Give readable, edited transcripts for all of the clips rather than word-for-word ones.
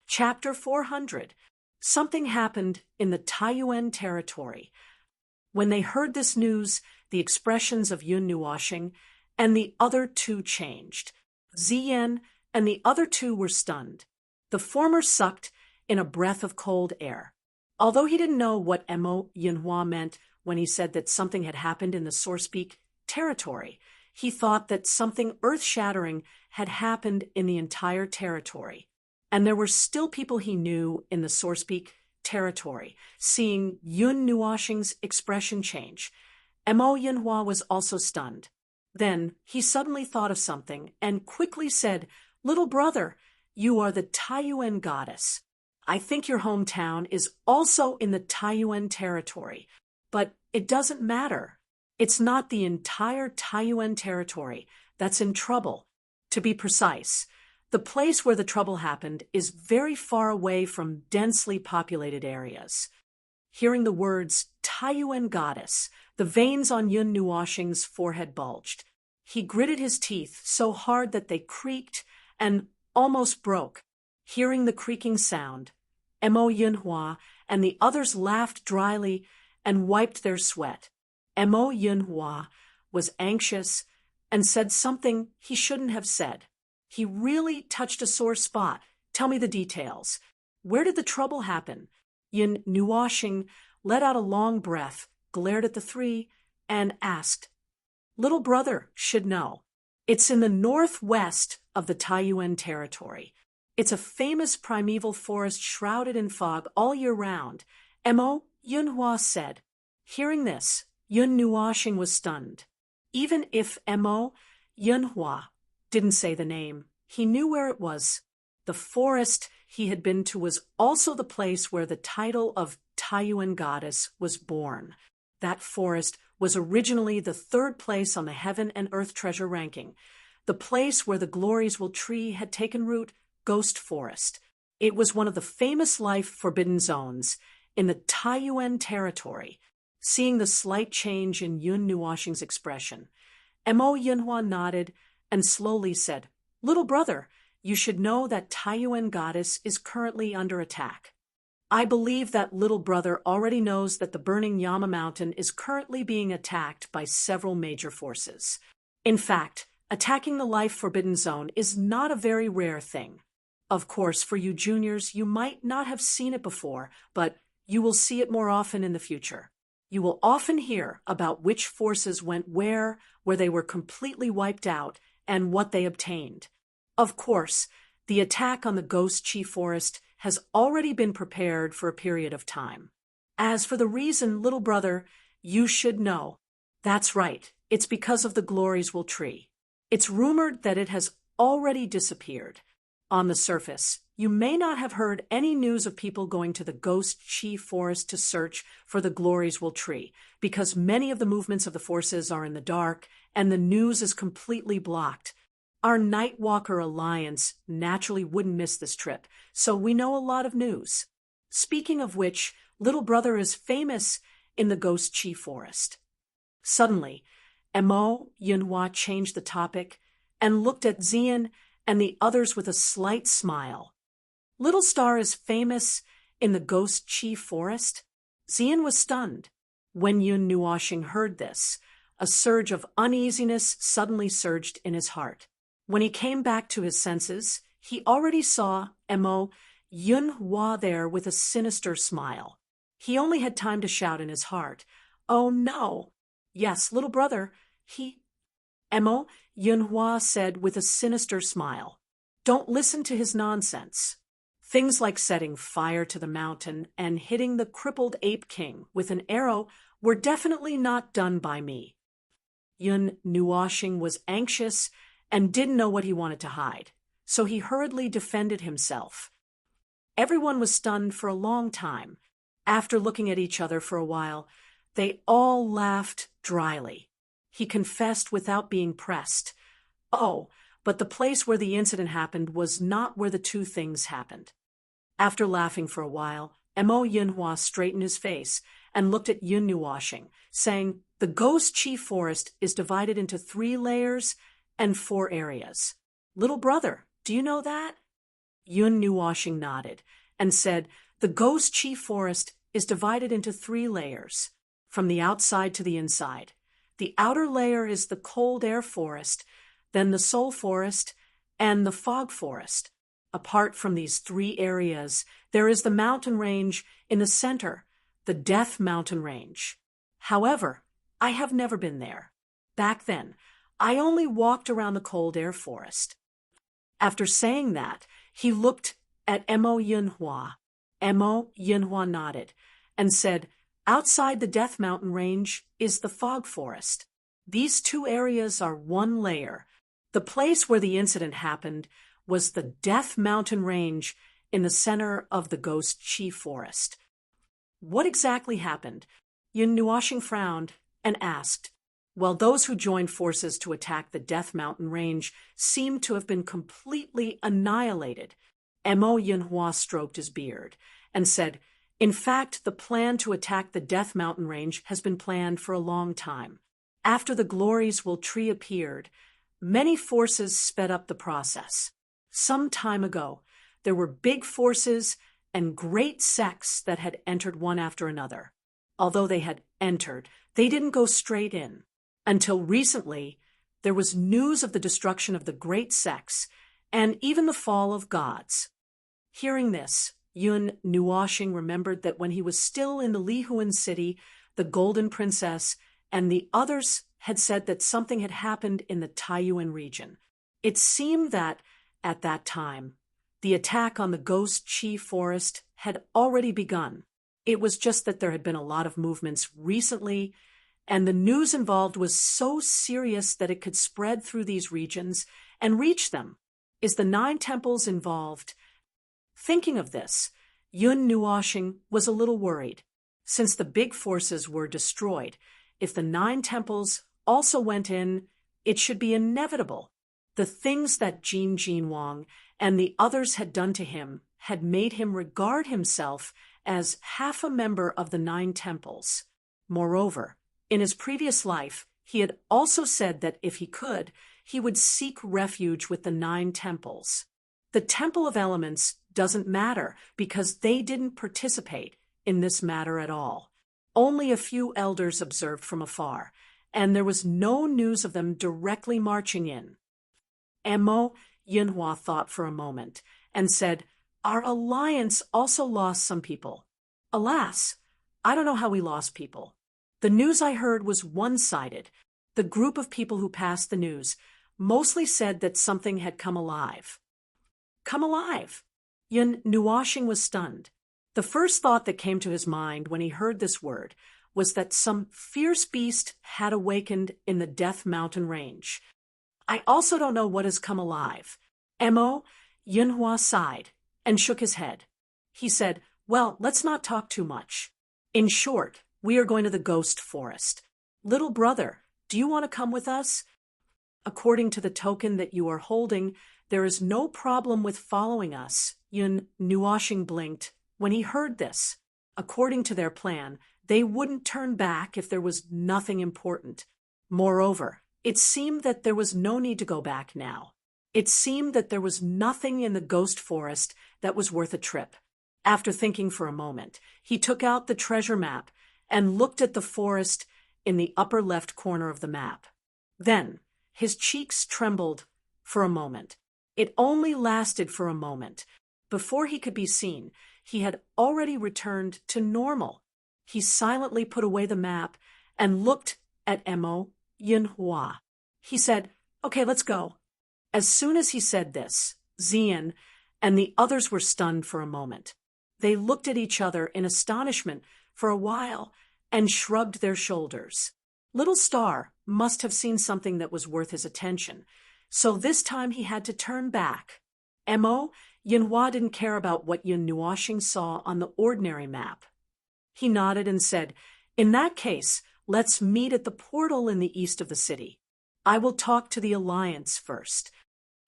Chapter 400. Something happened in the Taiyuan territory. When they heard this news, the expressions of Yun Nuoshing and the other two changed. Ziyan and the other two were stunned. The former sucked in a breath of cold air. Although he didn't know what Mo Yinhua meant when he said that something had happened in the Sourcepeak territory, he thought that something earth-shattering had happened in the entire territory. And there were still people he knew in the Sourcepeak territory. Seeing Yun Nuoshing's expression change, Mo Yinhua was also stunned. Then he suddenly thought of something and quickly said, "Little brother, you are the Taiyuan goddess. I think your hometown is also in the Taiyuan territory, but it doesn't matter. It's not the entire Taiyuan territory that's in trouble. To be precise, the place where the trouble happened is very far away from densely populated areas." Hearing the words Taiyuan goddess, the veins on Yun Nuoshing's forehead bulged. He gritted his teeth so hard that they creaked and almost broke. Hearing the creaking sound, Mo Yinhua and the others laughed dryly and wiped their sweat. Mo Yinhua was anxious and said something he shouldn't have said. He really touched a sore spot. Tell me the details. Where did the trouble happen? Yun Nuoshing let out a long breath, glared at the three, and asked, "Little brother should know. It's in the northwest of the Taiyuan territory. It's a famous primeval forest shrouded in fog all year round," Mo Yinhua said. Hearing this, Yun Nuoshing was stunned. Even if Mo Yinhua didn't say the name, he knew where it was. The forest he had been to was also the place where the title of Taiyuan goddess was born. That forest was originally the third place on the Heaven and Earth treasure ranking. The place where the Glories Will tree had taken root, Ghost Forest. It was one of the famous life forbidden zones in the Taiyuan territory. Seeing the slight change in Yun Nuoshing's expression, Mo Yinhua nodded and slowly said, "Little brother, you should know that Taiyuan goddess is currently under attack. I believe that little brother already knows that the burning Yama mountain is currently being attacked by several major forces. In fact, attacking the life forbidden zone is not a very rare thing. Of course, for you juniors, you might not have seen it before, but you will see it more often in the future. You will often hear about which forces went where they were completely wiped out, and what they obtained. Of course, the attack on the Ghost Chi Forest has already been prepared for a period of time. As for the reason, little brother, you should know. That's right, it's because of the Glories Will tree. It's rumored that it has already disappeared. On the surface, you may not have heard any news of people going to the Ghost Chi Forest to search for the Glories Will tree, because many of the movements of the forces are in the dark, and the news is completely blocked. Our Nightwalker Alliance naturally wouldn't miss this trip, so we know a lot of news. Speaking of which, little brother is famous in the Ghost Chi Forest." Suddenly, Mo Yinhua changed the topic and looked at Ziyan and the others with a slight smile. "Little Star is famous in the Ghost Chi Forest?" Ziyan was stunned. When Yun Nuoshing heard this, a surge of uneasiness suddenly surged in his heart. When he came back to his senses, he already saw Mo Yinhua there with a sinister smile. He only had time to shout in his heart, "Oh no!" "Yes, little brother, Mo Yinhua said with a sinister smile. "Don't listen to his nonsense. Things like setting fire to the mountain and hitting the crippled Ape King with an arrow were definitely not done by me." Yun Nuoshing was anxious and didn't know what he wanted to hide, so he hurriedly defended himself. Everyone was stunned for a long time. After looking at each other for a while, they all laughed dryly. He confessed without being pressed, "Oh, but the place where the incident happened was not where the two things happened." After laughing for a while, Mo Yinhua straightened his face and looked at Yun Nuoshing, saying, "The Ghost Chi Forest is divided into 3 layers and 4 areas. Little brother, do you know that?" Yun Nuoshing nodded and said, "The Ghost Chi Forest is divided into 3 layers, from the outside to the inside. The outer layer is the cold air forest, then the soul forest, and the fog forest. Apart from these 3 areas, there is the mountain range in the center, the Death Mountain Range. However, I have never been there. Back then, I only walked around the cold air forest." After saying that, he looked at Mo Yinhua. Mo Yinhua nodded and said, "Outside the Death Mountain Range is the fog forest. These 2 areas are 1 layer. The place where the incident happened was the Death Mountain Range in the center of the Ghost Chi Forest." "What exactly happened?" Yun Nuoshing frowned and asked. "Well, those who joined forces to attack the Death Mountain Range seem to have been completely annihilated." Mo Yinhua stroked his beard and said, "In fact, the plan to attack the Death Mountain Range has been planned for a long time. After the Glories Will Tree appeared, many forces sped up the process. Some time ago, there were big forces and great sects that had entered one after another. Although they had entered, they didn't go straight in. Until recently, there was news of the destruction of the great sects and even the fall of gods." Hearing this, Yun Nuoshing remembered that when he was still in the Lihuan city, the Golden Princess and the others had said that something had happened in the Taiyuan region. It seemed that, at that time, the attack on the Ghost Chi Forest had already begun. It was just that there had been a lot of movements recently, and the news involved was so serious that it could spread through these regions and reach them. Is the 9 temples involved? Thinking of this, Yun Nuoshing was a little worried. Since the big forces were destroyed, if the 9 temples also went in, it should be inevitable. The things that Jin Wang and the others had done to him had made him regard himself as half a member of the 9 temples. Moreover, in his previous life, he had also said that if he could, he would seek refuge with the 9 temples. The Temple of Elements doesn't matter because they didn't participate in this matter at all. Only a few elders observed from afar, and there was no news of them directly marching in. Mo Yinhua thought for a moment and said, "Our alliance also lost some people. Alas, I don't know how we lost people. The news I heard was one-sided. The group of people who passed the news mostly said that something had come alive." "Come alive?" Yun Nuoshing was stunned. The first thought that came to his mind when he heard this word was that some fierce beast had awakened in the Death Mountain Range. "I also don't know what has come alive." Mo Yinhua sighed and shook his head. He said, "Well, let's not talk too much. In short, we are going to the Ghost Forest. Little brother, do you want to come with us? According to the token that you are holding, there is no problem with following us." Yun Nuoshing blinked when he heard this. According to their plan, they wouldn't turn back if there was nothing important. Moreover, it seemed that there was no need to go back now. It seemed that there was nothing in the Ghost Forest that was worth a trip. After thinking for a moment, he took out the treasure map and looked at the forest in the upper left corner of the map. Then, his cheeks trembled for a moment. It only lasted for a moment. Before he could be seen, he had already returned to normal. He silently put away the map and looked at Mo Yinhua. He said, "Okay, let's go." As soon as he said this, Xian and the others were stunned for a moment. They looked at each other in astonishment for a while and shrugged their shoulders. Little Star must have seen something that was worth his attention, so this time he had to turn back. Mo Yinhua didn't care about what Yun Nuoshing saw on the ordinary map. He nodded and said, "In that case, let's meet at the portal in the east of the city. I will talk to the Alliance first."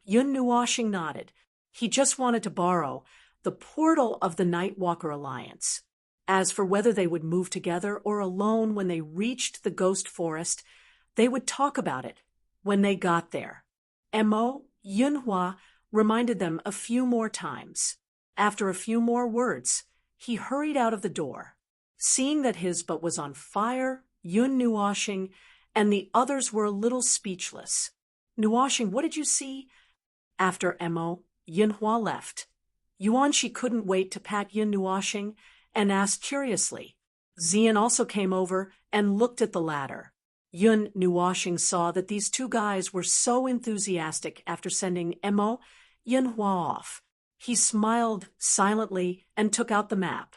Yun Nuoshing nodded. He just wanted to borrow the portal of the Nightwalker Alliance. As for whether they would move together or alone when they reached the Ghost Forest, they would talk about it when they got there. Mo Yinhua reminded them a few more times. After a few more words, he hurried out of the door. Seeing that his boat was on fire, Yun Nuoshing and the others were a little speechless. Nuoshing, what did you see? After Mo, Yinhua left. Yuanshi couldn't wait to pat Yun Nuoshing and asked curiously. Xian also came over and looked at the latter. Yun Nuoshing saw that these two guys were so enthusiastic after sending Mo, Yinhua off. He smiled silently and took out the map.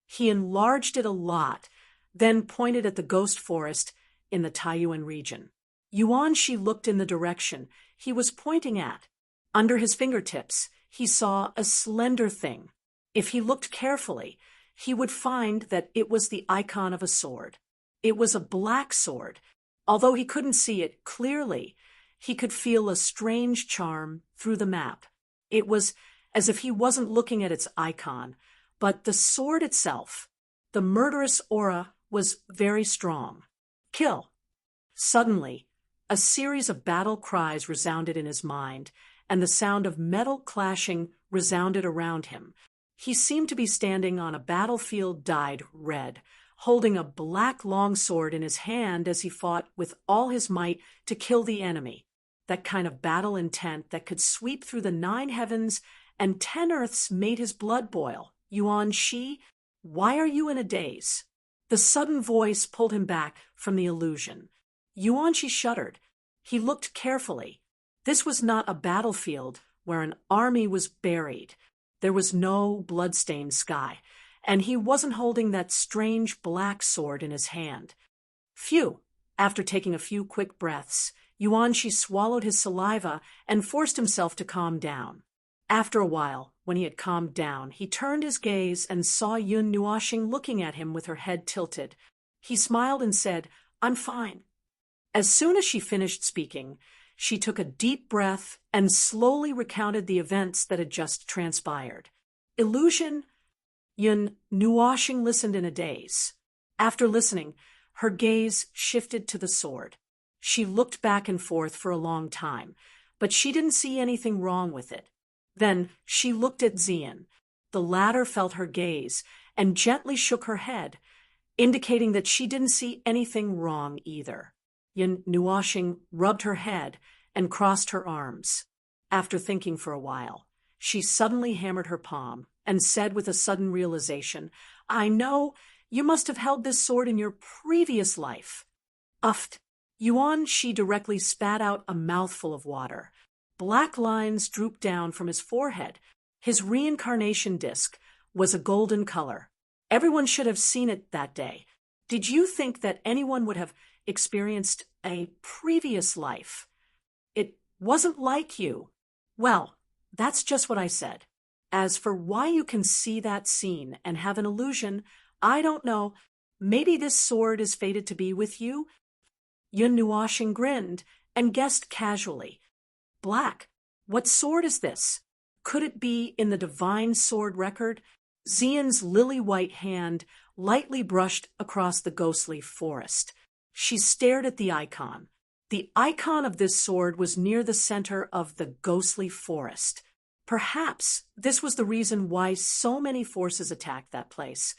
He enlarged it a lot, then pointed at the ghost forest in the Taiyuan region. Yuanshi looked in the direction he was pointing at. Under his fingertips, he saw a slender thing. If he looked carefully, he would find that it was the icon of a sword. It was a black sword. Although he couldn't see it clearly, he could feel a strange charm through the map. It was as if he wasn't looking at its icon, but the sword itself. The murderous aura was very strong. Kill! Suddenly, a series of battle cries resounded in his mind, and the sound of metal clashing resounded around him. He seemed to be standing on a battlefield dyed red, holding a black longsword in his hand as he fought with all his might to kill the enemy. That kind of battle intent that could sweep through the 9 heavens and 10 earths made his blood boil. Yuanshi, why are you in a daze? The sudden voice pulled him back from the illusion. Yuanshi shuddered. He looked carefully. This was not a battlefield where an army was buried. There was no blood-stained sky, and he wasn't holding that strange black sword in his hand. Phew! After taking a few quick breaths, Yuanshi swallowed his saliva and forced himself to calm down. After a while, when he had calmed down, he turned his gaze and saw Yun Nuoshing looking at him with her head tilted. He smiled and said, "I'm fine." As soon as she finished speaking, she took a deep breath and slowly recounted the events that had just transpired. Illusion? Yun Nuoshing listened in a daze. After listening, her gaze shifted to the sword. She looked back and forth for a long time, but she didn't see anything wrong with it. Then she looked at Xian. The latter felt her gaze and gently shook her head, indicating that she didn't see anything wrong either. Yun Nuoshing rubbed her head and crossed her arms. After thinking for a while, she suddenly hammered her palm and said with a sudden realization, "I know, you must have held this sword in your previous life." Uffed. Yuanshi directly spat out a mouthful of water. Black lines drooped down from his forehead. His reincarnation disc was a golden color. Everyone should have seen it that day. Did you think that anyone would have experienced a previous life? It wasn't like you. Well, that's just what I said. As for why you can see that scene and have an illusion, I don't know. Maybe this sword is fated to be with you? Yun Nuoshing grinned and guessed casually. Black. What sword is this? Could it be in the divine sword record? Xian's lily-white hand lightly brushed across the ghostly forest. She stared at the icon. The icon of this sword was near the center of the ghostly forest. Perhaps this was the reason why so many forces attacked that place.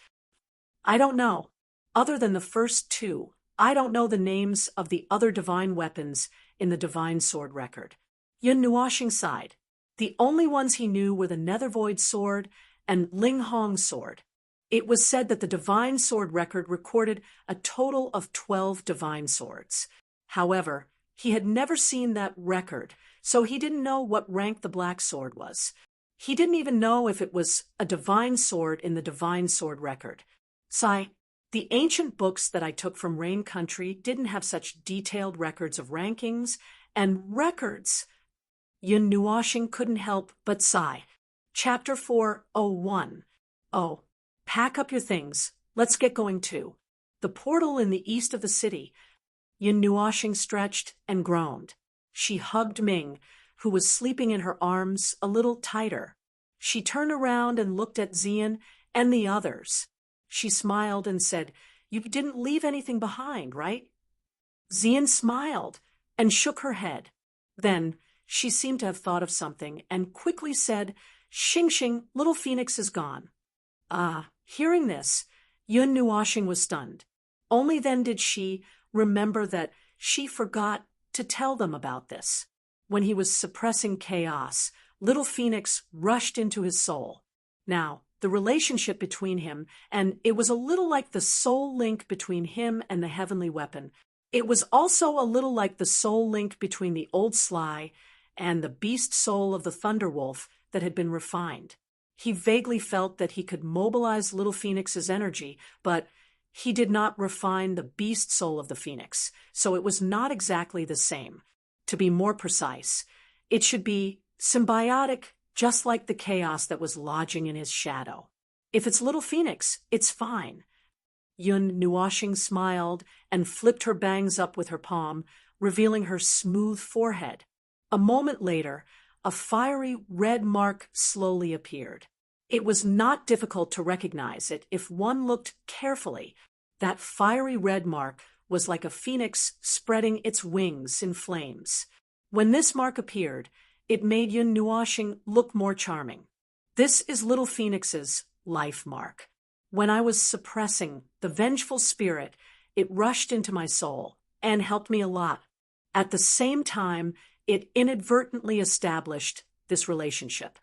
I don't know. Other than the first 2, I don't know the names of the other divine weapons in the divine sword record. Yun Nuoshing sighed. The only ones he knew were the Nethervoid sword and Ling Hong's sword. It was said that the divine sword record recorded a total of 12 divine swords. However, he had never seen that record, so he didn't know what rank the black sword was. He didn't even know if it was a divine sword in the divine sword record. Sigh. The ancient books that I took from Rain Country didn't have such detailed records of rankings and records. Yun Nuoshing couldn't help but sigh. Chapter 401. Oh, pack up your things. Let's get going too. The portal in the east of the city. Yun Nuoshing stretched and groaned. She hugged Ming, who was sleeping in her arms, a little tighter. She turned around and looked at Xian and the others. She smiled and said, "You didn't leave anything behind, right?" Xian smiled and shook her head. Then she seemed to have thought of something and quickly said, "Xing Xing, little Phoenix is gone." Hearing this, Yun Nuoxing was stunned. Only then did she remember that she forgot to tell them about this. When he was suppressing chaos, little Phoenix rushed into his soul. Now, the relationship between him, and it was a little like the soul link between him and the heavenly weapon. It was also a little like the soul link between the old Sly and the beast soul of the Thunderwolf that had been refined. He vaguely felt that he could mobilize little Phoenix's energy, but he did not refine the beast soul of the Phoenix, so it was not exactly the same. To be more precise, it should be symbiotic, just like the chaos that was lodging in his shadow. If it's little Phoenix, it's fine. Yun Nuoxing smiled and flipped her bangs up with her palm, revealing her smooth forehead. A moment later, a fiery red mark slowly appeared. It was not difficult to recognize it if one looked carefully. That fiery red mark was like a phoenix spreading its wings in flames. When this mark appeared, it made Yun Nuoxing look more charming. This is little Phoenix's life mark. When I was suppressing the vengeful spirit, it rushed into my soul and helped me a lot. At the same time, it inadvertently established this relationship.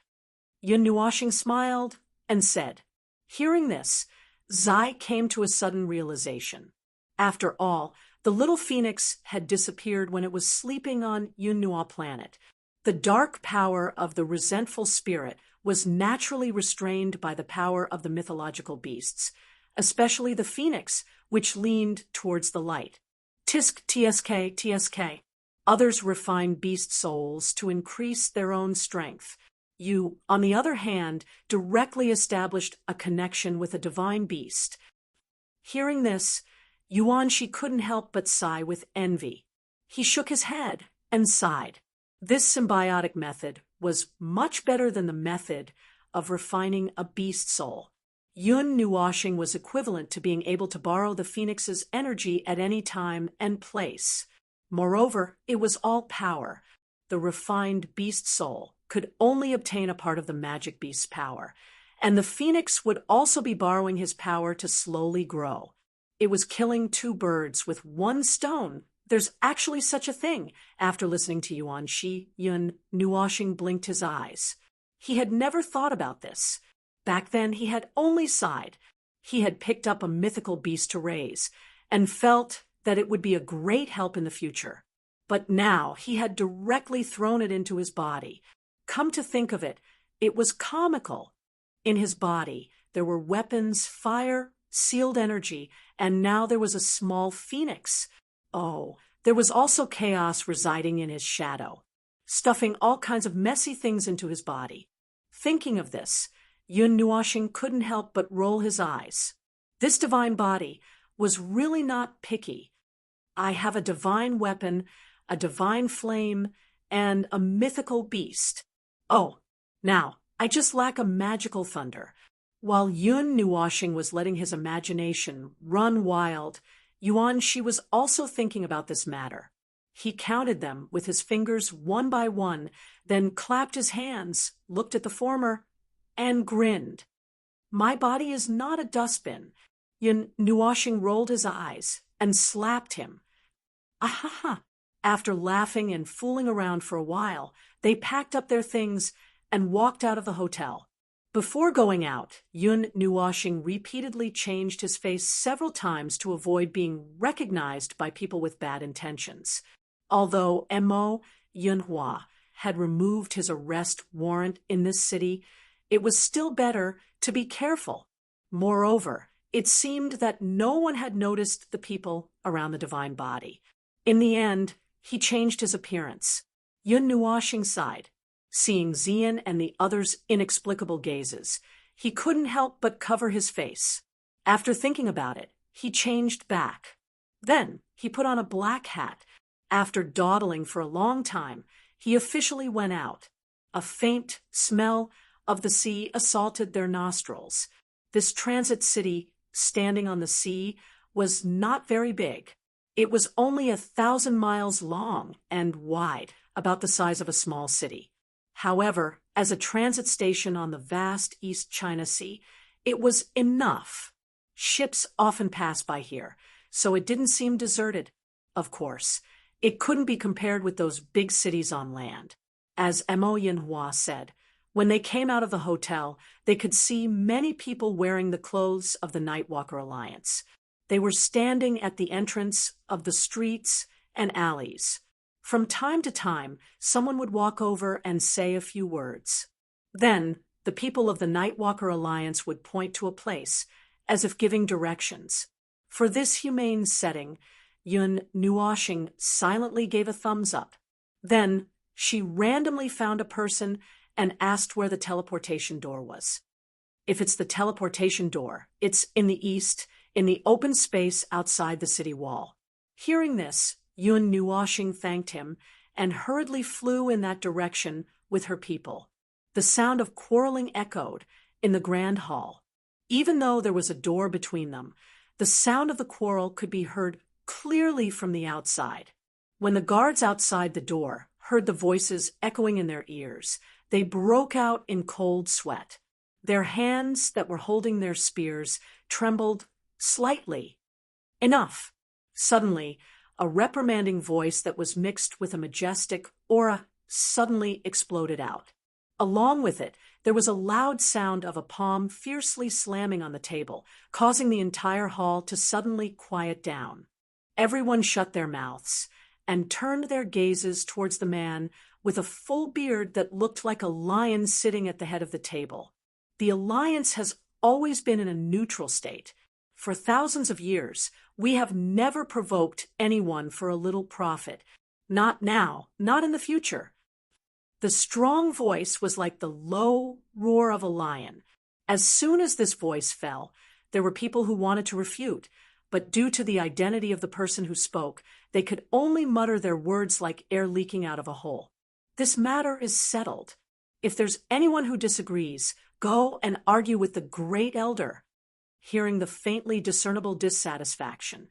Yun Nuoxing smiled and said, hearing this, Zai came to a sudden realization. After all, the little Phoenix had disappeared when it was sleeping on Yun Nuo planet. The dark power of the resentful spirit was naturally restrained by the power of the mythological beasts, especially the Phoenix, which leaned towards the light. Tisk tsk tsk. Others refine beast souls to increase their own strength. You, on the other hand, directly established a connection with a divine beast. Hearing this, Yuanshi couldn't help but sigh with envy. He shook his head and sighed. This symbiotic method was much better than the method of refining a beast soul. Yun Nuoxing was equivalent to being able to borrow the Phoenix's energy at any time and place. Moreover, it was all power. The refined beast soul could only obtain a part of the magic beast's power, and the Phoenix would also be borrowing his power to slowly grow. It was killing two birds with one stone. There's actually such a thing. After listening to Yuanshi, Yun Nuoxing blinked his eyes. He had never thought about this. Back then, he had only sighed. He had picked up a mythical beast to raise and felt that it would be a great help in the future. But now he had directly thrown it into his body. Come to think of it, it was comical. In his body, there were weapons, fire, sealed energy, and now there was a small phoenix. Oh, there was also chaos residing in his shadow, stuffing all kinds of messy things into his body. Thinking of this, Yun Nuoxing couldn't help but roll his eyes. This divine body was really not picky. I have a divine weapon, a divine flame, and a mythical beast. Oh, now, I just lack a magical thunder. While Yun Nuoxing was letting his imagination run wild, Yuanshi was also thinking about this matter. He counted them with his fingers one by one, then clapped his hands, looked at the former, and grinned. My body is not a dustbin. Yun Nuoxing rolled his eyes and slapped him. Ahaha! After laughing and fooling around for a while, they packed up their things and walked out of the hotel. Before going out, Yun Nuoxing repeatedly changed his face several times to avoid being recognized by people with bad intentions. Although Mo Yunhua had removed his arrest warrant in this city, it was still better to be careful. Moreover, it seemed that no one had noticed the people around the divine body. In the end, he changed his appearance. Yun Nuoxing sighed, seeing Xian and the others' inexplicable gazes. He couldn't help but cover his face. After thinking about it, he changed back. Then he put on a black hat. After dawdling for a long time, he officially went out. A faint smell of the sea assaulted their nostrils. This transit city, standing on the sea, was not very big. It was only 1,000 miles long and wide, about the size of a small city. However, as a transit station on the vast East China Sea, it was enough. Ships often pass by here, so it didn't seem deserted. Of course, it couldn't be compared with those big cities on land. As Mo Yinhua said, when they came out of the hotel, they could see many people wearing the clothes of the Nightwalker Alliance. They were standing at the entrance of the streets and alleys. From time to time, someone would walk over and say a few words. Then, the people of the Nightwalker Alliance would point to a place, as if giving directions. For this humane setting, Yun Nuoxing silently gave a thumbs up. Then, she randomly found a person and asked where the teleportation door was. If it's the teleportation door, it's in the east, in the open space outside the city wall. Hearing this, Yun Nuoxing thanked him and hurriedly flew in that direction with her people. The sound of quarreling echoed in the grand hall. Even though there was a door between them, the sound of the quarrel could be heard clearly from the outside. When the guards outside the door heard the voices echoing in their ears, they broke out in cold sweat. Their hands that were holding their spears trembled slightly. Enough! Suddenly, a reprimanding voice that was mixed with a majestic aura suddenly exploded out. Along with it, there was a loud sound of a palm fiercely slamming on the table, causing the entire hall to suddenly quiet down. Everyone shut their mouths and turned their gazes towards the man with a full beard that looked like a lion sitting at the head of the table. The Alliance has always been in a neutral state. For thousands of years, we have never provoked anyone for a little profit. Not now, not in the future. The strong voice was like the low roar of a lion. As soon as this voice fell, there were people who wanted to refute, but due to the identity of the person who spoke, they could only mutter their words like air leaking out of a hole. This matter is settled. If there's anyone who disagrees, go and argue with the great elder. Hearing the faintly discernible dissatisfaction,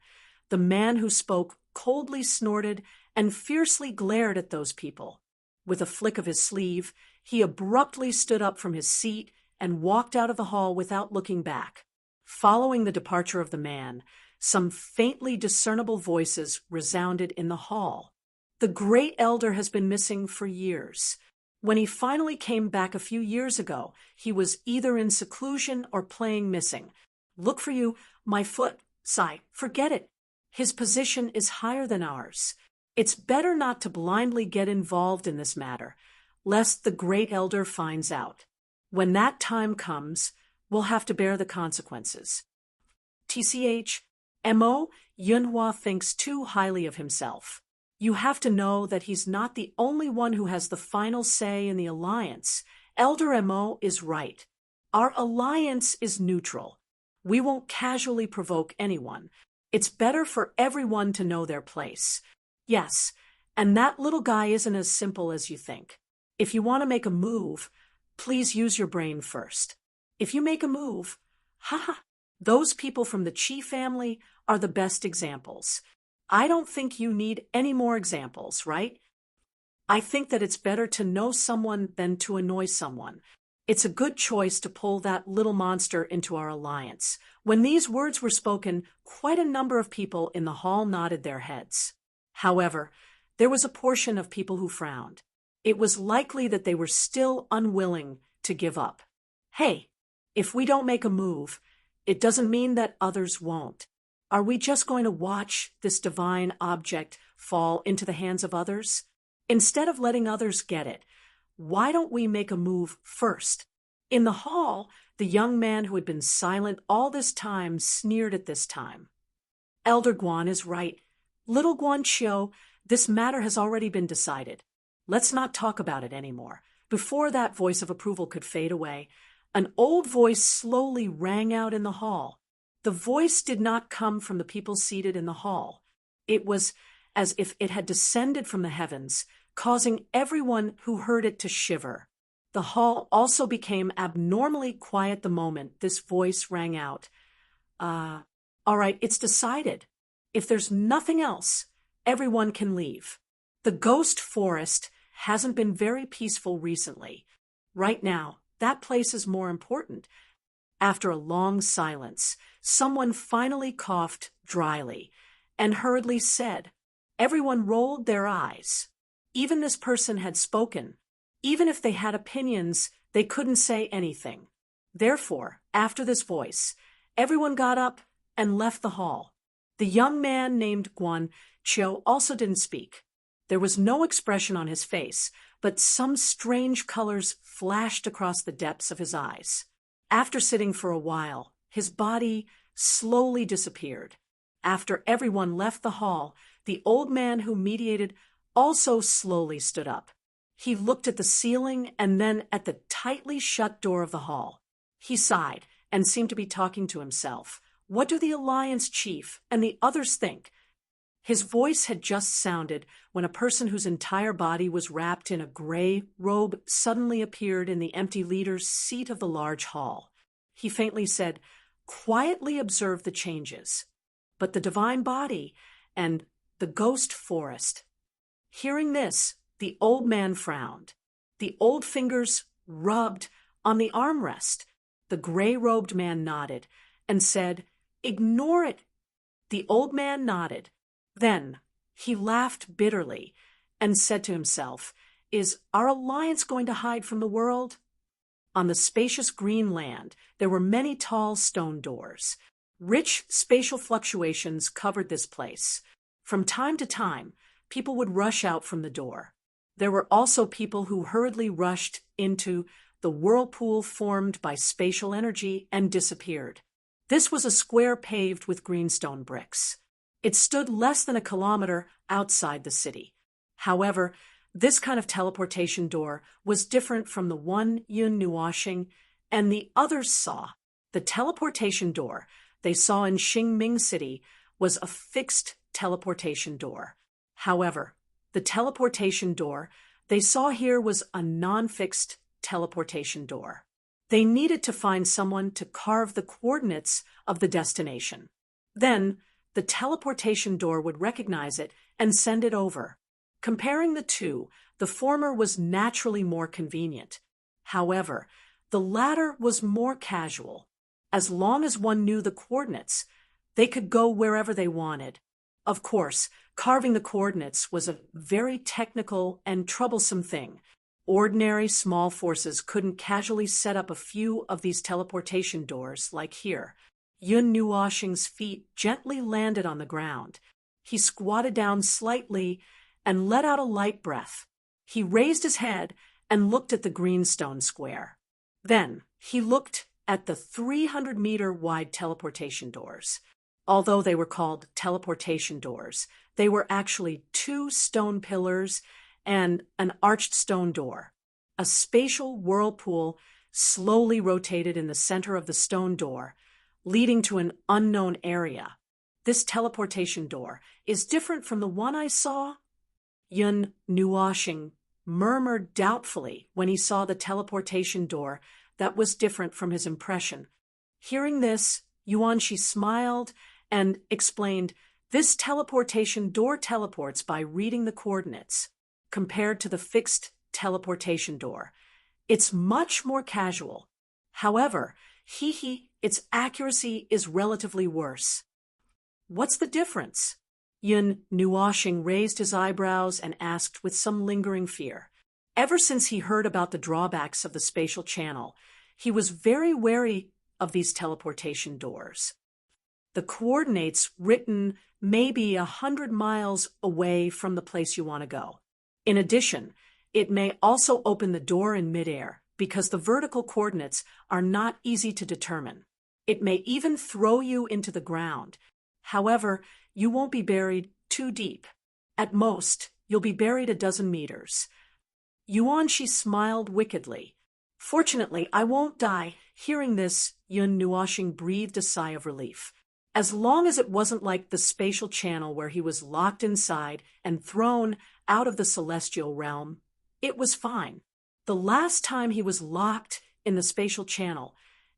the man who spoke coldly snorted and fiercely glared at those people. With a flick of his sleeve, he abruptly stood up from his seat and walked out of the hall without looking back. Following the departure of the man, some faintly discernible voices resounded in the hall. The great elder has been missing for years. When he finally came back a few years ago, he was either in seclusion or playing missing. Look for you, my foot, sigh, forget it. His position is higher than ours. It's better not to blindly get involved in this matter, lest the great elder finds out. When that time comes, we'll have to bear the consequences. TCH, Mo Yinhua thinks too highly of himself. You have to know that he's not the only one who has the final say in the alliance. Elder Mo is right. Our alliance is neutral. We won't casually provoke anyone. It's better for everyone to know their place. Yes, and that little guy isn't as simple as you think. If you want to make a move, please use your brain first. If you make a move, those people from the Qi family are the best examples. I don't think you need any more examples, right? I think that it's better to know someone than to annoy someone. It's a good choice to pull that little monster into our alliance. When these words were spoken, quite a number of people in the hall nodded their heads. However, there was a portion of people who frowned. It was likely that they were still unwilling to give up. Hey, if we don't make a move, it doesn't mean that others won't. Are we just going to watch this divine object fall into the hands of others? Instead of letting others get it, why don't we make a move first? In the hall, the young man who had been silent all this time sneered at this time. Elder Guan is right. Little Guan Qiu, this matter has already been decided. Let's not talk about it anymore. Before that voice of approval could fade away, an old voice slowly rang out in the hall. The voice did not come from the people seated in the hall. It was as if it had descended from the heavens, causing everyone who heard it to shiver. The hall also became abnormally quiet the moment this voice rang out. All right, it's decided. If there's nothing else, everyone can leave. The ghost forest hasn't been very peaceful recently. Right now, that place is more important. After a long silence, someone finally coughed dryly and hurriedly said, everyone rolled their eyes. Even this person had spoken. Even if they had opinions, they couldn't say anything. Therefore, after this voice, everyone got up and left the hall. The young man named Guan Chiu also didn't speak. There was no expression on his face, but some strange colors flashed across the depths of his eyes. After sitting for a while, his body slowly disappeared. After everyone left the hall, the old man who mediated also slowly stood up. He looked at the ceiling and then at the tightly shut door of the hall. He sighed and seemed to be talking to himself. What do the Alliance chief and the others think? His voice had just sounded when a person whose entire body was wrapped in a gray robe suddenly appeared in the empty leader's seat of the large hall. He faintly said, quietly observe the changes. But the divine body and the ghost forest. Hearing this, the old man frowned. The old fingers rubbed on the armrest. The gray-robed man nodded and said, ignore it. The old man nodded. Then he laughed bitterly and said to himself, is our alliance going to hide from the world? On the spacious green land, there were many tall stone doors. Rich spatial fluctuations covered this place. From time to time, people would rush out from the door. There were also people who hurriedly rushed into the whirlpool formed by spatial energy and disappeared. This was a square paved with greenstone bricks. It stood less than a kilometer outside the city. However, this kind of teleportation door was different from the one Yun Nuoxing and the others saw. The teleportation door they saw in Xingming City was a fixed teleportation door. However, the teleportation door they saw here was a non-fixed teleportation door. They needed to find someone to carve the coordinates of the destination. Then, the teleportation door would recognize it and send it over. Comparing the two, the former was naturally more convenient. However, the latter was more casual. As long as one knew the coordinates, they could go wherever they wanted. Of course, carving the coordinates was a very technical and troublesome thing. Ordinary small forces couldn't casually set up a few of these teleportation doors like here. Yun Nuoxing's feet gently landed on the ground. He squatted down slightly and let out a light breath. He raised his head and looked at the greenstone square. Then he looked at the 300-meter-wide teleportation doors. Although they were called teleportation doors, they were actually 2 stone pillars and an arched stone door. A spatial whirlpool slowly rotated in the center of the stone door, leading to an unknown area. This teleportation door is different from the one I saw. Yun Nuoxing murmured doubtfully when he saw the teleportation door that was different from his impression. Hearing this, Yuanxi smiled and explained, this teleportation door teleports by reading the coordinates. Compared to the fixed teleportation door, it's much more casual. However, its accuracy is relatively worse. What's the difference? Yun Nuoxing raised his eyebrows and asked with some lingering fear. Ever since he heard about the drawbacks of the spatial channel, he was very wary of these teleportation doors. The coordinates written may be 100 miles away from the place you want to go. In addition, it may also open the door in midair because the vertical coordinates are not easy to determine. It may even throw you into the ground. However, you won't be buried too deep. At most, you'll be buried a dozen meters. Yuanxi smiled wickedly. Fortunately, I won't die. Hearing this, Yun Nuoxing breathed a sigh of relief. As long as it wasn't like the spatial channel where he was locked inside and thrown out of the celestial realm, it was fine. The last time he was locked in the spatial channel,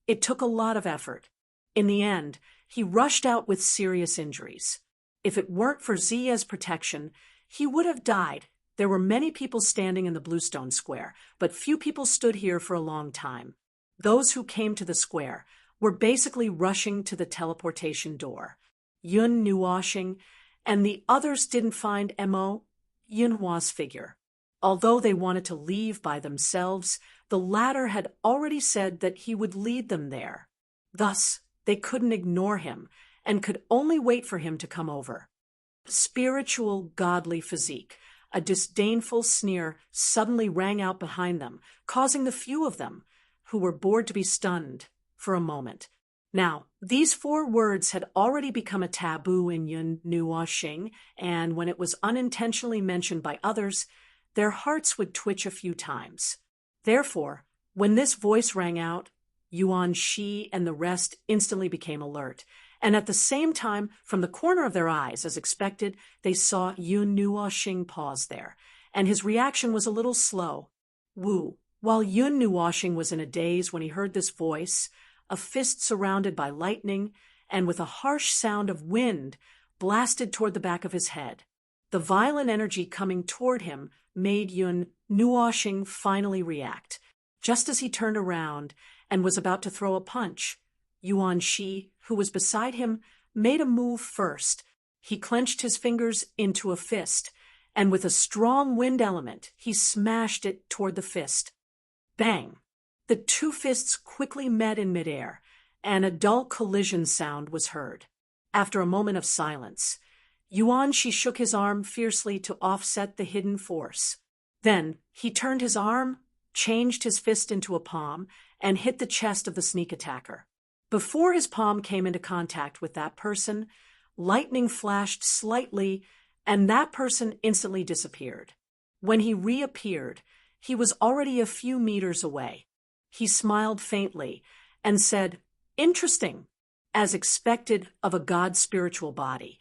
it took a lot of effort. In the end, he rushed out with serious injuries. If it weren't for Ziya's protection, he would have died. There were many people standing in the Bluestone Square, but few people stood here for a long time. Those who came to the square were basically rushing to the teleportation door. Yun Nuoshing and the others didn't find Mo, Yunhua's figure. Although they wanted to leave by themselves, the latter had already said that he would lead them there. Thus, they couldn't ignore him and could only wait for him to come over. Spiritual, godly physique. A disdainful sneer suddenly rang out behind them, causing the few of them, who were bored to be stunned, for a moment. Now, these 4 words had already become a taboo in Yun Nuoshing, and when it was unintentionally mentioned by others, their hearts would twitch a few times. Therefore, when this voice rang out, Yuan Shi and the rest instantly became alert, and at the same time, from the corner of their eyes, as expected, they saw Yun Nuoshing pause there, and his reaction was a little slow. Wu. While Yun Nuoshing was in a daze when he heard this voice, a fist surrounded by lightning and with a harsh sound of wind blasted toward the back of his head. The violent energy coming toward him made Yun Nuoshing finally react. Just as he turned around and was about to throw a punch, Yuan Shi, who was beside him, made a move first. He clenched his fingers into a fist, and with a strong wind element, he smashed it toward the fist. Bang! The 2 fists quickly met in midair, and a dull collision sound was heard. After a moment of silence, Yuan Shi shook his arm fiercely to offset the hidden force. Then he turned his arm, changed his fist into a palm, and hit the chest of the sneak attacker. Before his palm came into contact with that person, lightning flashed slightly, and that person instantly disappeared. When he reappeared, he was already a few meters away. He smiled faintly and said, "Interesting," as expected of a god's spiritual body.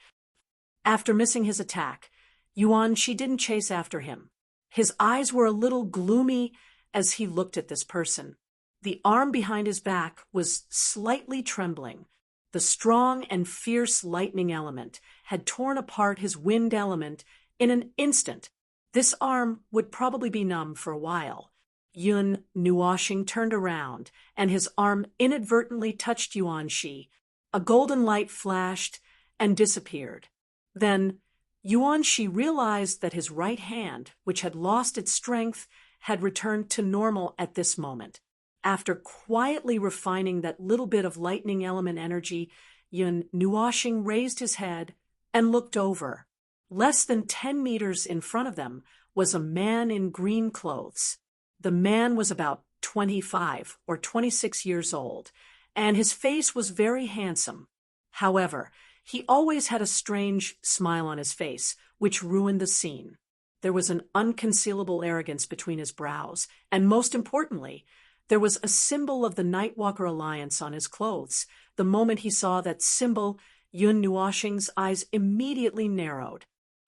After missing his attack, Yuan Shi didn't chase after him. His eyes were a little gloomy as he looked at this person. The arm behind his back was slightly trembling. The strong and fierce lightning element had torn apart his wind element in an instant. This arm would probably be numb for a while. Yun Nuoshing turned around, and his arm inadvertently touched Yuan Shi. A golden light flashed and disappeared. Then Yuan Shi realized that his right hand, which had lost its strength, had returned to normal at this moment. After quietly refining that little bit of lightning element energy, Yun Nuoshing raised his head and looked over. Less than 10 meters in front of them was a man in green clothes. The man was about 25 or 26 years old, and his face was very handsome. However, he always had a strange smile on his face, which ruined the scene. There was an unconcealable arrogance between his brows, and most importantly, there was a symbol of the Nightwalker Alliance on his clothes. The moment he saw that symbol, Yun Nuoshing's eyes immediately narrowed.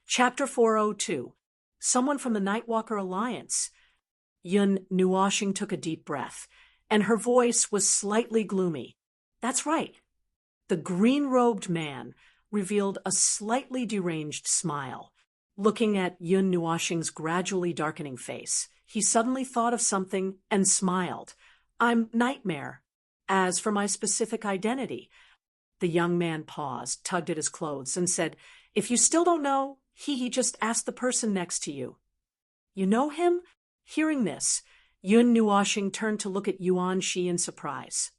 Chapter 402. Someone from the Nightwalker Alliance. Yun Nuoshing took a deep breath, and her voice was slightly gloomy. That's right. The green-robed man revealed a slightly deranged smile. Looking at Yun Nuoshing's gradually darkening face, he suddenly thought of something and smiled. "I'm Nightmare. As for my specific identity..." The young man paused, tugged at his clothes, and said, "If you still don't know, he just asked the person next to you." "You know him?" Hearing this, Yun Nuoshing turned to look at Yuan Shi in surprise.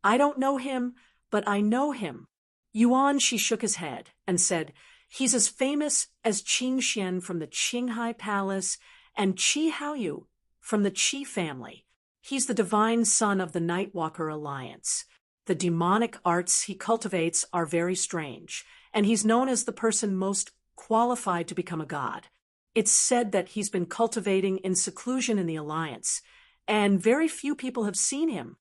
"I don't know him, but I know him." Yuan Shi shook his head and said, "He's as famous as Qing Xian from the Qinghai Palace and Qi Haoyu from the Qi family. He's the divine son of the Nightwalker Alliance. The demonic arts he cultivates are very strange, and he's known as the person most qualified to become a god. It's said that he's been cultivating in seclusion in the Alliance, and very few people have seen him."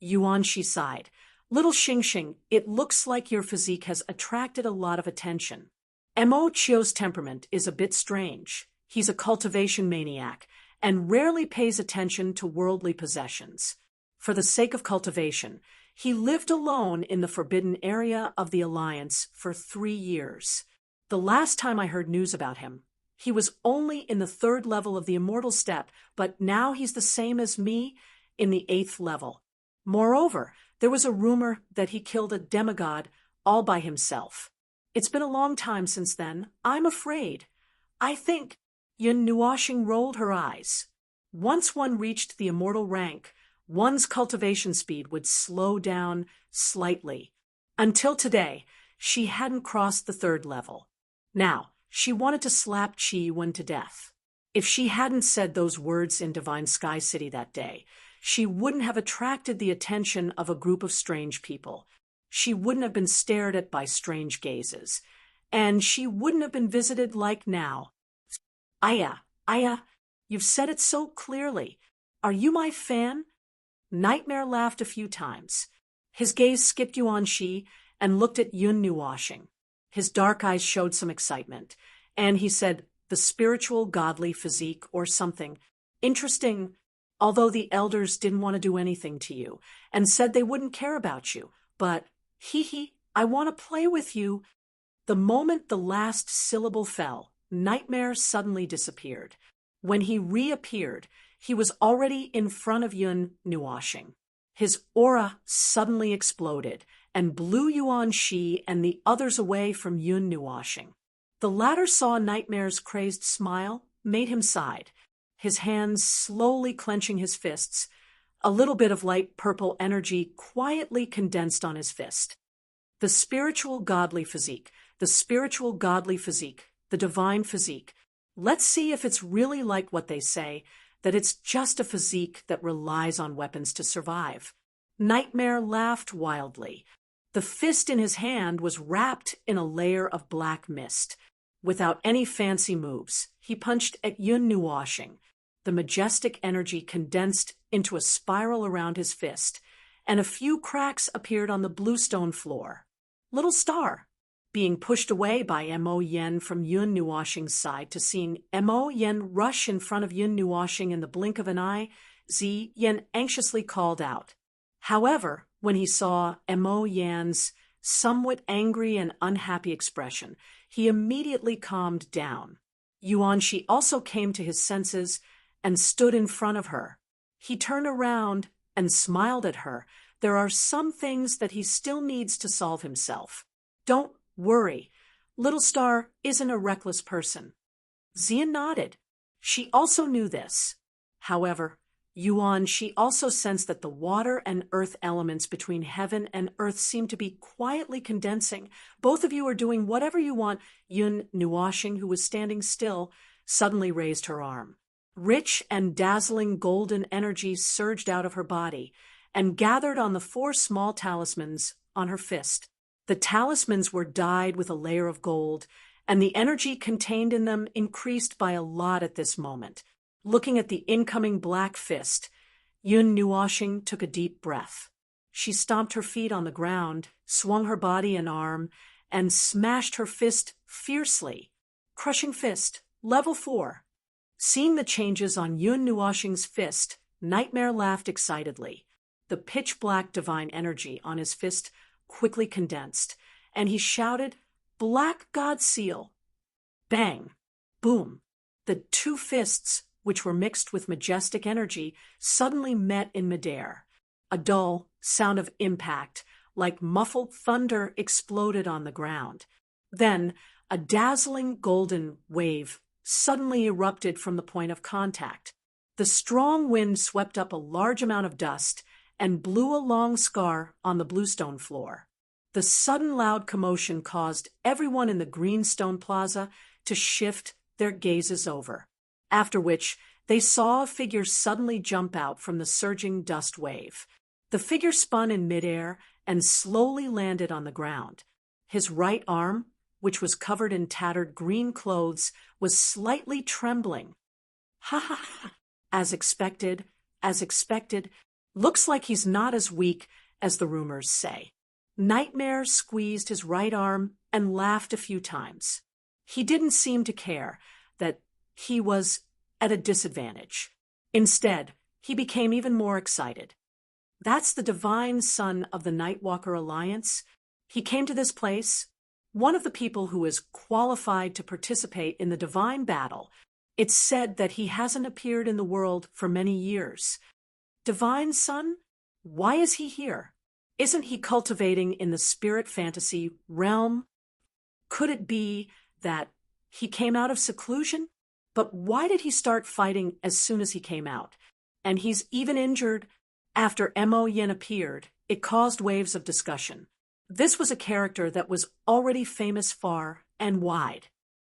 Yuan Shi sighed. "Little Xingxing, it looks like your physique has attracted a lot of attention. Mo Chio's temperament is a bit strange. He's a cultivation maniac and rarely pays attention to worldly possessions. For the sake of cultivation, He lived alone in the forbidden area of the Alliance for 3 years. The last time I heard news about him, he was only in the 3rd level of the immortal step, but now he's the same as me in the 8th level. Moreover, there was a rumor that he killed a demigod all by himself. It's been a long time since then. I'm afraid. I think Yun Nuoshing rolled her eyes. Once one reached the immortal rank, one's cultivation speed would slow down slightly. Until today, she hadn't crossed the 3rd level. Now, she wanted to slap Qi Wen to death. If she hadn't said those words in Divine Sky City that day, she wouldn't have attracted the attention of a group of strange people. She wouldn't have been stared at by strange gazes. And she wouldn't have been visited like now. Aya, you've said it so clearly. Are you my fan? Nightmare laughed a few times. His gaze skipped Yuan Shi and looked at Yun Nuoshing. His dark eyes showed some excitement, and he said, the spiritual godly physique or something. Interesting, although the elders didn't want to do anything to you, and said they wouldn't care about you. But, I want to play with you. The moment the last syllable fell, Nightmare suddenly disappeared. When he reappeared, he was already in front of Yun Nuoshing. His aura suddenly exploded and blew Yuan Shi and the others away from Yun Nuoshing. The latter saw Nightmare's crazed smile, made him sigh, his hands slowly clenching his fists. A little bit of light purple energy quietly condensed on his fist. The spiritual godly physique, the spiritual godly physique, the divine physique. Let's see if it's really like what they say, that it's just a physique that relies on weapons to survive. Nightmare laughed wildly. The fist in his hand was wrapped in a layer of black mist. Without any fancy moves, he punched at Yun Nuoshing. The majestic energy condensed into a spiral around his fist, and a few cracks appeared on the bluestone floor. Little Star, being pushed away by Mo Yen from Yun Nuoshing's side to seeing Mo Yen rush in front of Yun Nuoshing in the blink of an eye, Zi Yen anxiously called out. However, when he saw Mo Yan's somewhat angry and unhappy expression, he immediately calmed down. Yuan Shi also came to his senses and stood in front of her. He turned around and smiled at her. There are some things that he still needs to solve himself. Don't worry. Little Star isn't a reckless person. Xia nodded. She also knew this. However, Yuan Shi also sensed that the water and earth elements between heaven and earth seemed to be quietly condensing. Both of you are doing whatever you want. Yun Nuoshing, who was standing still, suddenly raised her arm. Rich and dazzling golden energy surged out of her body and gathered on the 4 small talismans on her fist. The talismans were dyed with a layer of gold, and the energy contained in them increased by a lot at this moment. Looking at the incoming black fist, Yun Nuoshing took a deep breath. She stomped her feet on the ground, swung her body and arm, and smashed her fist fiercely. Crushing fist, level 4. Seeing the changes on Yun Nuoshing's fist, Nightmare laughed excitedly. The pitch-black divine energy on his fist quickly condensed, and he shouted, "Black God Seal!" Bang! Boom! The 2 fists, which were mixed with majestic energy, suddenly met in midair. A dull sound of impact, like muffled thunder, exploded on the ground. Then, a dazzling golden wave suddenly erupted from the point of contact. The strong wind swept up a large amount of dust and blew a long scar on the bluestone floor. The sudden loud commotion caused everyone in the greenstone plaza to shift their gazes over, after which they saw a figure suddenly jump out from the surging dust wave. The figure spun in midair and slowly landed on the ground. His right arm, which was covered in tattered green clothes, was slightly trembling. Ha ha ha! As expected. Looks like he's not as weak as the rumors say. Nightmare squeezed his right arm and laughed a few times. He didn't seem to care that he was at a disadvantage. Instead, he became even more excited. That's the divine son of the Nightwalker Alliance. He came to this place, one of the people who is qualified to participate in the divine battle. It's said that he hasn't appeared in the world for many years. Divine son? Why is he here? Isn't he cultivating in the spirit fantasy realm? Could it be that he came out of seclusion? But why did he start fighting as soon as he came out? And he's even injured. After Mo Yin appeared, it caused waves of discussion. This was a character that was already famous far and wide.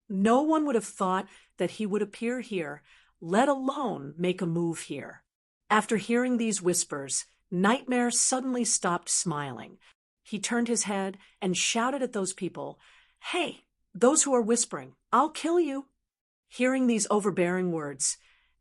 No one would have thought that he would appear here, let alone make a move here. After hearing these whispers, Nightmare suddenly stopped smiling. He turned his head and shouted at those people, "Hey, those who are whispering, I'll kill you." Hearing these overbearing words,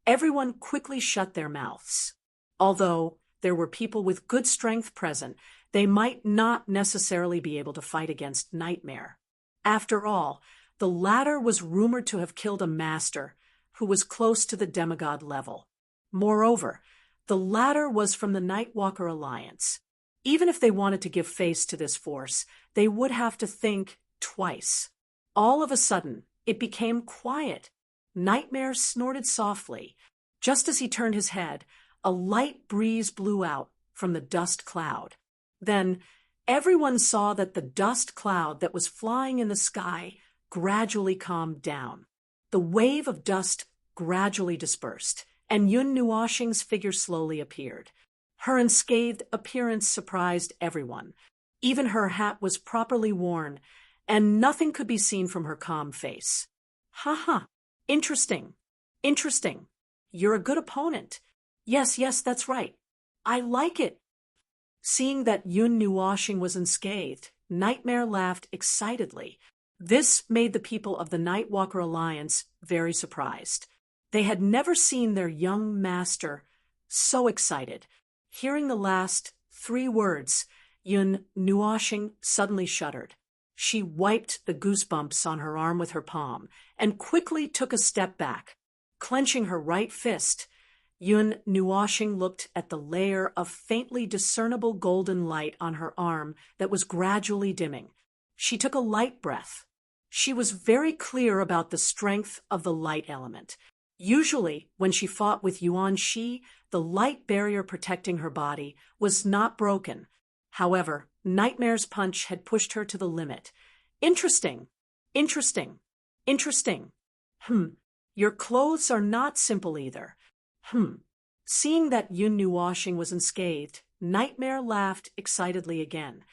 everyone quickly shut their mouths. Although there were people with good strength present, they might not necessarily be able to fight against Nightmare. After all, the latter was rumored to have killed a master who was close to the demigod level. Moreover, the latter was from the Nightwalker Alliance. Even if they wanted to give face to this force, they would have to think twice. All of a sudden, it became quiet. Nightmare snorted softly. Just as he turned his head, a light breeze blew out from the dust cloud. Then everyone saw that the dust cloud that was flying in the sky gradually calmed down. The wave of dust gradually dispersed, and Yun Nuoxing's figure slowly appeared. Her unscathed appearance surprised everyone. Even her hat was properly worn, and nothing could be seen from her calm face. "Ha ha, interesting, interesting. You're a good opponent. Yes, that's right. I like it." Seeing that Yun Nuoxing was unscathed, Nightmare laughed excitedly. This made the people of the Nightwalker Alliance very surprised. They had never seen their young master so excited. Hearing the last 3 words, Yun Nuoxing suddenly shuddered. She wiped the goosebumps on her arm with her palm and quickly took a step back. Clenching her right fist, Yun Nuoxing looked at the layer of faintly discernible golden light on her arm that was gradually dimming. She took a light breath. She was very clear about the strength of the light element. Usually, when she fought with Yuan Shi, the light barrier protecting her body was not broken. However, Nightmare's punch had pushed her to the limit. Interesting. Your clothes are not simple either. Seeing that Yun Nuoxing was unscathed, Nightmare laughed excitedly again.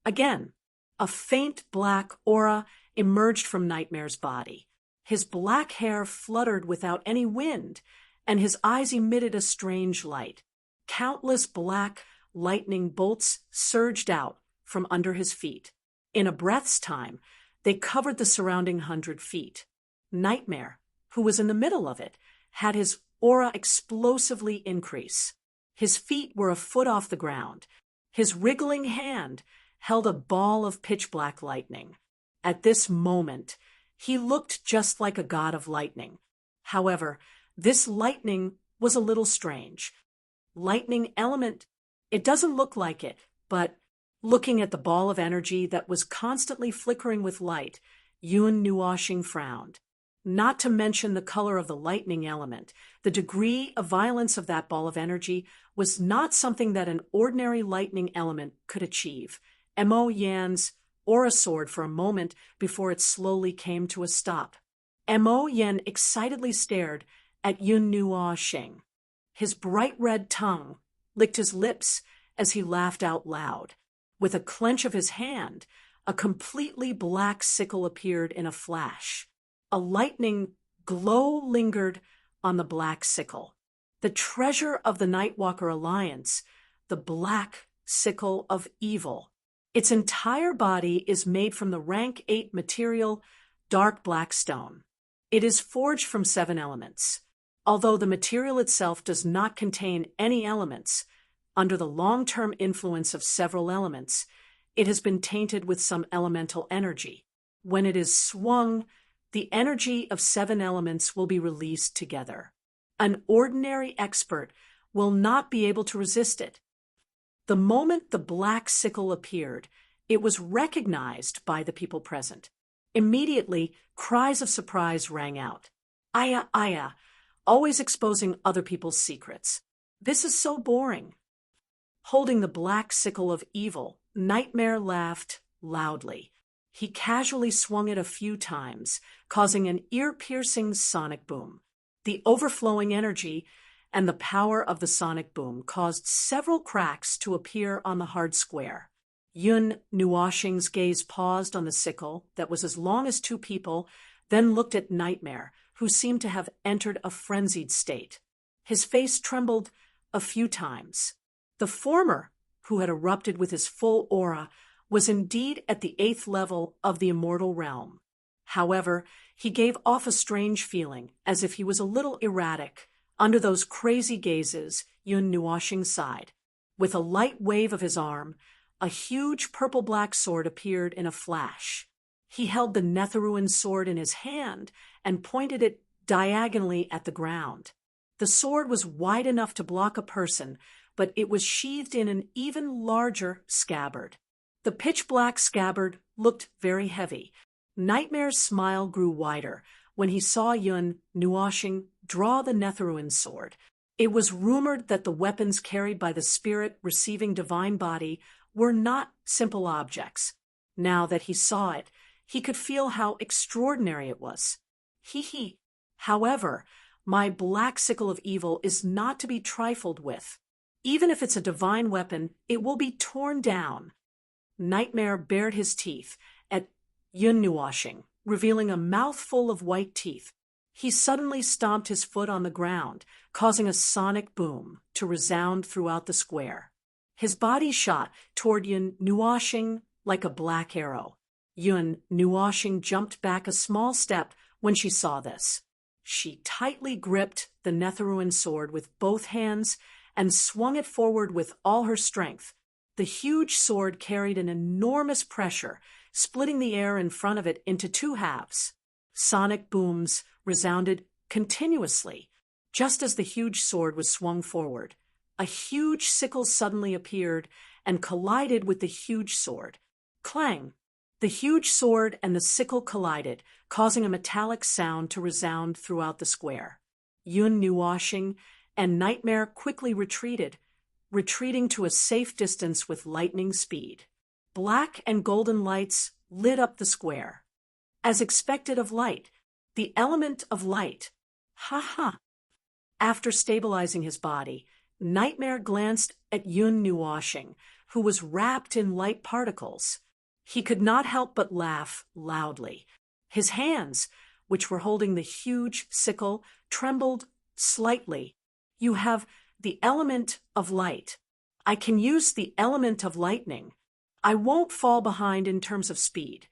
Again, a faint black aura emerged from Nightmare's body. His black hair fluttered without any wind, and his eyes emitted a strange light. Countless black lightning bolts surged out from under his feet. In a breath's time, they covered the surrounding 100 feet. Nightmare, who was in the middle of it, had his aura explosively increase. His feet were a foot off the ground. His wriggling hand held a ball of pitch-black lightning. At this moment, he looked just like a god of lightning. However, this lightning was a little strange. Lightning element, it doesn't look like it, but looking at the ball of energy that was constantly flickering with light, Yun Nuoxing frowned. Not to mention the color of the lightning element, the degree of violence of that ball of energy was not something that an ordinary lightning element could achieve. Mo Yan's aura soared for a moment before it slowly came to a stop. Mo Yan excitedly stared at Yun Nuoxing. His bright red tongue licked his lips as he laughed out loud. With a clench of his hand, a completely black sickle appeared in a flash. A lightning glow lingered on the black sickle. The treasure of the Nightwalker Alliance, the black sickle of evil. Its entire body is made from the rank 8 material, dark black stone. It is forged from 7 elements. Although the material itself does not contain any elements, under the long-term influence of several elements, it has been tainted with some elemental energy. When it is swung, the energy of 7 elements will be released together. An ordinary expert will not be able to resist it. The moment the black sickle appeared, it was recognized by the people present. Immediately, cries of surprise rang out. Aya, aya, always exposing other people's secrets. This is so boring. Holding the black sickle of evil, Nightmare laughed loudly. He casually swung it a few times, causing an ear-piercing sonic boom. The overflowing energy and the power of the sonic boom caused several cracks to appear on the hard square. Yun Nuoshing's gaze paused on the sickle that was as long as two people, then looked at Nightmare, who seemed to have entered a frenzied state. His face trembled a few times. The former, who had erupted with his full aura, was indeed at the 8th level of the immortal realm. However, he gave off a strange feeling, as if he was a little erratic. Under those crazy gazes, Yun Nuoshing sighed. With a light wave of his arm, a huge purple-black sword appeared in a flash. He held the Netheruan sword in his hand and pointed it diagonally at the ground. The sword was wide enough to block a person, but it was sheathed in an even larger scabbard. The pitch-black scabbard looked very heavy. Nightmare's smile grew wider when he saw Yun Nuoshing draw the Netheruan sword. It was rumored that the weapons carried by the spirit receiving divine body were not simple objects. Now that he saw it, he could feel how extraordinary it was. He. However, my black sickle of evil is not to be trifled with. Even if it's a divine weapon, it will be torn down. Nightmare bared his teeth at Yun Nuoshing, revealing a mouthful of white teeth. He suddenly stomped his foot on the ground, causing a sonic boom to resound throughout the square. His body shot toward Yun Nuoshing like a black arrow. Yun Nuoshing jumped back a small step when she saw this. She tightly gripped the Netheruan sword with both hands and swung it forward with all her strength. The huge sword carried an enormous pressure, splitting the air in front of it into two halves. Sonic booms resounded continuously. Just as the huge sword was swung forward, a huge sickle suddenly appeared and collided with the huge sword. Clang! The huge sword and the sickle collided, causing a metallic sound to resound throughout the square. Yun Nuoshing and Nightmare quickly retreating to a safe distance with lightning speed. Black and golden lights lit up the square. As expected of light, the element of light. Ha ha! After stabilizing his body, Nightmare glanced at Yun Nuoshing, who was wrapped in light particles. He could not help but laugh loudly. His hands, which were holding the huge sickle, trembled slightly. You have the element of light. I can use the element of lightning. I won't fall behind in terms of speed.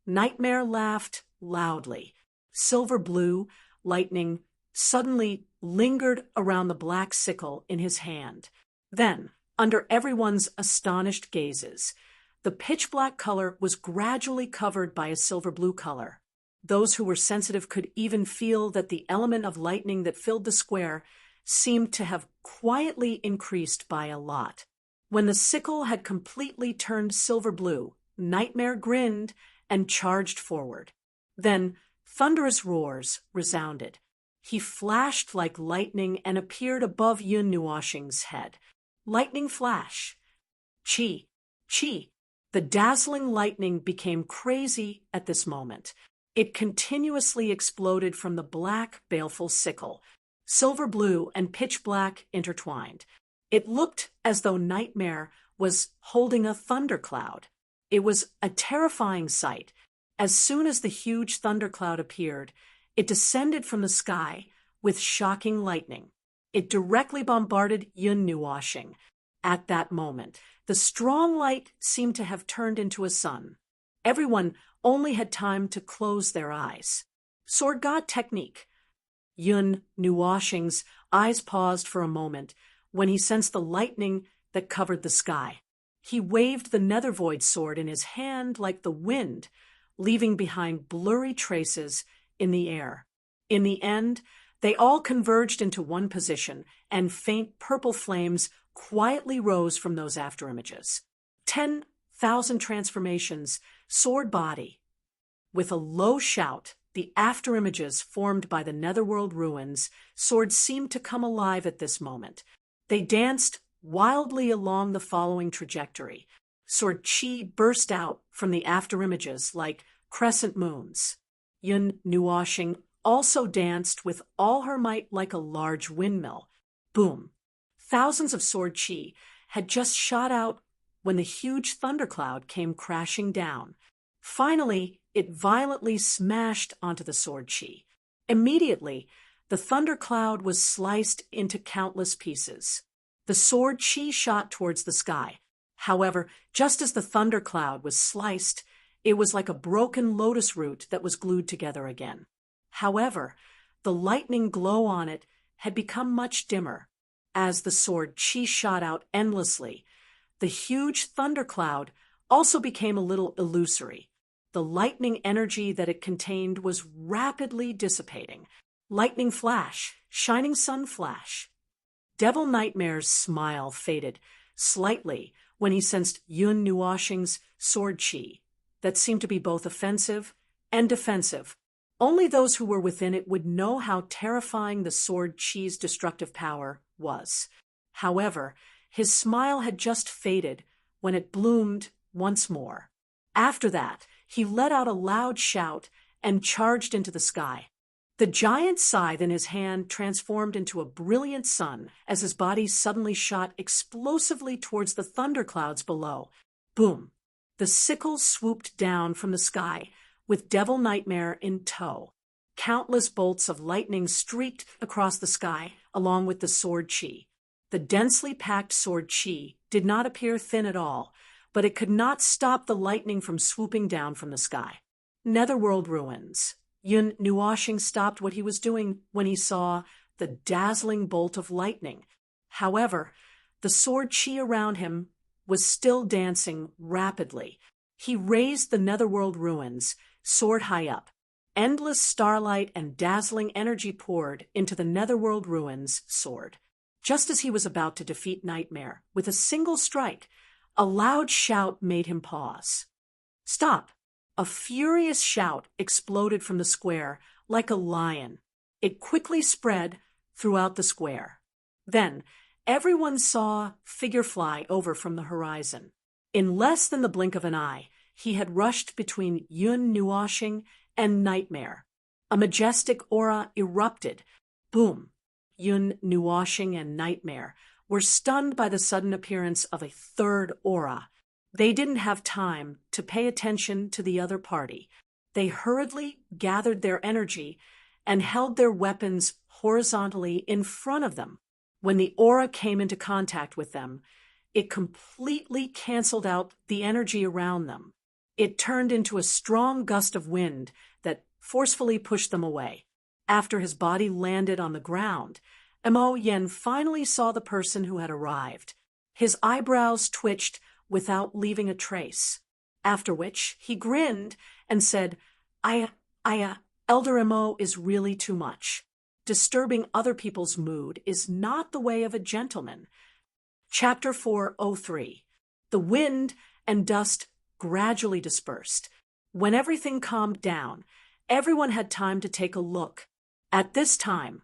Nightmare laughed loudly. Silver blue lightning suddenly lingered around the black sickle in his hand. Then, under everyone's astonished gazes, the pitch-black color was gradually covered by a silver blue color. Those who were sensitive could even feel that the element of lightning that filled the square seemed to have quietly increased by a lot. When the sickle had completely turned silver blue, Nightmare grinned and charged forward. Then thunderous roars resounded. He flashed like lightning and appeared above Yun Nuoshing's head. Lightning flash. Chi. Chi. The dazzling lightning became crazy at this moment. It continuously exploded from the black, baleful sickle. Silver blue and pitch black intertwined. It looked as though Nightmare was holding a thundercloud. It was a terrifying sight. As soon as the huge thundercloud appeared, it descended from the sky with shocking lightning. It directly bombarded Yun Nuoshing. At that moment, the strong light seemed to have turned into a sun. Everyone only had time to close their eyes. Sword God technique. Yun Nuoshing's eyes paused for a moment when he sensed the lightning that covered the sky. He waved the Nethervoid sword in his hand like the wind, leaving behind blurry traces in the air. In the end, they all converged into one position, and faint purple flames quietly rose from those afterimages. 10,000 transformations, sword body. With a low shout, the afterimages formed by the netherworld ruins, sword seemed to come alive at this moment. They danced wildly along the following trajectory. Sword chi burst out from the afterimages like crescent moons. Yun Nuoshing also danced with all her might like a large windmill. Boom! Thousands of sword chi had just shot out when the huge thundercloud came crashing down. Finally, it violently smashed onto the sword chi. Immediately, the thundercloud was sliced into countless pieces. The sword chi shot towards the sky. However, just as the thundercloud was sliced, it was like a broken lotus root that was glued together again. However, the lightning glow on it had become much dimmer. As the sword chi shot out endlessly, the huge thundercloud also became a little illusory. The lightning energy that it contained was rapidly dissipating. Lightning flash, shining sun flash. Devil Nightmare's smile faded slightly when he sensed Yun Nuoshing's sword chi that seemed to be both offensive and defensive. Only those who were within it would know how terrifying the sword chi's destructive power was. However, his smile had just faded when it bloomed once more. After that, he let out a loud shout and charged into the sky. The giant scythe in his hand transformed into a brilliant sun as his body suddenly shot explosively towards the thunderclouds below. Boom! The sickle swooped down from the sky, with Devil Nightmare in tow. Countless bolts of lightning streaked across the sky, along with the sword chi. The densely packed sword chi did not appear thin at all, but it could not stop the lightning from swooping down from the sky. Netherworld ruins. Yun Nuoshing stopped what he was doing when he saw the dazzling bolt of lightning. However, the sword chi around him was still dancing rapidly. He raised the netherworld ruins, sword high up. Endless starlight and dazzling energy poured into the netherworld ruins sword. Just as he was about to defeat Nightmare with a single strike, a loud shout made him pause. Stop! A furious shout exploded from the square like a lion. It quickly spread throughout the square. Then, everyone saw figure fly over from the horizon. In less than the blink of an eye, he had rushed between Yun Nuoshing and Nightmare. A majestic aura erupted. Boom! Yun Nuoshing and Nightmare were stunned by the sudden appearance of a third aura. They didn't have time to pay attention to the other party. They hurriedly gathered their energy and held their weapons horizontally in front of them. When the aura came into contact with them, it completely canceled out the energy around them. It turned into a strong gust of wind that forcefully pushed them away. After his body landed on the ground, Mo Yen finally saw the person who had arrived. His eyebrows twitched without leaving a trace, after which he grinned and said, Elder Mo is really too much. Disturbing other people's mood is not the way of a gentleman. Chapter 403. The wind and dust gradually dispersed. When everything calmed down, everyone had time to take a look. At this time,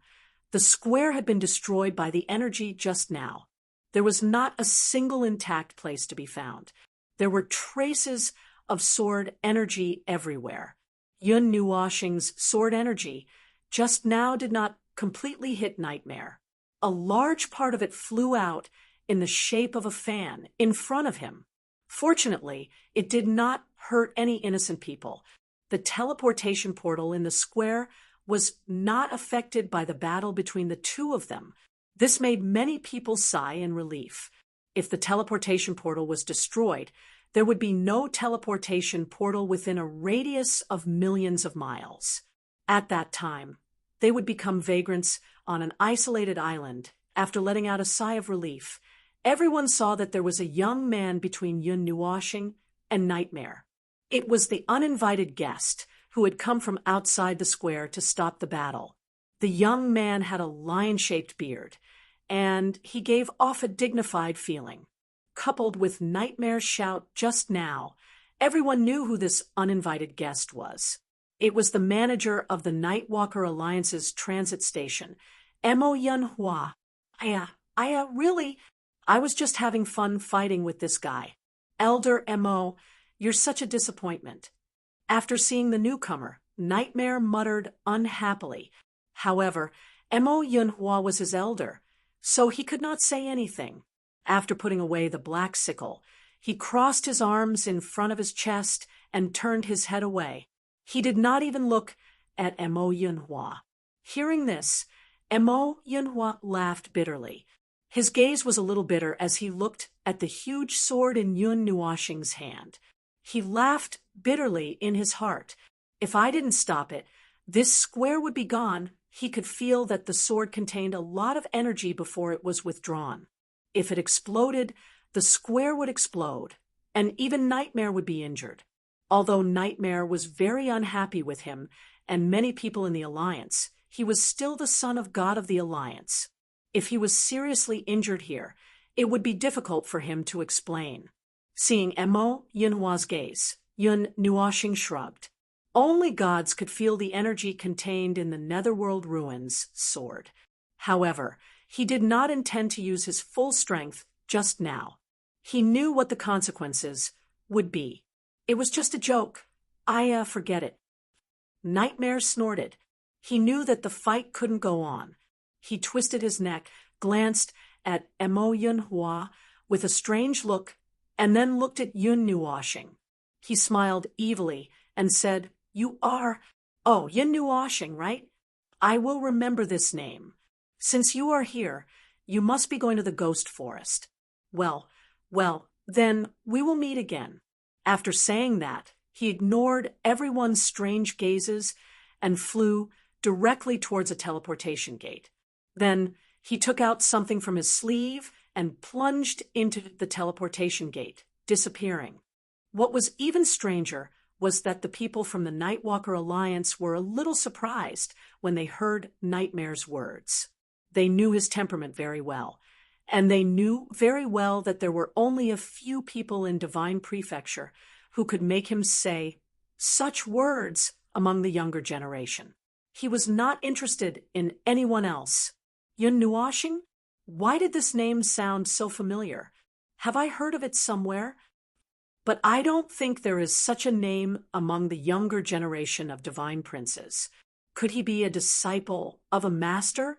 the square had been destroyed by the energy just now. There was not a single intact place to be found. There were traces of sword energy everywhere. Yun Nuoshing's sword energy just now did not completely hit Nightmare. A large part of it flew out in the shape of a fan in front of him. Fortunately, it did not hurt any innocent people. The teleportation portal in the square was not affected by the battle between the two of them. This made many people sigh in relief. If the teleportation portal was destroyed, there would be no teleportation portal within a radius of millions of miles. At that time, they would become vagrants on an isolated island. After letting out a sigh of relief, everyone saw that there was a young man between Yun Nuoshing and Nightmare. It was the uninvited guest who had come from outside the square to stop the battle. The young man had a lion-shaped beard, and he gave off a dignified feeling. Coupled with Nightmare's shout just now, everyone knew who this uninvited guest was. It was the manager of the Nightwalker Alliance's transit station, Mo Yunhua. Really, I was just having fun fighting with this guy. Elder Mo, you're such a disappointment. After seeing the newcomer, Nightmare muttered unhappily. However, Mo Yunhua was his elder, so he could not say anything. After putting away the black sickle, he crossed his arms in front of his chest and turned his head away. He did not even look at Mo Yunhua. Hearing this, Mo Yunhua laughed bitterly. His gaze was a little bitter as he looked at the huge sword in Yun Nuoxing's hand. He laughed bitterly in his heart. If I didn't stop it, this square would be gone. He could feel that the sword contained a lot of energy before it was withdrawn. If it exploded, the square would explode, and even Nightmare would be injured. Although Nightmare was very unhappy with him and many people in the Alliance, he was still the son of God of the Alliance. If he was seriously injured here, it would be difficult for him to explain. Seeing Mo Yunhua's gaze, Yun Nuoxing shrugged. Only gods could feel the energy contained in the Netherworld Ruins sword. However, he did not intend to use his full strength just now. He knew what the consequences would be. It was just a joke. Forget it. Nightmare snorted. He knew that the fight couldn't go on. He twisted his neck, glanced at Mo Yunhua with a strange look, and then looked at Yun Nuoxing. He smiled evilly and said, "You are, Yun Nuoxing, right? I will remember this name. Since you are here, you must be going to the Ghost Forest. Well, then we will meet again." After saying that, he ignored everyone's strange gazes and flew directly towards a teleportation gate. Then he took out something from his sleeve and plunged into the teleportation gate, disappearing. What was even stranger was that the people from the Nightwalker Alliance were a little surprised when they heard Nightmare's words. They knew his temperament very well, and they knew very well that there were only a few people in Divine Prefecture who could make him say such words among the younger generation. He was not interested in anyone else. Yun Nuoxing? Why did this name sound so familiar? Have I heard of it somewhere? But I don't think there is such a name among the younger generation of divine princes. Could he be a disciple of a master?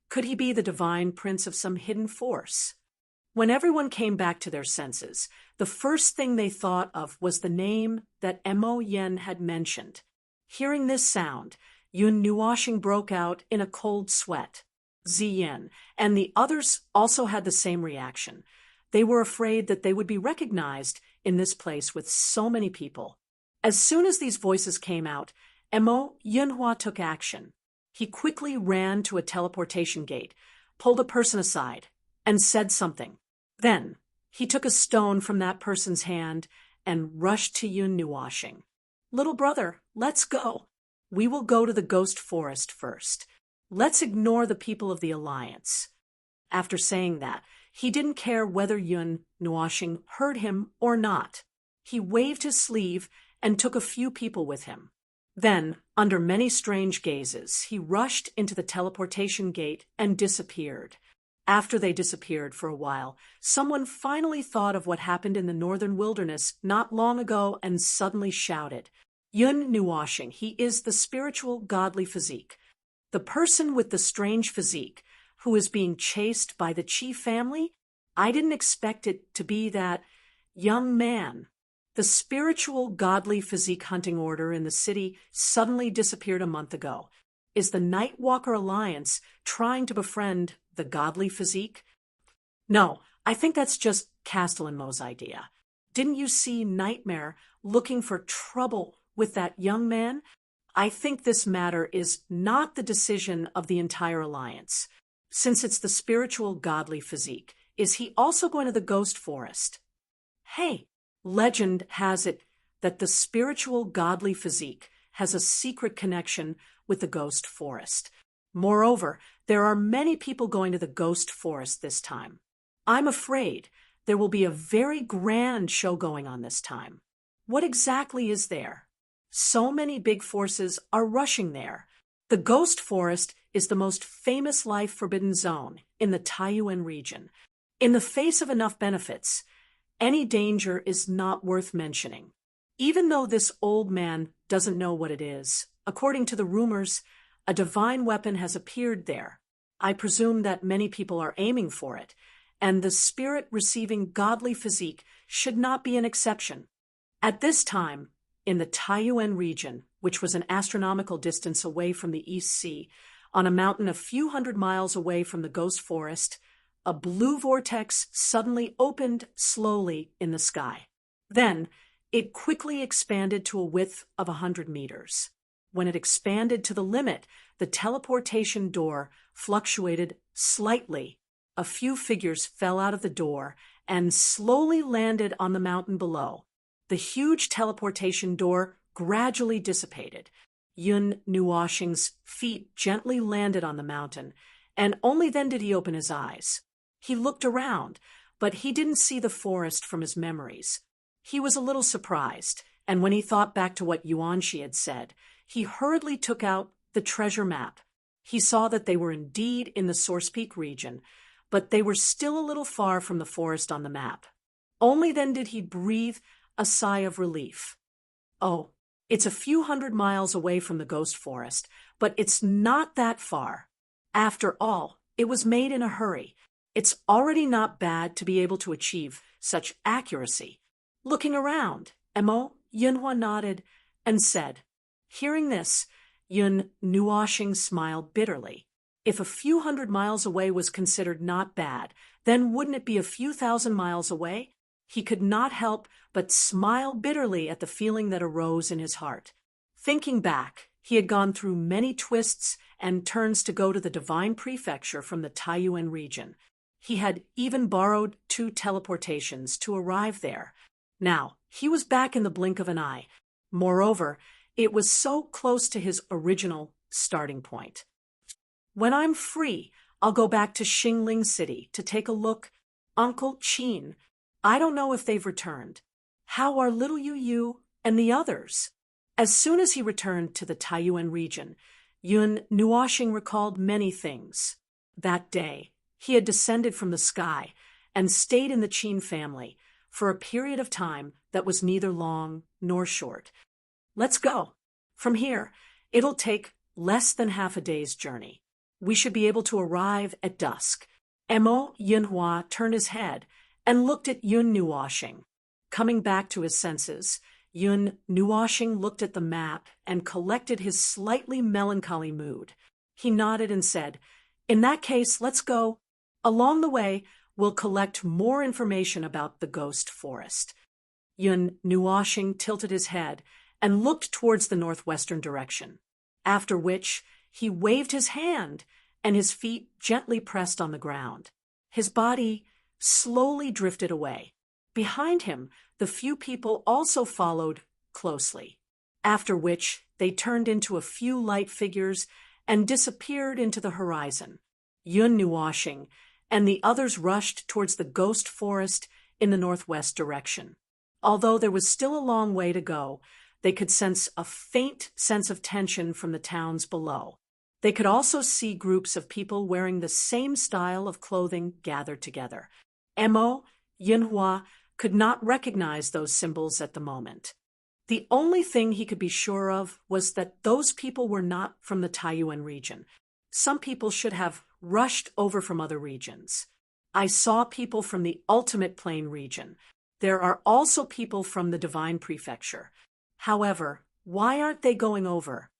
Could he be the divine prince of some hidden force? When everyone came back to their senses, the first thing they thought of was the name that Mo Yen had mentioned. Hearing this sound, Yun Nuoxing broke out in a cold sweat. Ziyin and the others also had the same reaction. They were afraid that they would be recognized in this place with so many people. As soon as these voices came out, Mo Yunhua took action. He quickly ran to a teleportation gate, pulled a person aside, and said something. Then he took a stone from that person's hand and rushed to Yun Nuoxing. "Little brother, let's go. We will go to the Ghost Forest first. Let's ignore the people of the Alliance." After saying that, he didn't care whether Yun Nuoxing heard him or not. He waved his sleeve and took a few people with him. Then, under many strange gazes, he rushed into the teleportation gate and disappeared. After they disappeared for a while, someone finally thought of what happened in the northern wilderness not long ago and suddenly shouted, "Yun Nuoxing, he is the spiritual godly physique. The person with the strange physique who is being chased by the Qi family? I didn't expect it to be that young man." The spiritual godly physique hunting order in the city suddenly disappeared a month ago. Is the Nightwalker Alliance trying to befriend the godly physique? No, I think that's just Castellanmo's idea. Didn't you see Nightmare looking for trouble with that young man? I think this matter is not the decision of the entire Alliance. Since it's the spiritual godly physique, is he also going to the Ghost Forest? Hey, legend has it that the spiritual godly physique has a secret connection with the Ghost Forest. Moreover, there are many people going to the ghost forest this time. I'm afraid there will be a very grand show going on this time. What exactly is there? So many big forces are rushing there. The ghost forest is the most famous life forbidden zone in the Taiyuan region. In the face of enough benefits, any danger is not worth mentioning. Even though this old man doesn't know what it is, according to the rumors, a divine weapon has appeared there. I presume that many people are aiming for it, and the spirit receiving godly physique should not be an exception. At this time, in the Taiyuan region, which was an astronomical distance away from the East Sea, on a mountain a few hundred miles away from the ghost forest, a blue vortex suddenly opened slowly in the sky. Then, it quickly expanded to a width of 100 meters. When it expanded to the limit, the teleportation door fluctuated slightly. A few figures fell out of the door and slowly landed on the mountain below. The huge teleportation door gradually dissipated. Yun Nuoshing's feet gently landed on the mountain, and only then did he open his eyes. He looked around, but he didn't see the forest from his memories. He was a little surprised, and when he thought back to what Yuanxi had said, he hurriedly took out the treasure map. He saw that they were indeed in the Source Peak region, but they were still a little far from the forest on the map. Only then did he breathe a sigh of relief. Oh, it's a few hundred miles away from the ghost forest, but it's not that far. After all, it was made in a hurry. It's already not bad to be able to achieve such accuracy. Looking around, Yunhua nodded and said. Hearing this, Yun Nuoshing smiled bitterly. If a few hundred miles away was considered not bad, then wouldn't it be a few thousand miles away? He could not help but smile bitterly at the feeling that arose in his heart. Thinking back, he had gone through many twists and turns to go to the divine prefecture from the Taiyuan region. He had even borrowed 2 teleportations to arrive there. Now, he was back in the blink of an eye. Moreover, it was so close to his original starting point. When I'm free, I'll go back to Xingling City to take a look. Uncle Qin, I don't know if they've returned. How are little Yu and the others? As soon as he returned to the Taiyuan region, Yun Nuoshing recalled many things. That day, he had descended from the sky and stayed in the Qin family for a period of time that was neither long nor short. Let's go. From here, it'll take less than half a day's journey. We should be able to arrive at dusk. Yunhua turned his head and looked at Yun Nuoshing. Coming back to his senses, Yun Nuoshing looked at the map and collected his slightly melancholy mood. He nodded and said, "In that case, let's go. Along the way, we'll collect more information about the ghost forest." Yun Nuoshing tilted his head and looked towards the northwestern direction, after which he waved his hand and his feet gently pressed on the ground. His body slowly drifted away. Behind him, the few people also followed closely, after which they turned into a few light figures and disappeared into the horizon. Yun Nuoshing and the others rushed towards the ghost forest in the northwest direction. Although there was still a long way to go, they could sense a faint sense of tension from the towns below. They could also see groups of people wearing the same style of clothing gathered together. Yunhua could not recognize those symbols at the moment. The only thing he could be sure of was that those people were not from the Taiyuan region. Some people should have rushed over from other regions. I saw people from the Ultimate Plane region. There are also people from the Divine Prefecture. However, why aren't they going over?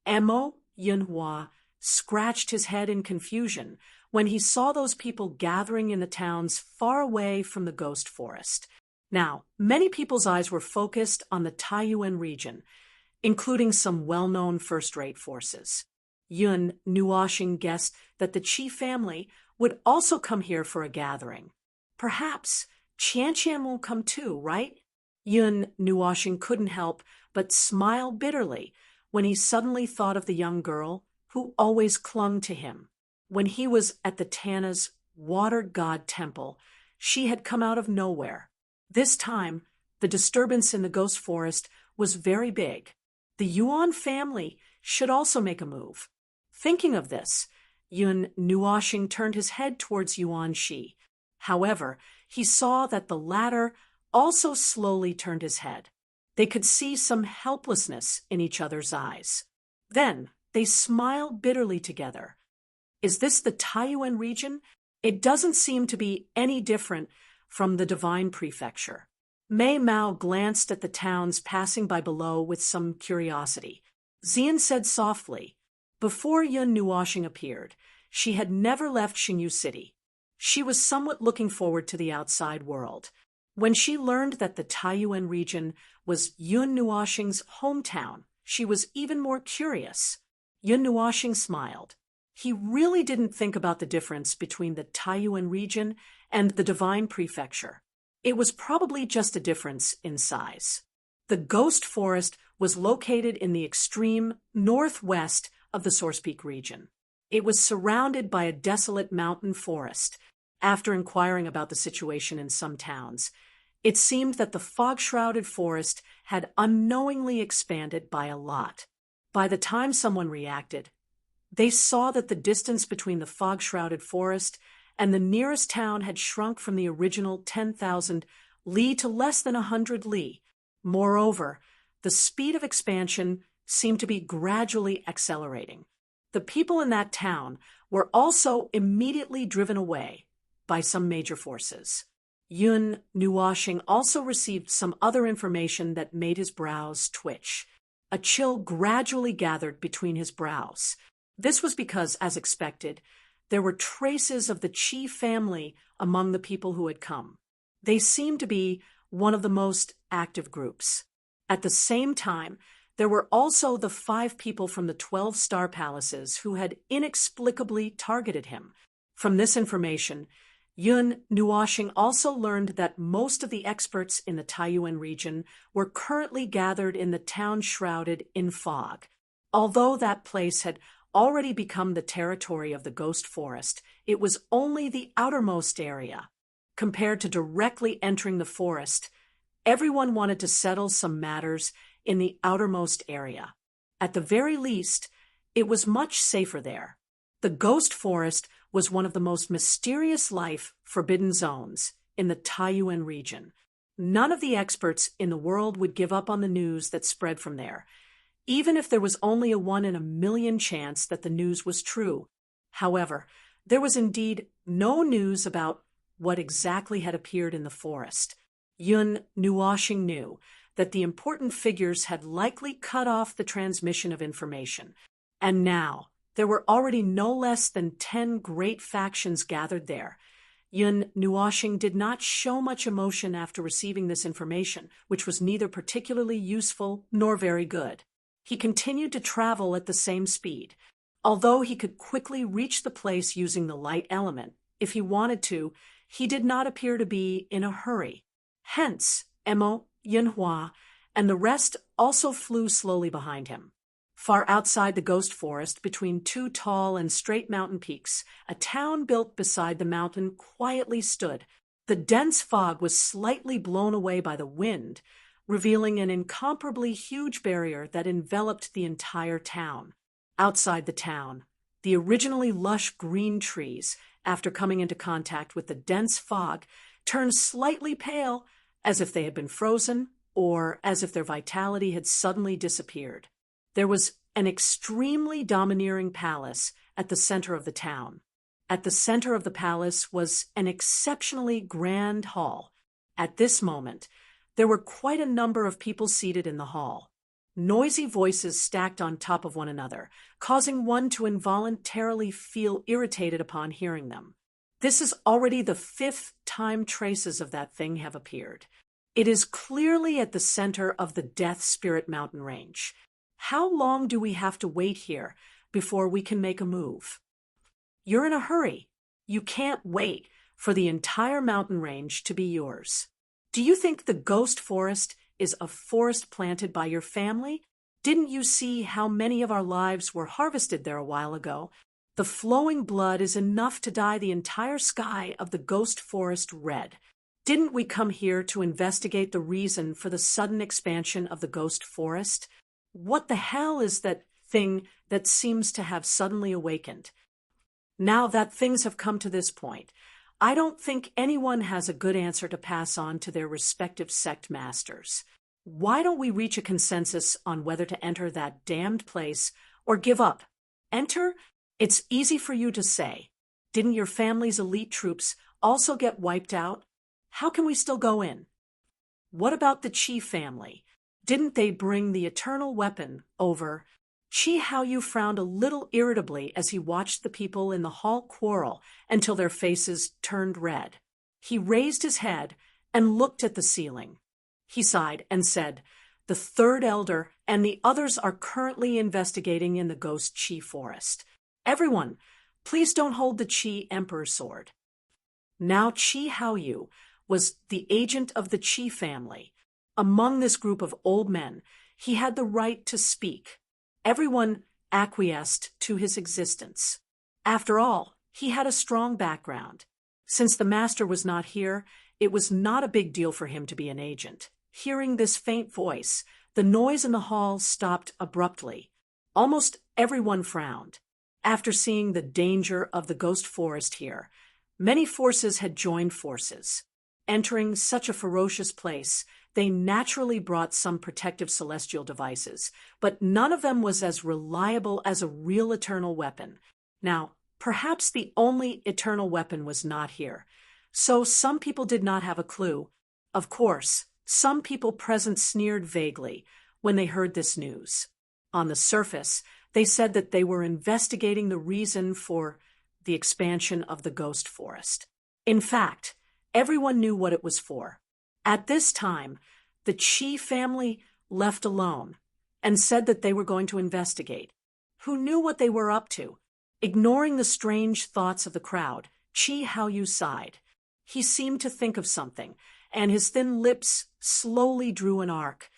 Yunhua scratched his head in confusion when he saw those people gathering in the towns far away from the ghost forest. Now, many people's eyes were focused on the Taiyuan region, including some well-known first-rate forces. Yun Nuoshing guessed that the Qi family would also come here for a gathering. Perhaps Qianqian will come too, right? Yun Nuoshing couldn't help but smile bitterly when he suddenly thought of the young girl who always clung to him. When he was at the Tana's water god temple, she had come out of nowhere. This time, the disturbance in the ghost forest was very big. The Yuan family should also make a move. Thinking of this, Yun Nuoxing turned his head towards Yuan Shi. However, he saw that the latter also slowly turned his head. They could see some helplessness in each other's eyes. Then they smiled bitterly together. Is this the Taiyuan region? It doesn't seem to be any different from the Divine Prefecture. Mei Mao glanced at the towns passing by below with some curiosity. Xian said softly, before Yun Nuoxing appeared, she had never left Xingyu City. She was somewhat looking forward to the outside world. When she learned that the Taiyuan region was Yun Nuoxing's hometown, she was even more curious. Yun Nuoxing smiled. He really didn't think about the difference between the Taiyuan region and the Divine Prefecture. It was probably just a difference in size. The Ghost Forest was located in the extreme northwest of the Source Peak region. It was surrounded by a desolate mountain forest. After inquiring about the situation in some towns, it seemed that the fog-shrouded forest had unknowingly expanded by a lot. By the time someone reacted, they saw that the distance between the fog-shrouded forest and the nearest town had shrunk from the original 10,000 li to less than 100 li. Moreover, the speed of expansion seemed to be gradually accelerating. The people in that town were also immediately driven away by some major forces. Yun Nuoxing also received some other information that made his brows twitch. A chill gradually gathered between his brows. This was because, as expected, there were traces of the Qi family among the people who had come. They seemed to be one of the most active groups. At the same time, there were also the 5 people from the 12 star palaces who had inexplicably targeted him. From this information, Yun Nuoxing also learned that most of the experts in the Taiyuan region were currently gathered in the town shrouded in fog. Although that place had already become the territory of the Ghost Forest, it was only the outermost area. Compared to directly entering the forest, everyone wanted to settle some matters in the outermost area. At the very least, it was much safer there. The Ghost Forest was one of the most mysterious life forbidden zones in the Taiyuan region. None of the experts in the world would give up on the news that spread from there, even if there was only a 1 in a million chance that the news was true. However, there was indeed no news about what exactly had appeared in the forest. Yun Nuoxing knew that the important figures had likely cut off the transmission of information, and now there were already no less than 10 great factions gathered there. Yun Nuoxing did not show much emotion after receiving this information, which was neither particularly useful nor very good. He continued to travel at the same speed. Although he could quickly reach the place using the light element, if he wanted to, he did not appear to be in a hurry. Hence, Emo, Yinhua, and the rest also flew slowly behind him. Far outside the Ghost Forest, between 2 tall and straight mountain peaks, a town built beside the mountain quietly stood. The dense fog was slightly blown away by the wind, revealing an incomparably huge barrier that enveloped the entire town. Outside the town, the originally lush green trees, after coming into contact with the dense fog, turned slightly pale, as if they had been frozen, or as if their vitality had suddenly disappeared. There was an extremely domineering palace at the center of the town. At the center of the palace was an exceptionally grand hall. At this moment, there were quite a number of people seated in the hall. Noisy voices stacked on top of one another, causing one to involuntarily feel irritated upon hearing them. This is already the 5th time traces of that thing have appeared. It is clearly at the center of the Death Spirit mountain range. How long do we have to wait here before we can make a move? You're in a hurry. You can't wait for the entire mountain range to be yours. Do you think the Ghost Forest is a forest planted by your family, Didn't you see how many of our lives were harvested there a while ago? The flowing blood is enough to dye the entire sky of the ghost forest red. Didn't we come here to investigate the reason for the sudden expansion of the ghost forest? What the hell is that thing that seems to have suddenly awakened? Now that things have come to this point, I don't think anyone has a good answer to pass on to their respective sect masters. Why don't we reach a consensus on whether to enter that damned place or give up? Enter? It's easy for you to say. Didn't your family's elite troops also get wiped out? How can we still go in? What about the Chi family? Didn't they bring the eternal weapon over? Chi Haoyu frowned a little irritably as he watched the people in the hall quarrel until their faces turned red. He raised his head and looked at the ceiling. He sighed and said, "The third elder and the others are currently investigating in the ghost Chi forest. Everyone, please don't hold the Chi Emperor sword." Now Chi Haoyu was the agent of the Chi family. Among this group of old men, he had the right to speak. Everyone acquiesced to his existence. After all, he had a strong background. Since the master was not here, it was not a big deal for him to be an agent. Hearing this faint voice, the noise in the hall stopped abruptly. Almost everyone frowned. After seeing the danger of the ghost forest here, many forces had joined forces. Entering such a ferocious place, they naturally brought some protective celestial devices, but none of them was as reliable as a real eternal weapon. Now, perhaps the only eternal weapon was not here, so some people did not have a clue. Of course, some people present sneered vaguely when they heard this news. On the surface, they said that they were investigating the reason for the expansion of the ghost forest. In fact, everyone knew what it was for. At this time, the Chi family left alone and said that they were going to investigate. Who knew what they were up to? Ignoring the strange thoughts of the crowd, Chi Haoyu sighed. He seemed to think of something, and his thin lips slowly drew an arc.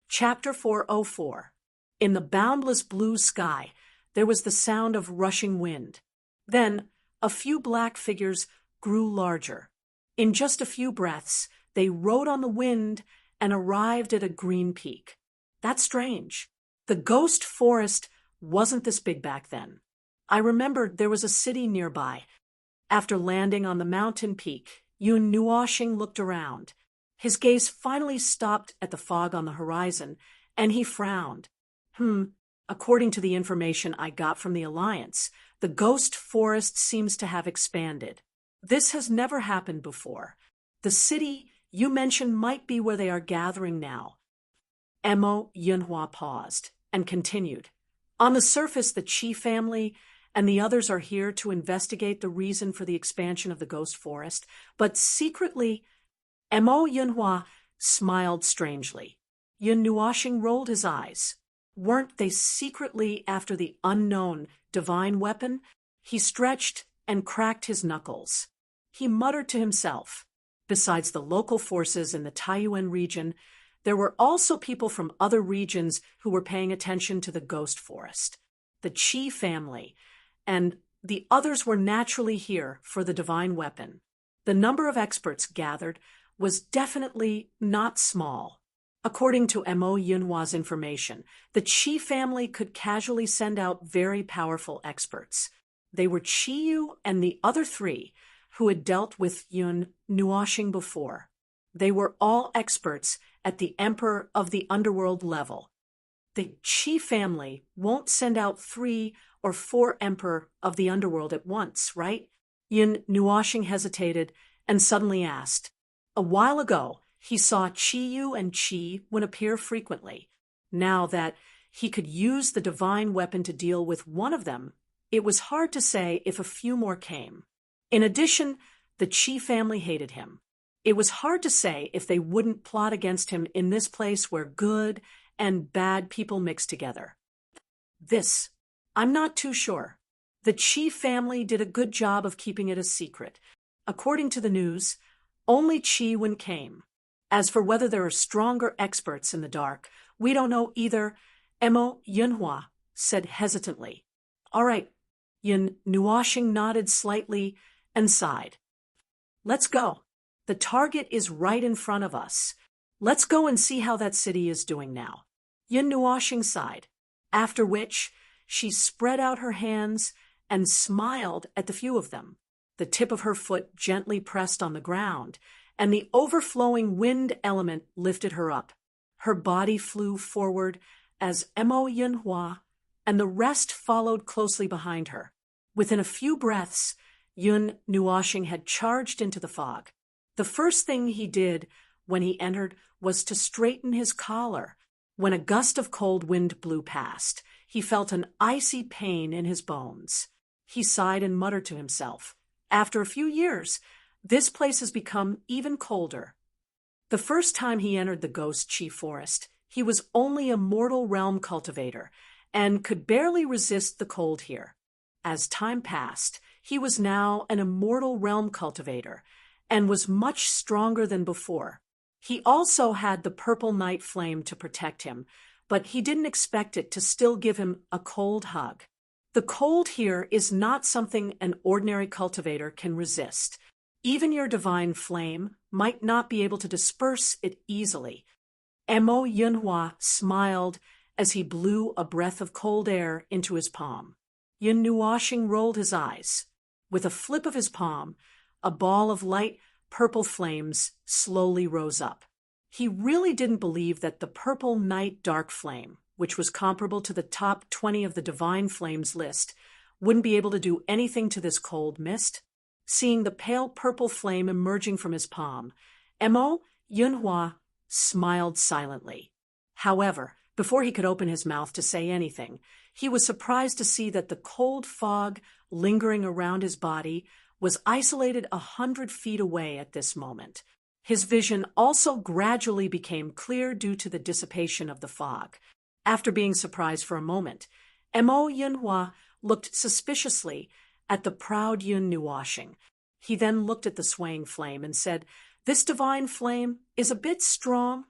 Chapter 404. In the boundless blue sky, there was the sound of rushing wind. Then, a few black figures grew larger. In just a few breaths, they rode on the wind and arrived at a green peak. That's strange. The ghost forest wasn't this big back then. I remembered there was a city nearby. After landing on the mountain peak, Yun Nuoxing looked around. His gaze finally stopped at the fog on the horizon, and he frowned. According to the information I got from the Alliance, the ghost forest seems to have expanded. This has never happened before. The city you mentioned might be where they are gathering now. Mo Yunhua paused and continued. On the surface, the Chi family and the others are here to investigate the reason for the expansion of the ghost forest, but secretly, Mo Yunhua smiled strangely. Yun Nuoxing rolled his eyes. Weren't they secretly after the unknown divine weapon? He stretched and cracked his knuckles. He muttered to himself. Besides the local forces in the Taiyuan region, there were also people from other regions who were paying attention to the ghost forest. The Chi family and the others were naturally here for the divine weapon. The number of experts gathered was definitely not small. According to Mo Yunhua's information, the Chi family could casually send out very powerful experts. They were Chiyu and the other three who had dealt with Yun Nuoxing before. They were all experts at the Emperor of the Underworld level. The Chi family won't send out 3 or 4 Emperor of the Underworld at once, right? Yun Nuoxing hesitated and suddenly asked. A while ago, he saw Chiyu and Chi Wen appear frequently. Now that he could use the divine weapon to deal with one of them, it was hard to say if a few more came. In addition, the Chi family hated him. It was hard to say if they wouldn't plot against him in this place where good and bad people mix together. I'm not too sure. The Chi family did a good job of keeping it a secret. According to the news, only Chi Wen came. As for whether there are stronger experts in the dark, we don't know either, Emo Yunhua said hesitantly. All right. Yun Nuoshing nodded slightly and sighed. Let's go. The target is right in front of us. Let's go and see how that city is doing now. Yun Nuoshing sighed, after which she spread out her hands and smiled at the few of them. The tip of her foot gently pressed on the ground, and the overflowing wind element lifted her up. Her body flew forward as Emo Yunhua and the rest followed closely behind her. Within a few breaths, Yun Nuoshing had charged into the fog. The first thing he did when he entered was to straighten his collar. When a gust of cold wind blew past, he felt an icy pain in his bones. He sighed and muttered to himself, after a few years, this place has become even colder. The first time he entered the Ghost Chi Forest, he was only a mortal realm cultivator and could barely resist the cold here. As time passed, he was now an immortal realm cultivator and was much stronger than before. He also had the purple night flame to protect him, but he didn't expect it to still give him a cold hug. The cold here is not something an ordinary cultivator can resist. Even your divine flame might not be able to disperse it easily. Emo Yunhua smiled as he blew a breath of cold air into his palm. Yun Nuoshing rolled his eyes. With a flip of his palm, a ball of light purple flames slowly rose up. He really didn't believe that the purple night dark flame, which was comparable to the top 20 of the divine flames list, wouldn't be able to do anything to this cold mist. Seeing the pale purple flame emerging from his palm, Emo Yunhua smiled silently. However, before he could open his mouth to say anything, he was surprised to see that the cold fog lingering around his body was isolated 100 feet away at this moment. His vision also gradually became clear due to the dissipation of the fog. After being surprised for a moment, Emo Yunhua looked suspiciously at the proud Yun Nuoshing. He then looked at the swaying flame and said, "This divine flame is a bit strong."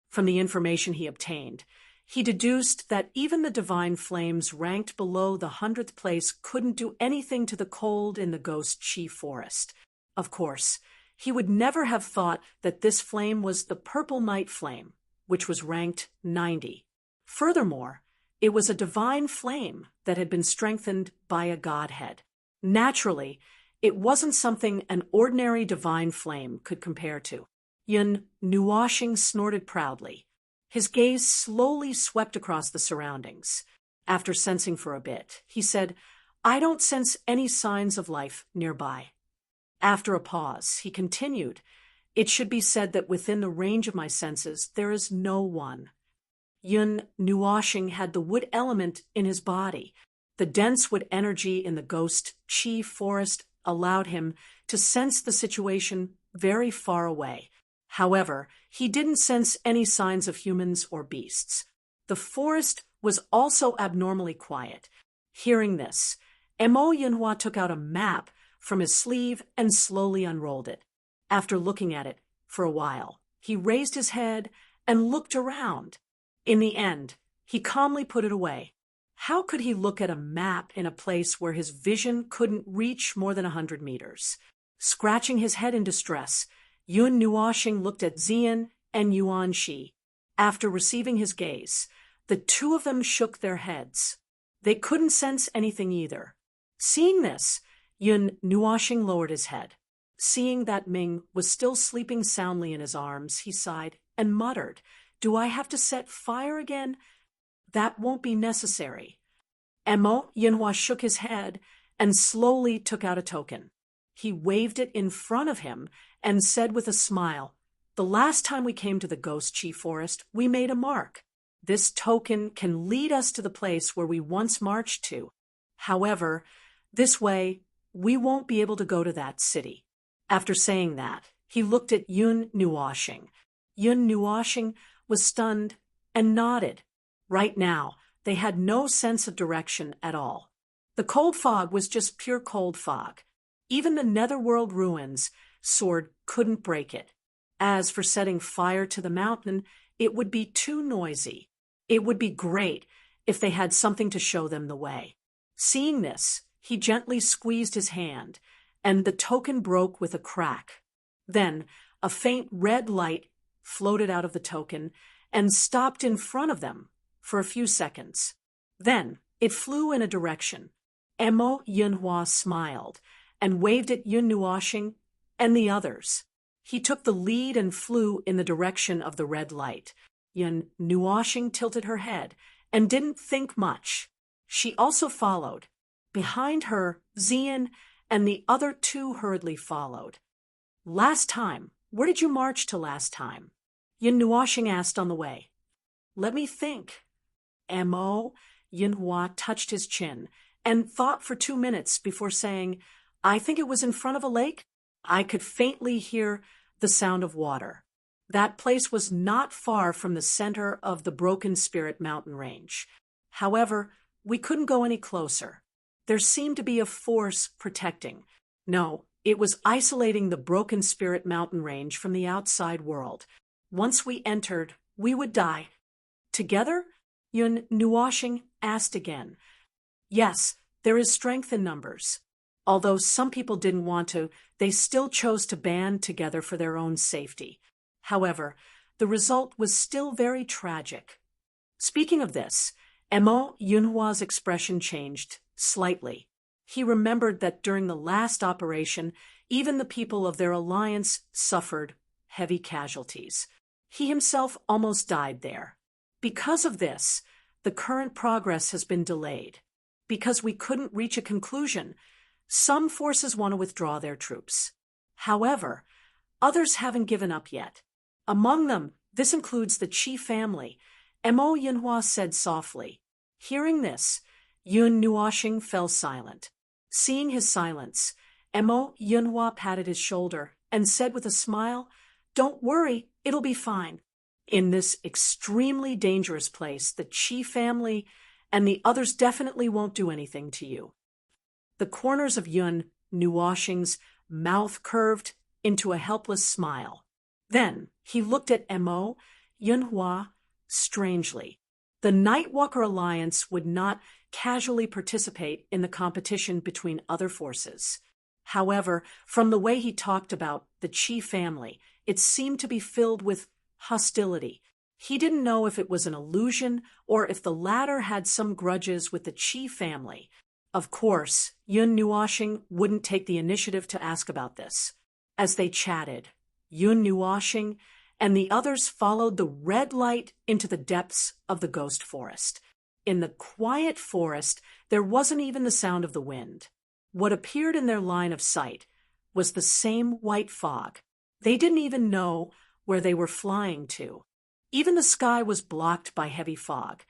From the information he obtained, he deduced that even the divine flames ranked below the 100th place couldn't do anything to the cold in the Ghost Chi Forest. Of course, he would never have thought that this flame was the purple night flame, which was ranked 90. Furthermore, it was a divine flame that had been strengthened by a godhead. Naturally, it wasn't something an ordinary divine flame could compare to. Yun Nuoshing snorted proudly. His gaze slowly swept across the surroundings. After sensing for a bit, he said, "I don't sense any signs of life nearby." After a pause, he continued, "It should be said that within the range of my senses, there is no one." Yun Nuoshing had the wood element in his body. The dense wood energy in the Ghost Chi Forest allowed him to sense the situation very far away. However, he didn't sense any signs of humans or beasts. The forest was also abnormally quiet. Hearing this, Emo Yunhua took out a map from his sleeve and slowly unrolled it. After looking at it for a while, he raised his head and looked around. In the end, he calmly put it away. How could he look at a map in a place where his vision couldn't reach more than 100 meters? Scratching his head in distress, Yun Nuoshing looked at Xian and Yuan Shi. After receiving his gaze, the two of them shook their heads. They couldn't sense anything either. Seeing this, Yun Nuoshing lowered his head. Seeing that Ming was still sleeping soundly in his arms, he sighed and muttered, "Do I have to set fire again? That won't be necessary." Emo Yunhua shook his head and slowly took out a token. He waved it in front of him and said with a smile, "The last time we came to the Ghost Chi Forest, we made a mark. This token can lead us to the place where we once marched to. However, this way, we won't be able to go to that city." After saying that, he looked at Yun Nuoshing. Yun Nuoshing was stunned and nodded. Right now, they had no sense of direction at all. The cold fog was just pure cold fog. Even the netherworld ruins sword couldn't break it. As for setting fire to the mountain, it would be too noisy. It would be great if they had something to show them the way. Seeing this, he gently squeezed his hand, and the token broke with a crack. Then, a faint red light floated out of the token and stopped in front of them for a few seconds. Then, it flew in a direction. Emo Yunhua smiled and waved at Yun Nuoxing and the others. He took the lead and flew in the direction of the red light. Yun Nuoxing tilted her head and didn't think much. She also followed. Behind her, Xian and the other two hurriedly followed. Last time, where did you march to last time? Yun Nuoxing asked on the way. Let me think. Emo Yunhua touched his chin and thought for 2 minutes before saying, I think it was in front of a lake. I could faintly hear the sound of water. That place was not far from the center of the Broken Spirit mountain range. However, we couldn't go any closer. There seemed to be a force protecting. No, it was isolating the Broken Spirit mountain range from the outside world. Once we entered, we would die. Together? Yun Nuoxing asked again. Yes, there is strength in numbers. Although some people didn't want to, they still chose to band together for their own safety. However, the result was still very tragic. Speaking of this, Emo Yunhua's expression changed slightly. He remembered that during the last operation, even the people of their alliance suffered heavy casualties. He himself almost died there. Because of this, the current progress has been delayed. Because we couldn't reach a conclusion, some forces want to withdraw their troops. However, others haven't given up yet. Among them, this includes the Qi family, Emo Yunhua said softly. Hearing this, Yun Nuoxing fell silent. Seeing his silence, Emo Yunhua patted his shoulder and said with a smile, Don't worry, it'll be fine. In this extremely dangerous place, the Qi family and the others definitely won't do anything to you. The corners of Yun Nuoxing's mouth curved into a helpless smile. Then he looked at Emo Yunhua strangely. The Nightwalker Alliance would not casually participate in the competition between other forces. However, from the way he talked about the Qi family, it seemed to be filled with hostility. He didn't know if it was an illusion or if the latter had some grudges with the Qi family. Of course, Yun Nuoxing wouldn't take the initiative to ask about this. As they chatted, Yun Nuoxing and the others followed the red light into the depths of the ghost forest. In the quiet forest, there wasn't even the sound of the wind. What appeared in their line of sight was the same white fog. They didn't even know where they were flying to. Even the sky was blocked by heavy fog,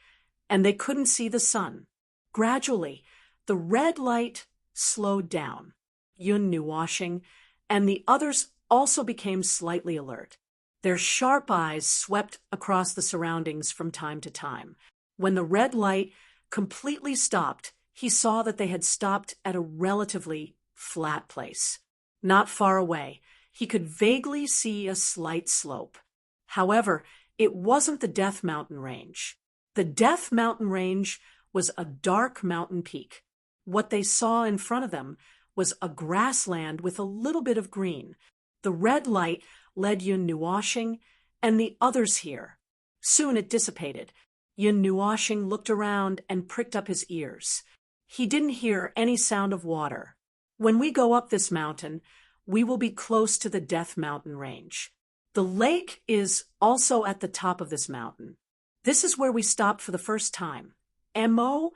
and they couldn't see the sun. Gradually, the red light slowed down. Yun Nuoxing and the others also became slightly alert. Their sharp eyes swept across the surroundings from time to time. When the red light completely stopped, he saw that they had stopped at a relatively flat place. Not far away, he could vaguely see a slight slope. However, it wasn't the Death Mountain Range. The Death Mountain Range was a dark mountain peak. What they saw in front of them was a grassland with a little bit of green. The red light led Yun Nuoxing and the others here. Soon it dissipated. Yun Nuoxing looked around and pricked up his ears. He didn't hear any sound of water. When we go up this mountain, we will be close to the Death Mountain Range. The lake is also at the top of this mountain. This is where we stopped for the first time. Emo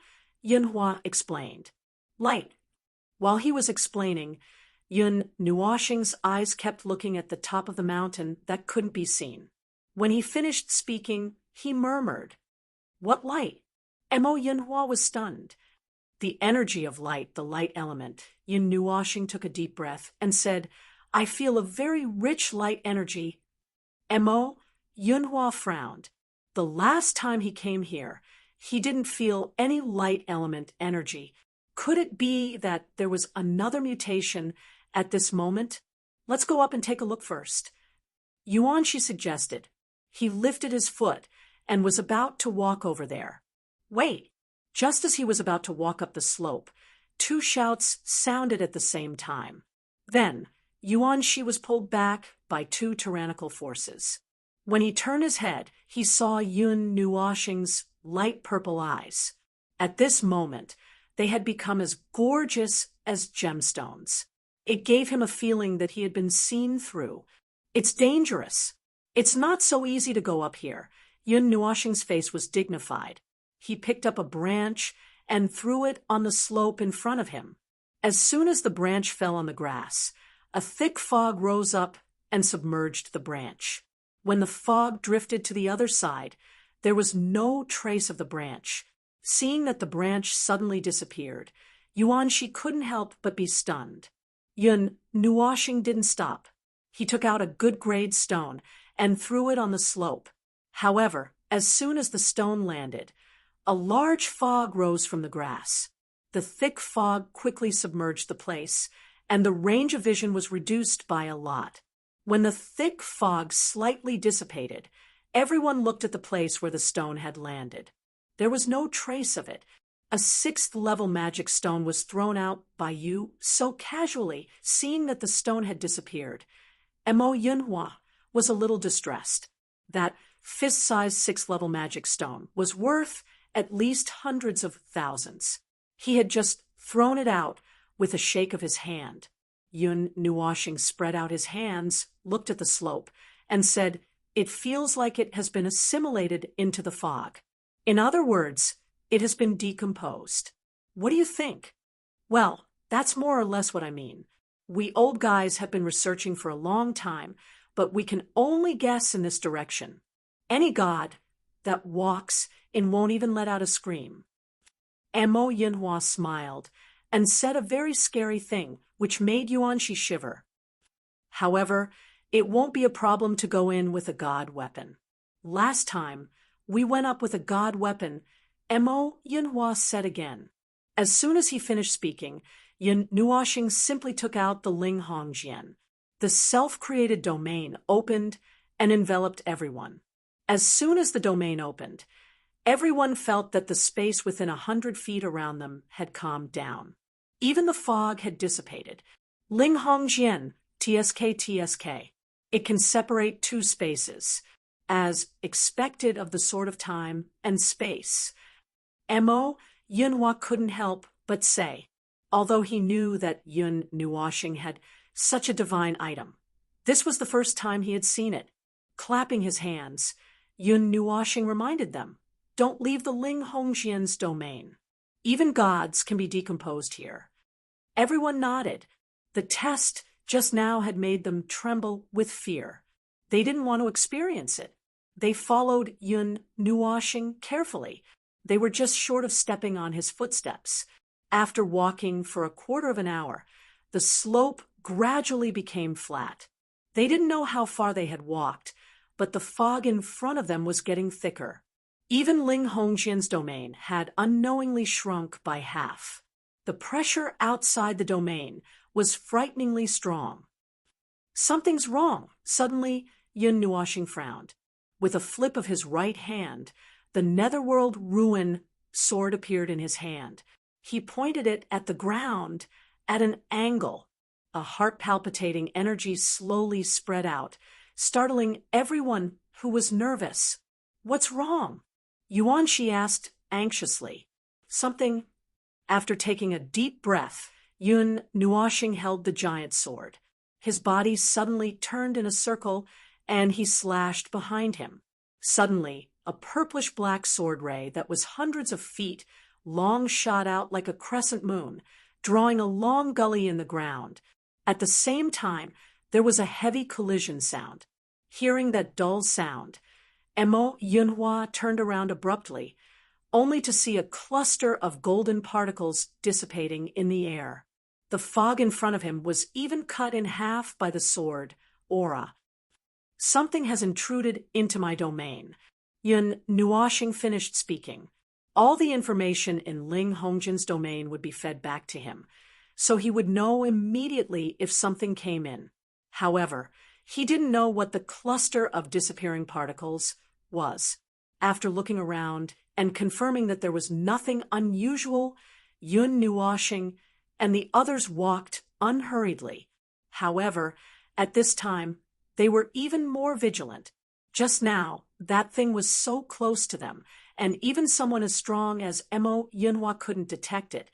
Yunhua explained. Light. While he was explaining, Yun Nuoxing's eyes kept looking at the top of the mountain that couldn't be seen. When he finished speaking, he murmured, What light? Emo Yunhua was stunned. The energy of light, the light element. Yun Nuoxing took a deep breath and said, I feel a very rich light energy. Emo Yunhua frowned. The last time he came here, he didn't feel any light element energy. Could it be that there was another mutation at this moment? Let's go up and take a look first. Yuan, she suggested. He lifted his foot, and was about to walk over there. Wait! Just as he was about to walk up the slope, two shouts sounded at the same time. Then, Yuan Shi was pulled back by two tyrannical forces. When he turned his head, he saw Yun Nuoxing's light purple eyes. At this moment, they had become as gorgeous as gemstones. It gave him a feeling that he had been seen through. It's dangerous. It's not so easy to go up here. Yun Nuoxing's face was dignified. He picked up a branch and threw it on the slope in front of him. As soon as the branch fell on the grass, a thick fog rose up and submerged the branch. When the fog drifted to the other side, there was no trace of the branch. Seeing that the branch suddenly disappeared, Yuan Shi couldn't help but be stunned. Yun Nuoxing didn't stop. He took out a good-grade stone and threw it on the slope. However, as soon as the stone landed, a large fog rose from the grass. The thick fog quickly submerged the place, and the range of vision was reduced by a lot. When the thick fog slightly dissipated, everyone looked at the place where the stone had landed. There was no trace of it. A 6th-level magic stone was thrown out by Yu so casually, seeing that the stone had disappeared. Mo Yunhua was a little distressed. That fist-sized 6th-level magic stone was worth at least hundreds of thousands. He had just thrown it out with a shake of his hand. Yun Nuoxing spread out his hands, looked at the slope, and said, "It feels like it has been assimilated into the fog. In other words, it has been decomposed. What do you think?" "Well, that's more or less what I mean. We old guys have been researching for a long time, but we can only guess in this direction. Any god that walks and won't even let out a scream." Mo Yinhua smiled and said a very scary thing, which made Yuan Shi shiver. "However, it won't be a problem to go in with a god weapon. Last time, we went up with a god weapon," Mo Yinhua said again. As soon as he finished speaking, Yun Nuoxing simply took out the Ling Hongjian. The self-created domain opened and enveloped everyone. As soon as the domain opened, everyone felt that the space within 100 feet around them had calmed down. Even the fog had dissipated. Ling Hongjian, TSK. It can separate two spaces, as expected of the sort of time and space. Mo Yunhua couldn't help but say, although he knew that Yun Nuoxing had such a divine item. This was the first time he had seen it. Clapping his hands, Yun Nuoxing reminded them, "Don't leave the Ling Hongjian's domain. Even gods can be decomposed here." Everyone nodded. The test just now had made them tremble with fear. They didn't want to experience it. They followed Yun Nuoxing carefully. They were just short of stepping on his footsteps. After walking for a quarter of an hour, the slope gradually became flat. They didn't know how far they had walked, but the fog in front of them was getting thicker. Even Ling Hongjian's domain had unknowingly shrunk by half. The pressure outside the domain was frighteningly strong. "Something's wrong," suddenly Yun Nuoxing frowned. With a flip of his right hand, the Netherworld Ruin sword appeared in his hand. He pointed it at the ground at an angle. A heart-palpitating energy slowly spread out, startling everyone who was nervous. "What's wrong?" Yuan Shi asked anxiously. "Something." After taking a deep breath, Yun Nuoxing held the giant sword. His body suddenly turned in a circle, and he slashed behind him. Suddenly, a purplish-black sword ray that was hundreds of feet long shot out like a crescent moon, drawing a long gully in the ground. At the same time, there was a heavy collision sound. Hearing that dull sound, Mo Yunhua turned around abruptly, only to see a cluster of golden particles dissipating in the air. The fog in front of him was even cut in half by the sword aura. "Something has intruded into my domain." Yun Nuoxing finished speaking. All the information in Ling Hongjian's domain would be fed back to him, so he would know immediately if something came in. However, he didn't know what the cluster of disappearing particles was. After looking around and confirming that there was nothing unusual, Yun Nuoshing and the others walked unhurriedly. However, at this time, they were even more vigilant. Just now, that thing was so close to them, and even someone as strong as Mo Yunhua couldn't detect it.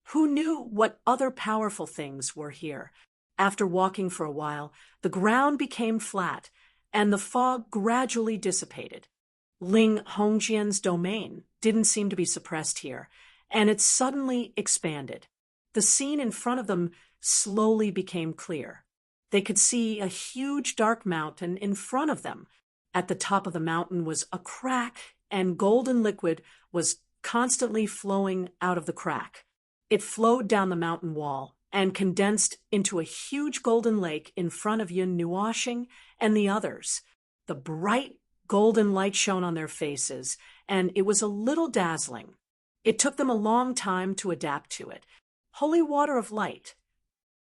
Who knew what other powerful things were here? After walking for a while, the ground became flat, and the fog gradually dissipated. Ling Hongjian's domain didn't seem to be suppressed here, and it suddenly expanded. The scene in front of them slowly became clear. They could see a huge dark mountain in front of them. At the top of the mountain was a crack, and golden liquid was constantly flowing out of the crack. It flowed down the mountain wall and condensed into a huge golden lake in front of Yun Nuoshing and the others. The bright golden light shone on their faces, and it was a little dazzling. It took them a long time to adapt to it. Holy water of light.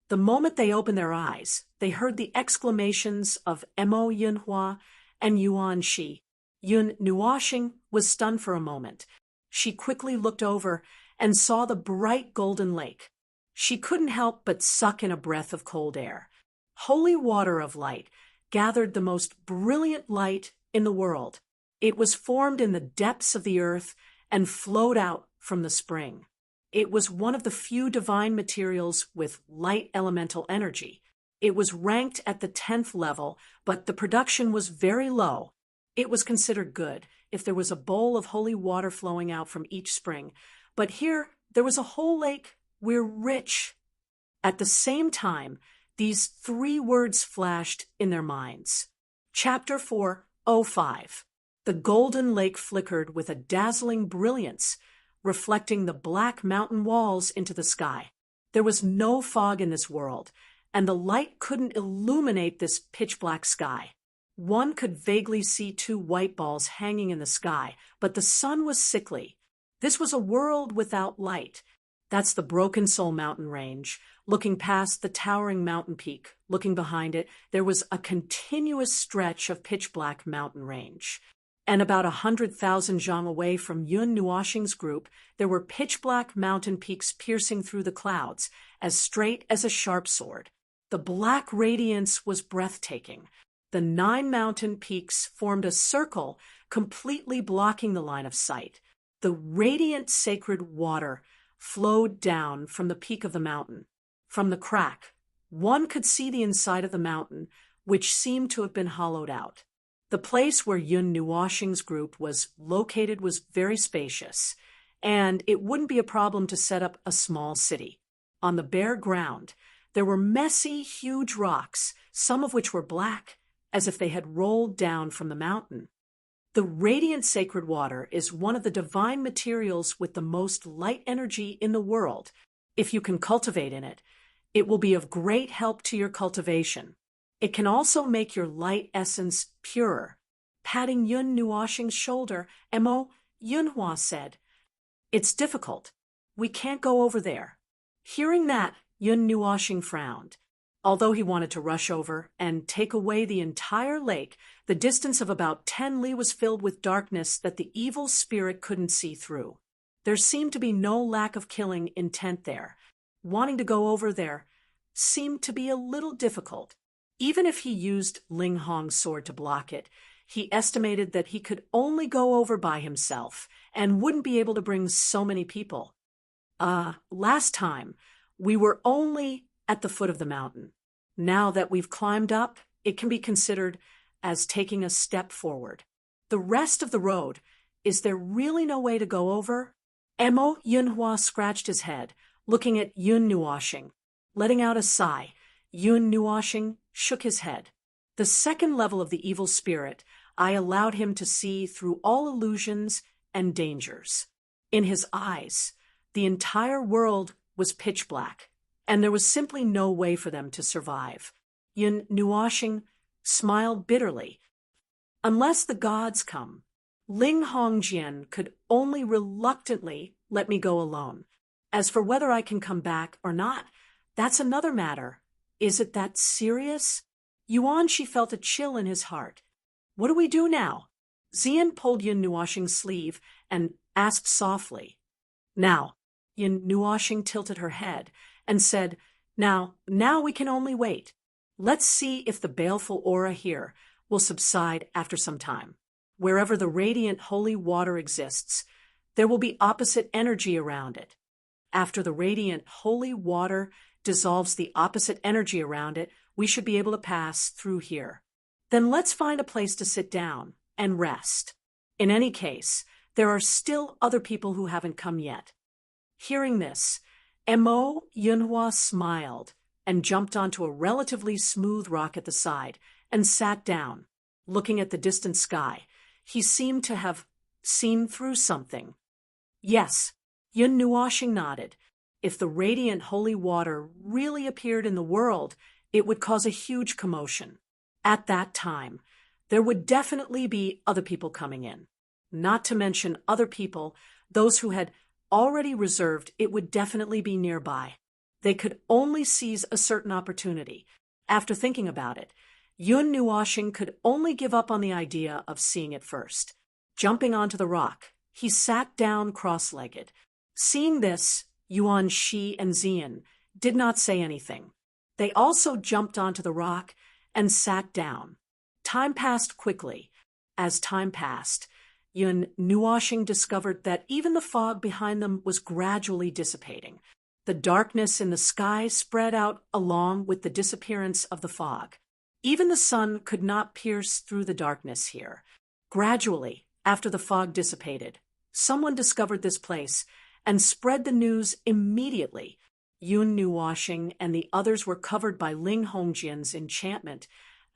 The moment they opened their eyes, they heard the exclamations of Mo Yunhua and Yuan Shi. Yun Nuoshing was stunned for a moment. She quickly looked over and saw the bright golden lake. She couldn't help but suck in a breath of cold air. Holy water of light gathered the most brilliant light in the world. It was formed in the depths of the earth and flowed out from the spring. It was one of the few divine materials with light elemental energy. It was ranked at the 10th level, but the production was very low. It was considered good if there was a bowl of holy water flowing out from each spring, but here there was a whole lake. We're rich. At the same time, these 3 words flashed in their minds. Chapter 4:05. The golden lake flickered with a dazzling brilliance, reflecting the black mountain walls into the sky. There was no fog in this world, and the light couldn't illuminate this pitch-black sky. One could vaguely see 2 white balls hanging in the sky, but the sun was sickly. This was a world without light. That's the Broken Soul mountain range. Looking past the towering mountain peak, looking behind it, there was a continuous stretch of pitch-black mountain range. And about 100,000 zhang away from Yun Nuoshing's group, there were pitch-black mountain peaks piercing through the clouds, as straight as a sharp sword. The black radiance was breathtaking. The 9 mountain peaks formed a circle, completely blocking the line of sight. The radiant sacred water flowed down from the peak of the mountain. From the crack, one could see the inside of the mountain, which seemed to have been hollowed out. The place where Yun Nuoshing's group was located was very spacious, and it wouldn't be a problem to set up a small city. On the bare ground, there were messy, huge rocks, some of which were black, as if they had rolled down from the mountain. The radiant sacred water is one of the divine materials with the most light energy in the world. If you can cultivate in it, it will be of great help to your cultivation. It can also make your light essence purer. Patting Yun Nuoshing's shoulder, Mo Yunhua said, "It's difficult. We can't go over there." Hearing that, Yun Nuoshing frowned. Although he wanted to rush over and take away the entire lake, the distance of about 10 li was filled with darkness that the evil spirit couldn't see through. There seemed to be no lack of killing intent there. Wanting to go over there seemed to be a little difficult. Even if he used Ling Hong's sword to block it, he estimated that he could only go over by himself and wouldn't be able to bring so many people. Last time, we were only at the foot of the mountain. Now that we've climbed up, it can be considered as taking a step forward. The rest of the road, is there really no way to go over? Mo Yunhua scratched his head, looking at Yun Nuoshing. Letting out a sigh, Yun Nuoshing shook his head. The second level of the evil spirit, I allowed him to see through all illusions and dangers. In his eyes, the entire world was pitch black, and there was simply no way for them to survive. Yun Nuoshing smiled bitterly. Unless the gods come, Ling Hongjian could only reluctantly let me go alone. As for whether I can come back or not, that's another matter. Is it that serious? Yuan Shi felt a chill in his heart. What do we do now? Xian pulled Yun Nuoshing's sleeve and asked softly. Now, Yun Nuoshing tilted her head and said, Now we can only wait. Let's see if the baleful aura here will subside after some time. Wherever the radiant holy water exists, there will be opposite energy around it. After the radiant holy water dissolves the opposite energy around it, we should be able to pass through here. Then let's find a place to sit down and rest. In any case, there are still other people who haven't come yet. Hearing this, Mo Yunhua smiled and jumped onto a relatively smooth rock at the side and sat down, looking at the distant sky. He seemed to have seen through something. Yes, Yun Nuoshing nodded. If the radiant holy water really appeared in the world, it would cause a huge commotion. At that time, there would definitely be other people coming in. Not to mention other people, those who had already reserved, it would definitely be nearby. They could only seize a certain opportunity. After thinking about it, Yun Nuoshing could only give up on the idea of seeing it first. Jumping onto the rock, he sat down cross-legged. Seeing this, Yuan Shi and Xian did not say anything. They also jumped onto the rock and sat down. Time passed quickly. As time passed, Yun Nuoshing discovered that even the fog behind them was gradually dissipating. The darkness in the sky spread out along with the disappearance of the fog. Even the sun could not pierce through the darkness here. Gradually, after the fog dissipated, someone discovered this place and spread the news immediately. Yun Nuoshing and the others were covered by Ling Hongjian's enchantment.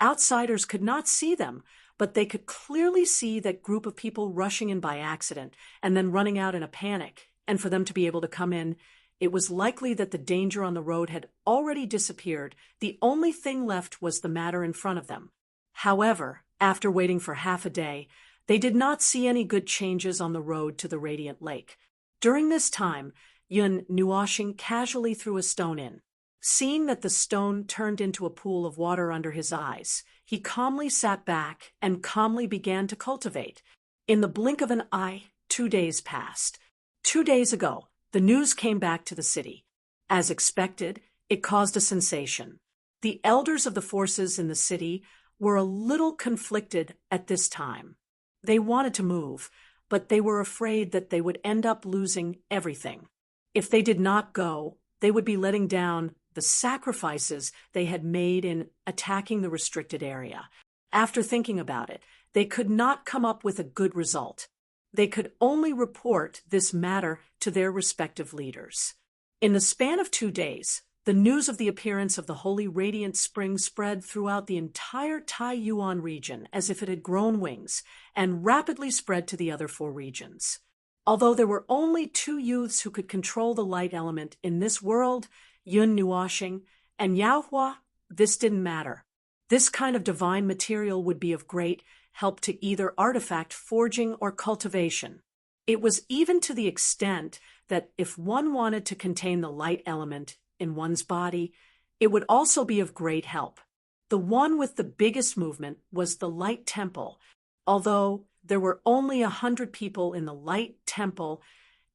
Outsiders could not see them, but they could clearly see that group of people rushing in by accident and then running out in a panic. And for them to be able to come in, it was likely that the danger on the road had already disappeared. The only thing left was the matter in front of them. However, after waiting for half a day, they did not see any good changes on the road to the Radiant Lake. During this time, Yun Nuoshing casually threw a stone in. Seeing that the stone turned into a pool of water under his eyes, he calmly sat back and calmly began to cultivate. In the blink of an eye, 2 days passed. 2 days ago, the news came back to the city. As expected, it caused a sensation. The elders of the forces in the city were a little conflicted at this time. They wanted to move, but they were afraid that they would end up losing everything. If they did not go, they would be letting down the sacrifices they had made in attacking the restricted area. After thinking about it, they could not come up with a good result. They could only report this matter to their respective leaders. In the span of 2 days, the news of the appearance of the Holy Radiant Spring spread throughout the entire Taiyuan region as if it had grown wings, and rapidly spread to the other 4 regions. Although there were only 2 youths who could control the light element in this world, Yun Nuoshing and Yaohua, this didn't matter. This kind of divine material would be of great help to either artifact forging or cultivation. It was even to the extent that if one wanted to contain the light element in one's body, it would also be of great help. The one with the biggest movement was the Light Temple. Although there were only 100 people in the Light Temple,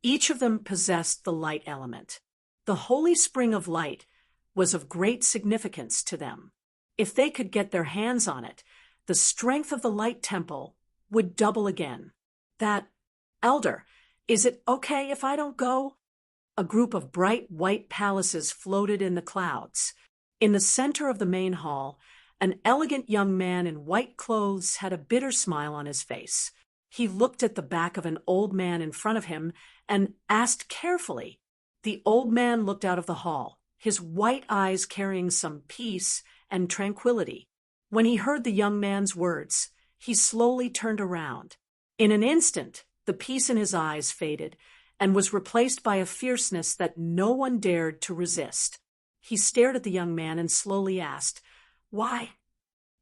each of them possessed the light element. The Holy Spring of Light was of great significance to them. If they could get their hands on it, the strength of the Light Temple would double again. That, Elder, is it okay if I don't go? A group of bright white palaces floated in the clouds. In the center of the main hall, an elegant young man in white clothes had a bitter smile on his face. He looked at the back of an old man in front of him and asked carefully. The old man looked out of the hall, his white eyes carrying some peace and tranquility. When he heard the young man's words, he slowly turned around. In an instant, the peace in his eyes faded and was replaced by a fierceness that no one dared to resist. He stared at the young man and slowly asked, "Why?"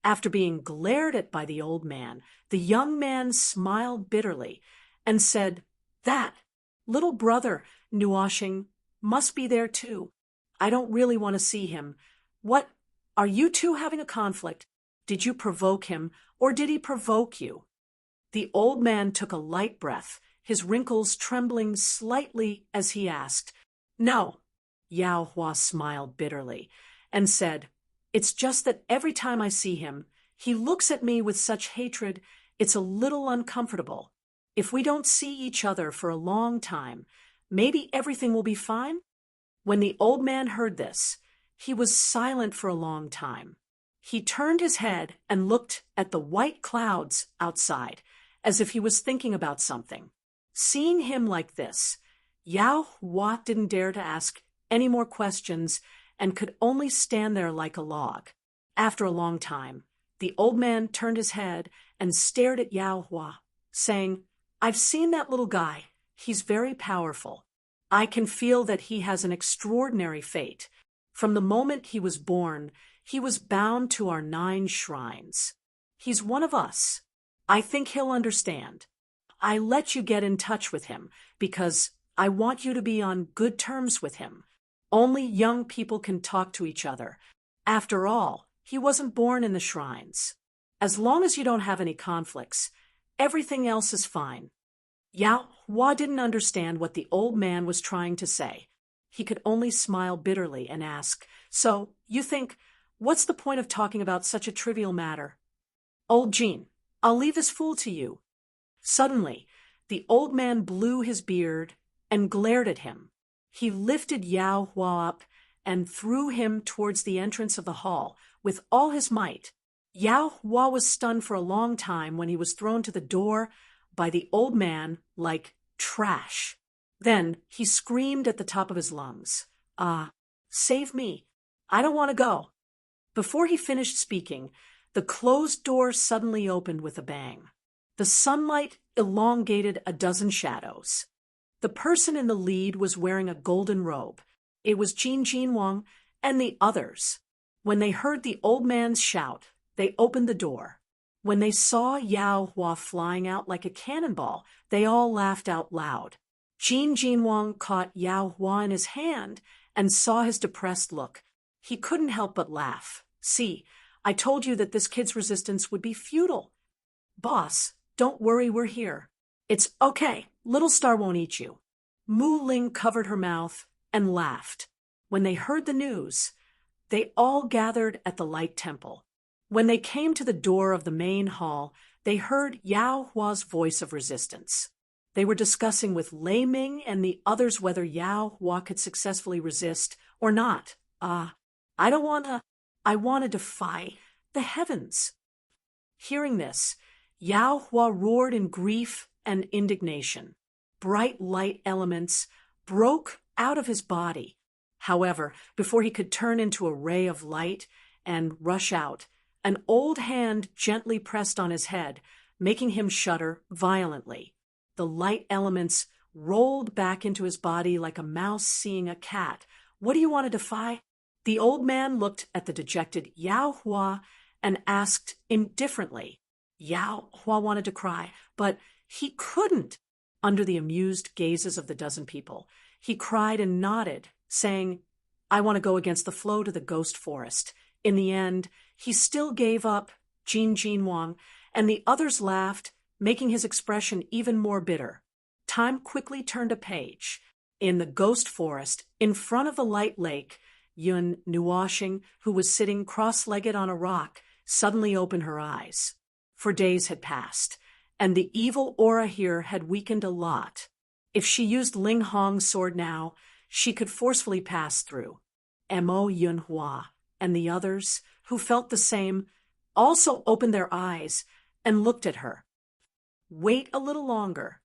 After being glared at by the old man, the young man smiled bitterly and said, "That little brother, Nuoshing, must be there too. I don't really want to see him. What, are you two having a conflict? Did you provoke him, or did he provoke you?" The old man took a light breath, his wrinkles trembling slightly as he asked, "No." Yao Hua smiled bitterly and said, "It's just that every time I see him, he looks at me with such hatred, it's a little uncomfortable. If we don't see each other for a long time, maybe everything will be fine?" When the old man heard this, he was silent for a long time. He turned his head and looked at the white clouds outside, as if he was thinking about something. Seeing him like this, Yao Hua didn't dare to ask any more questions and could only stand there like a log. After a long time, the old man turned his head and stared at Yao Hua, saying, "I've seen that little guy. He's very powerful. I can feel that he has an extraordinary fate. From the moment he was born, he was bound to our 9 shrines. He's one of us. I think he'll understand. I let you get in touch with him because I want you to be on good terms with him. Only young people can talk to each other. After all, he wasn't born in the shrines. As long as you don't have any conflicts, everything else is fine." Yao Hua didn't understand what the old man was trying to say. He could only smile bitterly and ask, "So, you think, what's the point of talking about such a trivial matter? Old Jean, I'll leave this fool to you." Suddenly, the old man blew his beard and glared at him. He lifted Yao Hua up and threw him towards the entrance of the hall with all his might. Yao Hua was stunned for a long time when he was thrown to the door by the old man like trash. Then he screamed at the top of his lungs, "Save me. I don't want to go." Before he finished speaking, the closed door suddenly opened with a bang. The sunlight elongated a dozen shadows. The person in the lead was wearing a golden robe. It was Jin Jinwang and the others. When they heard the old man's shout, they opened the door. When they saw Yao Hua flying out like a cannonball, they all laughed out loud. Jin Jinwang caught Yao Hua in his hand and saw his depressed look. He couldn't help but laugh. "See, I told you that this kid's resistance would be futile. Boss, don't worry, we're here. It's okay, little star won't eat you." Mu Ling covered her mouth and laughed. When they heard the news, they all gathered at the Light Temple. When they came to the door of the main hall, they heard Yao Hua's voice of resistance. They were discussing with Lei Ming and the others whether Yao Hua could successfully resist or not. I want to defy the heavens." Hearing this, Yao Hua roared in grief and indignation. Bright light elements broke out of his body. However, before he could turn into a ray of light and rush out, an old hand gently pressed on his head, making him shudder violently. The light elements rolled back into his body like a mouse seeing a cat. "What do you want to defy?" The old man looked at the dejected Yao Hua and asked indifferently. Yao Hua wanted to cry, but he couldn't. Under the amused gazes of the dozen people, he cried and nodded, saying, "I want to go against the flow to the ghost forest." In the end, he still gave up Jin Jinwang, and the others laughed, making his expression even more bitter. Time quickly turned a page. In the ghost forest, in front of the light lake, Yun Nuoshing, who was sitting cross-legged on a rock, suddenly opened her eyes. For days had passed, and the evil aura here had weakened a lot. If she used Ling Hong's sword now, she could forcefully pass through. Mo Yunhua and the others, who felt the same, also opened their eyes and looked at her. "Wait a little longer."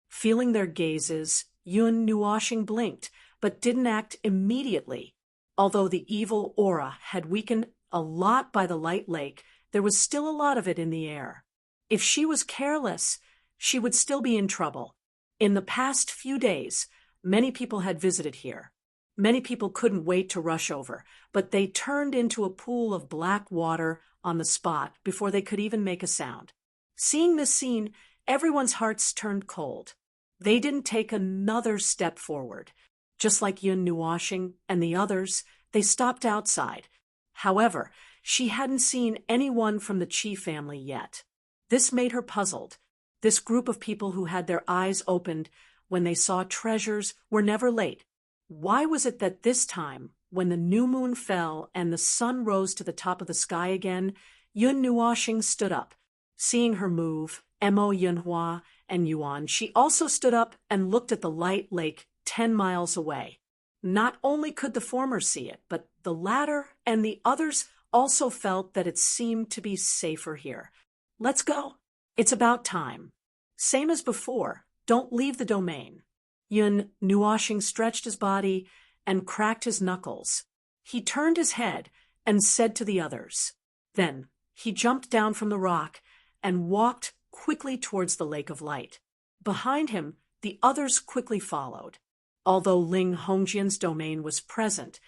Feeling their gazes, Yun Nuoshing blinked, but didn't act immediately. Although the evil aura had weakened a lot by the light lake, there was still a lot of it in the air. If she was careless, she would still be in trouble. In the past few days, many people had visited here. Many people couldn't wait to rush over, but they turned into a pool of black water on the spot before they could even make a sound. Seeing this scene, everyone's hearts turned cold. They didn't take another step forward. Just like Yun Nuoshing and the others, they stopped outside. However, she hadn't seen anyone from the Qi family yet. This made her puzzled. This group of people who had their eyes opened when they saw treasures were never late. Why was it that this time, when the new moon fell and the sun rose to the top of the sky again, Yun Nuoxing stood up? Seeing her move, Mo Yunhua and Yuan, she also stood up and looked at the light lake 10 miles away. Not only could the former see it, but the latter and the others also felt that it seemed to be safer here. Let's go. It's about time. Same as before, don't leave the domain. Yun Nuoxing stretched his body and cracked his knuckles. He turned his head and said to the others. Then he jumped down from the rock and walked quickly towards the lake of light. Behind him, the others quickly followed. Although Ling Hongjian's domain was present,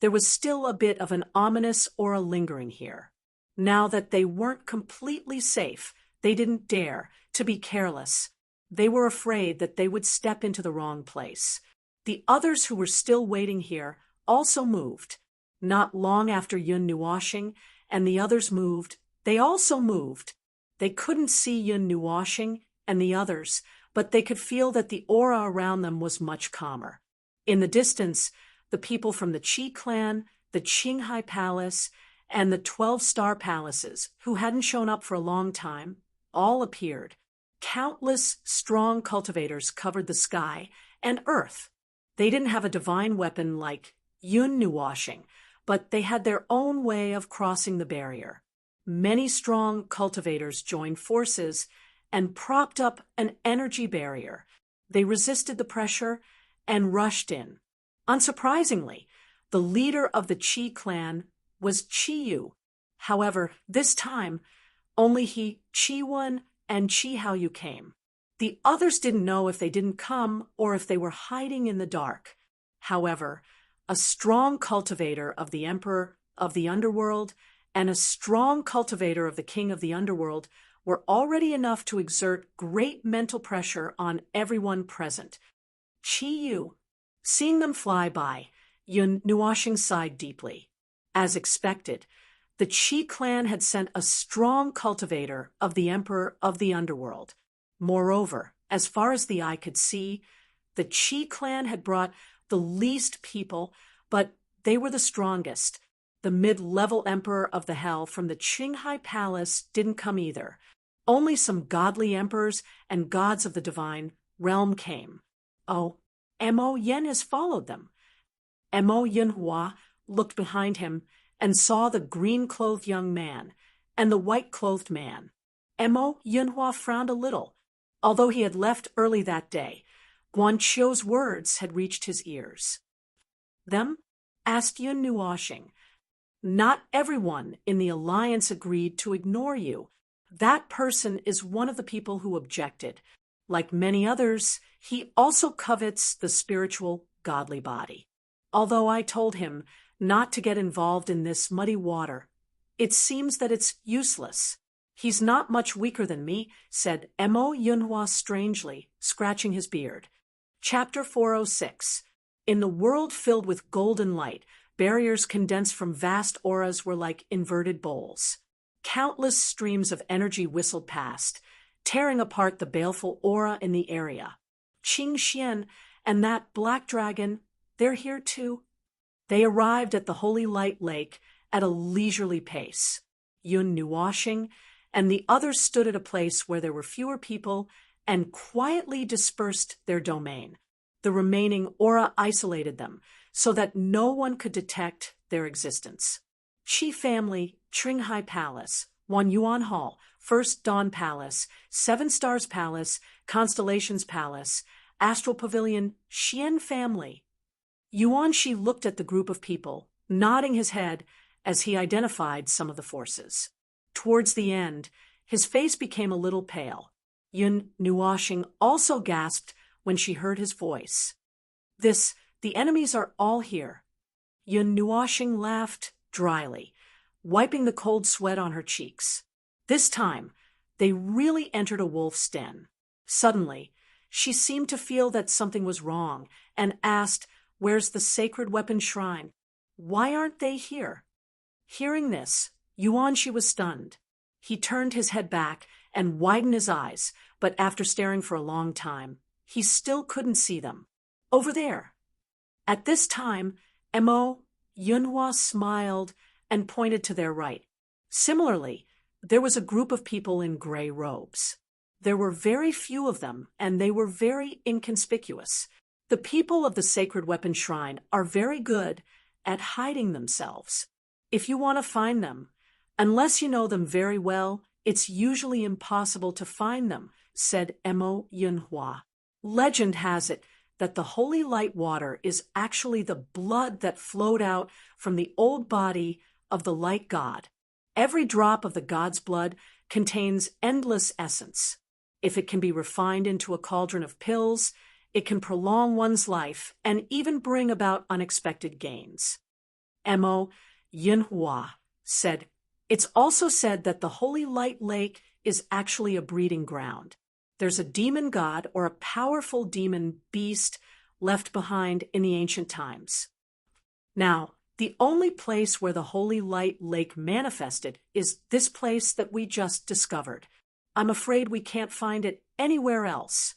there was still a bit of an ominous aura lingering here. Now that they weren't completely safe, they didn't dare to be careless. They were afraid that they would step into the wrong place. The others who were still waiting here also moved. Not long after Yun Nuoxing and the others moved, they also moved. They couldn't see Yun Nuoxing and the others, but they could feel that the aura around them was much calmer. In the distance, the people from the Qi clan, the Qinghai Palace, and the 12-star palaces, who hadn't shown up for a long time, all appeared. Countless strong cultivators covered the sky and earth. They didn't have a divine weapon like Yun Nuoxing, but they had their own way of crossing the barrier. Many strong cultivators joined forces and propped up an energy barrier. They resisted the pressure and rushed in. Unsurprisingly, the leader of the Qi clan was Qi Yu. However, this time, only he, Qi Wen, and Qi Haoyu came. The others didn't know if they didn't come or if they were hiding in the dark. However, a strong cultivator of the Emperor of the Underworld and a strong cultivator of the King of the Underworld were already enough to exert great mental pressure on everyone present. Qi Yu, seeing them fly by, Yun Nuoxing sighed deeply. As expected, the Qi clan had sent a strong cultivator of the Emperor of the Underworld. Moreover, as far as the eye could see, the Qi clan had brought the least people, but they were the strongest. The mid-level Emperor of the Hell from the Qinghai Palace didn't come either. Only some godly emperors and gods of the divine realm came. Oh, Mo Yen has followed them. Mo Yunhua looked behind him and saw the green-clothed young man and the white-clothed man. Mo Yunhua frowned a little. Although he had left early that day, Guanqiu's words had reached his ears. Them? Asked Yun Nuoxing. Not everyone in the alliance agreed to ignore you. That person is one of the people who objected. Like many others, he also covets the spiritual, godly body. Although I told him not to get involved in this muddy water, it seems that it's useless. He's not much weaker than me, said Mo Yunhua strangely, scratching his beard. Chapter 406. In the world filled with golden light, barriers condensed from vast auras were like inverted bowls. Countless streams of energy whistled past, tearing apart the baleful aura in the area. Qing Xian and that black dragon, they're here too. They arrived at the Holy Light Lake at a leisurely pace. Yun Nuoxing and the others stood at a place where there were fewer people and quietly dispersed their domain. The remaining aura isolated them so that no one could detect their existence. Qi family, Qinghai Palace, Wanyuan Hall, First Dawn Palace, Seven Stars Palace, Constellations Palace, Astral Pavilion, Xian family. Yuan Shi looked at the group of people, nodding his head as he identified some of the forces. Towards the end, his face became a little pale. Yun Nuoxing also gasped when she heard his voice. The enemies are all here. Yun Nuoxing laughed dryly, wiping the cold sweat on her cheeks. This time, they really entered a wolf's den. Suddenly, she seemed to feel that something was wrong and asked, "Where's the sacred weapon shrine? Why aren't they here?" Hearing this, Yuan Shi was stunned. He turned his head back and widen his eyes, but after staring for a long time, he still couldn't see them. Over there. At this time, Mo Yunhua smiled and pointed to their right. Similarly, there was a group of people in gray robes. There were very few of them, and they were very inconspicuous. The people of the Sacred Weapon Shrine are very good at hiding themselves. If you want to find them, unless you know them very well, it's usually impossible to find them, said Mo Yunhua. Legend has it that the holy light water is actually the blood that flowed out from the old body of the light god. Every drop of the god's blood contains endless essence. If it can be refined into a cauldron of pills, it can prolong one's life and even bring about unexpected gains. Mo Yinhua said, "It's also said that the Holy Light Lake is actually a breeding ground. There's a demon god or a powerful demon beast left behind in the ancient times. Now, the only place where the Holy Light Lake manifested is this place that we just discovered. I'm afraid we can't find it anywhere else."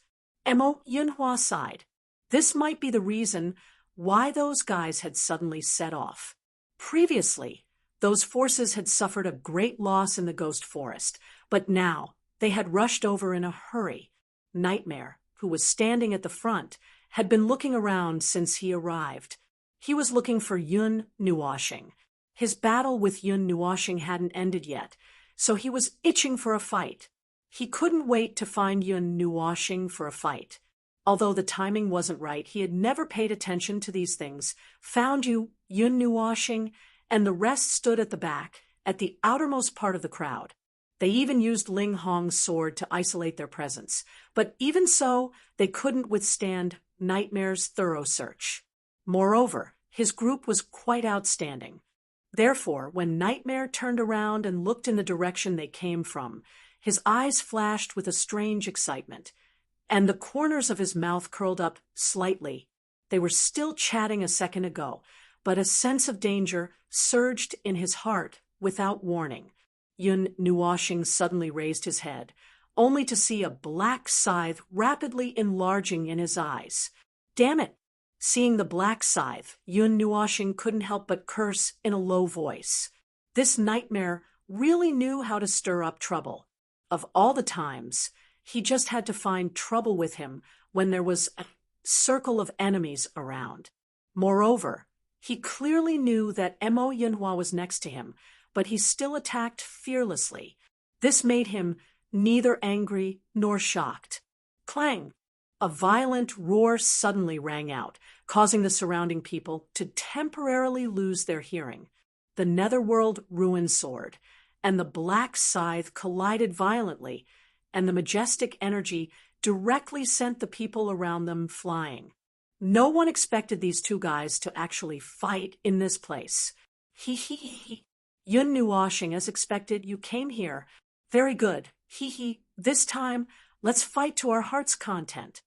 Mo Yinhua sighed. This might be the reason why those guys had suddenly set off. Previously, those forces had suffered a great loss in the Ghost Forest, but now they had rushed over in a hurry. Nightmare, who was standing at the front, had been looking around since he arrived. He was looking for Yun Nuoshing. His battle with Yun Nuoshing hadn't ended yet, so he was itching for a fight. He couldn't wait to find Yun Nuoshing for a fight. Although the timing wasn't right, he had never paid attention to these things. Found Yun Nuoshing, and the rest stood at the back, at the outermost part of the crowd. They even used Ling Hong's sword to isolate their presence. But even so, they couldn't withstand Nightmare's thorough search. Moreover, his group was quite outstanding. Therefore, when Nightmare turned around and looked in the direction they came from, his eyes flashed with a strange excitement, and the corners of his mouth curled up slightly. They were still chatting a second ago, but a sense of danger surged in his heart without warning. Yun Nuoshing suddenly raised his head, only to see a black scythe rapidly enlarging in his eyes. Damn it! Seeing the black scythe, Yun Nuoshing couldn't help but curse in a low voice. This Nightmare really knew how to stir up trouble. Of all the times, he just had to find trouble with him when there was a circle of enemies around. Moreover, he clearly knew that Mo Yinhua was next to him, but he still attacked fearlessly. This made him neither angry nor shocked. Clang! A violent roar suddenly rang out, causing the surrounding people to temporarily lose their hearing. The Netherworld Ruin Sword and the black scythe collided violently, and the majestic energy directly sent the people around them flying. No one expected these two guys to actually fight in this place. Hee. Yun Nuoshing, as expected, you came here. Very good. Hee. This time, let's fight to our heart's content.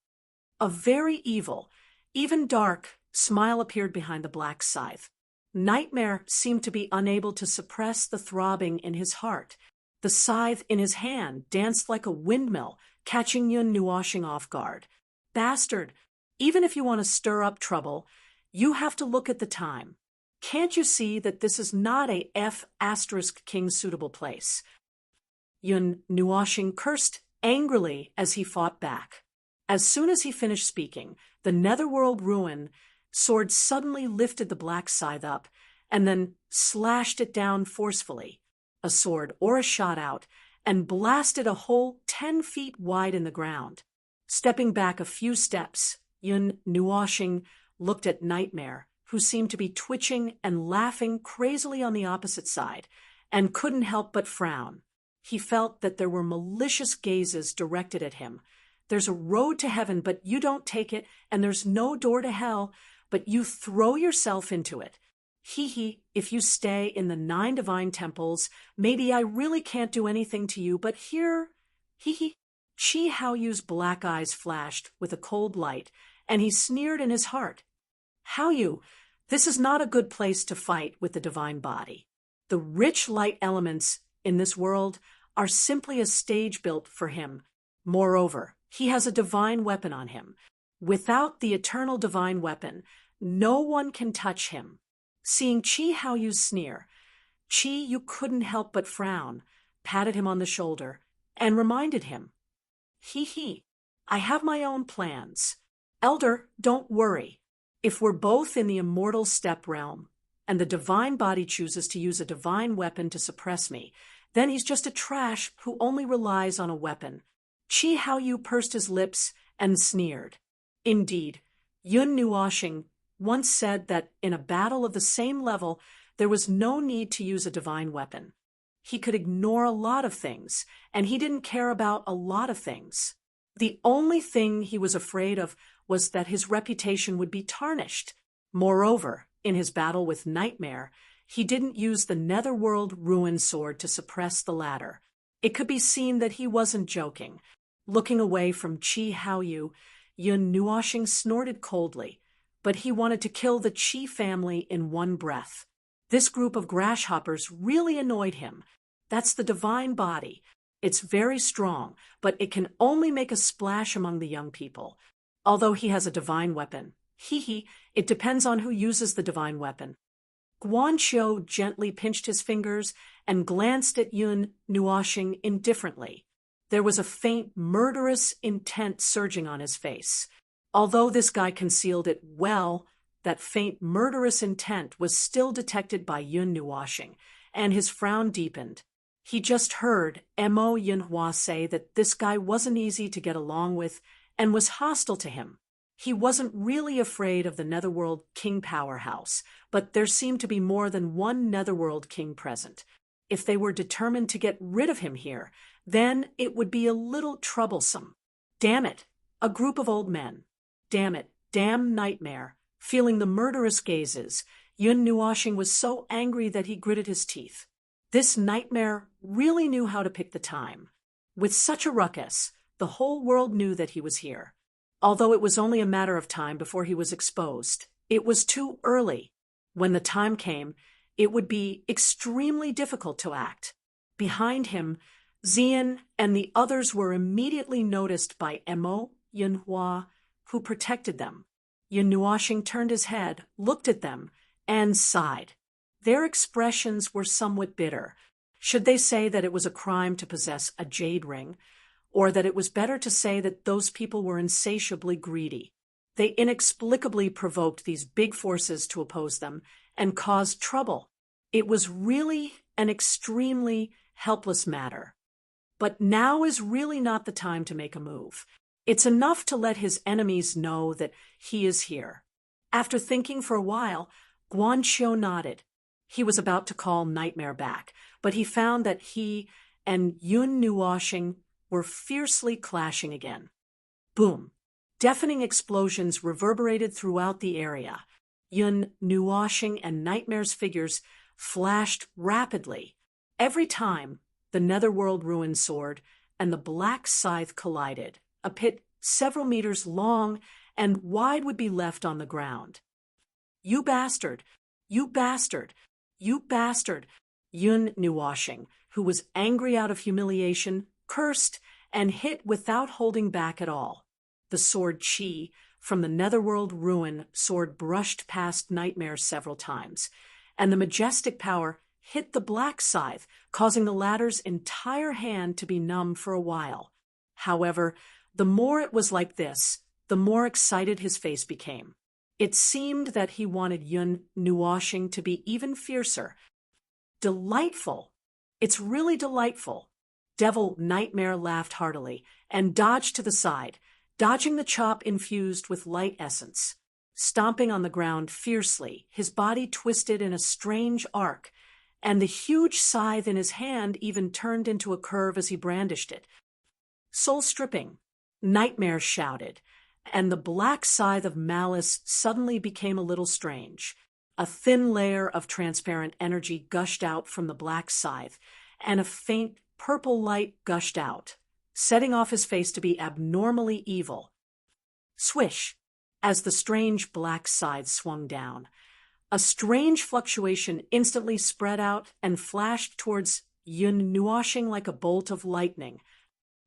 A very evil, even dark, smile appeared behind the black scythe. Nightmare seemed to be unable to suppress the throbbing in his heart. The scythe in his hand danced like a windmill, catching Yun Nuoshing off guard. Bastard, even if you want to stir up trouble, you have to look at the time. Can't you see that this is not a F*King suitable place? Yun Nuoshing cursed angrily as he fought back. As soon as he finished speaking, the Netherworld Ruin Sword suddenly lifted the black scythe up and then slashed it down forcefully. A sword or a shot out and blasted a hole 10 feet wide in the ground. Stepping back a few steps, Yun Nuoshing looked at Nightmare, who seemed to be twitching and laughing crazily on the opposite side, and couldn't help but frown. He felt that there were malicious gazes directed at him. There's a road to heaven, but you don't take it, and there's no door to hell, but you throw yourself into it. Hee, if you stay in the 9 divine temples, maybe I really can't do anything to you, but here, hee. Chi Haoyu's black eyes flashed with a cold light, and he sneered in his heart. Haoyu, this is not a good place to fight with the divine body. The rich light elements in this world are simply a stage built for him. Moreover, he has a divine weapon on him. Without the eternal divine weapon, no one can touch him. Seeing Chi Haoyu's sneer, Chi Yu couldn't help but frown, patted him on the shoulder, and reminded him, He, I have my own plans. Elder, don't worry. If we're both in the immortal step realm, and the divine body chooses to use a divine weapon to suppress me, then he's just a trash who only relies on a weapon. Chi Haoyu pursed his lips and sneered. Indeed, Yun Nuoxing once said that in a battle of the same level, there was no need to use a divine weapon. He could ignore a lot of things, and he didn't care about a lot of things. The only thing he was afraid of was that his reputation would be tarnished. Moreover, in his battle with Nightmare, he didn't use the Netherworld Ruin Sword to suppress the latter. It could be seen that he wasn't joking. Looking away from Chi Haoyu, Yun Nuoxing snorted coldly, but he wanted to kill the Chi family in one breath. This group of grasshoppers really annoyed him. That's the divine body. It's very strong, but it can only make a splash among the young people. Although he has a divine weapon, it depends on who uses the divine weapon. Guanqiu gently pinched his fingers and glanced at Yun Nuoxing indifferently. There was a faint, murderous intent surging on his face. Although this guy concealed it well, that faint, murderous intent was still detected by Yun Nuoxing, and his frown deepened. He just heard Mo Yinhua say that this guy wasn't easy to get along with and was hostile to him. He wasn't really afraid of the Netherworld King powerhouse, but there seemed to be more than one Netherworld King present. If they were determined to get rid of him here, then it would be a little troublesome. Damn it, a group of old men. Damn it, damn Nightmare. Feeling the murderous gazes, Yun Nuoxing was so angry that he gritted his teeth. This Nightmare really knew how to pick the time. With such a ruckus, the whole world knew that he was here. Although it was only a matter of time before he was exposed, it was too early. When the time came, it would be extremely difficult to act. Behind him, Xian and the others were immediately noticed by Mo Yinhua, who protected them. Yun Nuoxing turned his head, looked at them, and sighed. Their expressions were somewhat bitter. Should they say that it was a crime to possess a jade ring, or that it was better to say that those people were insatiably greedy? They inexplicably provoked these big forces to oppose them and caused trouble. It was really an extremely helpless matter. But now is really not the time to make a move. It's enough to let his enemies know that he is here. After thinking for a while, Guanqiu nodded. He was about to call Nightmare back, but he found that he and Yun Nuoxing were fiercely clashing again. Boom! Deafening explosions reverberated throughout the area. Yun Nuoxing and Nightmare's figures flashed rapidly. Every time, the Netherworld Ruin Sword and the Black Scythe collided. A pit several meters long and wide would be left on the ground. You bastard! You bastard! You bastard! Yun Nuoxing, who was angry out of humiliation, cursed and hit without holding back at all. The sword Chi from the Netherworld Ruin Sword brushed past Nightmare several times, and the majestic power hit the Black Scythe, causing the latter's entire hand to be numb for a while. However, the more it was like this, the more excited his face became. It seemed that he wanted Yun Nuoxing to be even fiercer. Delightful! It's really delightful. Devil Nightmare laughed heartily and dodged to the side, dodging the chop infused with light essence. Stomping on the ground fiercely, his body twisted in a strange arc, and the huge scythe in his hand even turned into a curve as he brandished it. Soul-stripping! Nightmare shouted, and the black scythe of malice suddenly became a little strange. A thin layer of transparent energy gushed out from the black scythe, and a faint purple light gushed out, setting off his face to be abnormally evil. Swish! As the strange black scythe swung down, a strange fluctuation instantly spread out and flashed towards Yun Nuoshing like a bolt of lightning.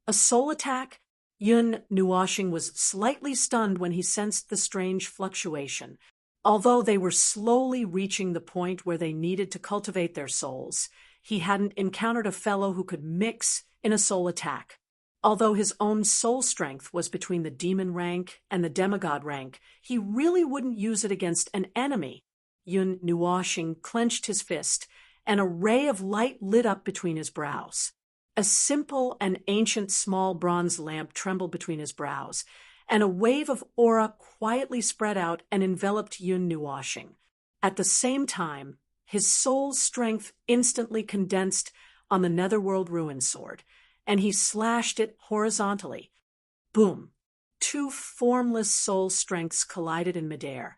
A soul attack? Yun Nuoshing was slightly stunned when he sensed the strange fluctuation. Although they were slowly reaching the point where they needed to cultivate their souls, he hadn't encountered a fellow who could mix in a soul attack. Although his own soul strength was between the demon rank and the demigod rank, he really wouldn't use it against an enemy. Yun Nuoshing clenched his fist, and a ray of light lit up between his brows. A simple and ancient small bronze lamp trembled between his brows, and a wave of aura quietly spread out and enveloped Yun Nuoshing. At the same time, his soul's strength instantly condensed on the Netherworld Ruin Sword, and he slashed it horizontally. Boom! Two formless soul strengths collided in midair,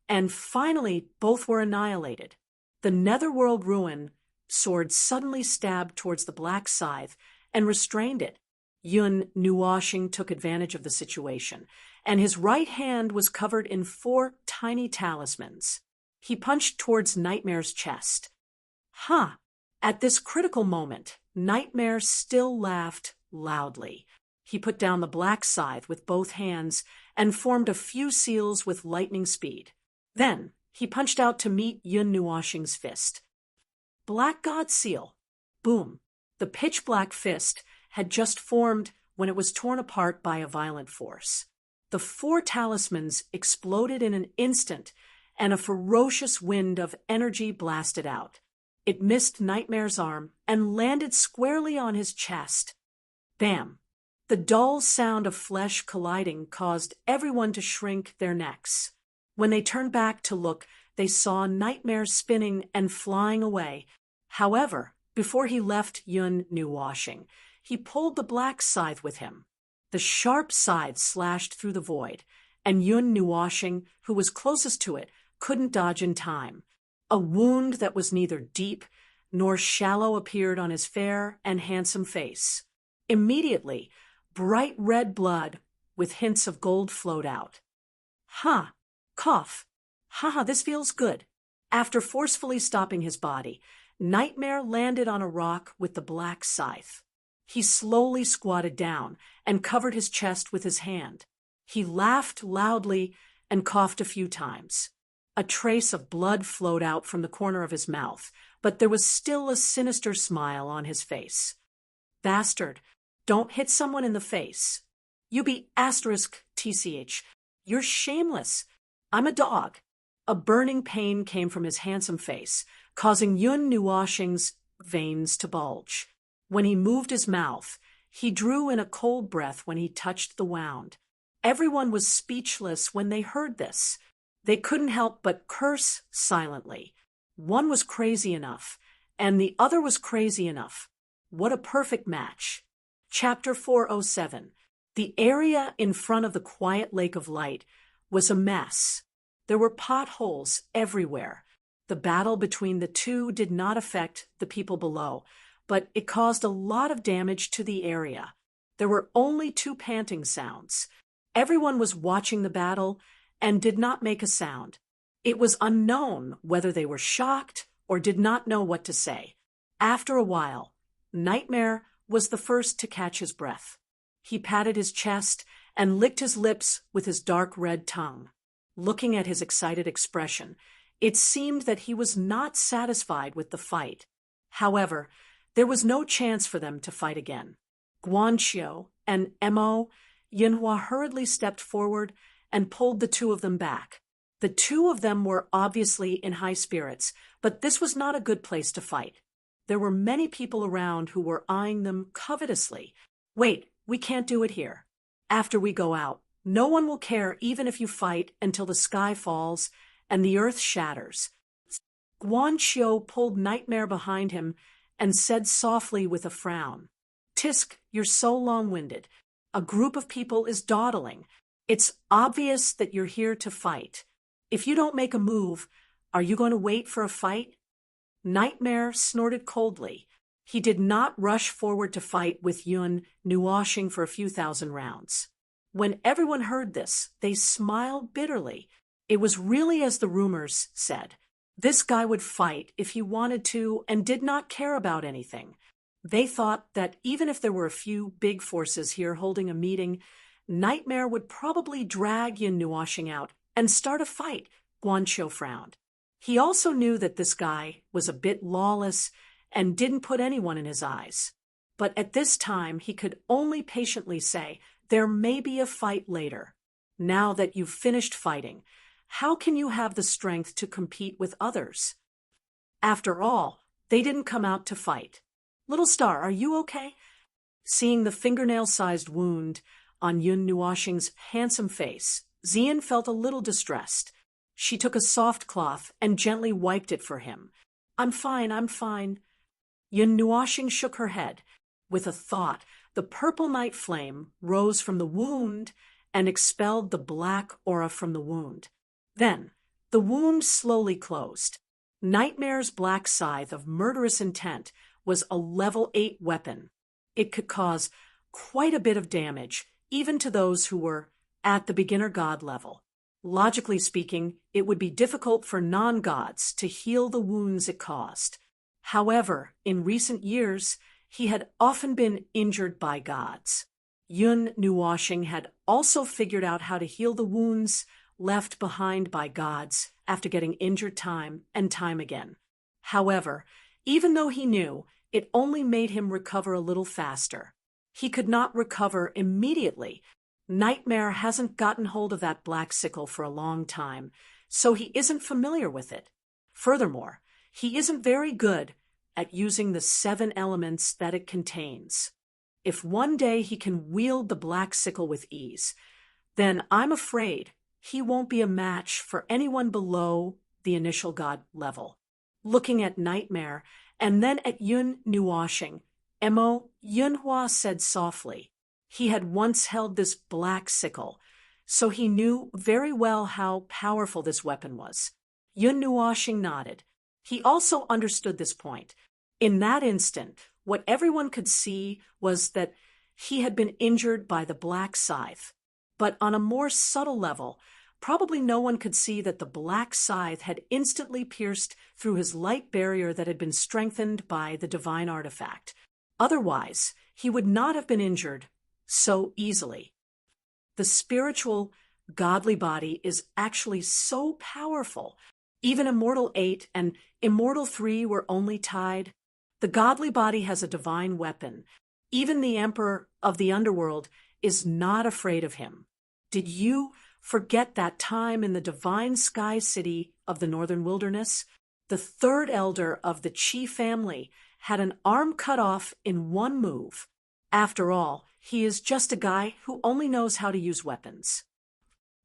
and finally both were annihilated. The Netherworld Ruin Sword suddenly stabbed towards the black scythe and restrained it. Yun Nuoshing took advantage of the situation, and his right hand was covered in 4 tiny talismans. He punched towards Nightmare's chest. At this critical moment, Nightmare still laughed loudly. He put down the black scythe with both hands and formed a few seals with lightning speed. Then he punched out to meet Yun Nuoshing's fist. Black God Seal. Boom. The pitch-black fist had just formed when it was torn apart by a violent force. The 4 talismans exploded in an instant, and a ferocious wind of energy blasted out. It missed Nightmare's arm and landed squarely on his chest. Bam! The dull sound of flesh colliding caused everyone to shrink their necks. When they turned back to look, they saw Nightmare spinning and flying away. However, before he left Yun Nuoshing, he pulled the black scythe with him. The sharp scythe slashed through the void, and Yun Nuoshing, who was closest to it, couldn't dodge in time. A wound that was neither deep nor shallow appeared on his fair and handsome face. Immediately, bright red blood with hints of gold flowed out. Cough. This feels good. After forcefully stopping his body, Nightmare landed on a rock with the black scythe. He slowly squatted down and covered his chest with his hand. He laughed loudly and coughed a few times. A trace of blood flowed out from the corner of his mouth, but there was still a sinister smile on his face. Bastard, don't hit someone in the face. You be *TCH. You're shameless. I'm a dog. A burning pain came from his handsome face, causing Yun Nuoshing's veins to bulge. When he moved his mouth, he drew in a cold breath when he touched the wound. Everyone was speechless when they heard this. They couldn't help but curse silently. One was crazy enough, and the other was crazy enough. What a perfect match. Chapter 407. The area in front of the quiet lake of light was a mess. There were potholes everywhere. The battle between the two did not affect the people below, but it caused a lot of damage to the area. There were only 2 panting sounds. Everyone was watching the battle and did not make a sound. It was unknown whether they were shocked or did not know what to say. After a while, Nightmare was the first to catch his breath. He patted his chest and licked his lips with his dark red tongue. Looking at his excited expression, it seemed that he was not satisfied with the fight. However, there was no chance for them to fight again. Guanqiu and Mo Yinhua hurriedly stepped forward and pulled the 2 of them back. The 2 of them were obviously in high spirits, but this was not a good place to fight. There were many people around who were eyeing them covetously. Wait, we can't do it here. After we go out, no one will care even if you fight until the sky falls and the earth shatters. Guanqiu pulled Nightmare behind him and said softly with a frown, "Tisk, you're so long-winded. A group of people is dawdling. It's obvious that you're here to fight. If you don't make a move, are you going to wait for a fight?" Nightmare snorted coldly. He did not rush forward to fight with Yun Nuoshing for a few thousand rounds. When everyone heard this, they smiled bitterly. It was really as the rumors said. This guy would fight if he wanted to and did not care about anything. They thought that even if there were a few big forces here holding a meeting, Nightmare would probably drag Yun Nuoshing out and start a fight. Guanqiu frowned. He also knew that this guy was a bit lawless and didn't put anyone in his eyes. But at this time, he could only patiently say, there may be a fight later. Now that you've finished fighting, how can you have the strength to compete with others? After all, they didn't come out to fight. Little Star, are you okay? Seeing the fingernail-sized wound on Yun Nuoshing's handsome face, Xian felt a little distressed. She took a soft cloth and gently wiped it for him. I'm fine, I'm fine. Yun Nuoshing shook her head. With a thought, the purple night flame rose from the wound and expelled the black aura from the wound. Then, the wound slowly closed. Nightmare's black scythe of murderous intent was a level 8 weapon. It could cause quite a bit of damage, even to those who were at the beginner god level. Logically speaking, it would be difficult for non-gods to heal the wounds it caused. However, in recent years, he had often been injured by gods. Yun Nuoshing had also figured out how to heal the wounds left behind by gods after getting injured time and time again. However, even though he knew, it only made him recover a little faster. He could not recover immediately. Nightmare hasn't gotten hold of that black sickle for a long time, so he isn't familiar with it. Furthermore, he isn't very good at using the 7 elements that it contains. If one day he can wield the black sickle with ease, then I'm afraid he won't be a match for anyone below the initial god level. Looking at Nightmare and then at Yun Nuoshing, Mo Yunhua said softly. He had once held this black sickle, so he knew very well how powerful this weapon was. Yun Nuoshing nodded. He also understood this point. In that instant, what everyone could see was that he had been injured by the black scythe. But on a more subtle level, probably no one could see that the black scythe had instantly pierced through his light barrier that had been strengthened by the divine artifact. Otherwise, he would not have been injured so easily. The spiritual, godly body is actually so powerful. Even Immortal 8 and Immortal 3 were only tied. The godly body has a divine weapon. Even the Emperor of the Underworld is not afraid of him. Did you forget that time in the divine sky city of the northern wilderness? The third elder of the Qi family had an arm cut off in one move. After all, he is just a guy who only knows how to use weapons.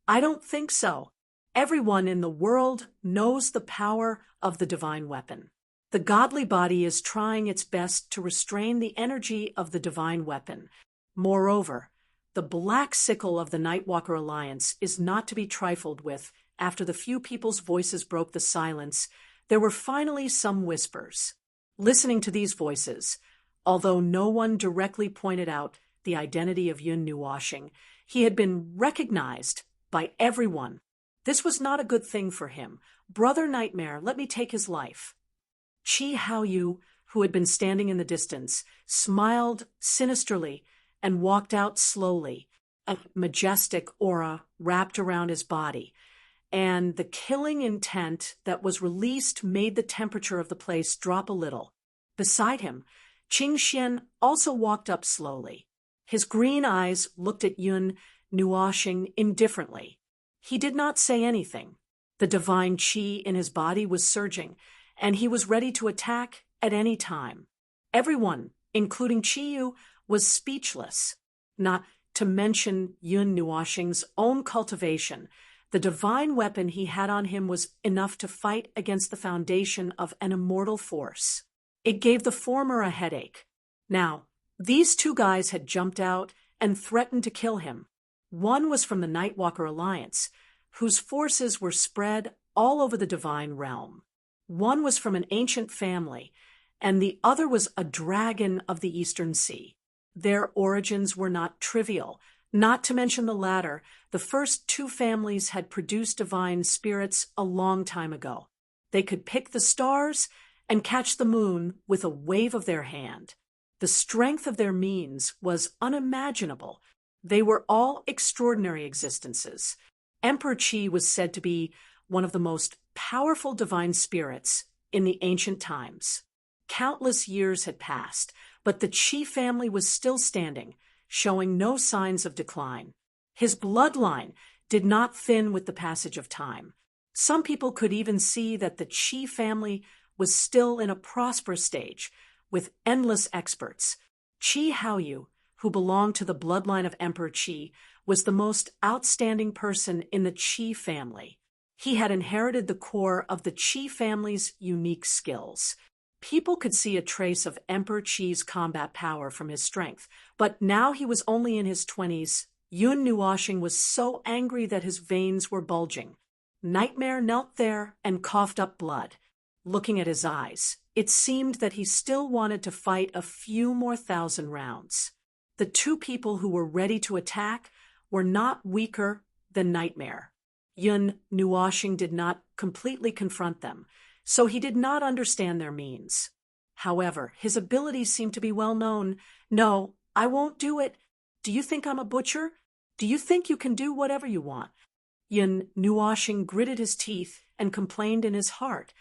I don't think so. Everyone in the world knows the power of the divine weapon. The godly body is trying its best to restrain the energy of the divine weapon. Moreover, the black sickle of the Nightwalker Alliance is not to be trifled with. After the few people's voices broke the silence, there were finally some whispers. Listening to these voices, although no one directly pointed out the identity of Yun Nuoshing, he had been recognized by everyone. This was not a good thing for him. Brother Nightmare, let me take his life. Qi Haoyu, who had been standing in the distance, smiled sinisterly and walked out slowly. A majestic aura wrapped around his body, and the killing intent that was released made the temperature of the place drop a little. Beside him, Qing Xian also walked up slowly. His green eyes looked at Yun Nuoshing indifferently. He did not say anything. The divine qi in his body was surging, and he was ready to attack at any time. Everyone, including Qiyu, was speechless. Not to mention Yun Nuoshing's own cultivation, the divine weapon he had on him was enough to fight against the foundation of an immortal force. It gave the former a headache. Now, these 2 guys had jumped out and threatened to kill him. One was from the Nightwalker Alliance, whose forces were spread all over the divine realm. One was from an ancient family, and the other was a dragon of the Eastern Sea. Their origins were not trivial. Not to mention the latter, the first 2 families had produced divine spirits a long time ago. They could pick the stars and catch the moon with a wave of their hand. The strength of their means was unimaginable. They were all extraordinary existences. Emperor Qi was said to be one of the most powerful divine spirits in the ancient times. Countless years had passed, but the Qi family was still standing, showing no signs of decline. His bloodline did not thin with the passage of time. Some people could even see that the Qi family was still in a prosperous stage, with endless experts. Qi Haoyu, who belonged to the bloodline of Emperor Qi, was the most outstanding person in the Qi family. He had inherited the core of the Qi family's unique skills. People could see a trace of Emperor Qi's combat power from his strength, but now he was only in his 20s. Yun Nuoxing was so angry that his veins were bulging. Nightmare knelt there and coughed up blood. Looking at his eyes, it seemed that he still wanted to fight a few more thousand rounds. The two people who were ready to attack were not weaker than Nightmare. Yun Nuoxing did not completely confront them, so he did not understand their means. However, his abilities seemed to be well known. "No, I won't do it. Do you think I'm a butcher? Do you think you can do whatever you want?" Yun Nuoxing gritted his teeth and complained in his heart,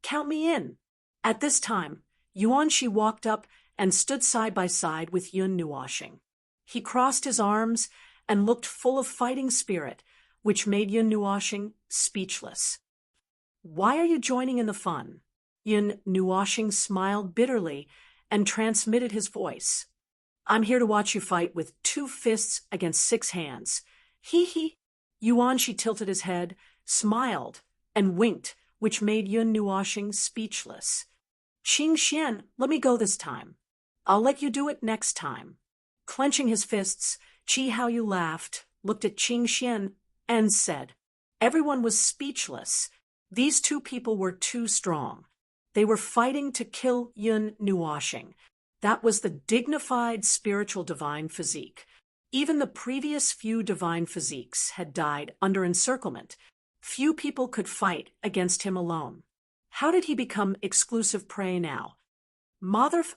"Count me in." At this time, Yuanshi walked up and stood side by side with Yun Nuoxing. He crossed his arms and looked full of fighting spirit, which made Yun Nuoxing speechless. "Why are you joining in the fun?" Yun Nuoxing smiled bitterly and transmitted his voice. "I'm here to watch you fight with 2 fists against 6 hands. Hee hee." Yuanshi tilted his head, smiled, and winked, which made Yun Nuoxing speechless. "Qing Xian, let me go this time. I'll let you do it next time." Clenching his fists, Qi Haoyu laughed, looked at Qing Xian, and said. Everyone was speechless. These two people were too strong. They were fighting to kill Yun Nuoxing. That was the dignified spiritual divine physique. Even the previous few divine physiques had died under encirclement. Few people could fight against him alone. How did he become exclusive prey now? Motherf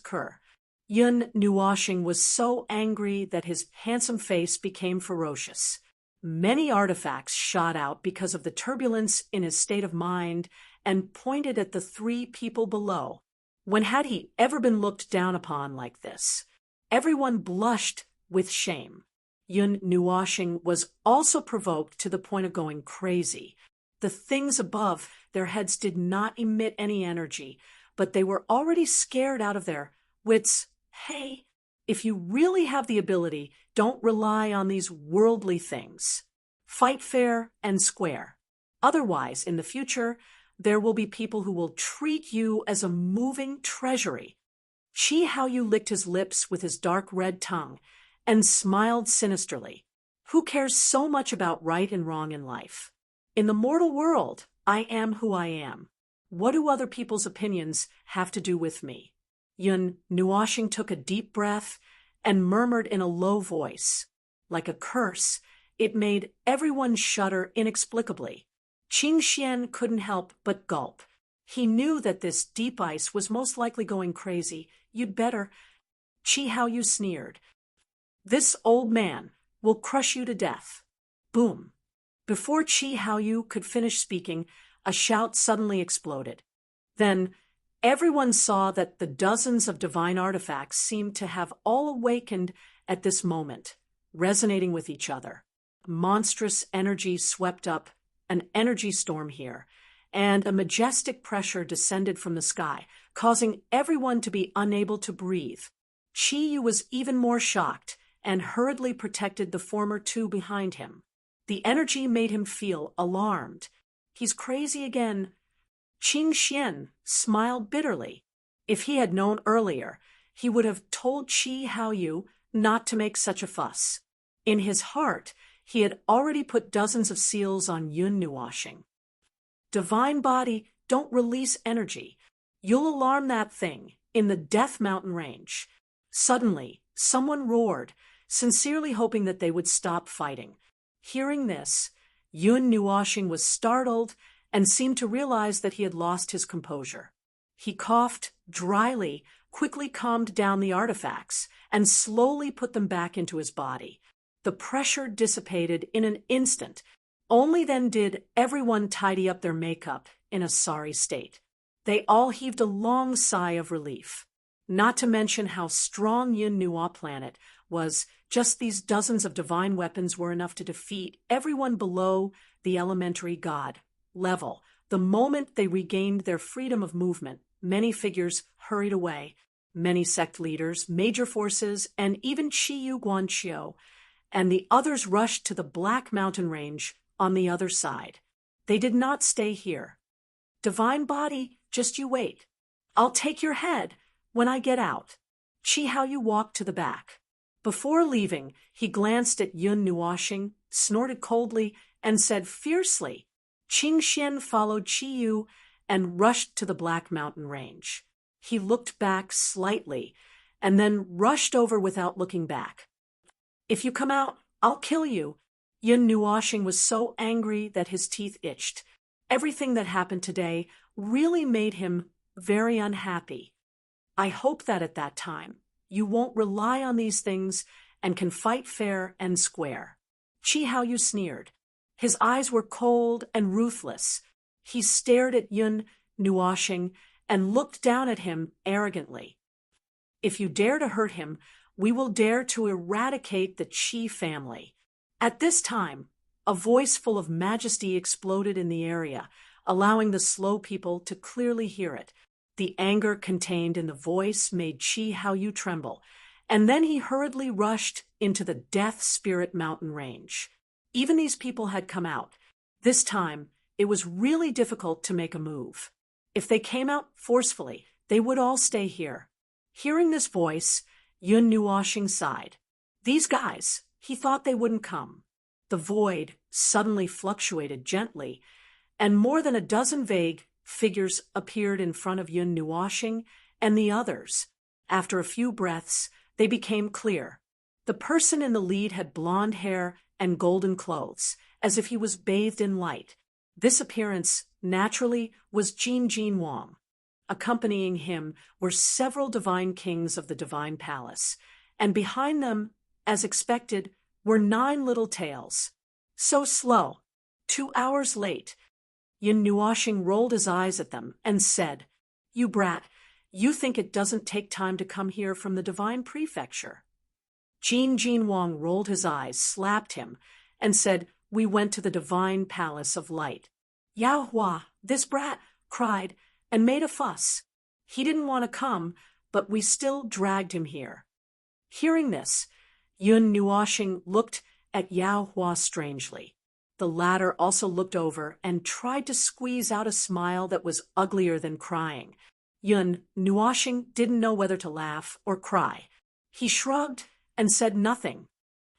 *Ker. Yun Nuoxing was so angry that his handsome face became ferocious. Many artifacts shot out because of the turbulence in his state of mind and pointed at the 3 people below. When had he ever been looked down upon like this? Everyone blushed with shame. Yun Nuoxing was also provoked to the point of going crazy. The things above their heads did not emit any energy, but they were already scared out of their wits. Hey, if you really have the ability, don't rely on these worldly things. Fight fair and square. Otherwise, in the future, there will be people who will treat you as a moving treasury. Qi Haoyu licked his lips with his dark red tongue and smiled sinisterly. Who cares so much about right and wrong in life? In the mortal world, I am who I am. What do other people's opinions have to do with me? Yun Nuoxing took a deep breath and murmured in a low voice. Like a curse, it made everyone shudder inexplicably. Qing Xian couldn't help but gulp. He knew that this deep ice was most likely going crazy. You'd better. Qi Haoyu sneered. This old man will crush you to death. Boom. Before Qi Haoyu could finish speaking, a shout suddenly exploded. Then, everyone saw that the dozens of divine artifacts seemed to have all awakened at this moment, resonating with each other. Monstrous energy swept up, an energy storm here, and a majestic pressure descended from the sky, causing everyone to be unable to breathe. Qi Yu was even more shocked and hurriedly protected the former 2 behind him. The energy made him feel alarmed. He's crazy again. Qing Xian smiled bitterly. If he had known earlier, he would have told Qi Haoyu not to make such a fuss. In his heart, he had already put dozens of seals on Yun Nuoxing. Divine body, don't release energy. You'll alarm that thing in the Death Mountain range. Suddenly, someone roared, sincerely hoping that they would stop fighting. Hearing this, Yun Nuoxing was startled and seemed to realize that he had lost his composure. He coughed dryly, quickly calmed down the artifacts, and slowly put them back into his body. The pressure dissipated in an instant. Only then did everyone tidy up their makeup in a sorry state. They all heaved a long sigh of relief. Not to mention how strong Yun Nuwa planet was. Just these dozens of divine weapons were enough to defeat everyone below the elementary god level. The moment they regained their freedom of movement, many figures hurried away. Many sect leaders, major forces, and even Chiyu Guanqiu, and the others rushed to the Black Mountain Range on the other side. They did not stay here. Divine body, just you wait. I'll take your head when I get out. Chi Hao Yu walked to the back. Before leaving, he glanced at Yun Nuoxing, snorted coldly, and said fiercely. Qing Xian followed Chi Yu and rushed to the Black Mountain Range. He looked back slightly, and then rushed over without looking back. If you come out, I'll kill you. Yun Nuoxing was so angry that his teeth itched. Everything that happened today really made him very unhappy. I hope that at that time, you won't rely on these things and can fight fair and square. Chi Hao Yu sneered. His eyes were cold and ruthless. He stared at Yun Nuoxing and looked down at him arrogantly. If you dare to hurt him, we will dare to eradicate the Qi family. At this time, a voice full of majesty exploded in the area, allowing the slow people to clearly hear it. The anger contained in the voice made Chi Hao Yu tremble, and then he hurriedly rushed into the Death Spirit Mountain Range. Even these people had come out. This time, it was really difficult to make a move. If they came out forcefully, they would all stay here. Hearing this voice, Yun Nuoxing sighed. These guys, he thought they wouldn't come. The void suddenly fluctuated gently, and more than a dozen vague figures appeared in front of Yun Nuoxing and the others. After a few breaths, they became clear. The person in the lead had blonde hair and golden clothes, as if he was bathed in light. This appearance, naturally, was Jin Wang. Accompanying him were several divine kings of the divine palace, and behind them, as expected, were 9 little tails. So slow, 2 hours late. Yun Nuoxing rolled his eyes at them and said, You brat, you think it doesn't take time to come here from the divine prefecture. Jin Wang rolled his eyes, slapped him, and said, We went to the divine palace of light. Yao Hua, this brat, cried and made a fuss. He didn't want to come, but we still dragged him here. Hearing this, Yun Nuoxing looked at Yao Hua strangely. The latter also looked over and tried to squeeze out a smile that was uglier than crying. Yun Nuoxing didn't know whether to laugh or cry. He shrugged and said nothing.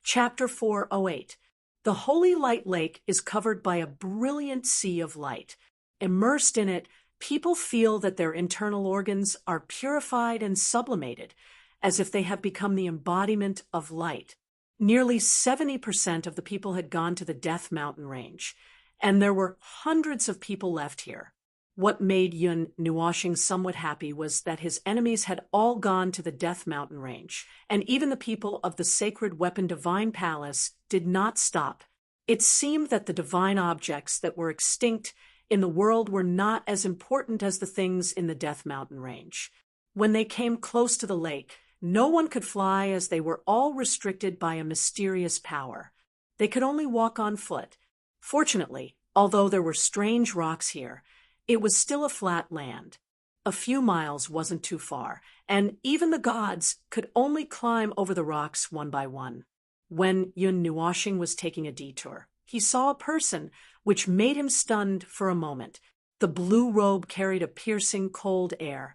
Chapter 408. The Holy Light Lake is covered by a brilliant sea of light. Immersed in it, people feel that their internal organs are purified and sublimated, as if they have become the embodiment of light. Nearly 70% of the people had gone to the Death Mountain Range, and there were hundreds of people left here. What made Yun Nuoxing somewhat happy was that his enemies had all gone to the Death Mountain Range, and even the people of the Sacred Weapon Divine Palace did not stop. It seemed that the divine objects that were extinct in the world were not as important as the things in the Death Mountain Range. When they came close to the lake, no one could fly as they were all restricted by a mysterious power. They could only walk on foot. Fortunately, although there were strange rocks here, it was still a flat land. A few miles wasn't too far, and even the gods could only climb over the rocks one by one. When Yun Nuoxing was taking a detour, he saw a person which made him stunned for a moment. The blue robe carried a piercing cold air.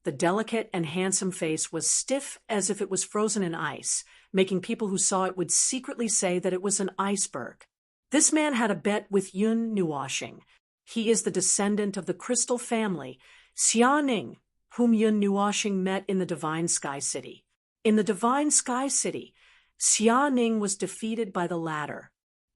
The delicate and handsome face was stiff as if it was frozen in ice, making people who saw it would secretly say that it was an iceberg. This man had a bet with Yun Nuoxing. He is the descendant of the crystal family, Xia Ning, whom Yun Nuoxing met in the Divine Sky City. In the Divine Sky City, Xia Ning was defeated by the latter.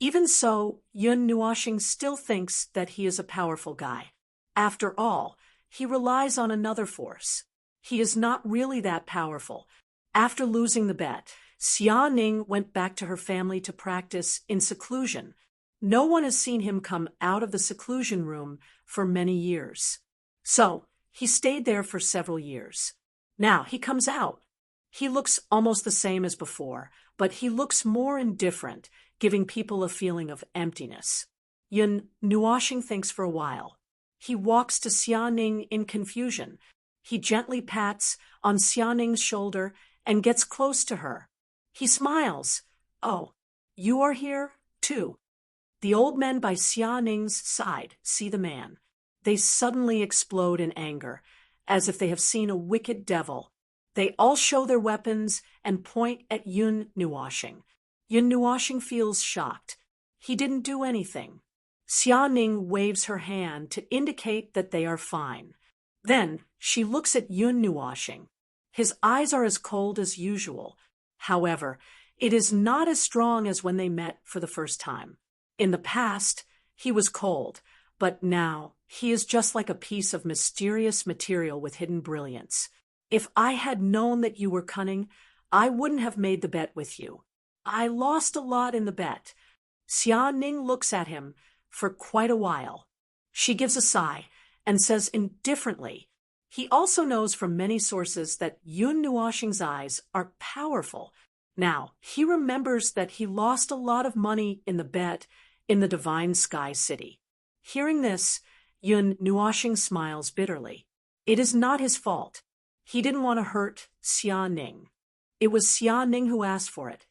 Even so, Yun Nuoshing still thinks that he is a powerful guy. After all, he relies on another force. He is not really that powerful. After losing the bet, Xia Ning went back to her family to practice in seclusion. No one has seen him come out of the seclusion room for many years. So, he stayed there for several years. Now he comes out. He looks almost the same as before, but he looks more indifferent, giving people a feeling of emptiness. Yun Nuoshing thinks for a while. He walks to Xia Ning in confusion. He gently pats on Xia Ning's shoulder and gets close to her. He smiles. "Oh, you are here, too." The old men by Xia Ning's side see the man. They suddenly explode in anger, as if they have seen a wicked devil. They all show their weapons and point at Yun Nuoshing. Yun Nuoshing feels shocked. He didn't do anything. Xia Ning waves her hand to indicate that they are fine. Then she looks at Yun Nuoshing. His eyes are as cold as usual. However, it is not as strong as when they met for the first time. In the past, he was cold, but now he is just like a piece of mysterious material with hidden brilliance. "If I had known that you were cunning, I wouldn't have made the bet with you. I lost a lot in the bet." Xia Ning looks at him for quite a while. She gives a sigh and says indifferently, he also knows from many sources that Yun Nuoshing's eyes are powerful. Now, he remembers that he lost a lot of money in the bet in the Divine Sky City. Hearing this, Yun Nuoshing smiles bitterly. It is not his fault. He didn't want to hurt Xia Ning. It was Xia Ning who asked for it.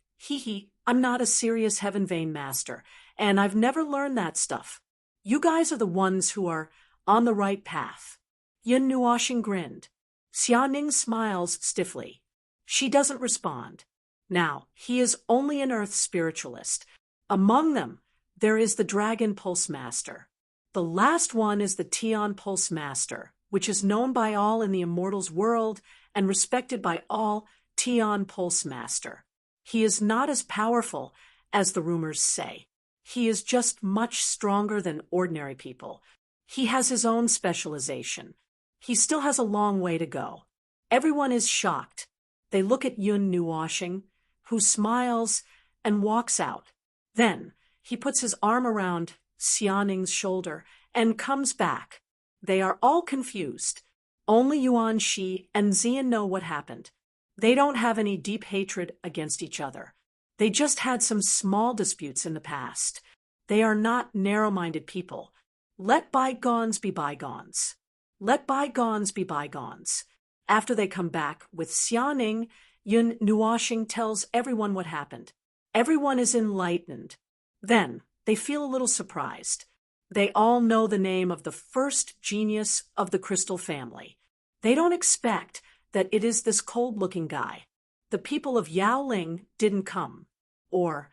I'm not a serious Heaven Vein master, and I've never learned that stuff. You guys are the ones who are on the right path." Yun Nuoshing grinned. Xia Ning smiles stiffly. She doesn't respond. Now, he is only an Earth spiritualist. Among them, there is the Dragon Pulse Master. The last one is the Tian Pulse Master, which is known by all in the Immortals world and respected by all. Tian Pulse Master. He is not as powerful as the rumors say. He is just much stronger than ordinary people. He has his own specialization. He still has a long way to go. Everyone is shocked. They look at Yun Nuoshing, who smiles and walks out. Then he puts his arm around Xia Ning's shoulder and comes back. They are all confused. Only Yuan Shi and Xian know what happened. They don't have any deep hatred against each other. They just had some small disputes in the past. They are not narrow-minded people. Let bygones be bygones. Let bygones be bygones. After they come back with Xia Ning, Yun Nuoshing tells everyone what happened. Everyone is enlightened. Then they feel a little surprised. They all know the name of the first genius of the crystal family. They don't expect that it is this cold-looking guy. The people of Yaoling didn't come. Or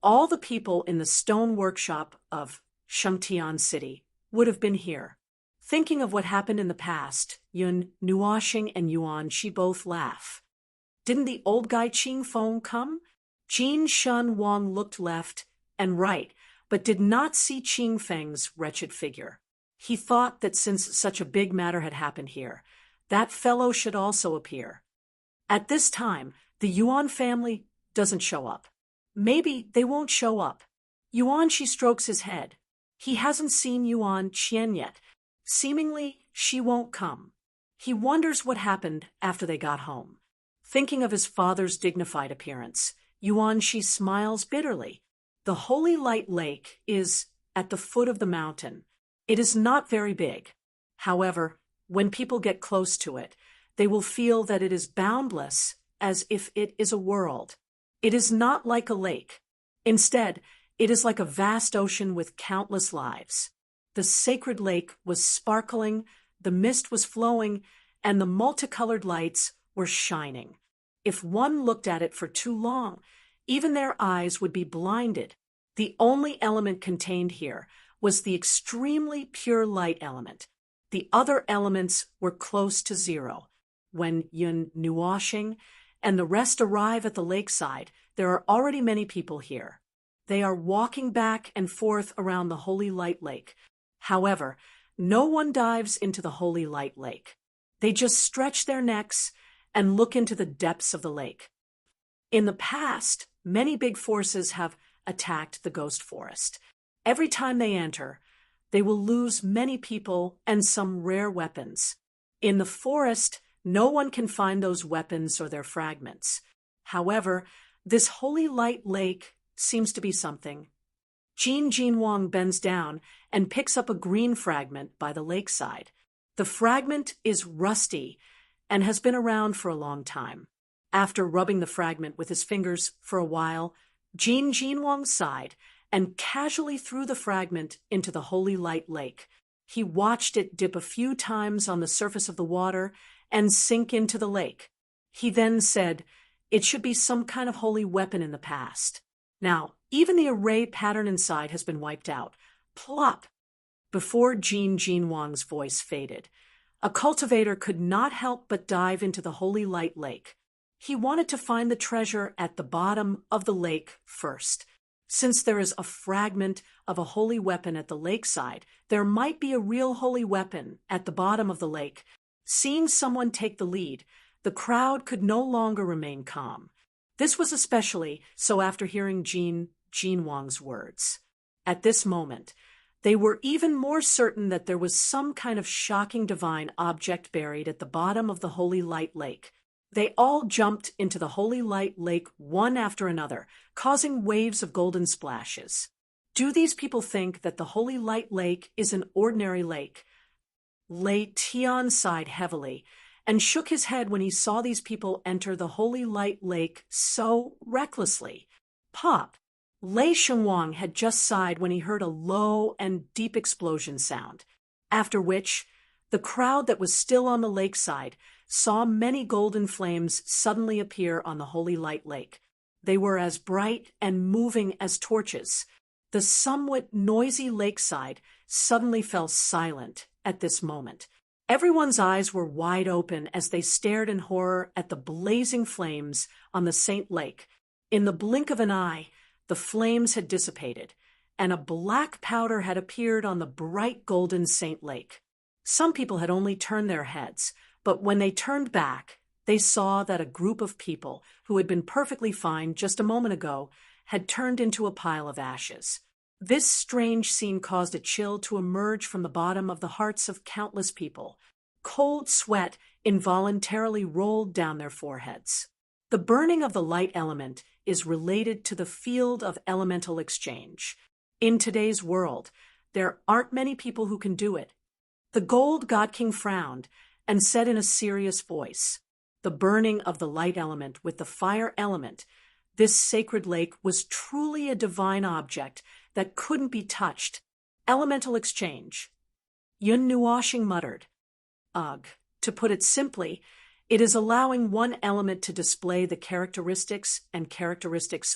all the people in the stone workshop of Shengtian City would have been here. Thinking of what happened in the past, Yun Nuoshing and Yuan Shi both laugh. Didn't the old guy Qing Feng come? Jin Shun Wang looked left and right, but did not see Qing Feng's wretched figure. He thought that since such a big matter had happened here, that fellow should also appear. At this time, the Yuan family doesn't show up. Maybe they won't show up. Yuan Shi strokes his head. He hasn't seen Yuan Qian yet. Seemingly, she won't come. He wonders what happened after they got home. Thinking of his father's dignified appearance, Yuan Shi smiles bitterly. The Holy Light Lake is at the foot of the mountain. It is not very big. However, when people get close to it, they will feel that it is boundless, as if it is a world. It is not like a lake. Instead, it is like a vast ocean with countless lives. The sacred lake was sparkling, the mist was flowing, and the multicolored lights were shining. If one looked at it for too long, even their eyes would be blinded. The only element contained here was the extremely pure light element. The other elements were close to zero. When Yun Nuoshing and the rest arrive at the lakeside, there are already many people here. They are walking back and forth around the Holy Light Lake. However, no one dives into the Holy Light Lake. They just stretch their necks and look into the depths of the lake. In the past, many big forces have attacked the ghost forest. Every time they enter, they will lose many people and some rare weapons. In the forest, no one can find those weapons or their fragments. However, this Holy Light Lake seems to be something. Jin Wang bends down and picks up a green fragment by the lakeside. The fragment is rusty and has been around for a long time. After rubbing the fragment with his fingers for a while, Jin Wang sighed and casually threw the fragment into the Holy Light Lake. He watched it dip a few times on the surface of the water and sink into the lake. He then said, "It should be some kind of holy weapon in the past." Now, even the array pattern inside has been wiped out. Plop! Before Jin Wang's voice faded, a cultivator could not help but dive into the Holy Light Lake. He wanted to find the treasure at the bottom of the lake first. Since there is a fragment of a holy weapon at the lakeside, there might be a real holy weapon at the bottom of the lake. Seeing someone take the lead, the crowd could no longer remain calm. This was especially so after hearing Jin Wang's words. At this moment, they were even more certain that there was some kind of shocking divine object buried at the bottom of the Holy Light Lake. They all jumped into the Holy Light Lake one after another, causing waves of golden splashes. Do these people think that the Holy Light Lake is an ordinary lake? Lei Tian sighed heavily and shook his head when he saw these people enter the Holy Light Lake so recklessly. Pop! Lei Shengwang had just sighed when he heard a low and deep explosion sound, after which the crowd that was still on the lakeside saw many golden flames suddenly appear on the Holy Light Lake. They were as bright and moving as torches. The somewhat noisy lakeside suddenly fell silent at this moment. Everyone's eyes were wide open as they stared in horror at the blazing flames on the Saint Lake. In the blink of an eye, the flames had dissipated, and a black powder had appeared on the bright golden Saint Lake. Some people had only turned their heads, but when they turned back, they saw that a group of people who had been perfectly fine just a moment ago had turned into a pile of ashes. This strange scene caused a chill to emerge from the bottom of the hearts of countless people. Cold sweat involuntarily rolled down their foreheads. The burning of the light element is related to the field of elemental exchange. In today's world, there aren't many people who can do it. The gold god king frowned and said in a serious voice, "The burning of the light element with the fire element, this sacred lake was truly a divine object that couldn't be touched. Elemental exchange." Yun Nuoshing muttered, "Ugh. To put it simply, it is allowing one element to display the characteristics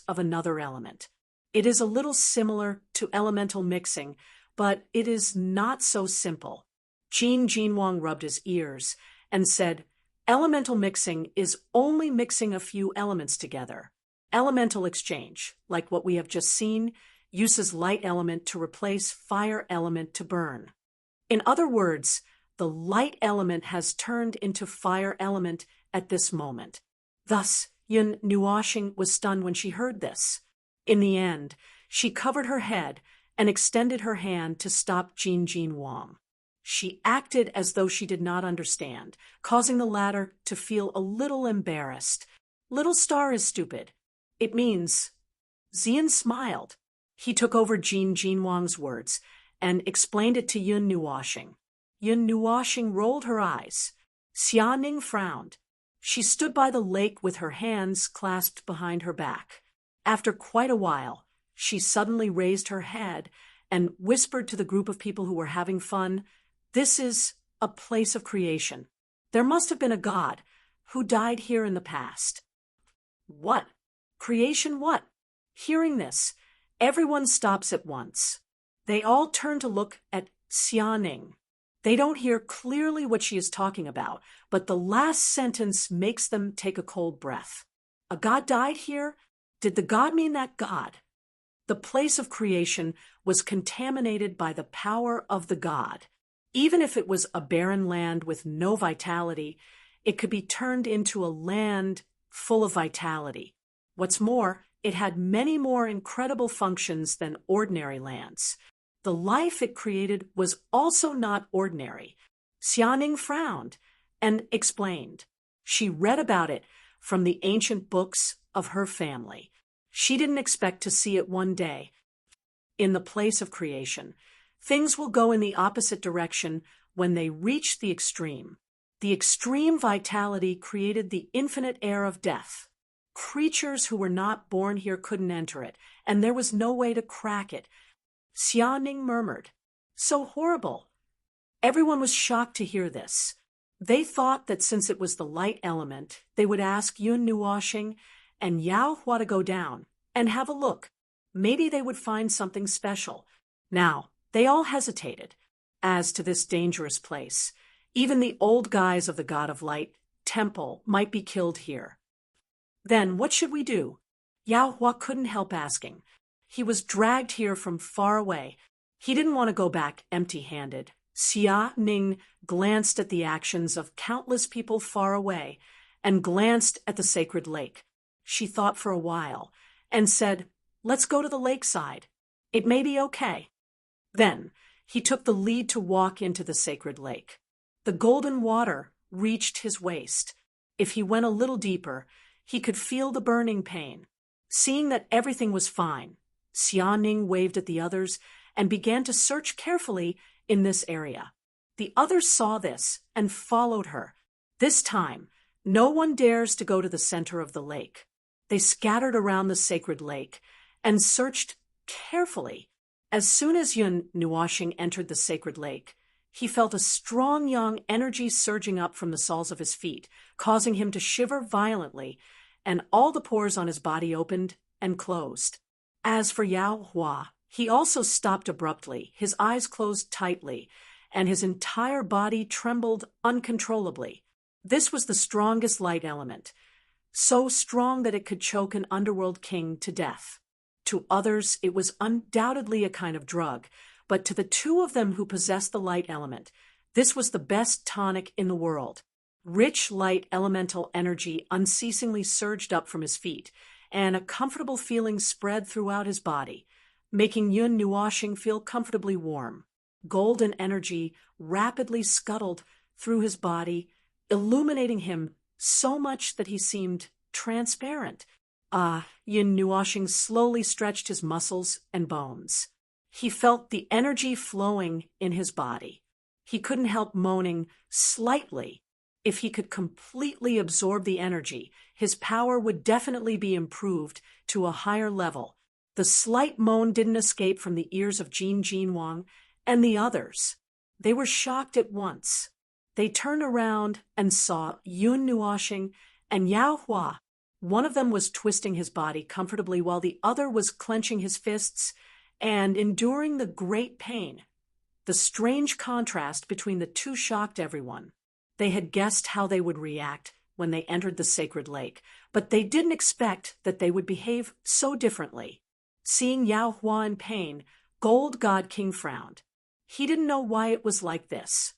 of another element. It is a little similar to elemental mixing, but it is not so simple." Jin Wang rubbed his ears and said, "Elemental mixing is only mixing a few elements together. Elemental exchange, like what we have just seen, uses light element to replace fire element to burn. In other words, the light element has turned into fire element at this moment." Thus, Yun Nuoshing was stunned when she heard this. In the end, she covered her head and extended her hand to stop Jin Wang. She acted as though she did not understand, causing the latter to feel a little embarrassed. "Little star is stupid. It means..." Xian smiled. He took over Jin Wang's words and explained it to Yun Nuoshing. Yun Nuoshing rolled her eyes. Xia Ning frowned. She stood by the lake with her hands clasped behind her back. After quite a while, she suddenly raised her head and whispered to the group of people who were having fun, "This is a place of creation. There must have been a god who died here in the past." "What? Creation what?" Hearing this, everyone stops at once. They all turn to look at Xia Ning. They don't hear clearly what she is talking about, but the last sentence makes them take a cold breath. A god died here? Did the god mean that god? The place of creation was contaminated by the power of the god. Even if it was a barren land with no vitality, it could be turned into a land full of vitality. What's more, it had many more incredible functions than ordinary lands. The life it created was also not ordinary. Xianing frowned and explained. She read about it from the ancient books of her family. She didn't expect to see it one day. In the place of creation, things will go in the opposite direction when they reach the extreme. The extreme vitality created the infinite air of death. Creatures who were not born here couldn't enter it, and there was no way to crack it. Xianing murmured, "So horrible." Everyone was shocked to hear this. They thought that since it was the light element, they would ask Yun Nuoshing and Yao Hua to go down and have a look. Maybe they would find something special. Now, they all hesitated. As to this dangerous place, even the old guys of the God of Light temple might be killed here. Then what should we do? Yao Hua couldn't help asking. He was dragged here from far away. He didn't want to go back empty-handed. Xia Ning glanced at the actions of countless people far away and glanced at the sacred lake. She thought for a while and said, "Let's go to the lakeside. It may be okay." Then he took the lead to walk into the sacred lake. The golden water reached his waist. If he went a little deeper, he could feel the burning pain. Seeing that everything was fine, Xia Ning waved at the others and began to search carefully in this area. The others saw this and followed her. This time, no one dares to go to the center of the lake. They scattered around the sacred lake and searched carefully. As soon as Yun Nuoshing entered the sacred lake, he felt a strong yang energy surging up from the soles of his feet, causing him to shiver violently, and all the pores on his body opened and closed. As for Yao Hua, he also stopped abruptly, his eyes closed tightly, and his entire body trembled uncontrollably. This was the strongest light element, so strong that it could choke an underworld king to death. To others, it was undoubtedly a kind of drug, but to the two of them who possessed the light element, this was the best tonic in the world. Rich light elemental energy unceasingly surged up from his feet, and a comfortable feeling spread throughout his body, making Yun Nuoshing feel comfortably warm. Golden energy rapidly scuttled through his body, illuminating him so much that he seemed transparent. Yun Nuoshing slowly stretched his muscles and bones. He felt the energy flowing in his body. He couldn't help moaning slightly. If he could completely absorb the energy, his power would definitely be improved to a higher level. The slight moan didn't escape from the ears of Jin Jinwang and the others. They were shocked at once. They turned around and saw Yun Nuoshing and Yao Hua. One of them was twisting his body comfortably while the other was clenching his fists and enduring the great pain. The strange contrast between the two shocked everyone. They had guessed how they would react when they entered the sacred lake, but they didn't expect that they would behave so differently. Seeing Yao Hua in pain, Gold God King frowned. He didn't know why it was like this.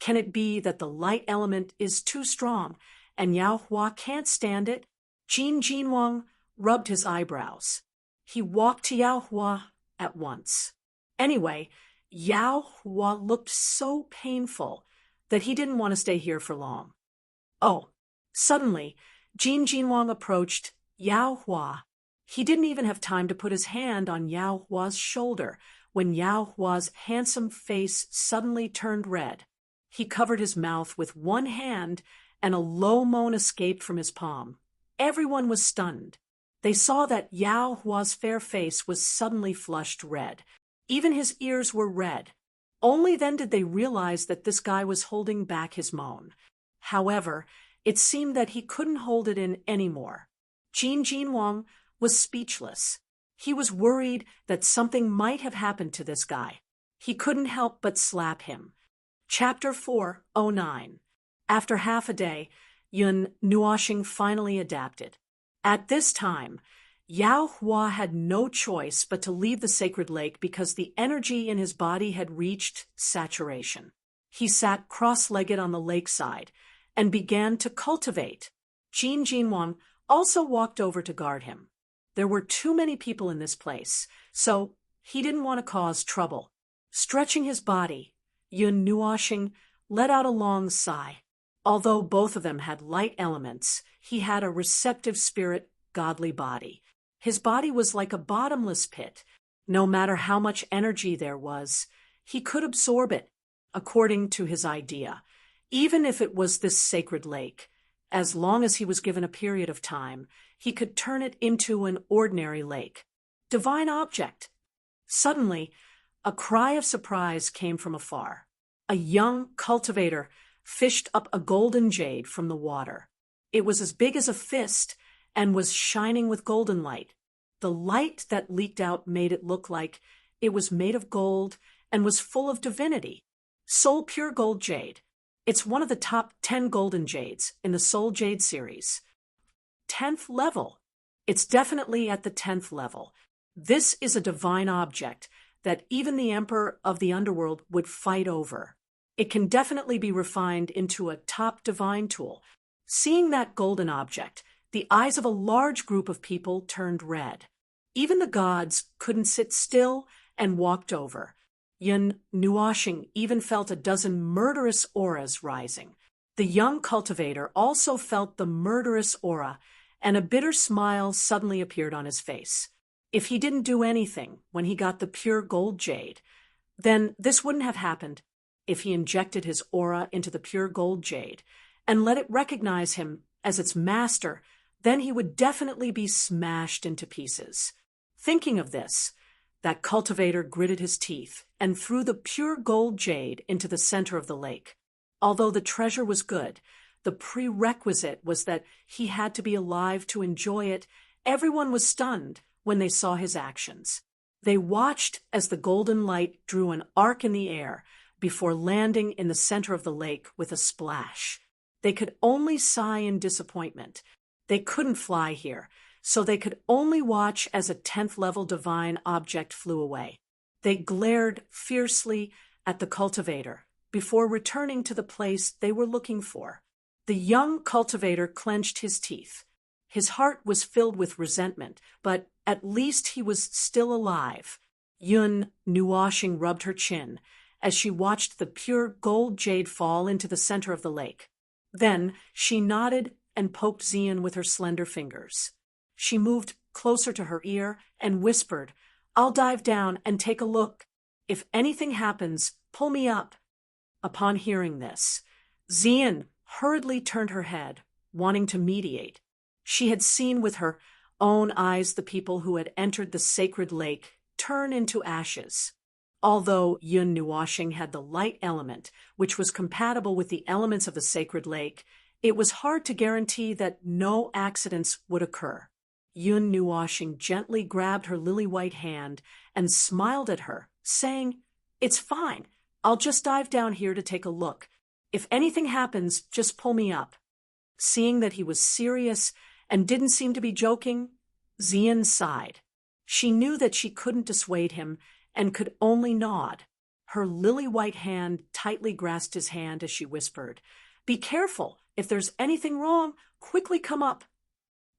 Can it be that the light element is too strong and Yao Hua can't stand it? Jin Jinwang rubbed his eyebrows. He walked to Yao Hua at once. Anyway, Yao Hua looked so painful that he didn't want to stay here for long. Oh, suddenly, Jin Jinwang approached Yao Hua. He didn't even have time to put his hand on Yao Hua's shoulder when Yao Hua's handsome face suddenly turned red. He covered his mouth with one hand and a low moan escaped from his palm. Everyone was stunned. They saw that Yao Hua's fair face was suddenly flushed red. Even his ears were red. Only then did they realize that this guy was holding back his moan. However, it seemed that he couldn't hold it in anymore. Jin Jinwang was speechless. He was worried that something might have happened to this guy. He couldn't help but slap him. Chapter 409. After half a day, Yun Nuoshing finally adapted. At this time, Yao Hua had no choice but to leave the sacred lake because the energy in his body had reached saturation. He sat cross-legged on the lakeside and began to cultivate. Jin Jinwang also walked over to guard him. There were too many people in this place, so he didn't want to cause trouble. Stretching his body, Yun Nuoxing let out a long sigh. Although both of them had light elements, he had a receptive spirit, godly body. His body was like a bottomless pit. No matter how much energy there was, he could absorb it, according to his idea, even if it was this sacred lake. As long as he was given a period of time, he could turn it into an ordinary lake. Divine object. Suddenly, a cry of surprise came from afar. A young cultivator fished up a golden jade from the water. It was as big as a fist and was shining with golden light. The light that leaked out made it look like it was made of gold and was full of divinity. Soul Pure Gold Jade. It's one of the top 10 golden jades in the Soul Jade series. 10th level. It's definitely at the 10th level. This is a divine object that even the Emperor of the Underworld would fight over. It can definitely be refined into a top divine tool. Seeing that golden object, the eyes of a large group of people turned red. Even the gods couldn't sit still and walked over. Yun Nuoxing even felt a dozen murderous auras rising. The young cultivator also felt the murderous aura, and a bitter smile suddenly appeared on his face. If he didn't do anything when he got the pure gold jade, then this wouldn't have happened. If he injected his aura into the pure gold jade and let it recognize him as its master, then he would definitely be smashed into pieces. Thinking of this, that cultivator gritted his teeth and threw the pure gold jade into the center of the lake. Although the treasure was good, the prerequisite was that he had to be alive to enjoy it. Everyone was stunned when they saw his actions. They watched as the golden light drew an arc in the air before landing in the center of the lake with a splash. They could only sigh in disappointment. They couldn't fly here, so they could only watch as a 10th level divine object flew away. They glared fiercely at the cultivator before returning to the place they were looking for. The young cultivator clenched his teeth. His heart was filled with resentment, but at least he was still alive. Yun Nuoxing rubbed her chin as she watched the pure gold jade fall into the center of the lake. Then she nodded and poked Xian with her slender fingers. She moved closer to her ear and whispered, "I'll dive down and take a look. If anything happens, pull me up." Upon hearing this, Xian hurriedly turned her head, wanting to mediate. She had seen with her own eyes the people who had entered the sacred lake turn into ashes. Although Yun Nuoxing had the light element, which was compatible with the elements of the sacred lake, it was hard to guarantee that no accidents would occur. Yun Nuoxing gently grabbed her lily-white hand and smiled at her, saying, "It's fine. I'll just dive down here to take a look. If anything happens, just pull me up." Seeing that he was serious and didn't seem to be joking, Xian sighed. She knew that she couldn't dissuade him and could only nod. Her lily-white hand tightly grasped his hand as she whispered, "Be careful. If there's anything wrong, quickly come up."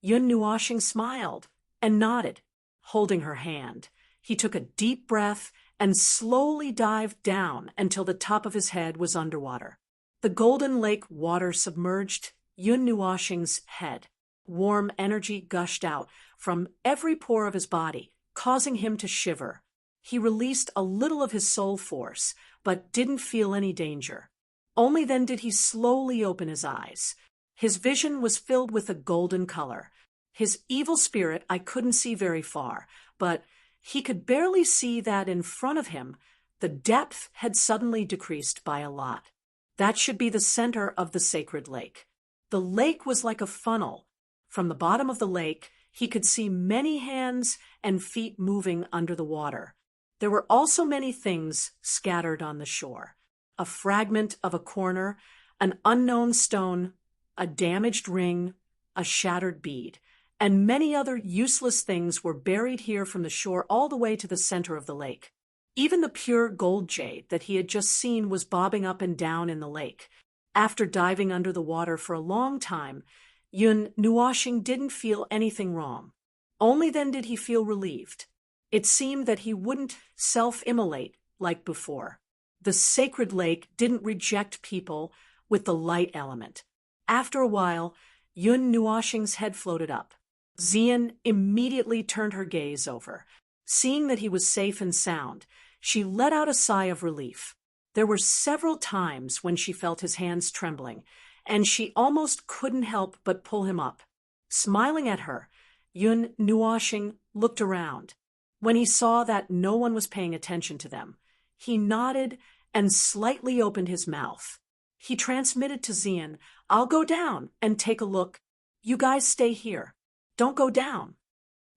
Yun Nuoxing smiled and nodded, holding her hand. He took a deep breath and slowly dived down until the top of his head was underwater. The golden lake water submerged Yun Nuoxing's head. Warm energy gushed out from every pore of his body, causing him to shiver. He released a little of his soul force, but didn't feel any danger. Only then did he slowly open his eyes. His vision was filled with a golden color. His evil spirit I couldn't see very far, but he could barely see that in front of him, the depth had suddenly decreased by a lot. That should be the center of the sacred lake. The lake was like a funnel. From the bottom of the lake, he could see many hands and feet moving under the water. There were also many things scattered on the shore. A fragment of a corner, an unknown stone, a damaged ring, a shattered bead, and many other useless things were buried here from the shore all the way to the center of the lake. Even the pure gold jade that he had just seen was bobbing up and down in the lake. After diving under the water for a long time, Yun Nuoxing didn't feel anything wrong. Only then did he feel relieved. It seemed that he wouldn't self-immolate like before. The sacred lake didn't reject people with the light element. After a while, Yun Nuoxing's head floated up. Xian immediately turned her gaze over. Seeing that he was safe and sound, she let out a sigh of relief. There were several times when she felt his hands trembling, and she almost couldn't help but pull him up. Smiling at her, Yun Nuoxing looked around. When he saw that no one was paying attention to them, he nodded and slightly opened his mouth. He transmitted to Xian, "I'll go down and take a look. You guys stay here. Don't go down."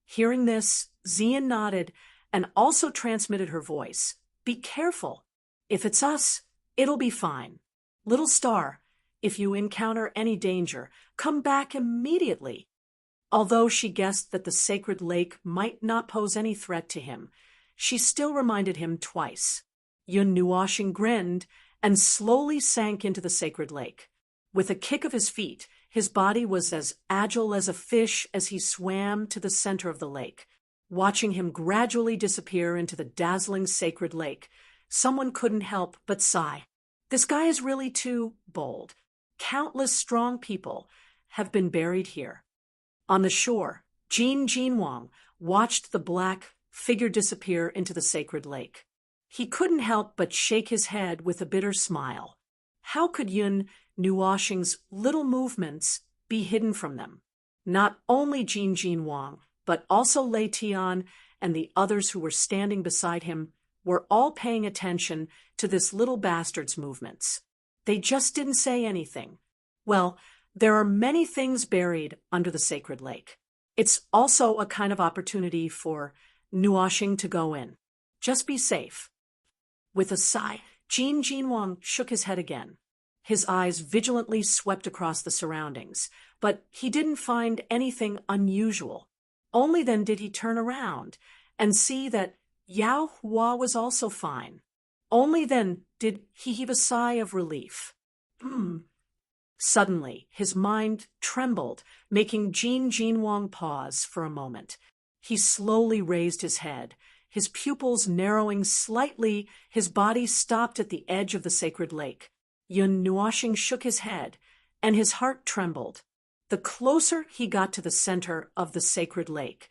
Hearing this, Xian nodded and also transmitted her voice, "Be careful. If it's us, it'll be fine. Little star, if you encounter any danger, come back immediately." Although she guessed that the sacred lake might not pose any threat to him, she still reminded him twice. Yun Nuoxing grinned and slowly sank into the sacred lake. With a kick of his feet, his body was as agile as a fish as he swam to the center of the lake. Watching him gradually disappear into the dazzling sacred lake, someone couldn't help but sigh. This guy is really too bold. Countless strong people have been buried here. On the shore, Jin Jinwang watched the black figure disappear into the sacred lake. He couldn't help but shake his head with a bitter smile. How could Yun Nuoxing's little movements be hidden from them? Not only Jin Jinwang, but also Lei Tian and the others who were standing beside him were all paying attention to this little bastard's movements. They just didn't say anything. Well, there are many things buried under the sacred lake. It's also a kind of opportunity for Nuoxing to go in. Just be safe. With a sigh, Jin Jinwang shook his head again. His eyes vigilantly swept across the surroundings, but he didn't find anything unusual. Only then did he turn around and see that Yao Hua was also fine. Only then did he heave a sigh of relief. Suddenly, his mind trembled, making Jin Jinwang pause for a moment. He slowly raised his head. His pupils narrowing slightly, his body stopped at the edge of the sacred lake. Yun Nuoxing shook his head, and his heart trembled. The closer he got to the center of the sacred lake,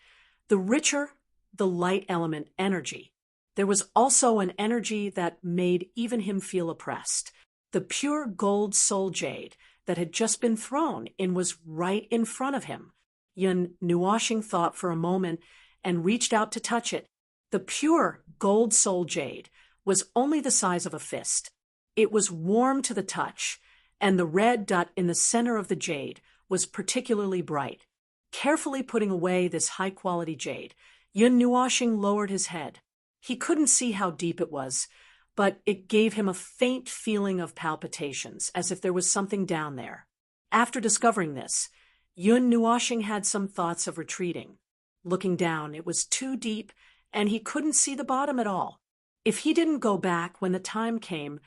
the richer the light element energy. There was also an energy that made even him feel oppressed. The pure gold soul jade that had just been thrown in was right in front of him. Yun Nuoxing thought for a moment and reached out to touch it. The pure gold soul jade was only the size of a fist. It was warm to the touch, and the red dot in the center of the jade was particularly bright. Carefully putting away this high-quality jade, Yun Nuoxing lowered his head. He couldn't see how deep it was, but it gave him a faint feeling of palpitations, as if there was something down there. After discovering this, Yun Nuoxing had some thoughts of retreating. Looking down, it was too deep, and he couldn't see the bottom at all. If he didn't go back when the time came,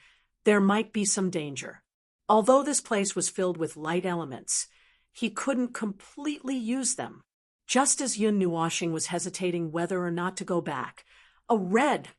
there might be some danger. Although this place was filled with light elements, he couldn't completely use them. Just as Yun Nuoxing was hesitating whether or not to go back, a red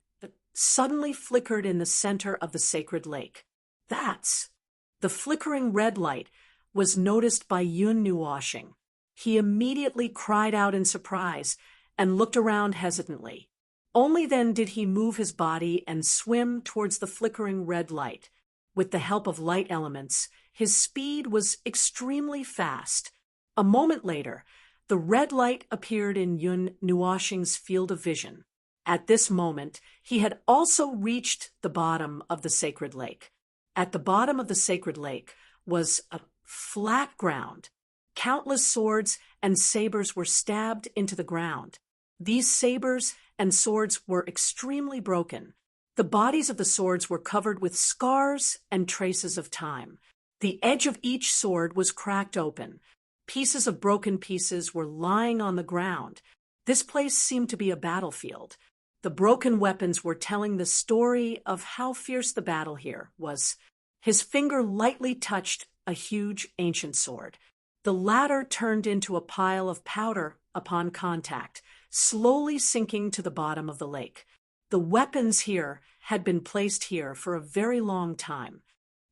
suddenly flickered in the center of the sacred lake. The flickering red light was noticed by Yun Nuoxing. He immediately cried out in surprise and looked around hesitantly. Only then did he move his body and swim towards the flickering red light. With the help of light elements, his speed was extremely fast. A moment later, the red light appeared in Yun Nuoxing's field of vision. At this moment, he had also reached the bottom of the sacred lake. At the bottom of the sacred lake was a flat ground. Countless swords and sabers were stabbed into the ground. These sabers and swords were extremely broken. The bodies of the swords were covered with scars and traces of time. The edge of each sword was cracked open. Pieces of broken pieces were lying on the ground. This place seemed to be a battlefield. The broken weapons were telling the story of how fierce the battle here was. His finger lightly touched a huge ancient sword. The latter turned into a pile of powder upon contact, slowly sinking to the bottom of the lake. The weapons here had been placed here for a very long time.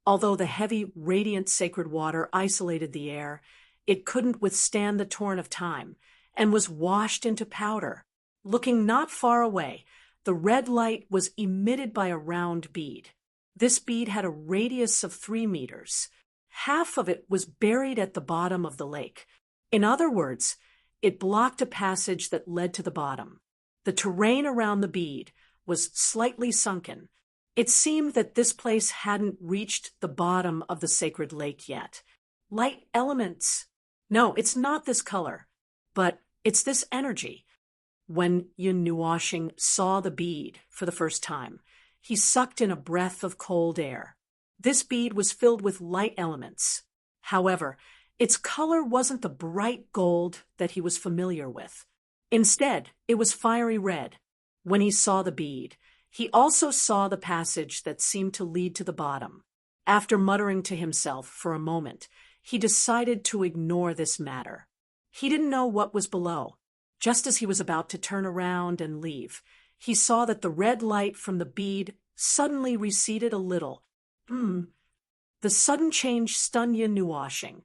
Although the heavy, radiant sacred water isolated the air, it couldn't withstand the torrent of time and was washed into powder. Looking not far away, the red light was emitted by a round bead. This bead had a radius of 3 meters. Half of it was buried at the bottom of the lake. In other words, it blocked a passage that led to the bottom. The terrain around the bead was slightly sunken. It seemed that this place hadn't reached the bottom of the sacred lake yet. Light elements. No, it's not this color, but it's this energy. When Yun Nuoshing saw the bead for the first time, he sucked in a breath of cold air. This bead was filled with light elements. However, its color wasn't the bright gold that he was familiar with. Instead, it was fiery red. When he saw the bead, he also saw the passage that seemed to lead to the bottom. After muttering to himself for a moment, he decided to ignore this matter. He didn't know what was below. Just as he was about to turn around and leave, he saw that the red light from the bead suddenly receded a little. The sudden change stunned Yun Nuoshing.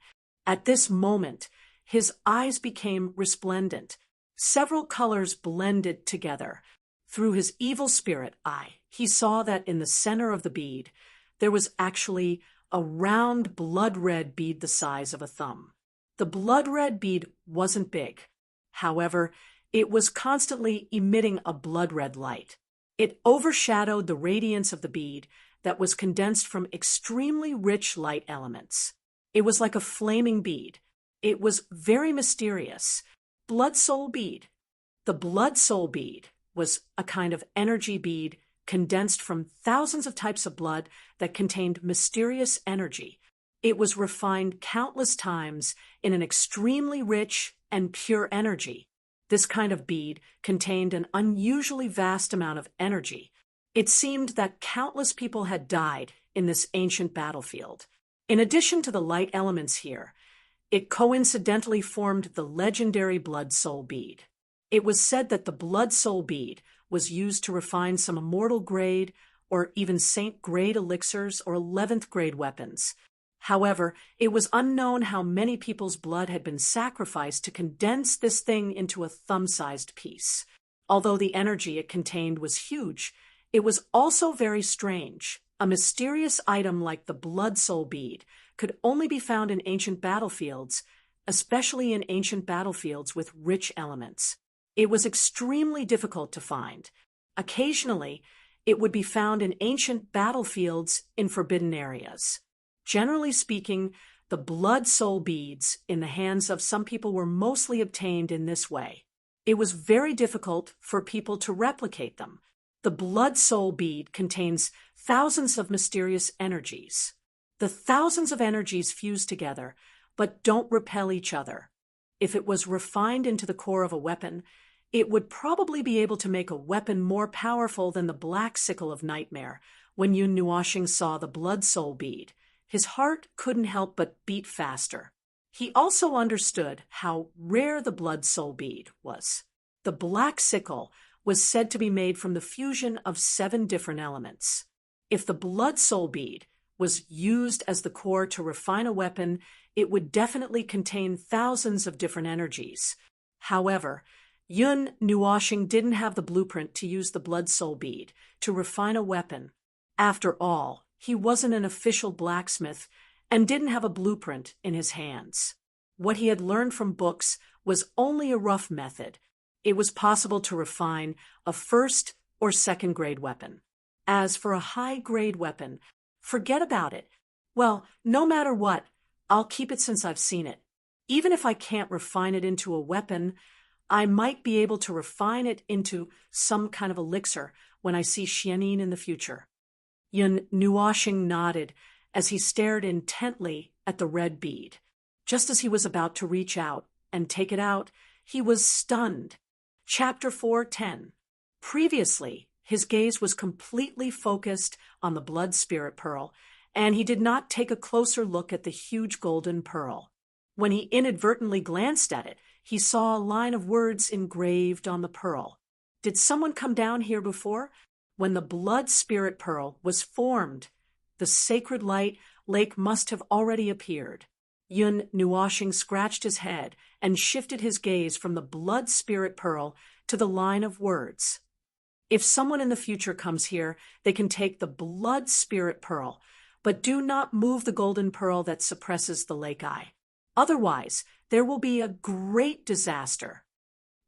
At this moment, his eyes became resplendent. Several colors blended together. Through his evil spirit eye, he saw that in the center of the bead, there was actually a round blood-red bead the size of a thumb. The blood-red bead wasn't big. However, it was constantly emitting a blood-red light. It overshadowed the radiance of the bead that was condensed from extremely rich light elements. It was like a flaming bead. It was very mysterious. Blood soul bead. The blood soul bead was a kind of energy bead condensed from thousands of types of blood that contained mysterious energy. It was refined countless times in an extremely rich and pure energy. This kind of bead contained an unusually vast amount of energy. It seemed that countless people had died in this ancient battlefield. In addition to the light elements here, it coincidentally formed the legendary blood soul bead. It was said that the blood soul bead was used to refine some immortal grade or even saint grade elixirs or 11th grade weapons. However, it was unknown how many people's blood had been sacrificed to condense this thing into a thumb-sized piece. Although the energy it contained was huge, it was also very strange. A mysterious item like the blood soul bead could only be found in ancient battlefields, especially in ancient battlefields with rich elements. It was extremely difficult to find. Occasionally, it would be found in ancient battlefields in forbidden areas. Generally speaking, the blood soul beads in the hands of some people were mostly obtained in this way. It was very difficult for people to replicate them. The blood soul bead contains thousands of mysterious energies. The thousands of energies fuse together, but don't repel each other. If it was refined into the core of a weapon, it would probably be able to make a weapon more powerful than the black sickle of nightmare. When Yun Nuoshing saw the blood soul bead, his heart couldn't help but beat faster. He also understood how rare the blood soul bead was. The black sickle was said to be made from the fusion of 7 different elements. If the blood soul bead was used as the core to refine a weapon, it would definitely contain thousands of different energies. However, Yun Nuoshing didn't have the blueprint to use the blood soul bead to refine a weapon. After all, he wasn't an official blacksmith and didn't have a blueprint in his hands. What he had learned from books was only a rough method. It was possible to refine a 1st or 2nd grade weapon. As for a high-grade weapon, forget about it. Well, no matter what, I'll keep it since I've seen it. Even if I can't refine it into a weapon, I might be able to refine it into some kind of elixir when I see Xianin in the future. Yun Nuoshing nodded as he stared intently at the red bead. Just as he was about to reach out and take it out, he was stunned. Chapter 4:10. Previously, his gaze was completely focused on the blood spirit pearl, and he did not take a closer look at the huge golden pearl. When he inadvertently glanced at it, he saw a line of words engraved on the pearl. Did someone come down here before? When the blood spirit pearl was formed, the sacred lake must have already appeared. Yun Nuoshing scratched his head and shifted his gaze from the blood spirit pearl to the line of words. If someone in the future comes here, they can take the blood spirit pearl, but do not move the golden pearl that suppresses the lake eye. Otherwise, there will be a great disaster.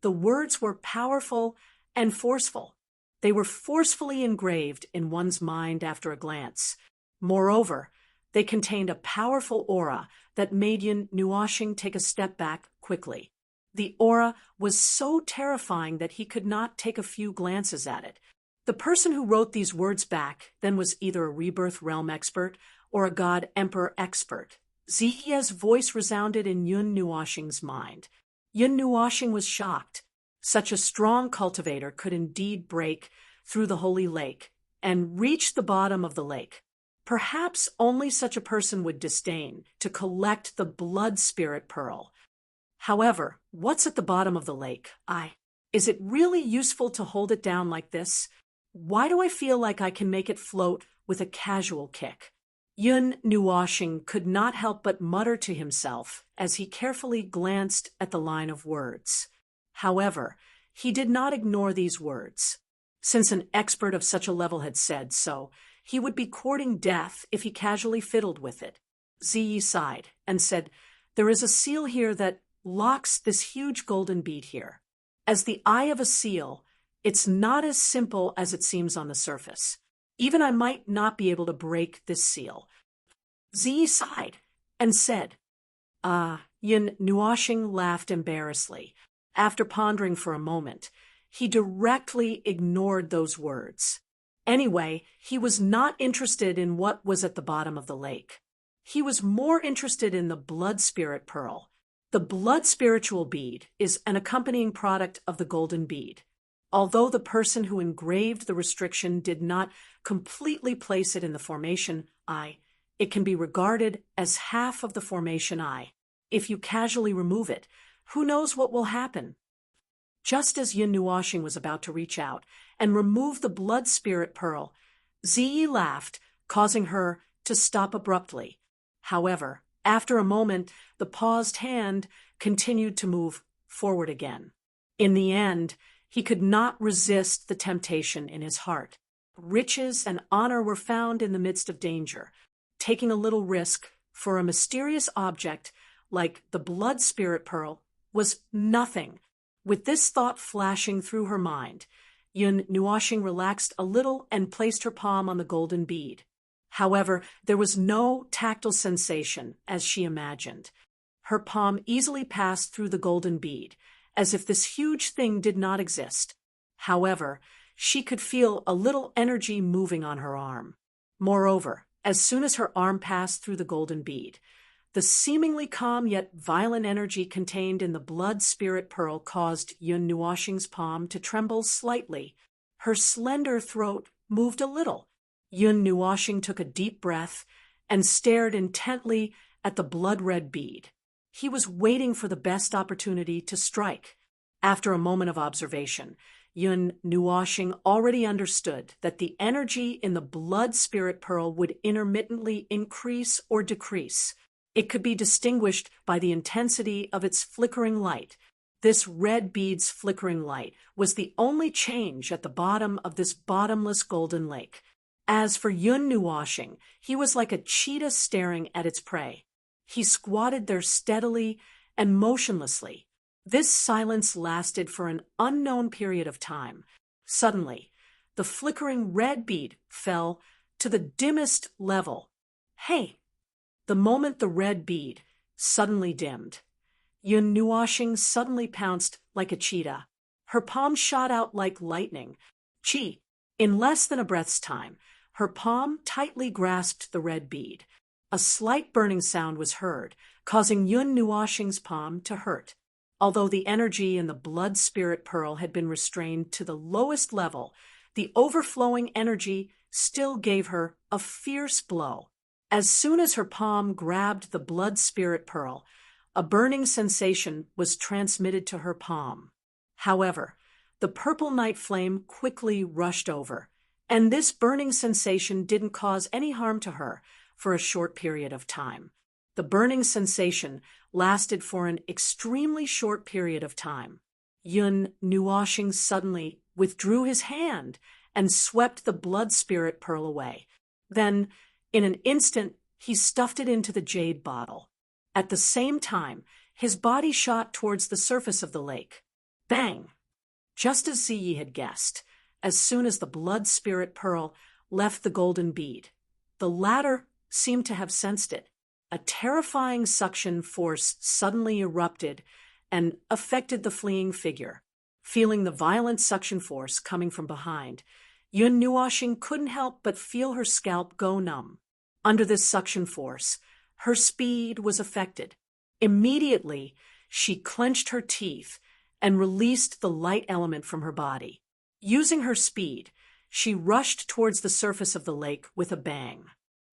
The words were powerful and forceful. They were forcefully engraved in one's mind after a glance. Moreover, they contained a powerful aura that made Yun Nuoshing take a step back quickly. The aura was so terrifying that he could not take a few glances at it. The person who wrote these words back then was either a rebirth realm expert or a god emperor expert. Ziye's voice resounded in Yun Nuoshing's mind. Yun Nuoshing was shocked. Such a strong cultivator could indeed break through the holy lake and reach the bottom of the lake. Perhaps only such a person would disdain to collect the blood spirit pearl. However, what's at the bottom of the lake? Is it really useful to hold it down like this? Why do I feel like I can make it float with a casual kick? Yun Nuoshing could not help but mutter to himself as he carefully glanced at the line of words. However, he did not ignore these words. Since an expert of such a level had said so, he would be courting death if he casually fiddled with it. Ziyi sighed and said, "There is a seal here that locks this huge golden bead here. As the eye of a seal, it's not as simple as it seems on the surface. Even I might not be able to break this seal." Ziyi sighed and said, Yun Nuoshing laughed embarrassedly. After pondering for a moment, he directly ignored those words. Anyway, he was not interested in what was at the bottom of the lake. He was more interested in the blood spirit pearl. The blood spiritual bead is an accompanying product of the golden bead. Although the person who engraved the restriction did not completely place it in the formation eye, it can be regarded as half of the formation eye. If you casually remove it, who knows what will happen? Just as Yun Nuoshing was about to reach out and remove the blood spirit pearl, Ziyi laughed, causing her to stop abruptly. However, after a moment, the paused hand continued to move forward again. In the end, he could not resist the temptation in his heart. Riches and honor were found in the midst of danger. Taking a little risk for a mysterious object like the blood spirit pearl was nothing. With this thought flashing through her mind, Yun Nuoshing relaxed a little and placed her palm on the golden bead. However, there was no tactile sensation as she imagined. Her palm easily passed through the golden bead, as if this huge thing did not exist. However, she could feel a little energy moving on her arm. Moreover, as soon as her arm passed through the golden bead, the seemingly calm yet violent energy contained in the blood spirit pearl caused Yun Nuoshing's palm to tremble slightly. Her slender throat moved a little. Yun Nuoshing took a deep breath and stared intently at the blood-red bead. He was waiting for the best opportunity to strike. After a moment of observation, Yun Nuoshing already understood that the energy in the blood spirit pearl would intermittently increase or decrease. It could be distinguished by the intensity of its flickering light. This red bead's flickering light was the only change at the bottom of this bottomless golden lake. As for Yun Nuoshing, he was like a cheetah staring at its prey. He squatted there steadily and motionlessly. This silence lasted for an unknown period of time. Suddenly, the flickering red bead fell to the dimmest level. Hey! The moment the red bead suddenly dimmed, Yun Nuoshing suddenly pounced like a cheetah. Her palm shot out like lightning. In less than a breath's time, her palm tightly grasped the red bead. A slight burning sound was heard, causing Yun Nuoxing's palm to hurt. Although the energy in the blood spirit pearl had been restrained to the lowest level, the overflowing energy still gave her a fierce blow. As soon as her palm grabbed the blood spirit pearl, a burning sensation was transmitted to her palm. However, the purple night flame quickly rushed over, and this burning sensation didn't cause any harm to her for a short period of time. The burning sensation lasted for an extremely short period of time. Yun Nuoxing suddenly withdrew his hand and swept the blood spirit pearl away. Then, in an instant, he stuffed it into the jade bottle. At the same time, his body shot towards the surface of the lake. Bang! Just as Ziyi had guessed, as soon as the blood spirit pearl left the golden bead, the latter seemed to have sensed it. A terrifying suction force suddenly erupted and affected the fleeing figure. Feeling the violent suction force coming from behind, Yun Nuoxing couldn't help but feel her scalp go numb. Under this suction force, her speed was affected. Immediately, she clenched her teeth and released the light element from her body. Using her speed, she rushed towards the surface of the lake with a bang.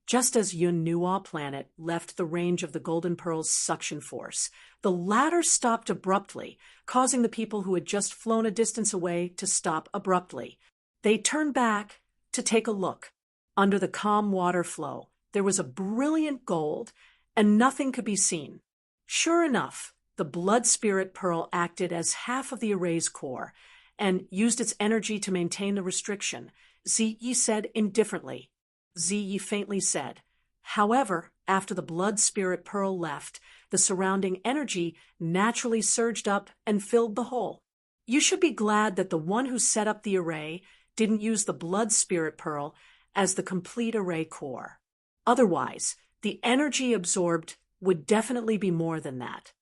Just as Yun Nuo planet left the range of the Golden Pearl's suction force, the latter stopped abruptly, causing the people who had just flown a distance away to stop abruptly. They turned back to take a look. Under the calm water flow, there was a brilliant gold, and nothing could be seen. Sure enough, the blood spirit pearl acted as half of the array's core and used its energy to maintain the restriction, Ziyi said indifferently. Ziyi faintly said. However, after the blood spirit pearl left, the surrounding energy naturally surged up and filled the hole. You should be glad that the one who set up the array didn't use the blood spirit pearl as the complete array core. Otherwise, the energy absorbed would definitely be more than that.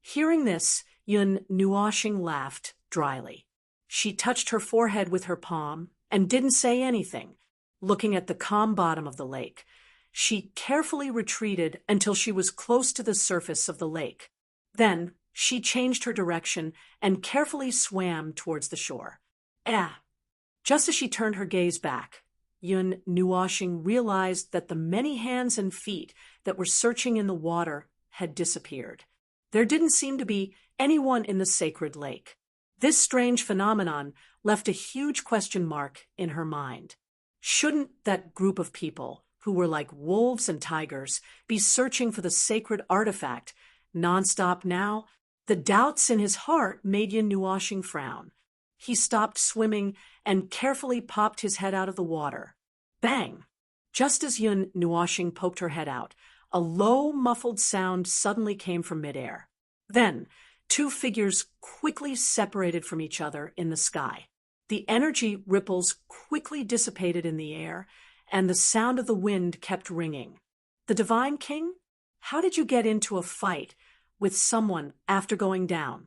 Hearing this, Yun Nuoxing laughed dryly. She touched her forehead with her palm and didn't say anything. Looking at the calm bottom of the lake, she carefully retreated until she was close to the surface of the lake. Then, she changed her direction and carefully swam towards the shore. Just as she turned her gaze back, Yun Nuoxing realized that the many hands and feet that were searching in the water had disappeared. There didn't seem to be anyone in the sacred lake. This strange phenomenon left a huge question mark in her mind. Shouldn't that group of people, who were like wolves and tigers, be searching for the sacred artifact nonstop now? The doubts in his heart made Yun Nuoxing frown. He stopped swimming and carefully popped his head out of the water. Bang! Just as Yun Nuoxing poked her head out, a low, muffled sound suddenly came from midair. Then, two figures quickly separated from each other in the sky. The energy ripples quickly dissipated in the air, and the sound of the wind kept ringing. The Divine King? How did you get into a fight with someone after going down?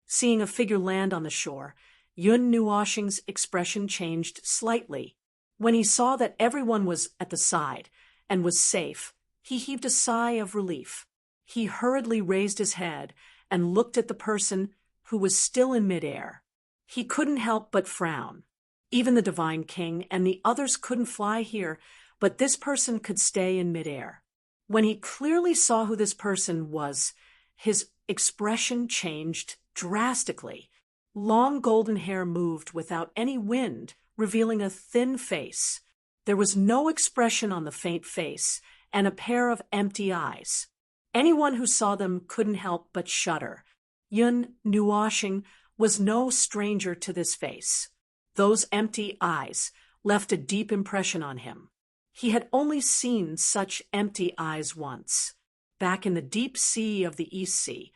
Seeing a figure land on the shore, Yun Nuoxing's expression changed slightly. When he saw that everyone was at the side and was safe, he heaved a sigh of relief. He hurriedly raised his head and looked at the person who was still in midair. He couldn't help but frown. Even the Divine King and the others couldn't fly here, but this person could stay in midair. When he clearly saw who this person was, his expression changed drastically. Long golden hair moved without any wind, revealing a thin face. There was no expression on the faint face, and a pair of empty eyes. Anyone who saw them couldn't help but shudder. Yun Nuoxing was no stranger to this face. Those empty eyes left a deep impression on him. He had only seen such empty eyes once. Back in the deep sea of the East Sea,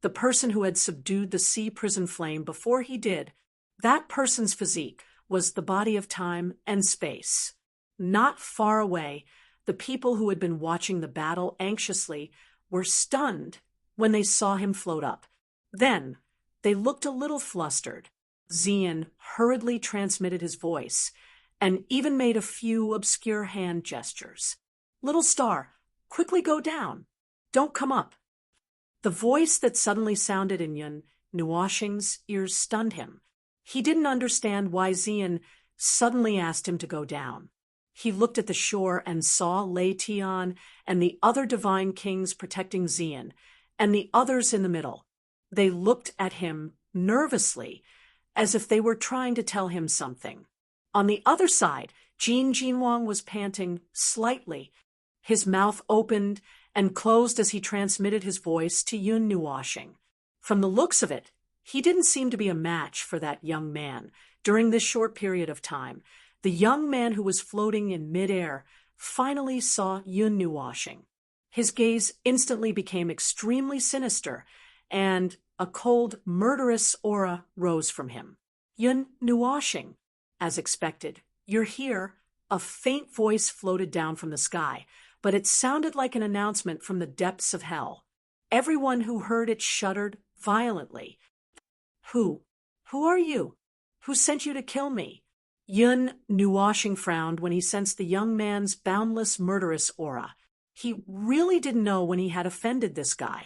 the person who had subdued the sea prison flame before he did, that person's physique was the body of time and space. Not far away, the people who had been watching the battle anxiously were stunned when they saw him float up. Then, they looked a little flustered. Xian hurriedly transmitted his voice and even made a few obscure hand gestures. "Little star, Quickly go down. Don't come up. The voice that suddenly sounded in Yun Nuoshing's ears stunned him. He didn't understand why Xian suddenly asked him to go down. He looked at the shore and saw Lei Tian and the other divine kings protecting Xian, and the others in the middle. They looked at him nervously, as if they were trying to tell him something. On the other side, Jin Jinwang was panting slightly. His mouth opened and closed as he transmitted his voice to Yun Nuoshing. From the looks of it, he didn't seem to be a match for that young man during this short period of time. The young man who was floating in midair finally saw Yun Nuoshing. His gaze instantly became extremely sinister, and a cold, murderous aura rose from him. Yun Nuoshing, as expected, you're here. A faint voice floated down from the sky, but it sounded like an announcement from the depths of hell. Everyone who heard it shuddered violently. Who are you? Who sent you to kill me? Yun Nuoshing frowned when he sensed the young man's boundless, murderous aura. He really didn't know when he had offended this guy.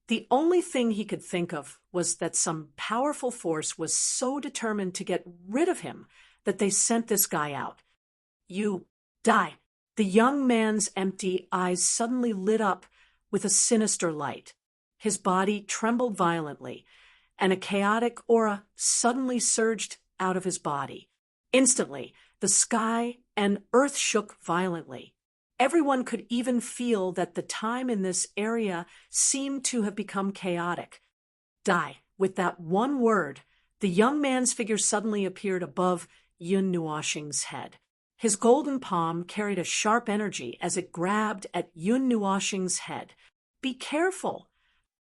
The only thing he could think of was that some powerful force was so determined to get rid of him that they sent this guy out. You die. The young man's empty eyes suddenly lit up with a sinister light. His body trembled violently, and a chaotic aura suddenly surged out of his body. Instantly, the sky and earth shook violently. Everyone could even feel that the time in this area seemed to have become chaotic. Die. With that one word, the young man's figure suddenly appeared above Yun Nuoshing's head. His golden palm carried a sharp energy as it grabbed at Yun Nuoshing's head. Be careful!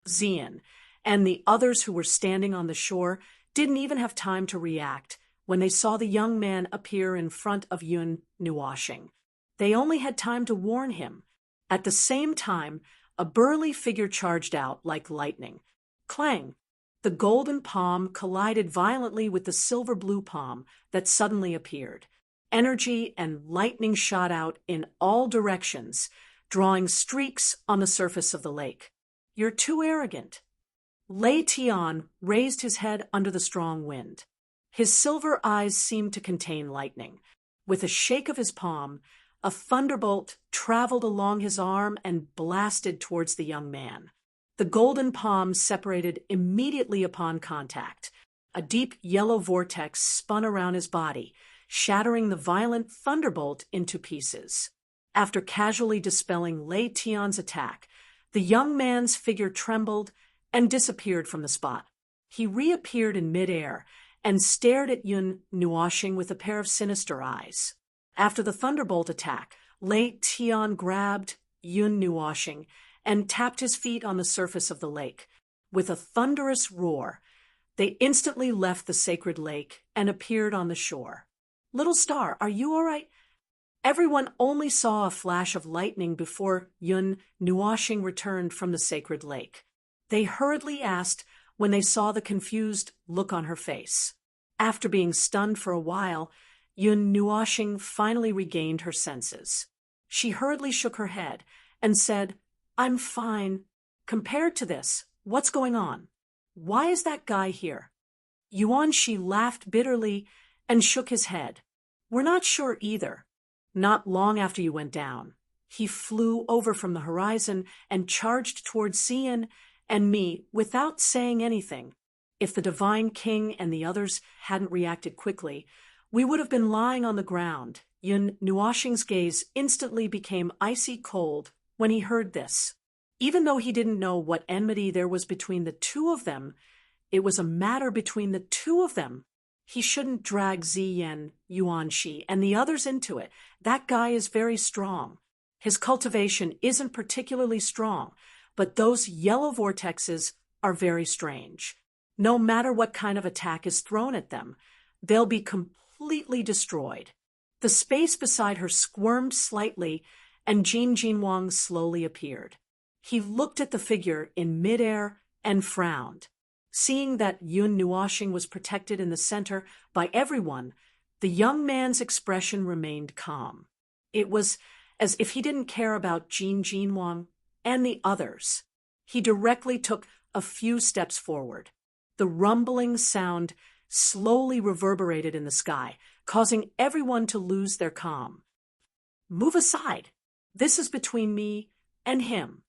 Xian and the others who were standing on the shore didn't even have time to react when they saw the young man appear in front of Yun Nuoshing. They only had time to warn him. At the same time, a burly figure charged out like lightning. Clang! The golden palm collided violently with the silver-blue palm that suddenly appeared. Energy and lightning shot out in all directions, drawing streaks on the surface of the lake. You're too arrogant. Lei Tian raised his head under the strong wind. His silver eyes seemed to contain lightning. With a shake of his palm, a thunderbolt traveled along his arm and blasted towards the young man. The golden palm separated immediately upon contact. A deep yellow vortex spun around his body, shattering the violent thunderbolt into pieces. After casually dispelling Lei Tian's attack, the young man's figure trembled and disappeared from the spot. He reappeared in midair and stared at Yun Nuoshing with a pair of sinister eyes. After the thunderbolt attack, Lei Tian grabbed Yun Nuoshing and tapped his feet on the surface of the lake. With a thunderous roar, they instantly left the sacred lake and appeared on the shore. Little Star, are you all right? Everyone only saw a flash of lightning before Yun Nuoshing returned from the sacred lake. They hurriedly asked when they saw the confused look on her face. After being stunned for a while, Yun Nuoshing finally regained her senses. She hurriedly shook her head and said, I'm fine. Compared to this, what's going on? Why is that guy here? Yuanshi laughed bitterly and shook his head. We're not sure either. Not long after you went down, he flew over from the horizon and charged towards Xian and me without saying anything. If the Divine King and the others hadn't reacted quickly, we would have been lying on the ground. Yun Nuoshing's gaze instantly became icy cold when he heard this. Even though he didn't know what enmity there was between the two of them, it was a matter between the two of them. He shouldn't drag Ziyan, Yuanshi, and the others into it. That guy is very strong. His cultivation isn't particularly strong, but those yellow vortexes are very strange. No matter what kind of attack is thrown at them, they'll be completely destroyed. The space beside her squirmed slightly, and Jin Jinwang slowly appeared. He looked at the figure in midair and frowned. Seeing that Yun Nuoshing was protected in the center by everyone, the young man's expression remained calm. It was as if he didn't care about Jin Jinwang and the others. He directly took a few steps forward. The rumbling sound slowly reverberated in the sky, causing everyone to lose their calm. "Move aside. This is between me and him."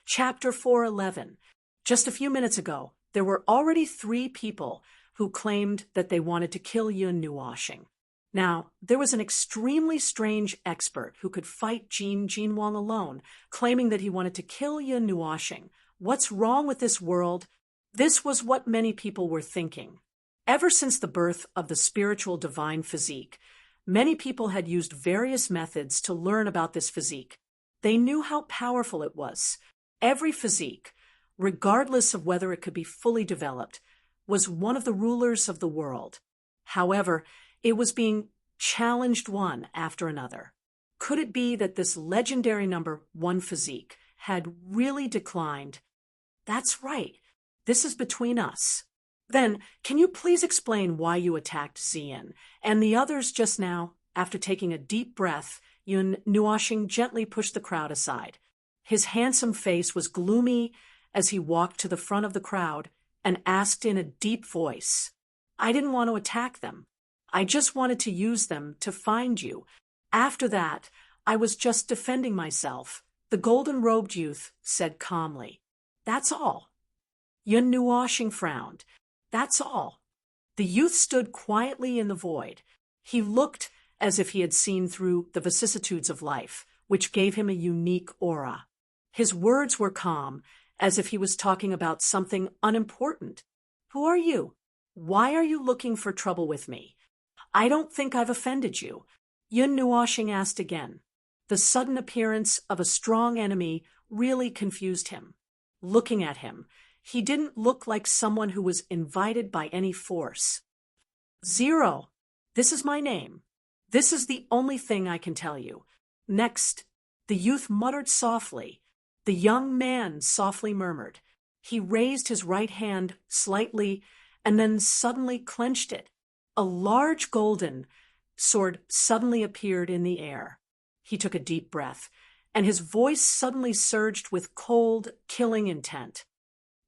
Chapter 411. Just a few minutes ago, there were already 3 people who claimed that they wanted to kill Yun Nuoshing. Now, there was an extremely strange expert who could fight Jin Jinwang alone, claiming that he wanted to kill Yun Nuoshing. What's wrong with this world? This was what many people were thinking. Ever since the birth of the spiritual divine physique, many people had used various methods to learn about this physique. They knew how powerful it was. Every physique, regardless of whether it could be fully developed, was one of the rulers of the world. However, it was being challenged one after another. Could it be that this legendary number 1 physique had really declined? That's right. This is between us. Then, can you please explain why you attacked Xian and the others just now? After taking a deep breath, Yun Nuoshing gently pushed the crowd aside. His handsome face was gloomy as he walked to the front of the crowd and asked in a deep voice, "I didn't want to attack them. I just wanted to use them to find you. After that, I was just defending myself," the golden-robed youth said calmly. "That's all." Yun Nuoshing frowned. "That's all." The youth stood quietly in the void. He looked as if he had seen through the vicissitudes of life, which gave him a unique aura. His words were calm, as if he was talking about something unimportant. "Who are you? Why are you looking for trouble with me? I don't think I've offended you," Yun Nuoshing asked again. The sudden appearance of a strong enemy really confused him. Looking at him, he didn't look like someone who was invited by any force. "Zero. This is my name. This is the only thing I can tell you." Next, the youth muttered softly. The young man softly murmured. He raised his right hand slightly and then suddenly clenched it. A large golden sword suddenly appeared in the air. He took a deep breath, and his voice suddenly surged with cold, killing intent.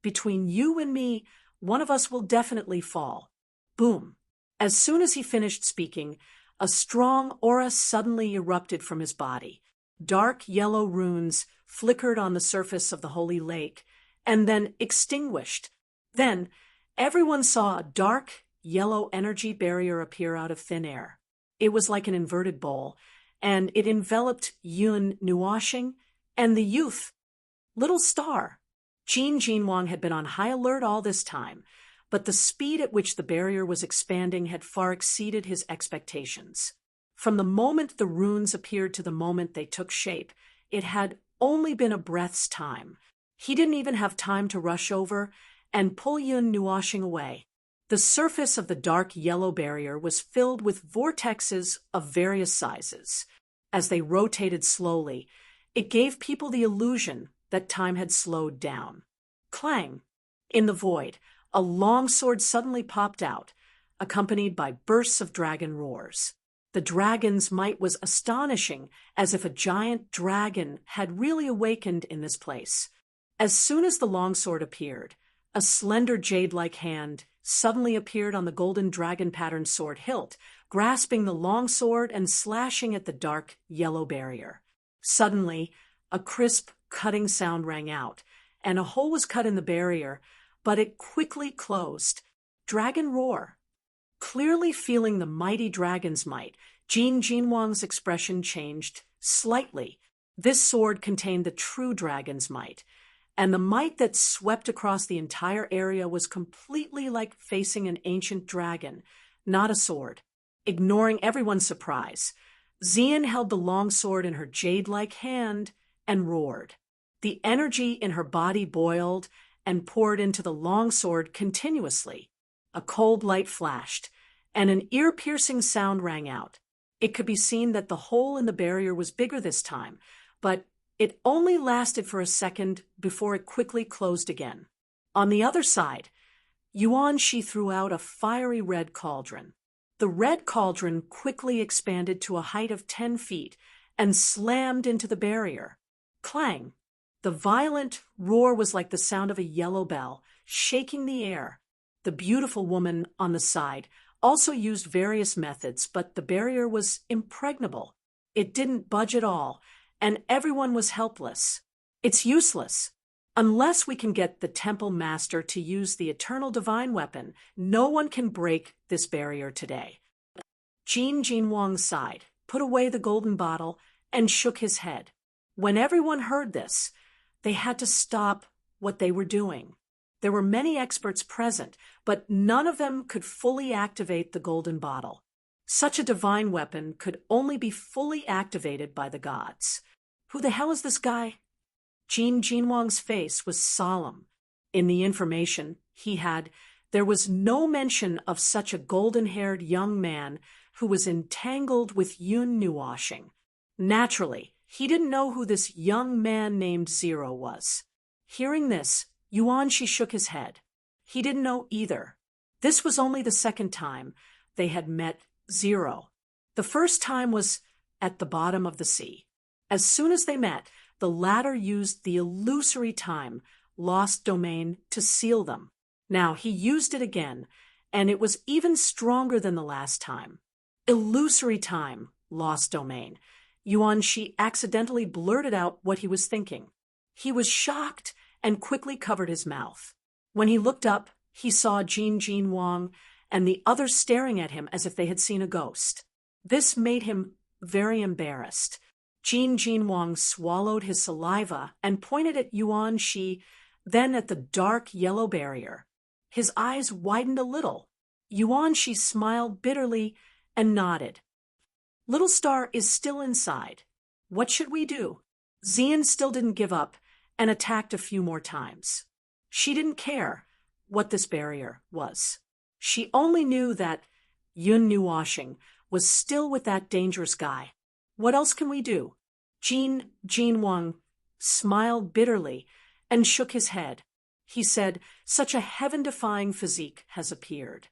"Between you and me, one of us will definitely fall." Boom! As soon as he finished speaking, a strong aura suddenly erupted from his body. Dark yellow runes flickered on the surface of the holy lake, and then extinguished. Then, everyone saw a dark yellow energy barrier appear out of thin air. It was like an inverted bowl, and it enveloped Yun Nuoshing and the youth. Little Star. Jin Jinwang had been on high alert all this time, but the speed at which the barrier was expanding had far exceeded his expectations. From the moment the runes appeared to the moment they took shape, it had only been a breath's time. He didn't even have time to rush over and pull Yun Nuoshing away. The surface of the dark yellow barrier was filled with vortexes of various sizes. As they rotated slowly, it gave people the illusion that time had slowed down. Clang! In the void, a long sword suddenly popped out, accompanied by bursts of dragon roars. The dragon's might was astonishing, as if a giant dragon had really awakened in this place. As soon as the longsword appeared, a slender jade-like hand suddenly appeared on the golden dragon-patterned sword hilt, grasping the longsword and slashing at the dark yellow barrier. Suddenly, a crisp, cutting sound rang out, and a hole was cut in the barrier, but it quickly closed. Dragon roar. Clearly feeling the mighty dragon's might, Jin Jinwang's expression changed slightly. This sword contained the true dragon's might, and the might that swept across the entire area was completely like facing an ancient dragon, not a sword. Ignoring everyone's surprise, Xian held the long sword in her jade-like hand and roared. The energy in her body boiled and poured into the long sword continuously. A cold light flashed, and an ear-piercing sound rang out. It could be seen that the hole in the barrier was bigger this time, but it only lasted for a second before it quickly closed again. On the other side, Yuan Shi threw out a fiery red cauldron. The red cauldron quickly expanded to a height of 10 feet and slammed into the barrier. Clang! The violent roar was like the sound of a yellow bell, shaking the air. The beautiful woman on the side also used various methods, but the barrier was impregnable. It didn't budge at all, and everyone was helpless. It's useless. Unless we can get the temple master to use the eternal divine weapon, no one can break this barrier today. Jin Wang sighed, put away the golden bottle, and shook his head. When everyone heard this, they had to stop what they were doing. There were many experts present, but none of them could fully activate the golden bottle. Such a divine weapon could only be fully activated by the gods. Who the hell is this guy? Jin Wang's face was solemn. In the information he had, there was no mention of such a golden-haired young man who was entangled with Yun Nuoshing. Naturally, he didn't know who this young man named Zero was. Hearing this, Yuanshi shook his head. He didn't know either. This was only the second time they had met Zero. The first time was at the bottom of the sea. As soon as they met, the latter used the illusory time, lost domain, to seal them. Now he used it again, and it was even stronger than the last time. Illusory time, lost domain. Yuanshi accidentally blurted out what he was thinking. He was shocked and quickly covered his mouth. When he looked up, he saw Jin Wang and the others staring at him as if they had seen a ghost. This made him very embarrassed. Jin Wang swallowed his saliva and pointed at Yuanshi, then at the dark yellow barrier. His eyes widened a little. Yuanshi smiled bitterly and nodded. Little Star is still inside. What should we do? Xian still didn't give up and attacked a few more times. She didn't care what this barrier was. She only knew that Yun Nuoshing was still with that dangerous guy. What else can we do? Jin Wang smiled bitterly and shook his head. He said, such a heaven-defying physique has appeared.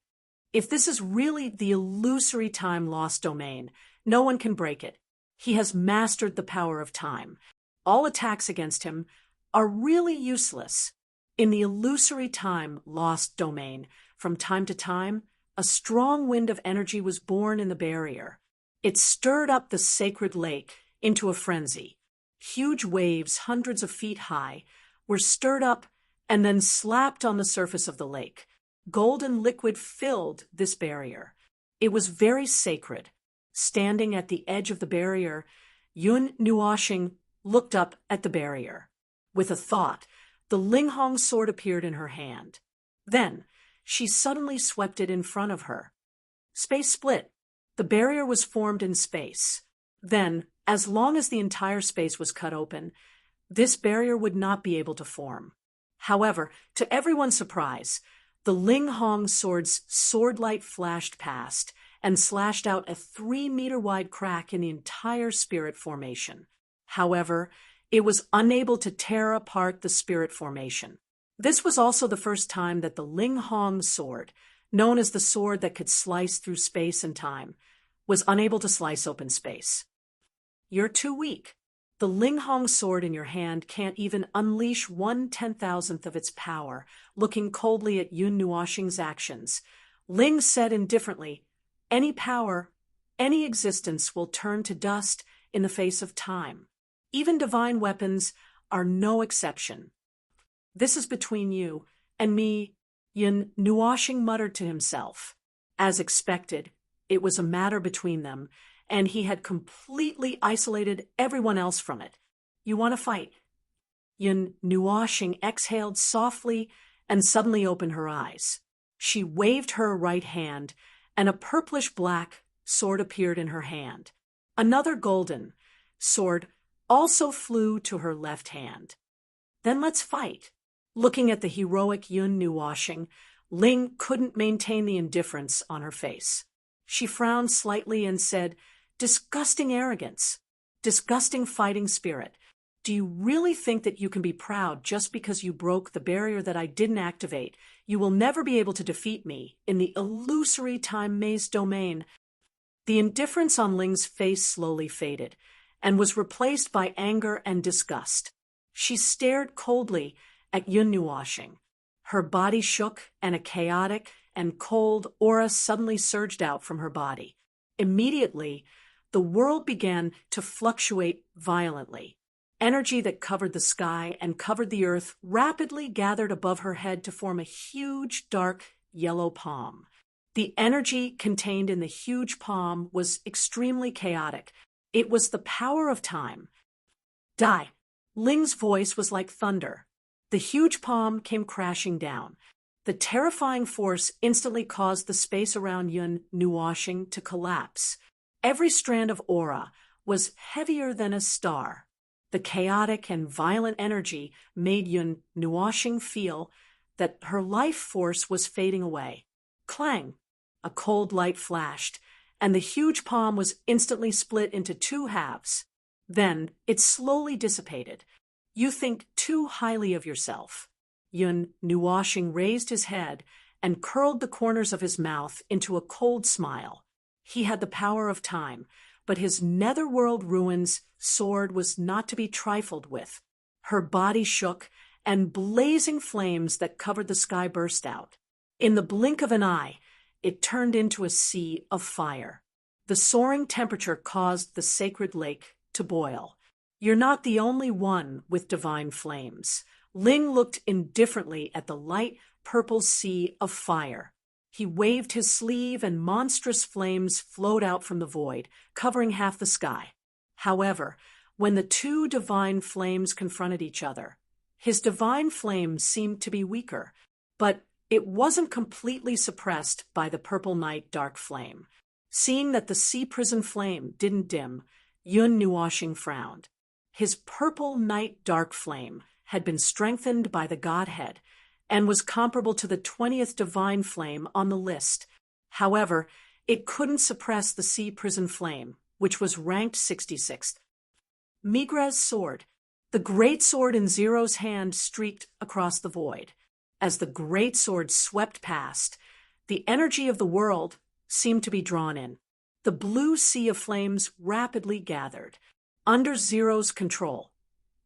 If this is really the illusory time lost domain, no one can break it. He has mastered the power of time. All attacks against him are really useless. In the illusory time lost domain, from time to time, a strong wind of energy was born in the barrier. It stirred up the sacred lake into a frenzy. Huge waves, hundreds of feet high, were stirred up and then slapped on the surface of the lake. Golden liquid filled this barrier. It was very sacred. Standing at the edge of the barrier, Yun Nuoshing looked up at the barrier. With a thought, the Linghong sword appeared in her hand. Then, she suddenly swept it in front of her. Space split. The barrier was formed in space. Then, as long as the entire space was cut open, this barrier would not be able to form. However, to everyone's surprise, the Linghong sword's sword light flashed past and slashed out a 3-meter-wide crack in the entire spirit formation. However, it was unable to tear apart the spirit formation. This was also the first time that the Linghong sword, known as the sword that could slice through space and time, was unable to slice open space. You're too weak. The Linghong sword in your hand can't even unleash 1/10,000th of its power. Looking coldly at Yun Nuoshing's actions, Ling said indifferently, any power, any existence will turn to dust in the face of time. Even divine weapons are no exception. This is between you and me, Yun Nuoshing muttered to himself. As expected, it was a matter between them, and he had completely isolated everyone else from it. You want to fight? Yun Nuoshing exhaled softly and suddenly opened her eyes. She waved her right hand, and a purplish-black sword appeared in her hand. Another golden sword also flew to her left hand. Then let's fight. Looking at the heroic Yun Nuoshing, Ling couldn't maintain the indifference on her face. She frowned slightly and said, disgusting arrogance, disgusting fighting spirit. Do you really think that you can be proud just because you broke the barrier that I didn't activate? You will never be able to defeat me in the illusory time maze domain. The indifference on Ling's face slowly faded, and was replaced by anger and disgust. She stared coldly at Yun Nuoshing. Her body shook, and a chaotic and cold aura suddenly surged out from her body. Immediately, the world began to fluctuate violently. Energy that covered the sky and covered the earth rapidly gathered above her head to form a huge, dark, yellow palm. The energy contained in the huge palm was extremely chaotic. It was the power of time. Die! Ling's voice was like thunder. The huge palm came crashing down. The terrifying force instantly caused the space around Yun Nuoshing to collapse. Every strand of aura was heavier than a star. The chaotic and violent energy made Yun Nuoshing feel that her life force was fading away. Clang! A cold light flashed, and the huge palm was instantly split into two halves. Then it slowly dissipated. You think too highly of yourself. Yun Nuoshing raised his head and curled the corners of his mouth into a cold smile. He had the power of time, but his netherworld ruins sword was not to be trifled with. Her body shook, and blazing flames that covered the sky burst out. In the blink of an eye, it turned into a sea of fire. The soaring temperature caused the sacred lake to boil. You're not the only one with divine flames. Ling looked indifferently at the light purple sea of fire. He waved his sleeve, and monstrous flames flowed out from the void, covering half the sky. However, when the two divine flames confronted each other, his divine flame seemed to be weaker, but it wasn't completely suppressed by the purple night dark flame. Seeing that the sea prison flame didn't dim, Yun Nuoshing frowned. His purple night dark flame had been strengthened by the Godhead and was comparable to the 20th divine flame on the list. However, it couldn't suppress the sea prison flame, which was ranked 66th. Migra's sword. The great sword in Zero's hand streaked across the void. As the great sword swept past, the energy of the world seemed to be drawn in. The blue sea of flames rapidly gathered. Under Zero's control,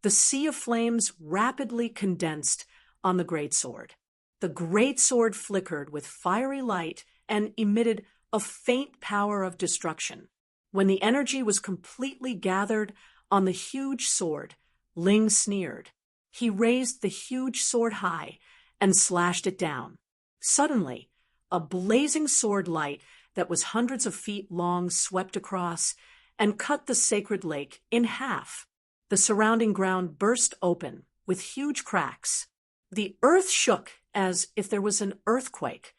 the sea of flames rapidly condensed on the great sword. The great sword flickered with fiery light and emitted a faint power of destruction. When the energy was completely gathered on the huge sword, Ling sneered. He raised the huge sword high and slashed it down. Suddenly, a blazing sword light that was hundreds of feet long swept across and cut the sacred lake in half. The surrounding ground burst open with huge cracks. The earth shook as if there was an earthquake.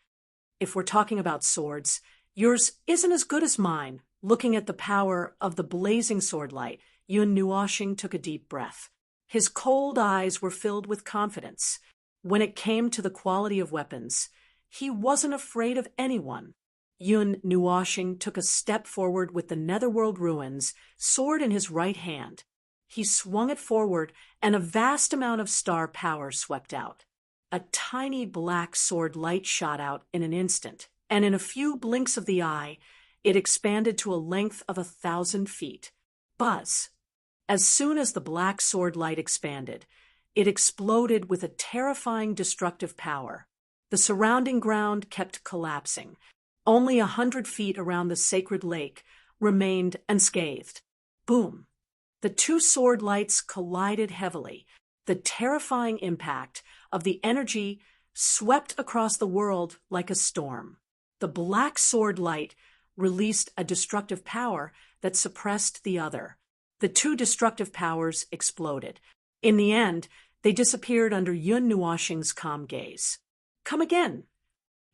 If we're talking about swords, yours isn't as good as mine. Looking at the power of the blazing sword light, Yun Nuoshing took a deep breath. His cold eyes were filled with confidence. When it came to the quality of weapons, he wasn't afraid of anyone. Yun Nuoshing took a step forward with the Netherworld Ruins sword in his right hand. He swung it forward, and a vast amount of star power swept out. A tiny black sword light shot out in an instant, and in a few blinks of the eye, it expanded to a length of 1,000 feet. Buzz! As soon as the black sword light expanded, it exploded with a terrifying destructive power. The surrounding ground kept collapsing. Only 100 feet around the sacred lake remained unscathed. Boom! The two sword lights collided heavily. The terrifying impact of the energy swept across the world like a storm. The black sword light released a destructive power that suppressed the other. The two destructive powers exploded. In the end, they disappeared under Yun Nuoshing's calm gaze. Come again!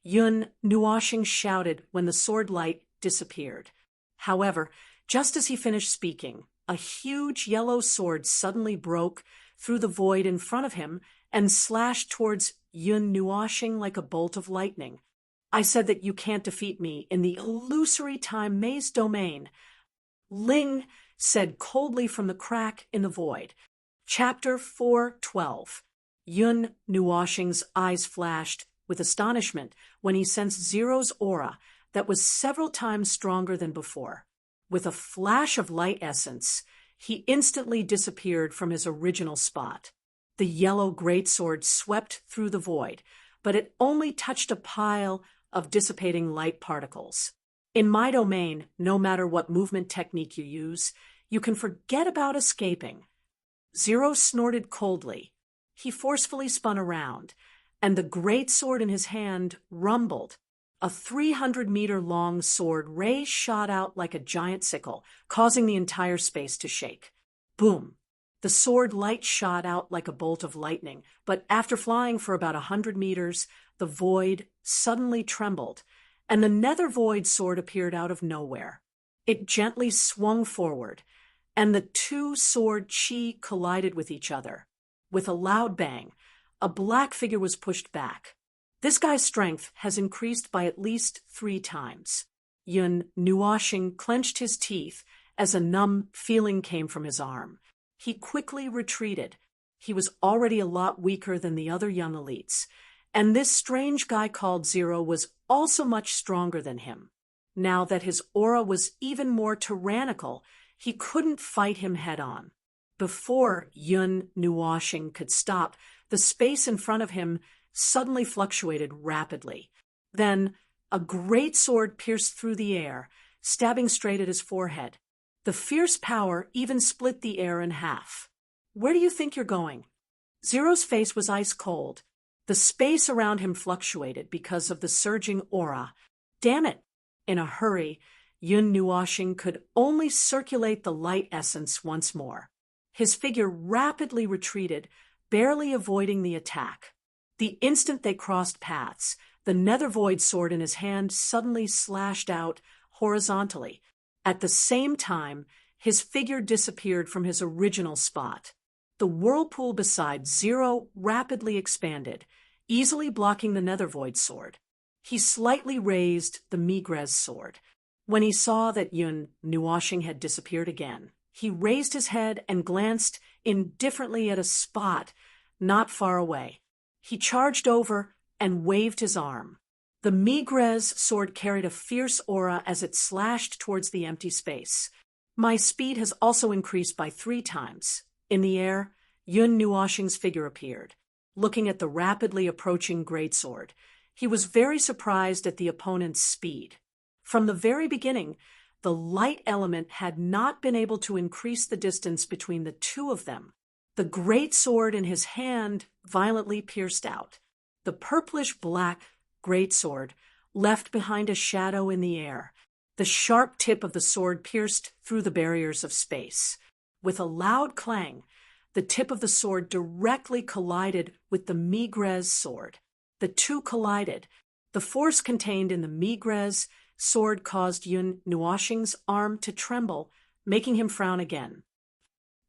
Yun Nuoshing shouted when the sword light disappeared. However, just as he finished speaking, a huge yellow sword suddenly broke through the void in front of him and slashed towards Yun Nuoshing like a bolt of lightning. I said that you can't defeat me in the illusory time maze domain. Ling said coldly from the crack in the void. Chapter 4:12. Yun Nuoshing's eyes flashed with astonishment when he sensed Zero's aura that was several times stronger than before. With a flash of light essence, he instantly disappeared from his original spot. The yellow greatsword swept through the void, but it only touched a pile of dissipating light particles. In my domain, no matter what movement technique you use, you can forget about escaping. Zero snorted coldly. He forcefully spun around, and the greatsword in his hand rumbled. A 300-meter-long sword ray shot out like a giant sickle, causing the entire space to shake. Boom! The sword light shot out like a bolt of lightning, but after flying for about 100 meters, the void suddenly trembled, and the nether void sword appeared out of nowhere. It gently swung forward, and the two sword chi collided with each other. With a loud bang, a black figure was pushed back. This guy's strength has increased by at least 3 times. Yun Nuoxing clenched his teeth as a numb feeling came from his arm. He quickly retreated. He was already a lot weaker than the other young elites, and this strange guy called Zero was also much stronger than him. Now that his aura was even more tyrannical, he couldn't fight him head-on. Before Yun Nuoxing could stop, the space in front of him suddenly fluctuated rapidly. Then a great sword pierced through the air, stabbing straight at his forehead. The fierce power even split the air in half. "Where do you think you're going?" Zero's face was ice cold. The space around him fluctuated because of the surging aura. Damn it! In a hurry, Yun Nuoxing could only circulate the light essence once more. His figure rapidly retreated, barely avoiding the attack. The instant they crossed paths, the nether void sword in his hand suddenly slashed out horizontally. At the same time, his figure disappeared from his original spot. The whirlpool beside Zero rapidly expanded, easily blocking the nether void sword. He slightly raised the Migrez sword. When he saw that Yun Nuoxing had disappeared again, he raised his head and glanced indifferently at a spot not far away. He charged over and waved his arm. The Migrez sword carried a fierce aura as it slashed towards the empty space. My speed has also increased by 3 times. In the air, Yun Nuoxing's figure appeared, looking at the rapidly approaching greatsword. He was very surprised at the opponent's speed. From the very beginning, the light element had not been able to increase the distance between the two of them. The greatsword in his hand violently pierced out. The purplish-black greatsword left behind a shadow in the air. The sharp tip of the sword pierced through the barriers of space. With a loud clang, the tip of the sword directly collided with the Migrez sword. The two collided. The force contained in the Migrez sword caused Yun Nuoxing's arm to tremble, making him frown again.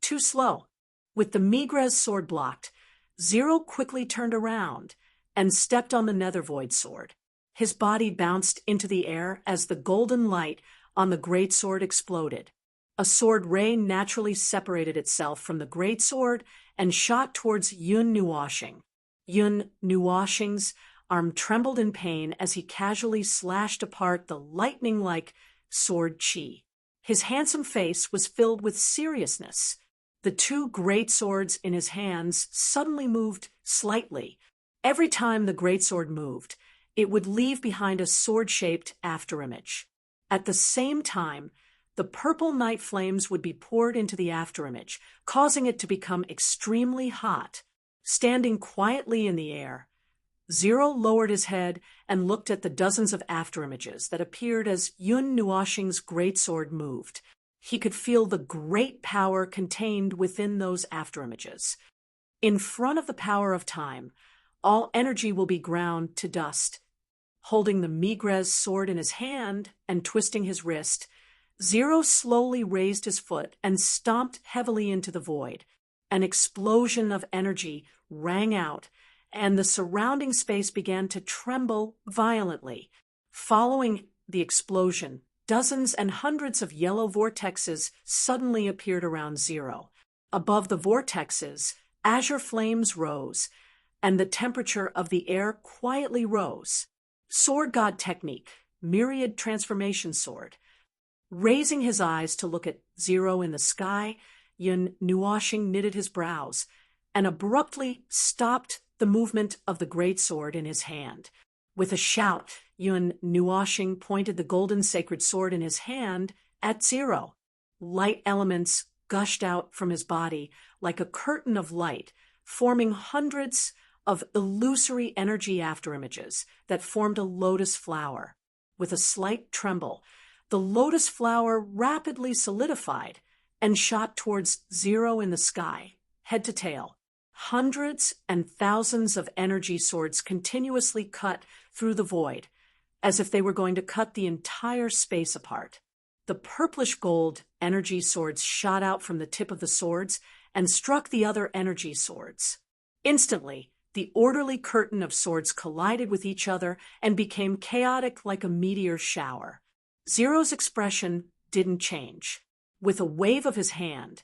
Too slow. With the Migrez sword blocked, Zero quickly turned around and stepped on the nether void sword. His body bounced into the air as the golden light on the greatsword exploded. A sword ray naturally separated itself from the greatsword and shot towards Yun Nuoxing. Yun Nuoxing's arm trembled in pain as he casually slashed apart the lightning-like sword chi. His handsome face was filled with seriousness. The two greatswords in his hands suddenly moved slightly. Every time the greatsword moved, it would leave behind a sword-shaped afterimage. At the same time, the purple night flames would be poured into the afterimage, causing it to become extremely hot. Standing quietly in the air, Zero lowered his head and looked at the dozens of afterimages that appeared as Yun Nuoxing's greatsword moved. He could feel the great power contained within those afterimages. In front of the power of time, all energy will be ground to dust. Holding the Migrez sword in his hand and twisting his wrist, Zero slowly raised his foot and stomped heavily into the void. An explosion of energy rang out, and the surrounding space began to tremble violently. Following the explosion, dozens and hundreds of yellow vortexes suddenly appeared around Zero. Above the vortexes, azure flames rose, and the temperature of the air quietly rose. Sword God technique, myriad transformation sword. Raising his eyes to look at Zero in the sky, Yun Nuoshing knitted his brows and abruptly stopped the movement of the great sword in his hand. With a shout, Yun Nuoshing pointed the golden sacred sword in his hand at Zero. Light elements gushed out from his body like a curtain of light, forming hundreds of illusory energy afterimages that formed a lotus flower. With a slight tremble, the lotus flower rapidly solidified and shot towards Zero in the sky, head to tail. Hundreds and thousands of energy swords continuously cut through the void, as if they were going to cut the entire space apart. The purplish gold energy swords shot out from the tip of the swords and struck the other energy swords. Instantly, the orderly curtain of swords collided with each other and became chaotic like a meteor shower. Zero's expression didn't change. With a wave of his hand,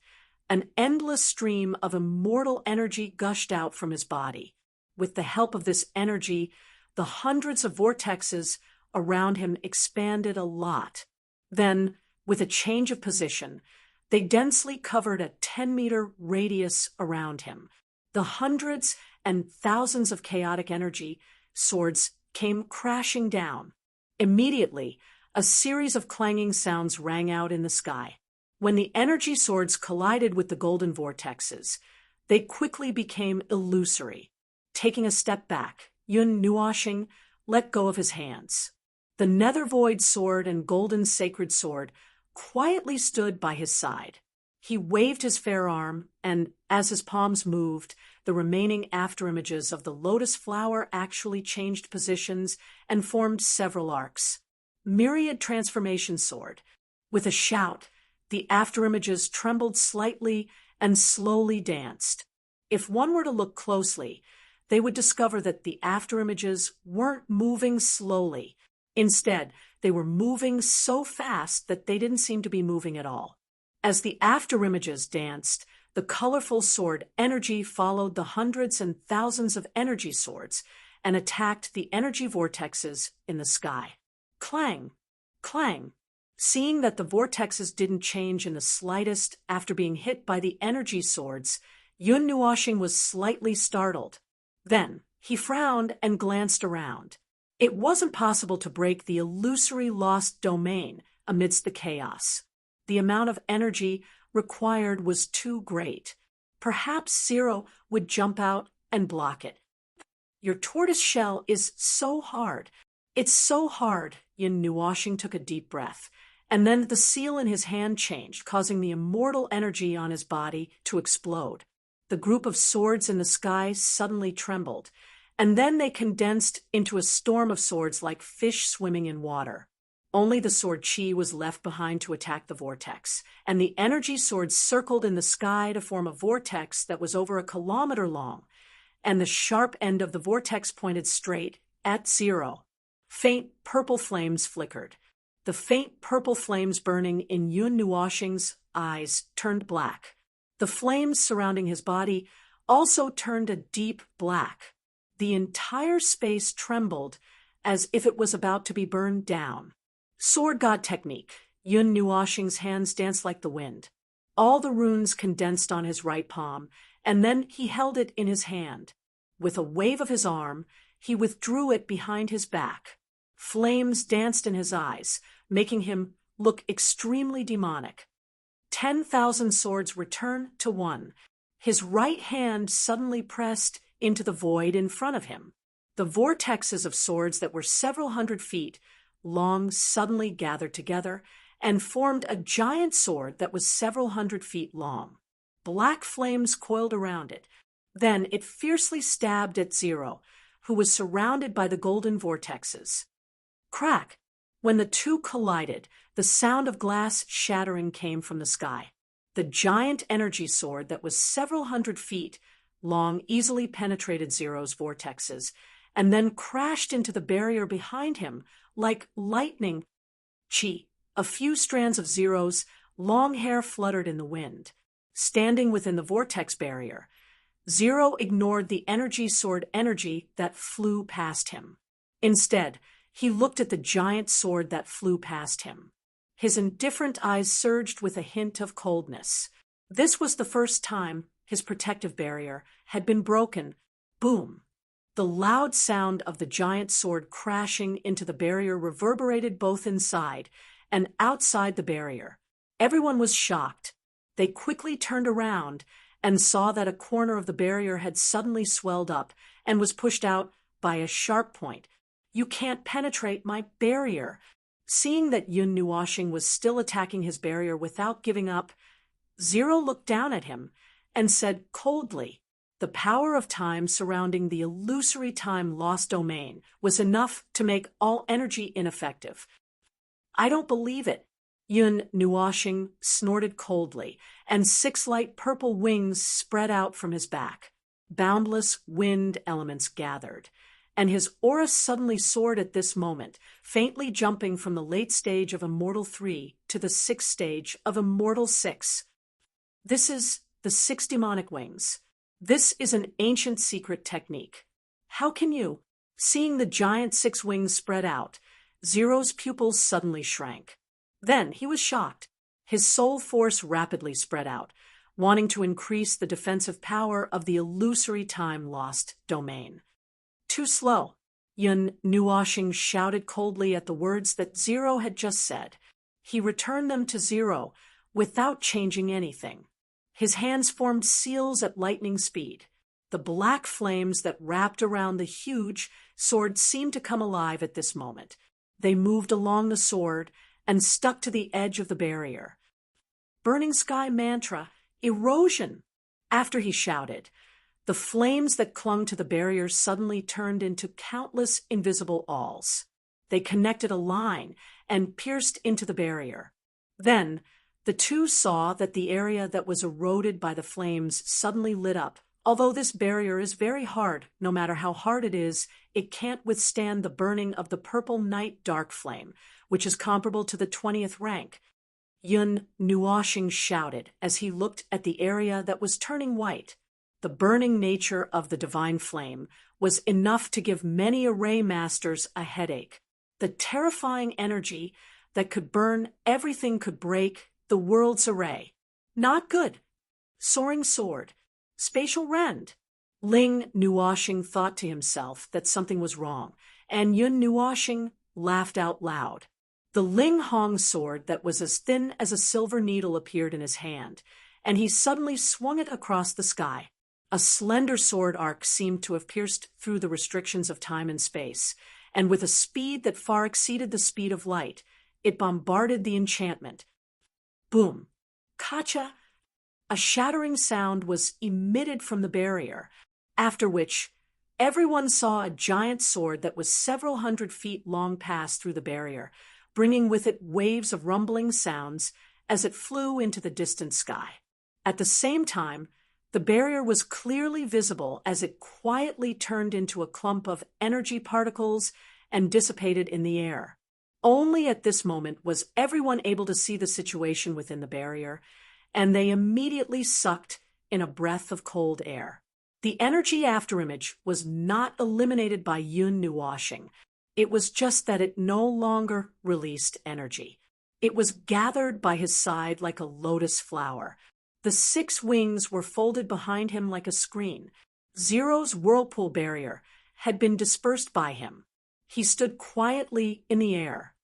an endless stream of immortal energy gushed out from his body. With the help of this energy, the hundreds of vortexes around him expanded a lot. Then, with a change of position, they densely covered a 10-meter radius around him. The hundreds and thousands of chaotic energy swords came crashing down. Immediately, a series of clanging sounds rang out in the sky. When the energy swords collided with the golden vortexes, they quickly became illusory. Taking a step back, Yun Nuoshing let go of his hands. The nether void sword and golden sacred sword quietly stood by his side. He waved his fair arm, and as his palms moved, the remaining afterimages of the lotus flower actually changed positions and formed several arcs. Myriad transformation sword. With a shout, the afterimages trembled slightly and slowly danced. If one were to look closely, they would discover that the afterimages weren't moving slowly. Instead, they were moving so fast that they didn't seem to be moving at all. As the afterimages danced, the colorful sword energy followed the hundreds and thousands of energy swords and attacked the energy vortexes in the sky. Clang! Clang! Seeing that the vortexes didn't change in the slightest after being hit by the energy swords, Yun Nuoshing was slightly startled. Then, he frowned and glanced around. It wasn't possible to break the illusory lost domain amidst the chaos. The amount of energy required was too great. Perhaps Zero would jump out and block it. Your tortoise shell is so hard. It's so hard. Yun Nuoshing took a deep breath, and then the seal in his hand changed, causing the immortal energy on his body to explode. The group of swords in the sky suddenly trembled, and then they condensed into a storm of swords like fish swimming in water. Only the sword Chi was left behind to attack the vortex, and the energy swords circled in the sky to form a vortex that was over 1 kilometer long, and the sharp end of the vortex pointed straight at Zero. Faint purple flames flickered. The faint purple flames burning in Yun Nuoshing's eyes turned black. The flames surrounding his body also turned a deep black. The entire space trembled as if it was about to be burned down. Sword God technique. Yun Nuoshing's hands danced like the wind. All the runes condensed on his right palm, and then he held it in his hand. With a wave of his arm, he withdrew it behind his back. Flames danced in his eyes, making him look extremely demonic. 10,000 swords returned to one. His right hand suddenly pressed into the void in front of him. The vortexes of swords that were several hundred feet long suddenly gathered together and formed a giant sword that was several hundred feet long. Black flames coiled around it. Then it fiercely stabbed at Zero, who was surrounded by the golden vortexes. Crack! When the two collided, the sound of glass shattering came from the sky. The giant energy sword that was several hundred feet long easily penetrated Zero's vortexes, and then crashed into the barrier behind him like lightning. Chi! A few strands of Zero's long hair fluttered in the wind. Standing within the vortex barrier, Zero ignored the energy sword energy that flew past him. Instead, he looked at the giant sword that flew past him. His indifferent eyes surged with a hint of coldness. This was the first time his protective barrier had been broken. Boom! The loud sound of the giant sword crashing into the barrier reverberated both inside and outside the barrier. Everyone was shocked. They quickly turned around and saw that a corner of the barrier had suddenly swelled up and was pushed out by a sharp point. "You can't penetrate my barrier." Seeing that Yun Nuoshing was still attacking his barrier without giving up, Zero looked down at him and said coldly, "The power of time surrounding the illusory time-lost domain was enough to make all energy ineffective." "I don't believe it." Yun Nuoshing snorted coldly, and 6 light purple wings spread out from his back. Boundless wind elements gathered, and his aura suddenly soared at this moment, faintly jumping from the late stage of Immortal 3 to the 6th stage of Immortal 6. "This is the 6 demonic wings. This is an ancient secret technique. How can you?" Seeing the giant 6 wings spread out, Zero's pupils suddenly shrank. Then he was shocked. His soul force rapidly spread out, wanting to increase the defensive power of the illusory time-lost domain. "Too slow." Yun Nuoshing shouted coldly at the words that Zero had just said. He returned them to Zero without changing anything. His hands formed seals at lightning speed. The black flames that wrapped around the huge sword seemed to come alive at this moment. They moved along the sword and stuck to the edge of the barrier. "Burning Sky Mantra, erosion!" After he shouted, the flames that clung to the barrier suddenly turned into countless invisible awls. They connected a line and pierced into the barrier. Then, the two saw that the area that was eroded by the flames suddenly lit up. Although this barrier is very hard, no matter how hard it is, it can't withstand the burning of the purple night dark flame, which is comparable to the 20th rank. Yun Nuoshing shouted as he looked at the area that was turning white. The burning nature of the divine flame was enough to give many array masters a headache. The terrifying energy that could burn everything could break the world's array. Not good. Soaring sword. Spatial rend. Ling Nuoshing thought to himself that something was wrong, and Yun Nuoshing laughed out loud. The Ling Hong sword that was as thin as a silver needle appeared in his hand, and he suddenly swung it across the sky. A slender sword arc seemed to have pierced through the restrictions of time and space, and with a speed that far exceeded the speed of light, it bombarded the enchantment. Boom! Kacha! A shattering sound was emitted from the barrier, after which everyone saw a giant sword that was several hundred feet long pass through the barrier, bringing with it waves of rumbling sounds as it flew into the distant sky. At the same time, the barrier was clearly visible as it quietly turned into a clump of energy particles and dissipated in the air. Only at this moment was everyone able to see the situation within the barrier, and they immediately sucked in a breath of cold air. The energy afterimage was not eliminated by Yun Nuoshing. It was just that it no longer released energy. It was gathered by his side like a lotus flower. The 6 wings were folded behind him like a screen. Zero's whirlpool barrier had been dispersed by him. He stood quietly in the air.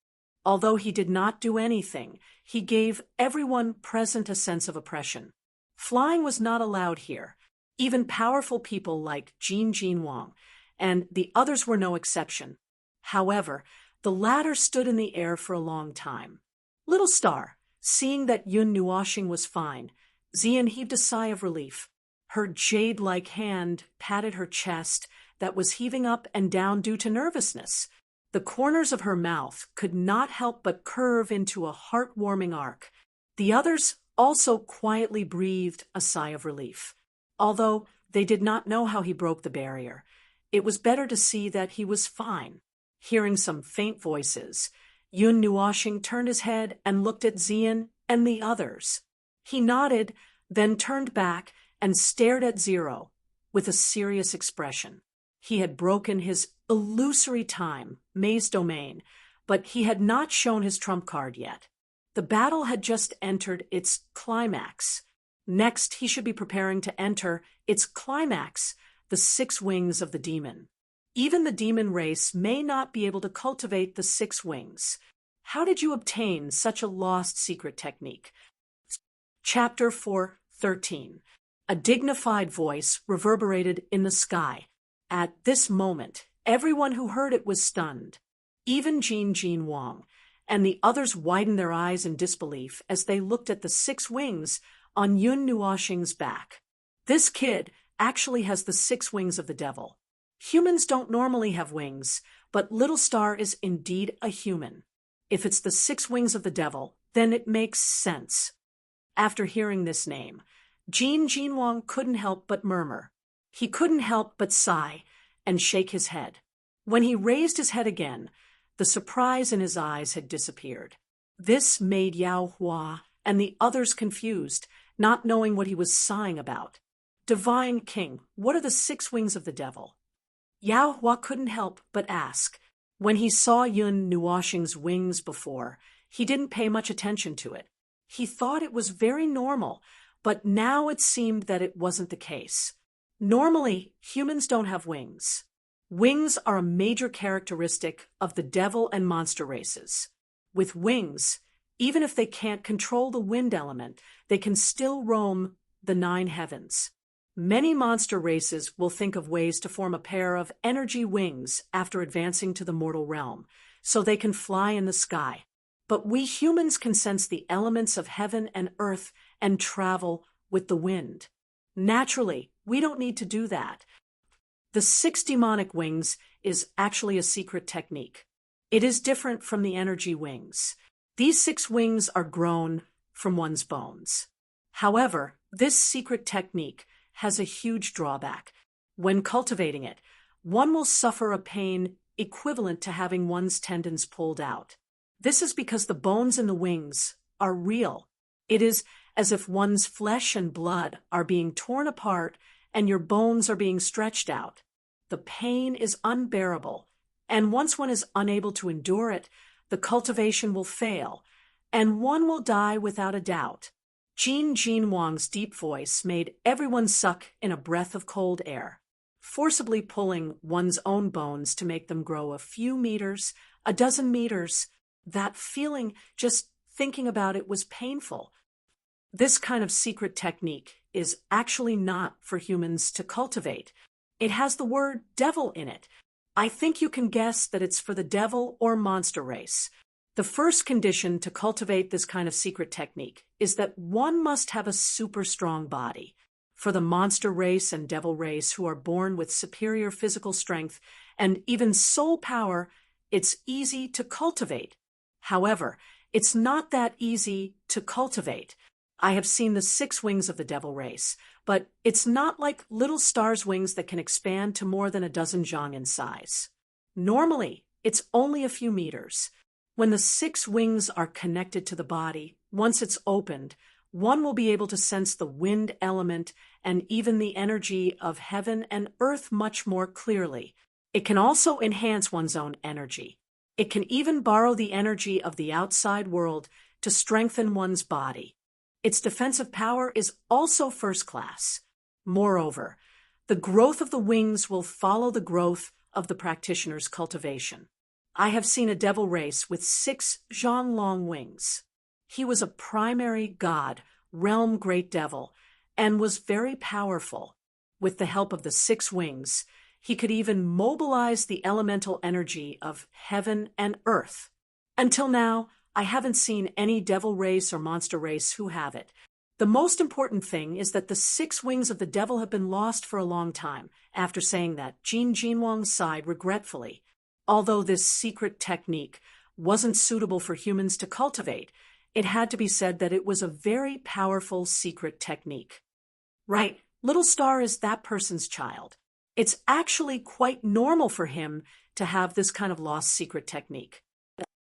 Although he did not do anything, he gave everyone present a sense of oppression. Flying was not allowed here. Even powerful people like Jin Wang, and the others were no exception. However, the latter stood in the air for a long time. Little Star, seeing that Yun Nuoshing was fine, Xian heaved a sigh of relief. Her jade-like hand patted her chest that was heaving up and down due to nervousness. The corners of her mouth could not help but curve into a heart-warming arc. The others also quietly breathed a sigh of relief. Although they did not know how he broke the barrier, it was better to see that he was fine. Hearing some faint voices, Yun Nuoshing turned his head and looked at Xian and the others. He nodded, then turned back and stared at Zero with a serious expression. He had broken his illusory time, maze domain, but he had not shown his trump card yet. The battle had just entered its climax. Next, he should be preparing to enter its climax, the 6 wings of the demon. Even the demon race may not be able to cultivate the 6 wings. How did you obtain such a lost secret technique? Chapter 4:13. A dignified voice reverberated in the sky. At this moment, everyone who heard it was stunned. Even Jin Wang and the others widened their eyes in disbelief as they looked at the 6 wings on Yun Nuoxing's back. This kid actually has the 6 wings of the devil. Humans don't normally have wings, but Little Star is indeed a human. If it's the 6 wings of the devil, then it makes sense. After hearing this name, Jin Wang couldn't help but murmur. He couldn't help but sigh and shake his head. When he raised his head again, the surprise in his eyes had disappeared. This made Yao Hua and the others confused, not knowing what he was sighing about. Divine King, what are the 6 wings of the devil? Yao Hua couldn't help but ask. When he saw Yun Nuoxing's wings before, he didn't pay much attention to it. He thought it was very normal, but now it seemed that it wasn't the case. Normally, humans don't have wings. Wings are a major characteristic of the devil and monster races. With wings, even if they can't control the wind element, they can still roam the 9 heavens. Many monster races will think of ways to form a pair of energy wings after advancing to the mortal realm, so they can fly in the sky. But we humans can sense the elements of heaven and earth and travel with the wind. Naturally, we don't need to do that. The 6 demonic wings is actually a secret technique. It is different from the energy wings. These 6 wings are grown from one's bones. However, this secret technique has a huge drawback. When cultivating it, one will suffer a pain equivalent to having one's tendons pulled out. This is because the bones in the wings are real. It is as if one's flesh and blood are being torn apart and your bones are being stretched out. The pain is unbearable, and once one is unable to endure it, the cultivation will fail, and one will die without a doubt. Jin Wang's deep voice made everyone suck in a breath of cold air. Forcibly pulling one's own bones to make them grow a few meters, a dozen meters, that feeling, just thinking about it, was painful. This kind of secret technique is actually not for humans to cultivate. It has the word devil in it. I think you can guess that it's for the devil or monster race. The first condition to cultivate this kind of secret technique is that one must have a super strong body. For the monster race and devil race who are born with superior physical strength and even soul power, it's easy to cultivate. However, it's not that easy to cultivate. I have seen the 6 wings of the devil race, but it's not like Little Star's wings that can expand to more than a dozen zhang in size. Normally, it's only a few meters. When the 6 wings are connected to the body, once it's opened, one will be able to sense the wind element and even the energy of heaven and earth much more clearly. It can also enhance one's own energy. It can even borrow the energy of the outside world to strengthen one's body. Its defensive power is also first class. Moreover, the growth of the wings will follow the growth of the practitioner's cultivation. I have seen a devil race with 6 zhang-long wings. He was a primary god, realm great devil, and was very powerful. With the help of the 6 wings, he could even mobilize the elemental energy of heaven and earth. Until now, I haven't seen any devil race or monster race who have it. The most important thing is that the 6 wings of the devil have been lost for a long time. After saying that, Jin Wang sighed regretfully. Although this secret technique wasn't suitable for humans to cultivate, it had to be said that it was a very powerful secret technique. Right, Little Star is that person's child. It's actually quite normal for him to have this kind of lost secret technique.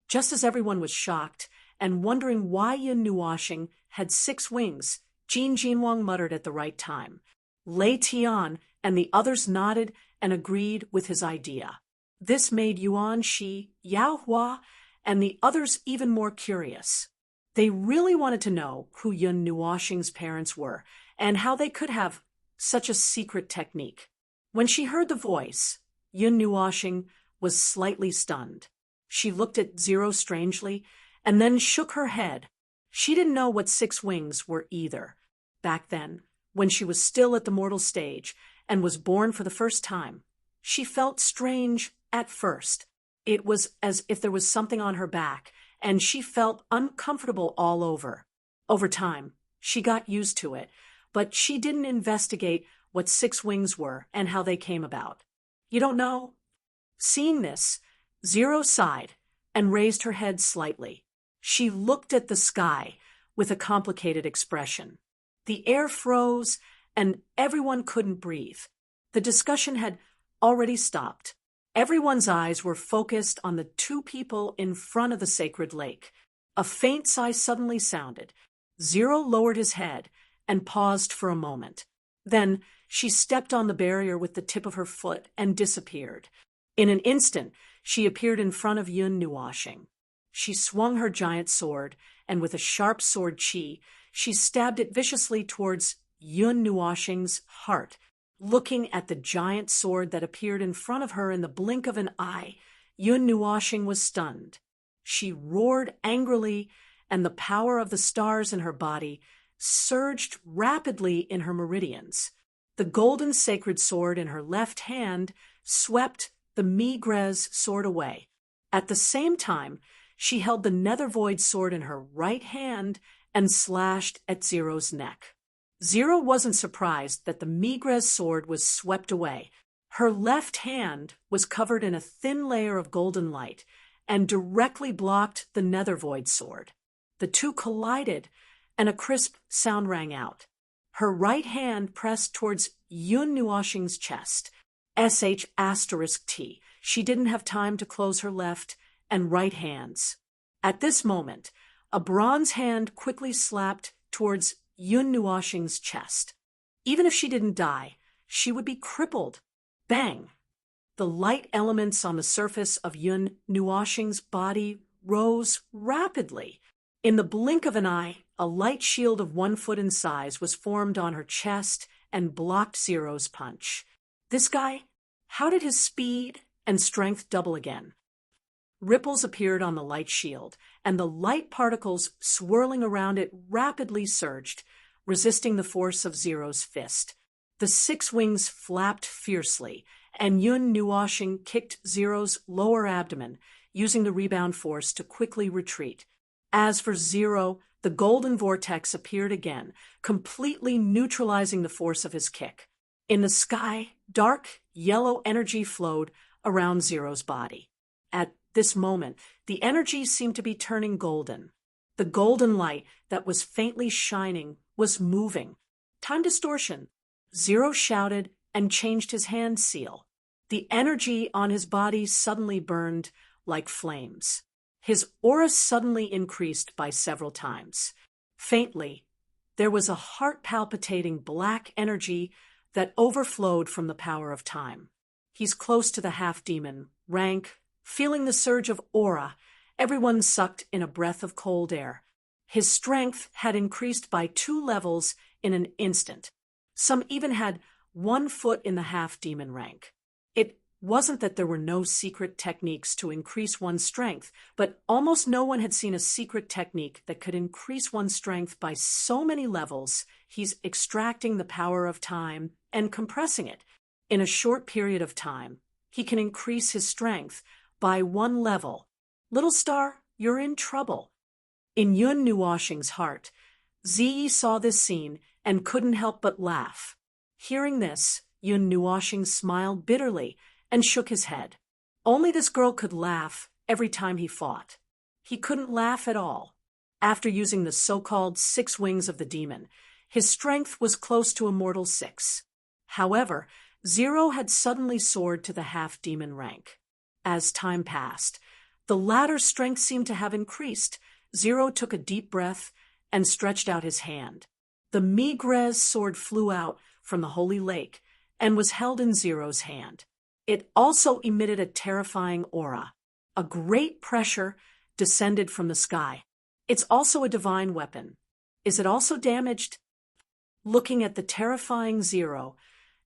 Just as everyone was shocked and wondering why Yun Nuoxing had 6 wings, Jin Wang muttered at the right time. Lei Tian and the others nodded and agreed with his idea. This made Yuan Shi, Yao Hua, and the others even more curious. They really wanted to know who Yun Nuoxing's parents were and how they could have such a secret technique. When she heard the voice, Yun Nuoxing was slightly stunned. She looked at Zero strangely and then shook her head. She didn't know what 6 wings were either. Back then, when she was still at the mortal stage and was born for the first time, she felt strange at first. It was as if there was something on her back, and she felt uncomfortable all over. Over time, she got used to it, but she didn't investigate what 6 wings were and how they came about. You don't know? Seeing this, Zero sighed and raised her head slightly. She looked at the sky with a complicated expression. The air froze, and everyone couldn't breathe. The discussion had already stopped. Everyone's eyes were focused on the 2 people in front of the sacred lake. A faint sigh suddenly sounded. Zero lowered his head and paused for a moment. Then she stepped on the barrier with the tip of her foot and disappeared. In an instant, she appeared in front of Yun Nuoxing. She swung her giant sword, and with a sharp sword chi, she stabbed it viciously towards Yun Nuoxing's heart. Looking at the giant sword that appeared in front of her in the blink of an eye, Yun Nuoxing was stunned. She roared angrily, and the power of the stars in her body surged rapidly in her meridians. The golden sacred sword in her left hand swept the Migrez sword away. At the same time, she held the Nether Void sword in her right hand and slashed at Zero's neck. Zero wasn't surprised that the Migrez sword was swept away. Her left hand was covered in a thin layer of golden light and directly blocked the Nether Void sword. The 2 collided, and a crisp sound rang out. Her right hand pressed towards Yun Nuoxing's chest. SH*T. She didn't have time to close her left and right hands. At this moment, a bronze hand quickly slapped towards Yun Nuoxing's chest. Even if she didn't die, she would be crippled. Bang! The light elements on the surface of Yun Nuoxing's body rose rapidly. In the blink of an eye, a light shield of 1 foot in size was formed on her chest and blocked Zero's punch. This guy, how did his speed and strength double again? Ripples appeared on the light shield, and the light particles swirling around it rapidly surged, resisting the force of Zero's fist. The 6 wings flapped fiercely, and Yun Nuoxing kicked Zero's lower abdomen, using the rebound force to quickly retreat. As for Zero, the golden vortex appeared again, completely neutralizing the force of his kick. In the sky, dark, yellow energy flowed around Zero's body. At this moment, the energy seemed to be turning golden. The golden light that was faintly shining was moving. Time distortion. Zero shouted and changed his hand seal. The energy on his body suddenly burned like flames. His aura suddenly increased by several times. Faintly, there was a heart-palpitating black energy that overflowed from the power of time. He's close to the half-demon, rank. Feeling the surge of aura, everyone sucked in a breath of cold air. His strength had increased by 2 levels in an instant. Some even had 1 foot in the half-demon rank. It wasn't that there were no secret techniques to increase one's strength, but almost no one had seen a secret technique that could increase one's strength by so many levels. He's extracting the power of time and compressing it. In a short period of time, he can increase his strength by 1 level. Little star, you're in trouble. In Yun Nuoxing's heart, Ziyi saw this scene and couldn't help but laugh. Hearing this, Yun Nuoxing smiled bitterly and shook his head. Only this girl could laugh every time he fought. He couldn't laugh at all. After using the so-called 6 wings of the demon, his strength was close to Immortal 6. However, Zero had suddenly soared to the half-demon rank. As time passed, the latter's strength seemed to have increased. Zero took a deep breath and stretched out his hand. The Migrez sword flew out from the holy lake and was held in Zero's hand. It also emitted a terrifying aura. A great pressure descended from the sky. It's also a divine weapon. Is it also damaged? Looking at the terrifying Zero,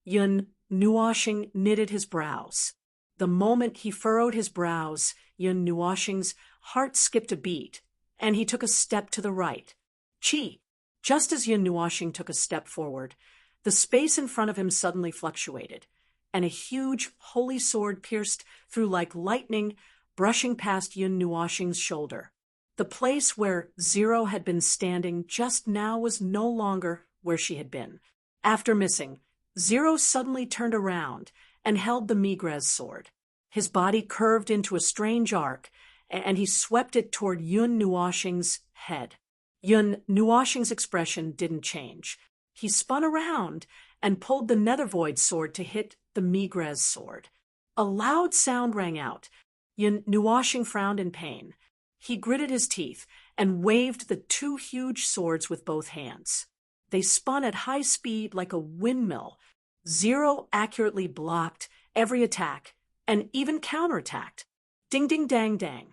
Yun Nuoshing knitted his brows. The moment he furrowed his brows, Yun Nuoshing's heart skipped a beat, and he took a step to the right. Chi! Just as Yun Nuoshing took a step forward, the space in front of him suddenly fluctuated, and a huge holy sword pierced through like lightning, brushing past Yun Nuoshing's shoulder. The place where Zero had been standing just now was no longer where she had been. After missing, Zero suddenly turned around and held the Migrez sword. His body curved into a strange arc, and he swept it toward Yun Nuoshing's head. Yun Nuoshing's expression didn't change. He spun around and pulled the Nethervoid sword to hit the Migrez sword. A loud sound rang out. Yun Nuoshing frowned in pain. He gritted his teeth and waved the two huge swords with both hands. They spun at high speed like a windmill. Zero accurately blocked every attack and even counterattacked. Ding ding dang dang.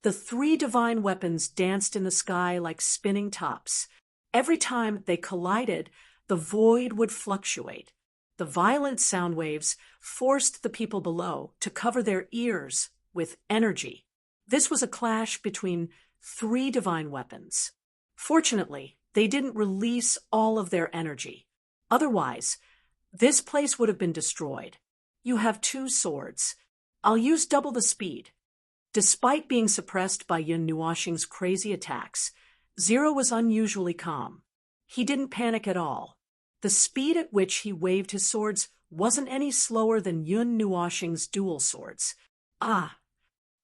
The three divine weapons danced in the sky like spinning tops. Every time they collided, the void would fluctuate. The violent sound waves forced the people below to cover their ears with energy. This was a clash between three divine weapons. Fortunately, they didn't release all of their energy. Otherwise, this place would have been destroyed. You have two swords. I'll use double the speed. Despite being suppressed by Yun Nuoshing's crazy attacks, Zero was unusually calm. He didn't panic at all. The speed at which he waved his swords wasn't any slower than Yun Nuoshing's dual swords. Ah!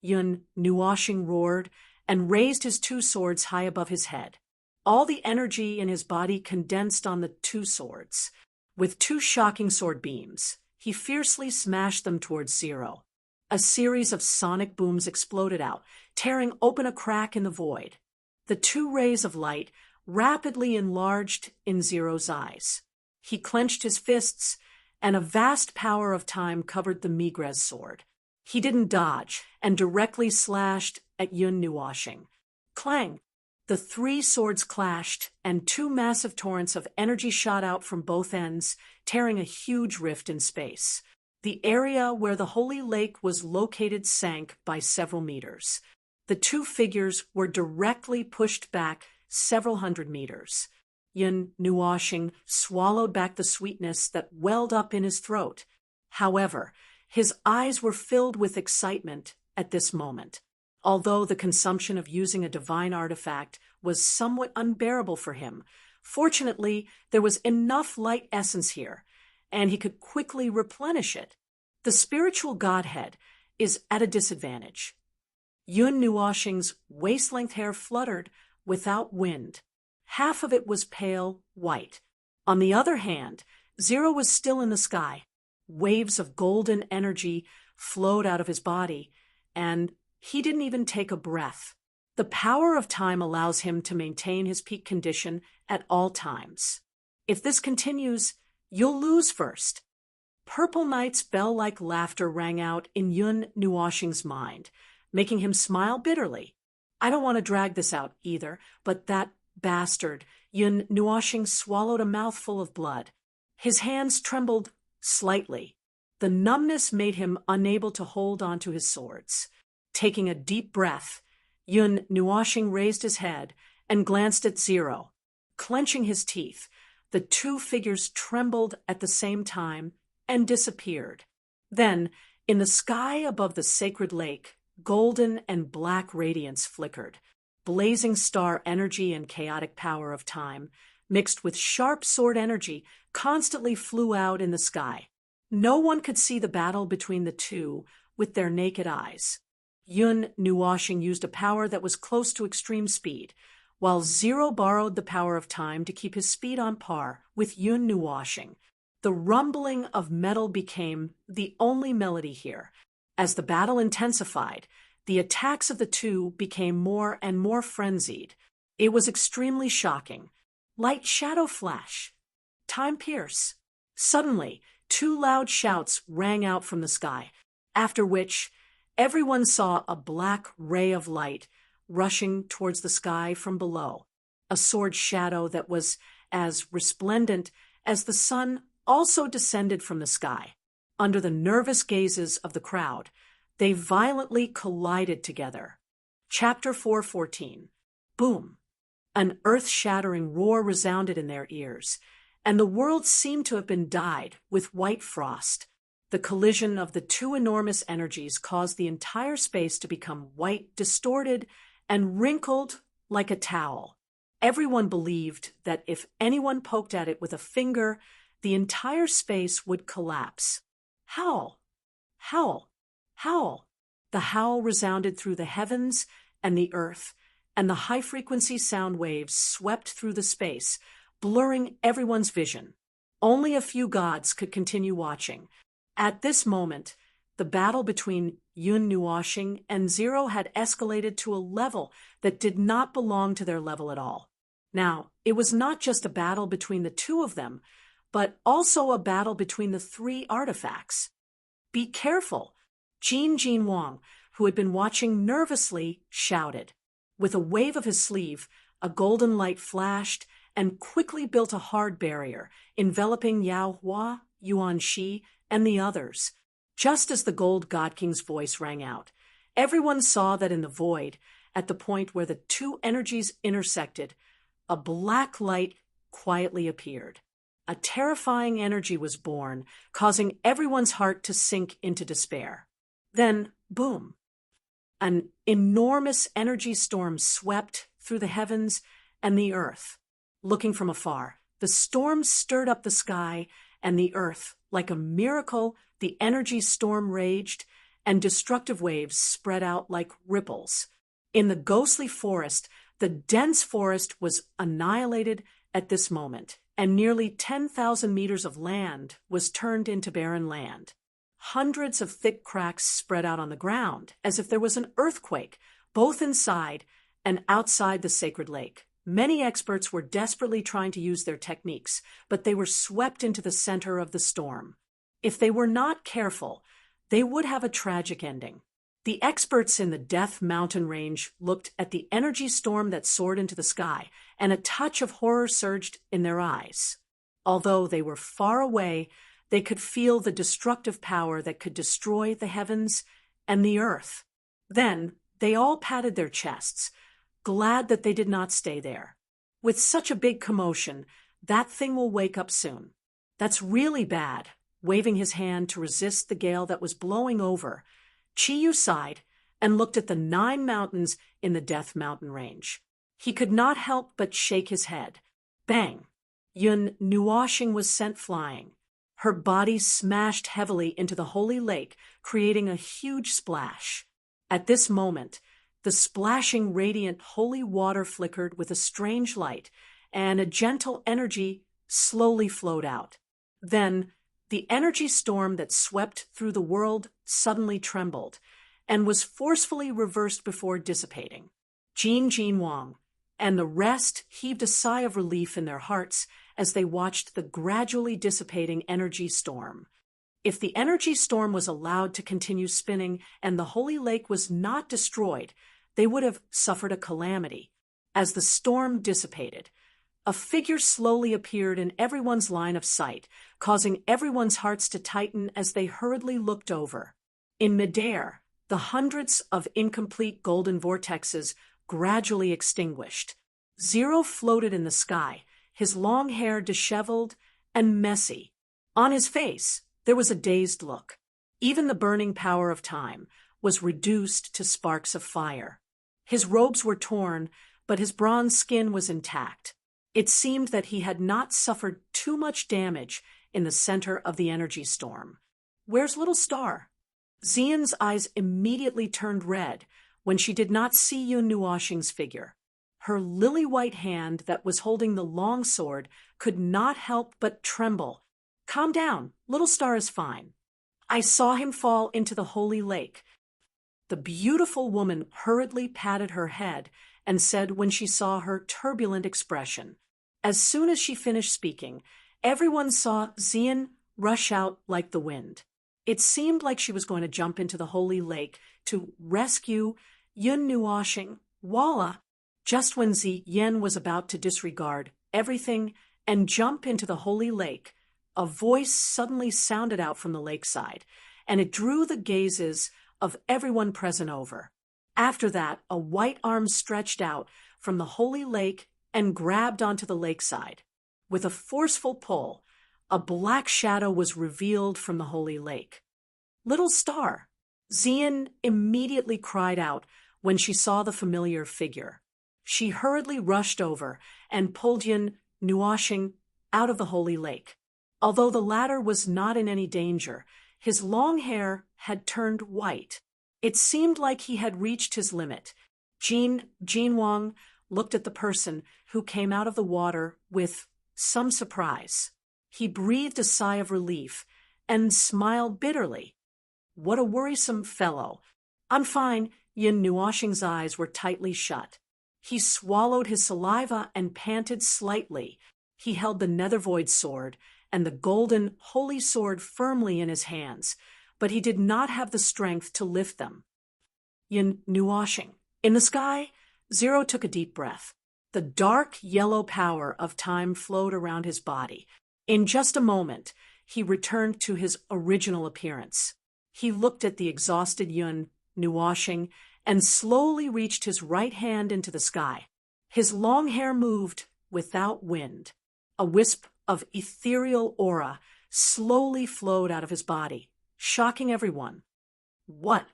Yun Nuoshing roared and raised his two swords high above his head. All the energy in his body condensed on the two swords. With two shocking sword beams, he fiercely smashed them towards Zero. A series of sonic booms exploded out, tearing open a crack in the void. The two rays of light rapidly enlarged in Zero's eyes. He clenched his fists, and a vast power of time covered the Migrez sword. He didn't dodge and directly slashed at Yun Nuoshing. Clang! The three swords clashed, and two massive torrents of energy shot out from both ends, tearing a huge rift in space. The area where the holy lake was located sank by several meters. The two figures were directly pushed back several hundred meters. Yun Nuoshing swallowed back the sweetness that welled up in his throat. However, his eyes were filled with excitement at this moment. Although the consumption of using a divine artifact was somewhat unbearable for him, fortunately there was enough light essence here, and he could quickly replenish it. The spiritual godhead is at a disadvantage. Yun Nuoshing's waist-length hair fluttered without wind. Half of it was pale white. On the other hand, Zero was still in the sky. Waves of golden energy flowed out of his body, and he didn't even take a breath. The power of time allows him to maintain his peak condition at all times. If this continues, you'll lose first. Purple Knight's bell-like laughter rang out in Yun Nuoshing's mind, making him smile bitterly. I don't want to drag this out either, but that bastard. Yun Nuoshing swallowed a mouthful of blood. His hands trembled slightly. The numbness made him unable to hold onto his swords. Taking a deep breath, Yun Nuoshing raised his head and glanced at Zero. Clenching his teeth, the two figures trembled at the same time and disappeared. Then, in the sky above the sacred lake, golden and black radiance flickered. Blazing star energy and chaotic power of time, mixed with sharp sword energy, constantly flew out in the sky. No one could see the battle between the two with their naked eyes. Yun Nuoshing used a power that was close to extreme speed, while Zero borrowed the power of time to keep his speed on par with Yun Nuoshing. The rumbling of metal became the only melody here. As the battle intensified, the attacks of the two became more and more frenzied. It was extremely shocking. Light shadow flash. Time pierce. Suddenly, two loud shouts rang out from the sky, after which everyone saw a black ray of light rushing towards the sky from below. A sword shadow that was as resplendent as the sun also descended from the sky. Under the nervous gazes of the crowd, they violently collided together. Chapter 4:14. Boom! An earth-shattering roar resounded in their ears, and the world seemed to have been dyed with white frost. The collision of the two enormous energies caused the entire space to become white, distorted, and wrinkled like a towel. Everyone believed that if anyone poked at it with a finger, the entire space would collapse. Howl! Howl! Howl! The howl resounded through the heavens and the earth, and the high-frequency sound waves swept through the space, blurring everyone's vision. Only a few gods could continue watching. At this moment, the battle between Yun Nuoxing and Zero had escalated to a level that did not belong to their level at all. Now, it was not just a battle between the two of them, but also a battle between the three artifacts. "Be careful!" Jin Wang, who had been watching nervously, shouted. With a wave of his sleeve, a golden light flashed and quickly built a hard barrier, enveloping Yao Hua, Yuan Shi, and the others. Just as the Gold God King's voice rang out, everyone saw that in the void, at the point where the two energies intersected, a black light quietly appeared. A terrifying energy was born, causing everyone's heart to sink into despair. Then, boom! An enormous energy storm swept through the heavens and the earth. Looking from afar, the storm stirred up the sky and the earth. Like a miracle, the energy storm raged, and destructive waves spread out like ripples. In the ghostly forest, the dense forest was annihilated at this moment, and nearly 10,000 meters of land was turned into barren land. Hundreds of thick cracks spread out on the ground, as if there was an earthquake, both inside and outside the sacred lake. Many experts were desperately trying to use their techniques, but they were swept into the center of the storm. If they were not careful, they would have a tragic ending. The experts in the Death Mountain Range looked at the energy storm that soared into the sky, and a touch of horror surged in their eyes. Although they were far away, they could feel the destructive power that could destroy the heavens and the earth. Then they all patted their chests, glad that they did not stay there. With such a big commotion, that thing will wake up soon. That's really bad. Waving his hand to resist the gale that was blowing over, Chiyu sighed and looked at the 9 mountains in the Death Mountain Range. He could not help but shake his head. Bang! Yun Nuoxing was sent flying. Her body smashed heavily into the holy lake, creating a huge splash. At this moment, the splashing, radiant, holy water flickered with a strange light, and a gentle energy slowly flowed out. Then, the energy storm that swept through the world suddenly trembled, and was forcefully reversed before dissipating. Jin Wang and the rest heaved a sigh of relief in their hearts as they watched the gradually dissipating energy storm. If the energy storm was allowed to continue spinning and the holy lake was not destroyed, they would have suffered a calamity. As the storm dissipated, a figure slowly appeared in everyone's line of sight, causing everyone's hearts to tighten as they hurriedly looked over. In midair, the hundreds of incomplete golden vortexes gradually extinguished. Zero floated in the sky, his long hair disheveled and messy. On his face, there was a dazed look. Even the burning power of time was reduced to sparks of fire. His robes were torn, but his bronze skin was intact. It seemed that he had not suffered too much damage in the center of the energy storm. "Where's Little Star?" Xian's eyes immediately turned red when she did not see Yun Nuoxing's figure. Her lily-white hand that was holding the long sword could not help but tremble. "Calm down. Little Star is fine. I saw him fall into the holy lake." The beautiful woman hurriedly patted her head and said when she saw her turbulent expression. As soon as she finished speaking, everyone saw Xian rush out like the wind. It seemed like she was going to jump into the holy lake to rescue Yun Nuoxing Voila! Just when Yen was about to disregard everything and jump into the holy lake, a voice suddenly sounded out from the lakeside, and it drew the gazes of everyone present over. After that, a white arm stretched out from the holy lake and grabbed onto the lakeside. With a forceful pull, a black shadow was revealed from the holy lake. Little Star! Xian immediately cried out when she saw the familiar figure. She hurriedly rushed over and pulled Yun Nuoshing out of the holy lake. Although the latter was not in any danger, his long hair had turned white. It seemed like he had reached his limit. Jin Wang looked at the person who came out of the water with some surprise. He breathed a sigh of relief and smiled bitterly. What a worrisome fellow. I'm fine. Yin Nuoshing's eyes were tightly shut. He swallowed his saliva and panted slightly. He held the Nethervoid sword and the golden holy sword firmly in his hands, but he did not have the strength to lift them. Yin Nuoshing. In the sky, Zero took a deep breath. The dark yellow power of time flowed around his body. In just a moment, he returned to his original appearance. He looked at the exhausted Yun Nuoshing and slowly reached his right hand into the sky. His long hair moved without wind. A wisp of ethereal aura slowly flowed out of his body, shocking everyone. What?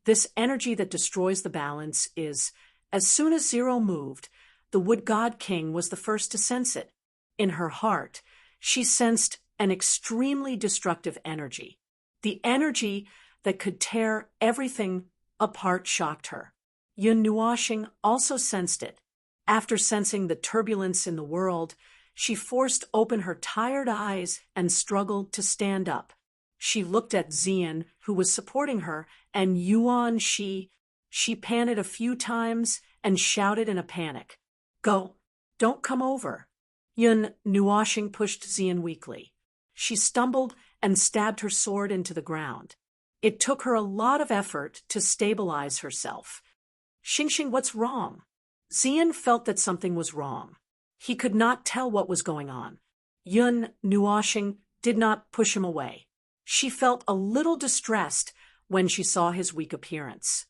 This energy that destroys the balance is... As soon as Zero moved, the Wood God King was the first to sense it. In her heart, she sensed an extremely destructive energy. The energy that could tear everything apart shocked her. Yun Nuoshing also sensed it. After sensing the turbulence in the world, she forced open her tired eyes and struggled to stand up. She looked at Xian, who was supporting her, and Yuan Shi. She panted a few times and shouted in a panic, "Go! Don't come over!" Yun Nuoshing pushed Xian weakly. She stumbled and stabbed her sword into the ground. It took her a lot of effort to stabilize herself. Xingxing, what's wrong? Xian felt that something was wrong. He could not tell what was going on. Yun Nuoshing did not push him away. She felt a little distressed when she saw his weak appearance.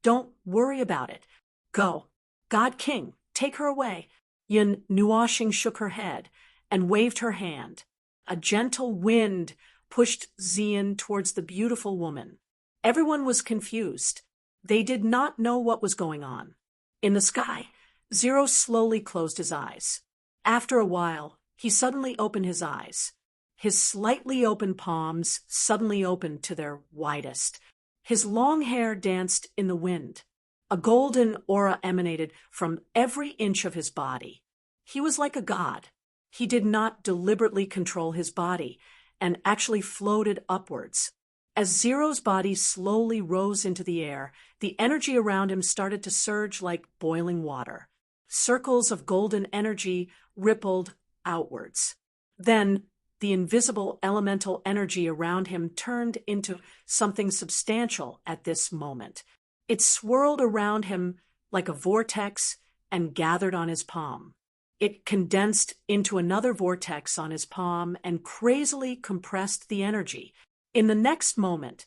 Don't worry about it. Go. God King, take her away. Yun Nuoshing shook her head and waved her hand. A gentle wind pushed Xian towards the beautiful woman. Everyone was confused. They did not know what was going on. In the sky, Zero slowly closed his eyes. After a while, he suddenly opened his eyes. His slightly open palms suddenly opened to their widest. His long hair danced in the wind. A golden aura emanated from every inch of his body. He was like a god. He did not deliberately control his body and actually floated upwards. As Zero's body slowly rose into the air, the energy around him started to surge like boiling water. Circles of golden energy rippled outwards. Then, the invisible elemental energy around him turned into something substantial at this moment. It swirled around him like a vortex and gathered on his palm. It condensed into another vortex on his palm and crazily compressed the energy. In the next moment,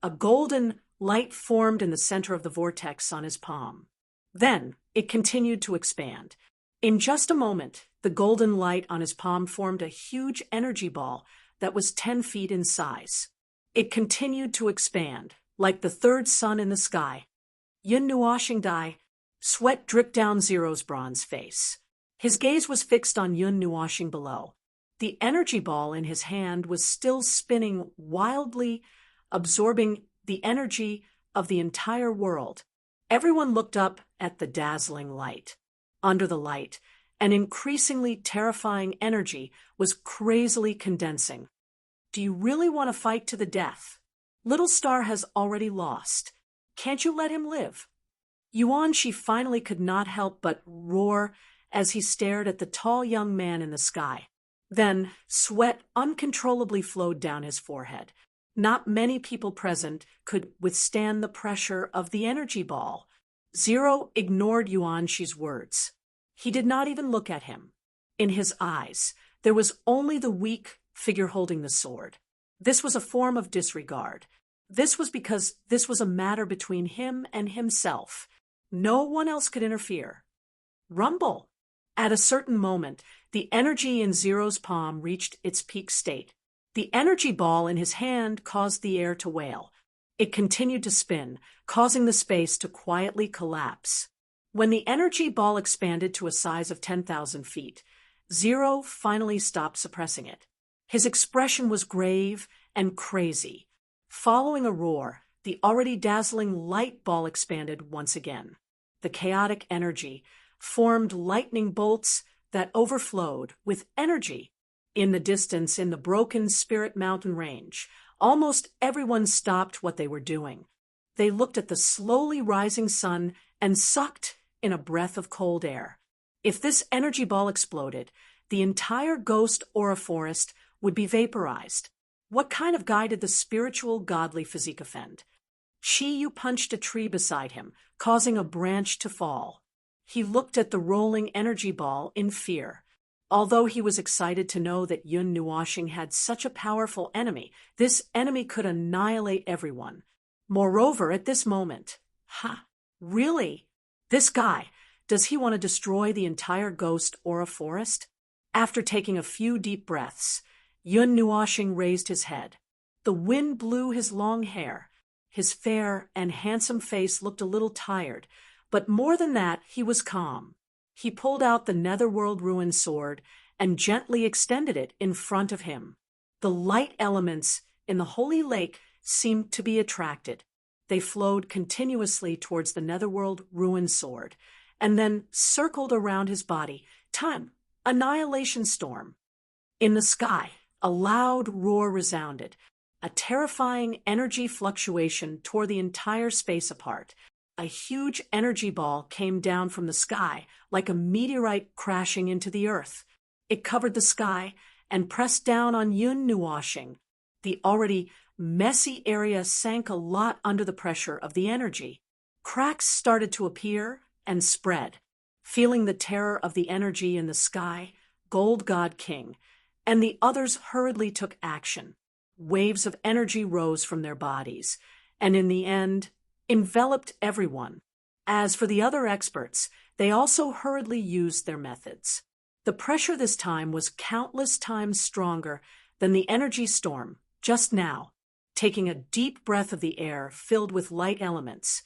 a golden light formed in the center of the vortex on his palm. Then, it continued to expand. In just a moment, the golden light on his palm formed a huge energy ball that was 10 feet in size. It continued to expand, like the third sun in the sky. Yun Nuoshing died. Sweat dripped down Zero's bronze face. His gaze was fixed on Yun Nuoshing below. The energy ball in his hand was still spinning wildly, absorbing the energy of the entire world. Everyone looked up at the dazzling light. Under the light, an increasingly terrifying energy was crazily condensing. Do you really want to fight to the death? Little Star has already lost. Can't you let him live? Yuan Shi finally could not help but roar as he stared at the tall young man in the sky. Then, sweat uncontrollably flowed down his forehead. Not many people present could withstand the pressure of the energy ball. Zero ignored Yuanshi's words. He did not even look at him. In his eyes, there was only the weak figure holding the sword. This was a form of disregard. This was because this was a matter between him and himself. No one else could interfere. Rumble! At a certain moment, the energy in Zero's palm reached its peak state. The energy ball in his hand caused the air to wail. It continued to spin, causing the space to quietly collapse. When the energy ball expanded to a size of 10,000 feet, Zero finally stopped suppressing it. His expression was grave and crazy. Following a roar, the already dazzling light ball expanded once again. The chaotic energy formed lightning bolts that overflowed with energy. In the distance, in the broken Spirit Mountain range, almost everyone stopped what they were doing. They looked at the slowly rising sun and sucked in a breath of cold air. If this energy ball exploded, the entire ghost aura forest would be vaporized. What kind of guy did the spiritual, godly physique offend? Chi-Yu punched a tree beside him, causing a branch to fall. He looked at the rolling energy ball in fear. Although he was excited to know that Yun Nuoxing had such a powerful enemy, this enemy could annihilate everyone. Moreover, at this moment, really? This guy, does he want to destroy the entire ghost aura forest? After taking a few deep breaths, Yun Nuoxing raised his head. The wind blew his long hair. His fair and handsome face looked a little tired, but more than that, he was calm. He pulled out the Netherworld Ruin sword and gently extended it in front of him. The light elements in the holy lake seemed to be attracted. They flowed continuously towards the Netherworld Ruin sword, and then circled around his body. Time, annihilation storm. In the sky, a loud roar resounded. A terrifying energy fluctuation tore the entire space apart. A huge energy ball came down from the sky like a meteorite crashing into the earth. It covered the sky and pressed down on Yun Nuoxing. The already messy area sank a lot under the pressure of the energy. Cracks started to appear and spread. Feeling the terror of the energy in the sky, Gold God King and the others hurriedly took action. Waves of energy rose from their bodies, and in the end, enveloped everyone. As for the other experts, they also hurriedly used their methods. The pressure this time was countless times stronger than the energy storm just now. Taking a deep breath of the air filled with light elements,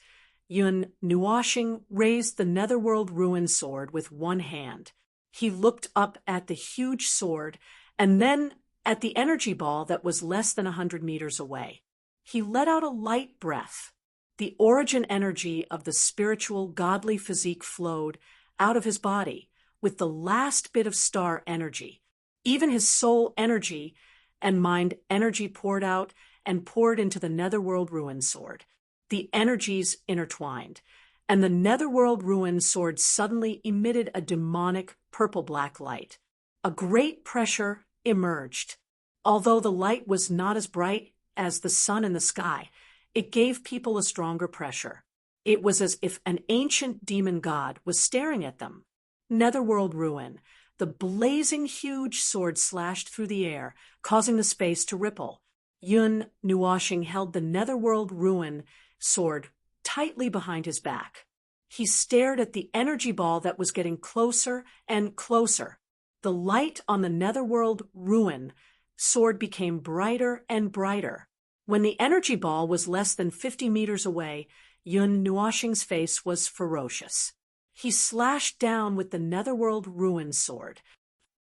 Yun Nuoxing raised the Netherworld Ruin sword with one hand. He looked up at the huge sword and then at the energy ball that was less than 100 meters away. He let out a light breath. The origin energy of the spiritual, godly physique flowed out of his body with the last bit of star energy. Even his soul energy and mind energy poured out and poured into the Netherworld Ruin sword. The energies intertwined, and the Netherworld Ruin sword suddenly emitted a demonic purple-black light. A great pressure emerged. Although the light was not as bright as the sun in the sky, it gave people a stronger pressure. It was as if an ancient demon god was staring at them. Netherworld Ruin. The blazing huge sword slashed through the air, causing the space to ripple. Yun Nuoxing held the Netherworld Ruin sword tightly behind his back. He stared at the energy ball that was getting closer and closer. The light on the Netherworld Ruin sword became brighter and brighter. When the energy ball was less than 50 meters away, Yun Nuoxing's face was ferocious. He slashed down with the Netherworld Ruin sword.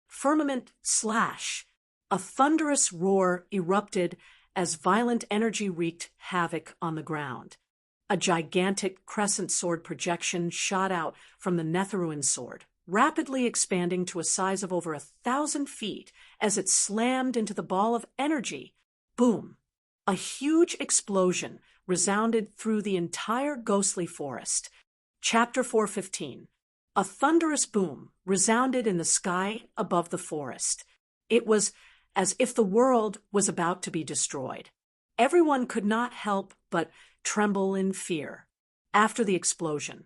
Firmament slash. A thunderous roar erupted as violent energy wreaked havoc on the ground. A gigantic crescent sword projection shot out from the Netherruin sword, rapidly expanding to a size of over 1,000 feet as it slammed into the ball of energy. Boom! A huge explosion resounded through the entire ghostly forest. Chapter 415. A thunderous boom resounded in the sky above the forest. It was as if the world was about to be destroyed. Everyone could not help but tremble in fear. After the explosion,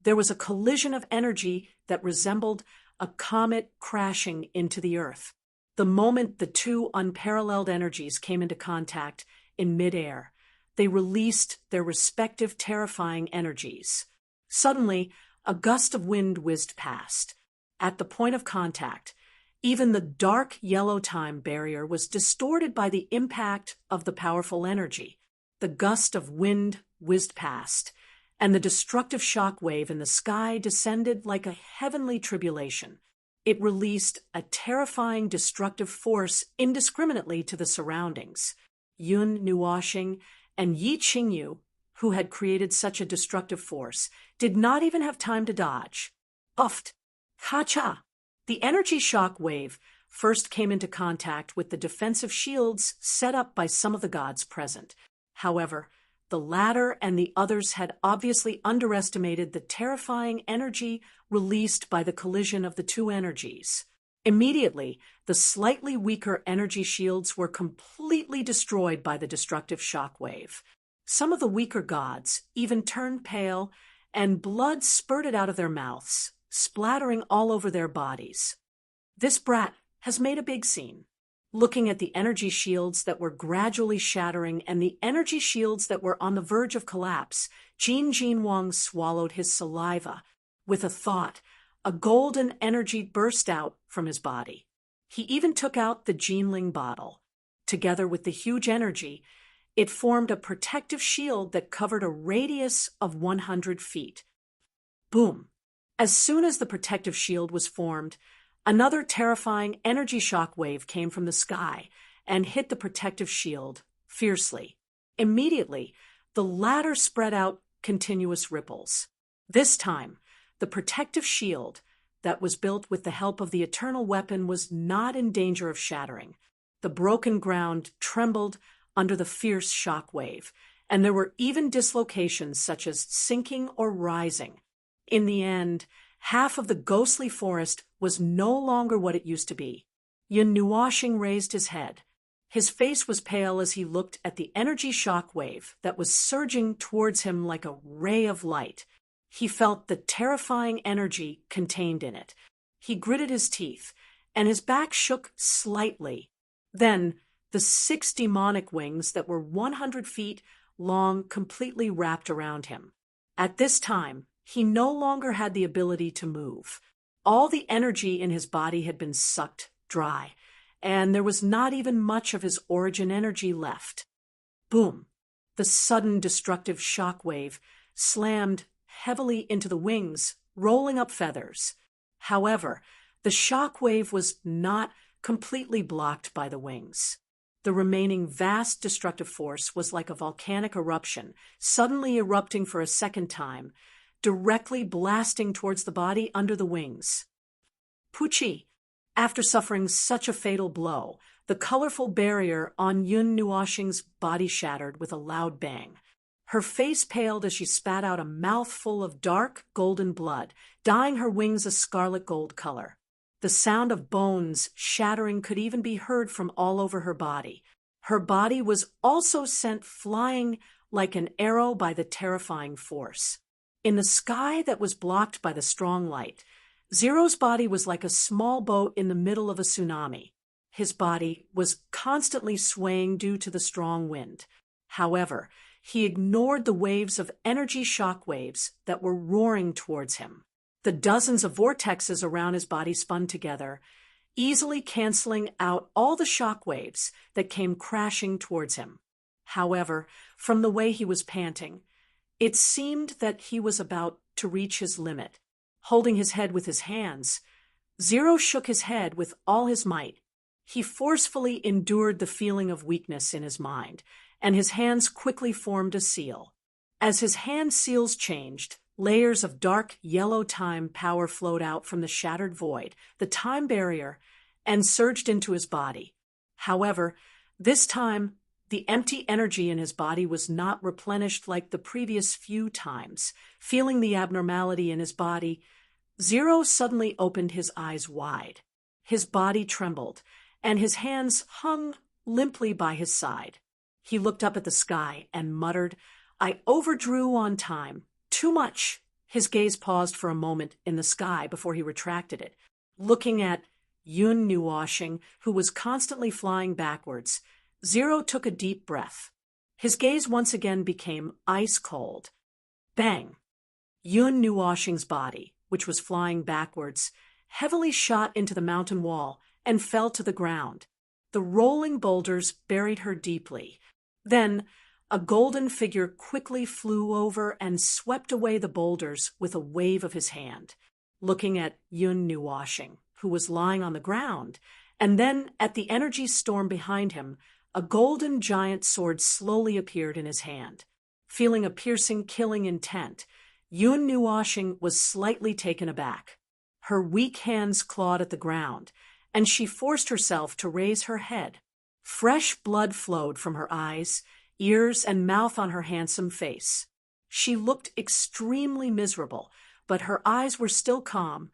there was a collision of energy that resembled a comet crashing into the Earth. The moment the two unparalleled energies came into contact in midair, they released their respective terrifying energies. Suddenly, a gust of wind whizzed past. At the point of contact, even the dark yellow time barrier was distorted by the impact of the powerful energy. The gust of wind whizzed past, and the destructive shock wave in the sky descended like a heavenly tribulation. It released a terrifying destructive force indiscriminately to the surroundings. Yun Nuoxing and Yi Qingyu, who had created such a destructive force, did not even have time to dodge. Uft! Ha-cha! The energy shock wave first came into contact with the defensive shields set up by some of the gods present. However, the latter and the others had obviously underestimated the terrifying energy released by the collision of the two energies. Immediately, the slightly weaker energy shields were completely destroyed by the destructive shock wave. Some of the weaker gods even turned pale, and blood spurted out of their mouths, splattering all over their bodies. This brat has made a big scene. Looking at the energy shields that were gradually shattering and the energy shields that were on the verge of collapse, Jin Wang swallowed his saliva. With a thought, a golden energy burst out from his body. He even took out the Jinling bottle. Together with the huge energy, it formed a protective shield that covered a radius of 100 feet. Boom! As soon as the protective shield was formed, another terrifying energy shock wave came from the sky and hit the protective shield fiercely. Immediately, the latter spread out continuous ripples. This time, the protective shield that was built with the help of the eternal weapon was not in danger of shattering. The broken ground trembled under the fierce shock wave, and there were even dislocations such as sinking or rising. In the end, half of the ghostly forest was no longer what it used to be. Yun Nuoxing raised his head. His face was pale as he looked at the energy shock wave that was surging towards him like a ray of light. He felt the terrifying energy contained in it. He gritted his teeth, and his back shook slightly. Then, the 6 demonic wings that were 100 feet long completely wrapped around him. At this time, he no longer had the ability to move. All the energy in his body had been sucked dry, and there was not even much of his origin energy left. Boom! The sudden destructive shock wave slammed heavily into the wings, rolling up feathers. However, the shock wave was not completely blocked by the wings. The remaining vast destructive force was like a volcanic eruption, suddenly erupting for a second time, directly blasting towards the body under the wings. Puchi! After suffering such a fatal blow, the colorful barrier on Yun Nuoxing's body shattered with a loud bang. Her face paled as she spat out a mouthful of dark golden blood, dyeing her wings a scarlet gold color. The sound of bones shattering could even be heard from all over her body. Her body was also sent flying like an arrow by the terrifying force. In the sky that was blocked by the strong light, Zero's body was like a small boat in the middle of a tsunami. His body was constantly swaying due to the strong wind. However, he ignored the waves of energy shock waves that were roaring towards him. The dozens of vortexes around his body spun together, easily canceling out all the shock waves that came crashing towards him. However, from the way he was panting, it seemed that he was about to reach his limit. Holding his head with his hands, Zero shook his head with all his might. He forcefully endured the feeling of weakness in his mind, and his hands quickly formed a seal. As his hand seals changed, layers of dark yellow time power flowed out from the shattered void, the time barrier, and surged into his body. However, this time, the empty energy in his body was not replenished like the previous few times. Feeling the abnormality in his body, Zero suddenly opened his eyes wide. His body trembled, and his hands hung limply by his side. He looked up at the sky and muttered, "I overdrew on time. Too much. His gaze paused for a moment in the sky before he retracted it, looking at Yun Nuwashing, who was constantly flying backwards. Zero took a deep breath. His gaze once again became ice cold. Bang! Yun Nuwashing's body, which was flying backwards, heavily shot into the mountain wall and fell to the ground. The rolling boulders buried her deeply. Then, a golden figure quickly flew over and swept away the boulders with a wave of his hand, looking at Yun Nuwashing, who was lying on the ground, and then at the energy storm behind him, a golden giant sword slowly appeared in his hand. Feeling a piercing, killing intent, Yun Nuwashing was slightly taken aback. Her weak hands clawed at the ground, and she forced herself to raise her head. Fresh blood flowed from her eyes, ears, and mouth on her handsome face. She looked extremely miserable, but her eyes were still calm,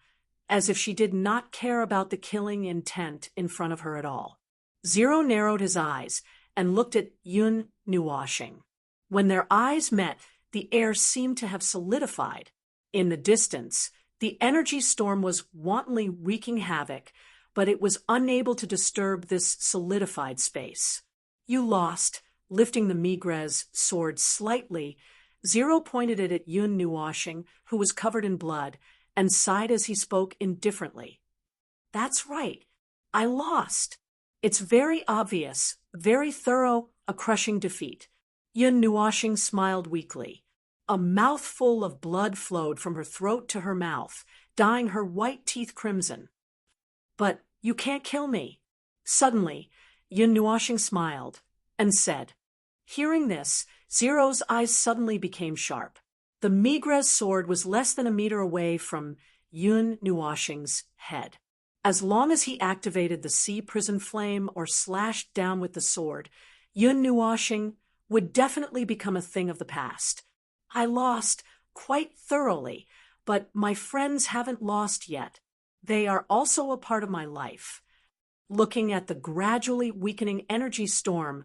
as if she did not care about the killing intent in front of her at all. Zero narrowed his eyes and looked at Yun Nuwashing. When their eyes met, the air seemed to have solidified. In the distance, the energy storm was wantonly wreaking havoc, but it was unable to disturb this solidified space. You lost. Lifting the Migres sword slightly, Zero pointed it at Yun Nuwashing, who was covered in blood, and sighed as he spoke indifferently. That's right. I lost. It's very obvious, very thorough, a crushing defeat. Yun Nuwashing smiled weakly. A mouthful of blood flowed from her throat to her mouth, dyeing her white teeth crimson. But you can't kill me. Suddenly, Yun Nuwashing smiled and said. Hearing this, Zero's eyes suddenly became sharp. The Migres sword was less than a meter away from Yun Nuwashing's head. As long as he activated the sea prison flame or slashed down with the sword, Yun Nuwashing would definitely become a thing of the past. I lost quite thoroughly, but my friends haven't lost yet. They are also a part of my life. Looking at the gradually weakening energy storm,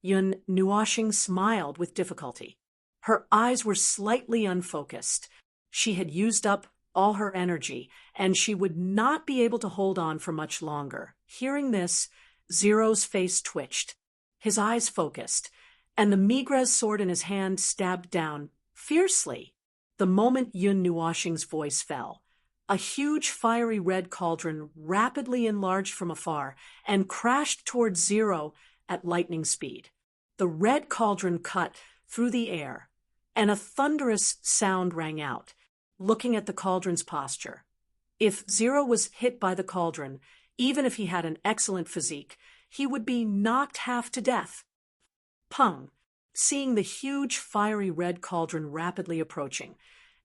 Yun Nuwashing smiled with difficulty. Her eyes were slightly unfocused. She had used up all her energy, and she would not be able to hold on for much longer. Hearing this, Zero's face twitched. His eyes focused, and the Migres sword in his hand stabbed down fiercely. The moment Yun Nuwashing's voice fell, a huge fiery red cauldron rapidly enlarged from afar and crashed towards Zero at lightning speed. The red cauldron cut through the air, and a thunderous sound rang out. Looking at the cauldron's posture, if Zero was hit by the cauldron, even if he had an excellent physique, he would be knocked half to death. Pung! Seeing the huge fiery red cauldron rapidly approaching,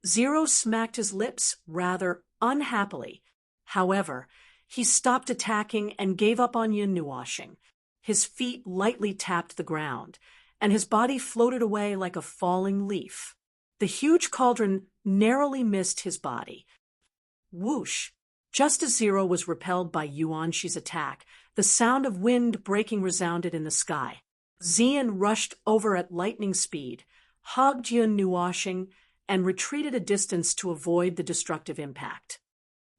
Zero smacked his lips rather unhappily. However, he stopped attacking and gave up on Yun Nuwashing. His feet lightly tapped the ground, and his body floated away like a falling leaf. The huge cauldron narrowly missed his body. Whoosh! Just as Zero was repelled by Yuanshi's attack, the sound of wind breaking resounded in the sky. Xian rushed over at lightning speed, hugged Yun Nuwashing, and retreated a distance to avoid the destructive impact.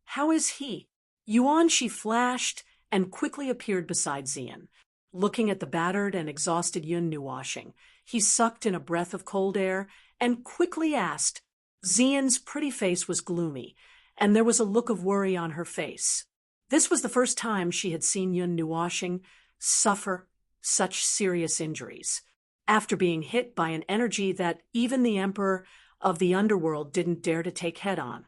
How is he? Yuanshi flashed and quickly appeared beside Xian. Looking at the battered and exhausted Yun Nuwashing, he sucked in a breath of cold air and quickly asked. Xian's pretty face was gloomy, and there was a look of worry on her face. This was the first time she had seen Yun Nuwashing suffer such serious injuries, after being hit by an energy that even the Emperor of the Underworld didn't dare to take head on.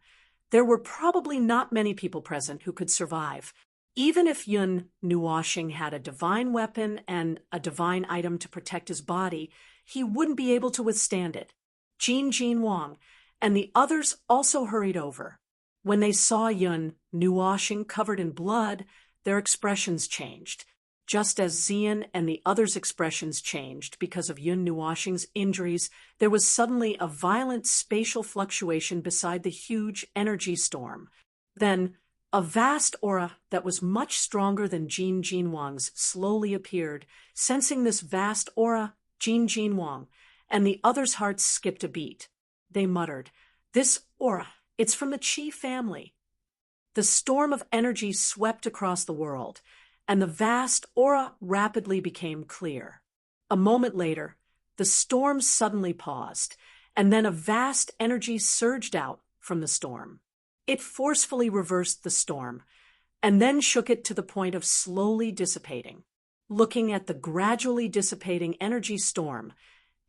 There were probably not many people present who could survive. Even if Yun Nuwashing had a divine weapon and a divine item to protect his body, he wouldn't be able to withstand it. Jin Wang and the others also hurried over. When they saw Yun Nuwashing covered in blood, their expressions changed. Just as Xian and the others' expressions changed because of Yun Nuwashing's injuries, there was suddenly a violent spatial fluctuation beside the huge energy storm. Then, a vast aura that was much stronger than Jin Wang's slowly appeared. Sensing this vast aura, Jin Wang and the others' hearts skipped a beat. they muttered. "This aura, it's from the Qi family." The storm of energy swept across the world, and the vast aura rapidly became clear. A moment later, the storm suddenly paused, and then a vast energy surged out from the storm. It forcefully reversed the storm, and then shook it to the point of slowly dissipating. Looking at the gradually dissipating energy storm,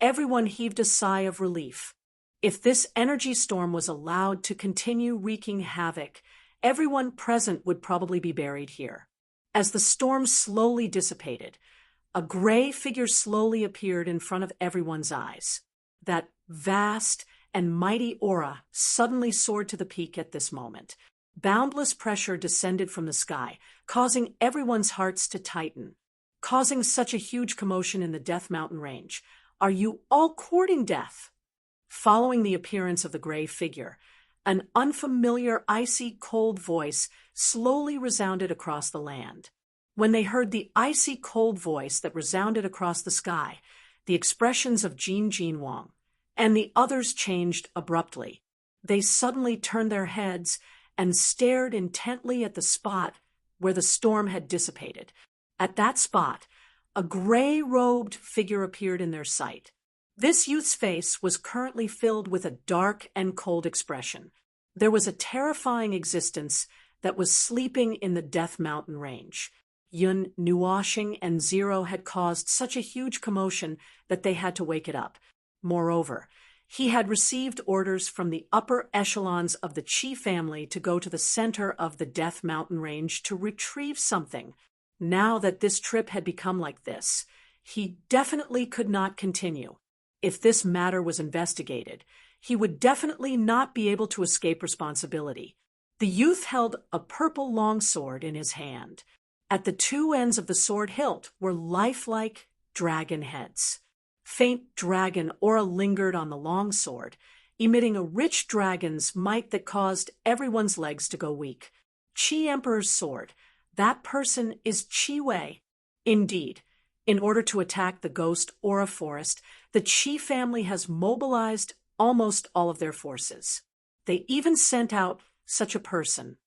everyone heaved a sigh of relief. If this energy storm was allowed to continue wreaking havoc, everyone present would probably be buried here. As the storm slowly dissipated, a gray figure slowly appeared in front of everyone's eyes. That vast and mighty aura suddenly soared to the peak at this moment. Boundless pressure descended from the sky, causing everyone's hearts to tighten, causing such a huge commotion in the Death Mountain range. "Are you all courting death?" Following the appearance of the gray figure, an unfamiliar, icy cold voice slowly resounded across the land. When they heard the icy cold voice that resounded across the sky, the expressions of Jin Jinwang and the others changed abruptly. They suddenly turned their heads and stared intently at the spot where the storm had dissipated. At that spot, a gray-robed figure appeared in their sight. This youth's face was currently filled with a dark and cold expression. There was a terrifying existence that was sleeping in the Death Mountain range. Yun, Nuoshing, and Zero had caused such a huge commotion that they had to wake it up. Moreover, he had received orders from the upper echelons of the Qi family to go to the center of the Death Mountain range to retrieve something. Now that this trip had become like this, he definitely could not continue. If this matter was investigated, he would definitely not be able to escape responsibility. The youth held a purple longsword in his hand. At the two ends of the sword hilt were lifelike dragon heads. Faint dragon aura lingered on the longsword, emitting a rich dragon's might that caused everyone's legs to go weak. Qi Emperor's sword. That person is Qi Wei. Indeed, in order to attack the ghost aura forest, the Qi family has mobilized almost all of their forces. They even sent out such a person.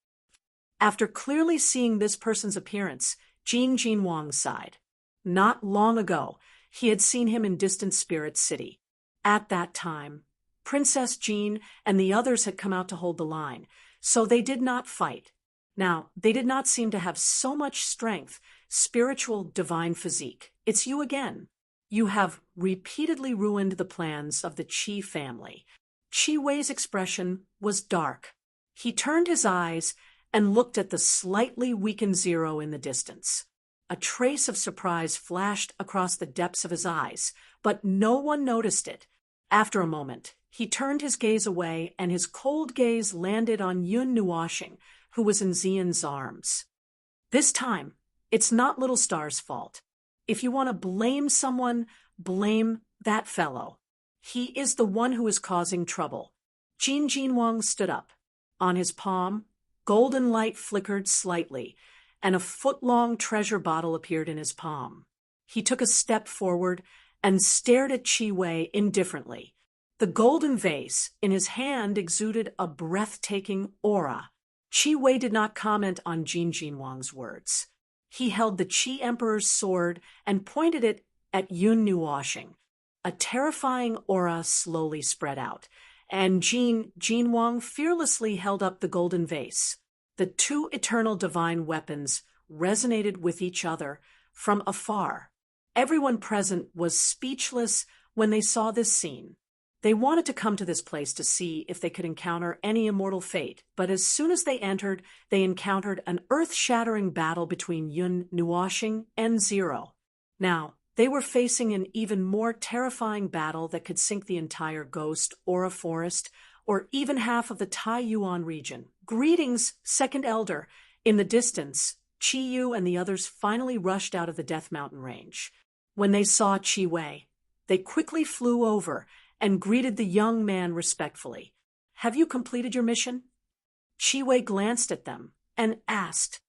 After clearly seeing this person's appearance, Jin Jinwang sighed. Not long ago, he had seen him in distant Spirit City. At that time, Princess Jean and the others had come out to hold the line, so they did not fight. Now, they did not seem to have so much strength, spiritual divine physique. It's you again. You have repeatedly ruined the plans of the Qi family. Qi Wei's expression was dark. He turned his eyes and looked at the slightly weakened Zero in the distance. A trace of surprise flashed across the depths of his eyes, but no one noticed it. After a moment, he turned his gaze away, and his cold gaze landed on Yun Nuoshing, who was in Xian's arms. This time, it's not Little Star's fault. If you want to blame someone, blame that fellow. He is the one who is causing trouble. Jin Jinwang stood up. On his palm, golden light flickered slightly, and a foot-long treasure bottle appeared in his palm. He took a step forward and stared at Qi Wei indifferently. The golden vase in his hand exuded a breathtaking aura. Qi Wei did not comment on Jin Jinwang's words. He held the Qi Emperor's sword and pointed it at Yun Nuoshing. A terrifying aura slowly spread out, and Jin Jinwang fearlessly held up the golden vase. The two eternal divine weapons resonated with each other from afar. Everyone present was speechless when they saw this scene. They wanted to come to this place to see if they could encounter any immortal fate, but as soon as they entered, they encountered an earth-shattering battle between Yun Nuoshing and Zero. Now, they were facing an even more terrifying battle that could sink the entire ghost aura forest, or even half of the Taiyuan region. Greetings, Second Elder. In the distance, Qi Yu and the others finally rushed out of the Death Mountain range. When they saw Qi Wei, they quickly flew over and greeted the young man respectfully. Have you completed your mission? Qi Wei glanced at them and asked.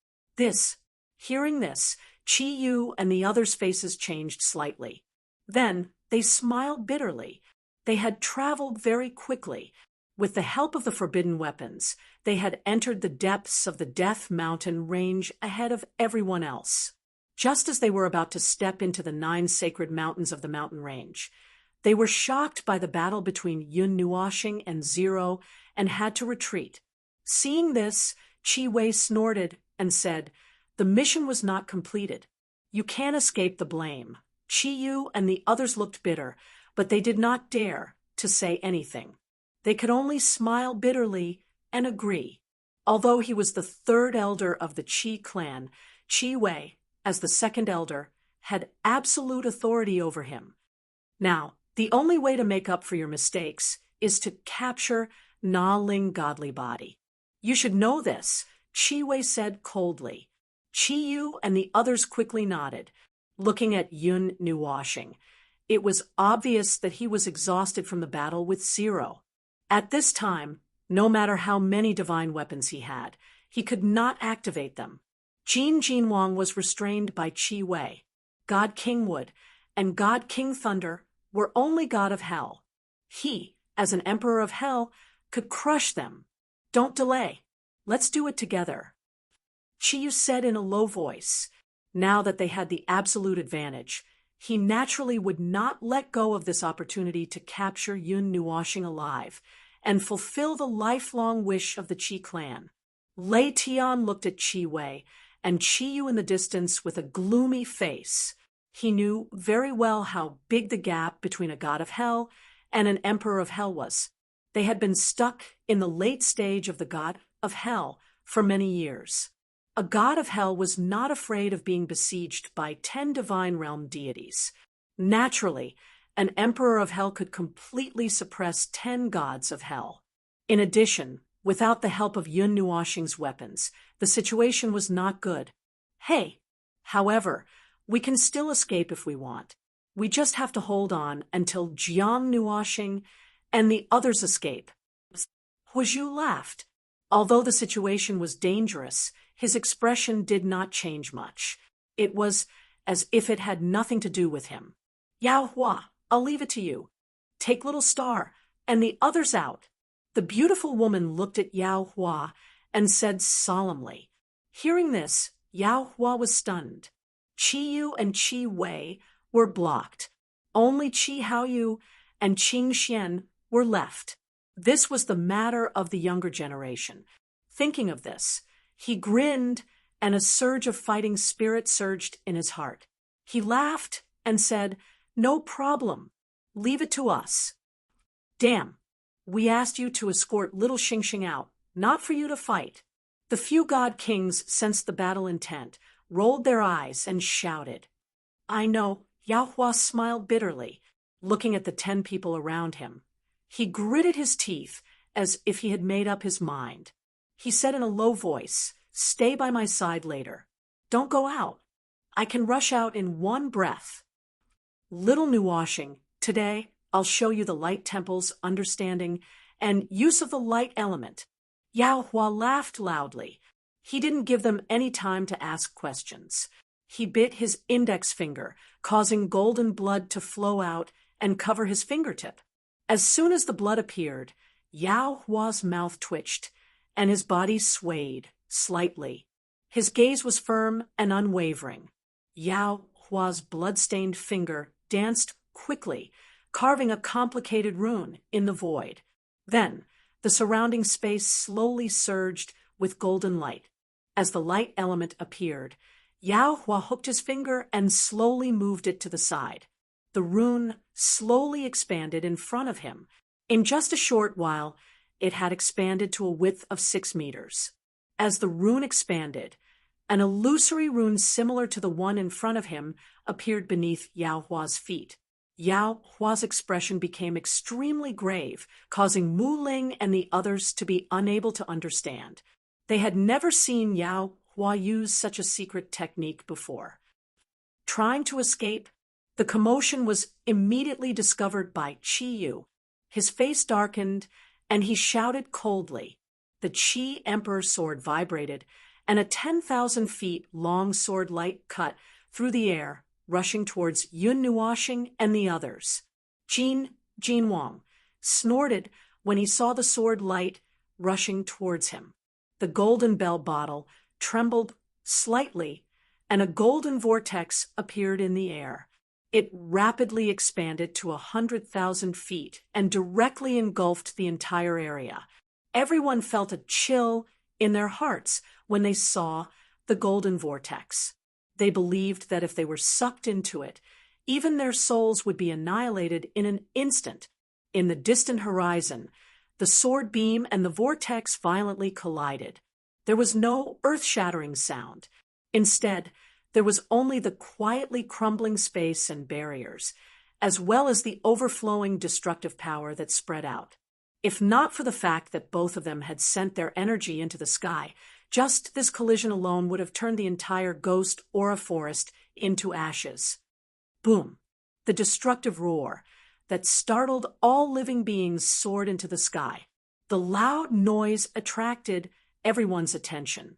Hearing this, Qi Yu and the others' faces changed slightly. Then they smiled bitterly. They had traveled very quickly. With the help of the forbidden weapons, they had entered the depths of the Death Mountain range ahead of everyone else. Just as they were about to step into the 9 sacred mountains of the mountain range, they were shocked by the battle between Yun Nuoxing and Zero and had to retreat. Seeing this, Qi Wei snorted and said, "The mission was not completed. You can't escape the blame." Qi Yu and the others looked bitter, but they did not dare to say anything. They could only smile bitterly and agree. Although he was the 3rd elder of the Qi clan, Qi Wei, as the 2nd elder, had absolute authority over him. Now, the only way to make up for your mistakes is to capture Na Ling godly body. You should know this, Qi Wei said coldly. Qi Yu and the others quickly nodded, looking at Yun Nuoxing. It was obvious that he was exhausted from the battle with Zero. At this time, no matter how many divine weapons he had, he could not activate them. Jin Jinwang was restrained by Qi Wei. God King Wood and God King Thunder were only God of Hell. He, as an Emperor of Hell, could crush them. Don't delay. Let's do it together. Qi Yu said in a low voice. Now that they had the absolute advantage, he naturally would not let go of this opportunity to capture Yun Nuoxing alive and fulfill the lifelong wish of the Qi clan. Lei Tian looked at Qi Wei and Qi Yu in the distance with a gloomy face. He knew very well how big the gap between a god of hell and an emperor of hell was. They had been stuck in the late stage of the god of hell for many years. A god of hell was not afraid of being besieged by 10 divine realm deities. Naturally, an emperor of hell could completely suppress 10 gods of hell. In addition, without the help of Yun Nuoxing's weapons, the situation was not good. However, we can still escape if we want. We just have to hold on until Jiang Nuoxing and the others escape. Huizhu laughed. Although the situation was dangerous, his expression did not change much. It was as if it had nothing to do with him. Yao Hua, I'll leave it to you. Take Little Star and the others out. The beautiful woman looked at Yao Hua and said solemnly. Hearing this, Yao Hua was stunned. Qi Yu and Qi Wei were blocked. Only Qi Haoyu and Qing Xian were left. This was the matter of the younger generation. Thinking of this, he grinned and a surge of fighting spirit surged in his heart. He laughed and said, "No problem. Leave it to us." "Damn, we asked you to escort little Xingxing out, not for you to fight." The few god kings sensed the battle intent, rolled their eyes, and shouted. "I know," Yao Hua smiled bitterly, looking at the 10 people around him. He gritted his teeth as if he had made up his mind. He said in a low voice, "Stay by my side later. Don't go out. I can rush out in one breath." Little Nuoxing, today I'll show you the light temple's understanding and use of the light element. Yao Hua laughed loudly. He didn't give them any time to ask questions. He bit his index finger, causing golden blood to flow out and cover his fingertip. As soon as the blood appeared, Yao Hua's mouth twitched, and his body swayed slightly. His gaze was firm and unwavering. Yao Hua's blood-stained finger danced quickly, carving a complicated rune in the void. Then, the surrounding space slowly surged with golden light. As the light element appeared, Yao Hua hooked his finger and slowly moved it to the side. The rune slowly expanded in front of him. In just a short while, it had expanded to a width of 6 meters. As the rune expanded, an illusory rune similar to the one in front of him appeared beneath Yao Hua's feet. Yao Hua's expression became extremely grave, causing Mu Ling and the others to be unable to understand. They had never seen Yao Hua use such a secret technique before. Trying to escape, the commotion was immediately discovered by Qi Yu. His face darkened, and he shouted coldly. The Qi Emperor's sword vibrated, and a 10,000 feet long sword light cut through the air, rushing towards Yun Nuoxing and the others. "Jin, Jin Wang snorted when he saw the sword light rushing towards him. The golden bell bottle trembled slightly, and a golden vortex appeared in the air. It rapidly expanded to 100,000 feet and directly engulfed the entire area. Everyone felt a chill in their hearts when they saw the golden vortex. They believed that if they were sucked into it, even their souls would be annihilated in an instant. In the distant horizon, the sword beam and the vortex violently collided. There was no earth-shattering sound. Instead, there was only the quietly crumbling space and barriers, as well as the overflowing destructive power that spread out. If not for the fact that both of them had sent their energy into the sky, just this collision alone would have turned the entire ghost aura forest into ashes. Boom! The destructive roar that startled all living beings soared into the sky. The loud noise attracted everyone's attention.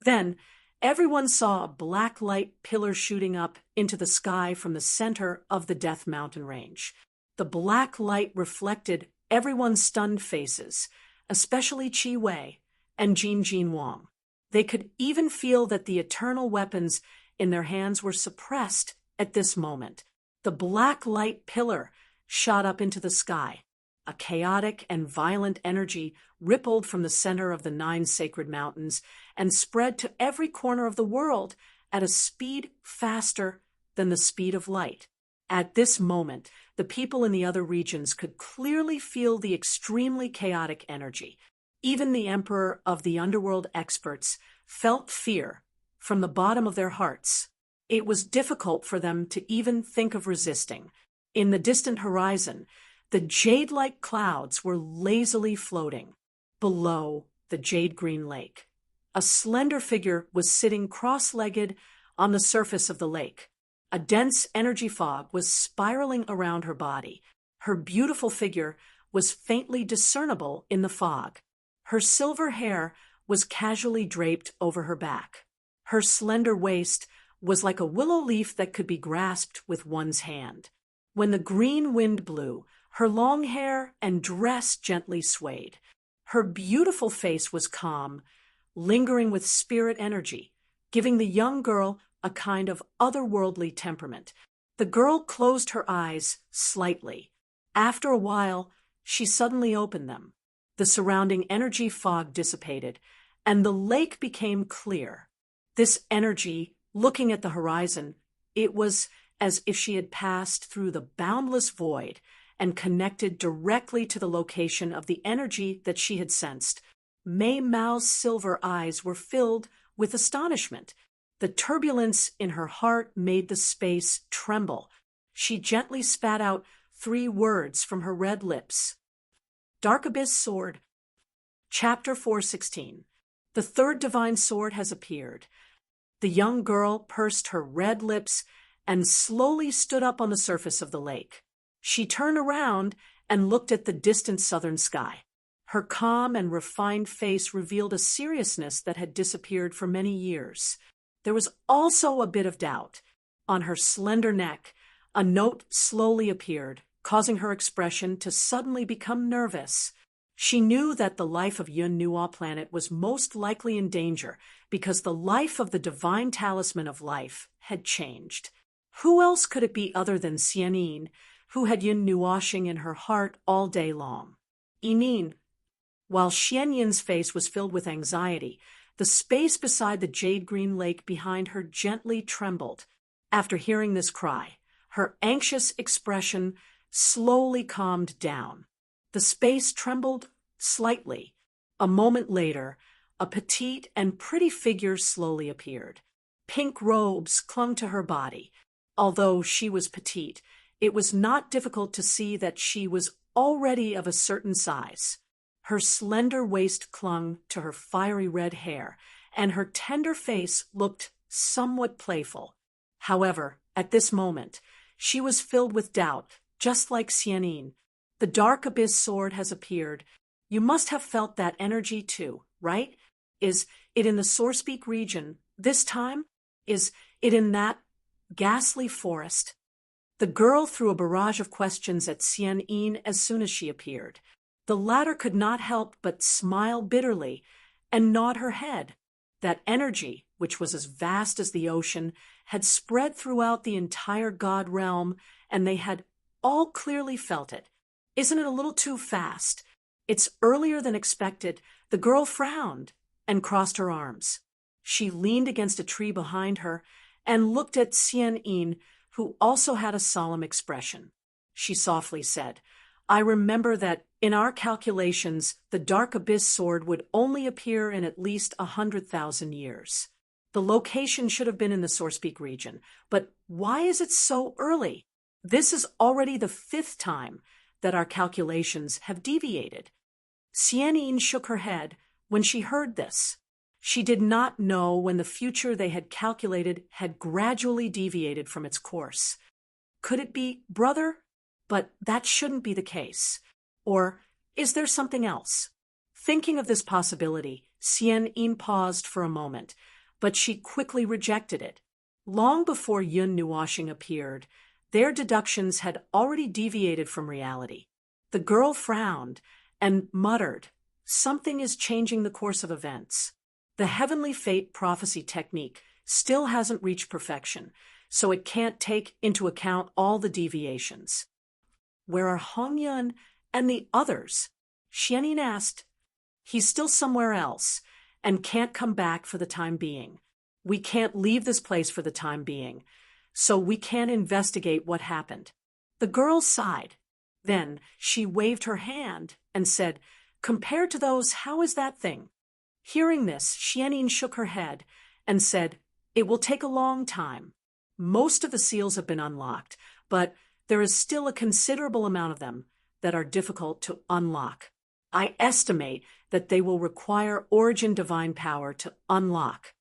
Then, everyone saw a black light pillar shooting up into the sky from the center of the Death Mountain range. The black light reflected everyone's stunned faces, especially Qi Wei and Jin Wang. They could even feel that the eternal weapons in their hands were suppressed at this moment. The black light pillar shot up into the sky. A chaotic and violent energy rippled from the center of the 9 sacred mountains and spread to every corner of the world at a speed faster than the speed of light. At this moment, the people in the other regions could clearly feel the extremely chaotic energy. Even the Emperor of the Underworld experts felt fear from the bottom of their hearts. It was difficult for them to even think of resisting. In the distant horizon, the jade-like clouds were lazily floating. Below the jade-green lake, a slender figure was sitting cross-legged on the surface of the lake. A dense energy fog was spiraling around her body. Her beautiful figure was faintly discernible in the fog. Her silver hair was casually draped over her back. Her slender waist was like a willow leaf that could be grasped with one's hand. When the green wind blew, her long hair and dress gently swayed. Her beautiful face was calm, lingering with spirit energy, giving the young girl a kind of otherworldly temperament. The girl closed her eyes slightly. After a while, she suddenly opened them. The surrounding energy fog dissipated, and the lake became clear. This energy, looking at the horizon, it was as if she had passed through the boundless void and connected directly to the location of the energy that she had sensed. Mei Mao's silver eyes were filled with astonishment. The turbulence in her heart made the space tremble. She gently spat out 3 words from her red lips. Dark Abyss Sword. Chapter 416. The third divine sword has appeared. The young girl pursed her red lips and slowly stood up on the surface of the lake. She turned around and looked at the distant southern sky. Her calm and refined face revealed a seriousness that had disappeared for many years. There was also a bit of doubt. On her slender neck, a note slowly appeared, causing her expression to suddenly become nervous. She knew that the life of Yun Nuo planet was most likely in danger because the life of the divine talisman of life had changed. Who else could it be other than Xianyin, who had Yun Nuoshing in her heart all day long? Yinin. While Xianyin's face was filled with anxiety, the space beside the jade-green lake behind her gently trembled. After hearing this cry, her anxious expression slowly calmed down. The space trembled slightly. A moment later, a petite and pretty figure slowly appeared. Pink robes clung to her body. Although she was petite, it was not difficult to see that she was already of a certain size. Her slender waist clung to her fiery red hair, and her tender face looked somewhat playful. However, at this moment, she was filled with doubt, just like Xianyin. The Dark Abyss sword has appeared. You must have felt that energy too, right? Is it in the Sourcepeak region this time? Is it in that ghastly forest? The girl threw a barrage of questions at Xian as soon as she appeared. The latter could not help but smile bitterly and nod her head. That energy, which was as vast as the ocean, had spread throughout the entire god realm, and they had all clearly felt it. Isn't it a little too fast? It's earlier than expected. The girl frowned and crossed her arms. She leaned against a tree behind her and looked at Xian, who also had a solemn expression. She softly said, I remember that in our calculations, the Dark Abyss sword would only appear in at least 100,000 years. The location should have been in the Sourcepeak region, but why is it so early? This is already the 5th time that our calculations have deviated. Xian shook her head when she heard this. She did not know when the future they had calculated had gradually deviated from its course. Could it be brother? But that shouldn't be the case. Or is there something else? Thinking of this possibility, Xian paused for a moment, but she quickly rejected it. Long before Yun Nuoshing appeared, their deductions had already deviated from reality. The girl frowned and muttered, something is changing the course of events. The heavenly fate prophecy technique still hasn't reached perfection, so it can't take into account all the deviations. Where are Hongyun and the others? Xianin asked. He's still somewhere else and can't come back for the time being. We can't leave this place for the time being, so we can't investigate what happened. The girl sighed. Then she waved her hand and said, compared to those, how is that thing? Hearing this, Xianin shook her head and said, it will take a long time. Most of the seals have been unlocked, but there is still a considerable amount of them that are difficult to unlock. I estimate that they will require origin divine power to unlock.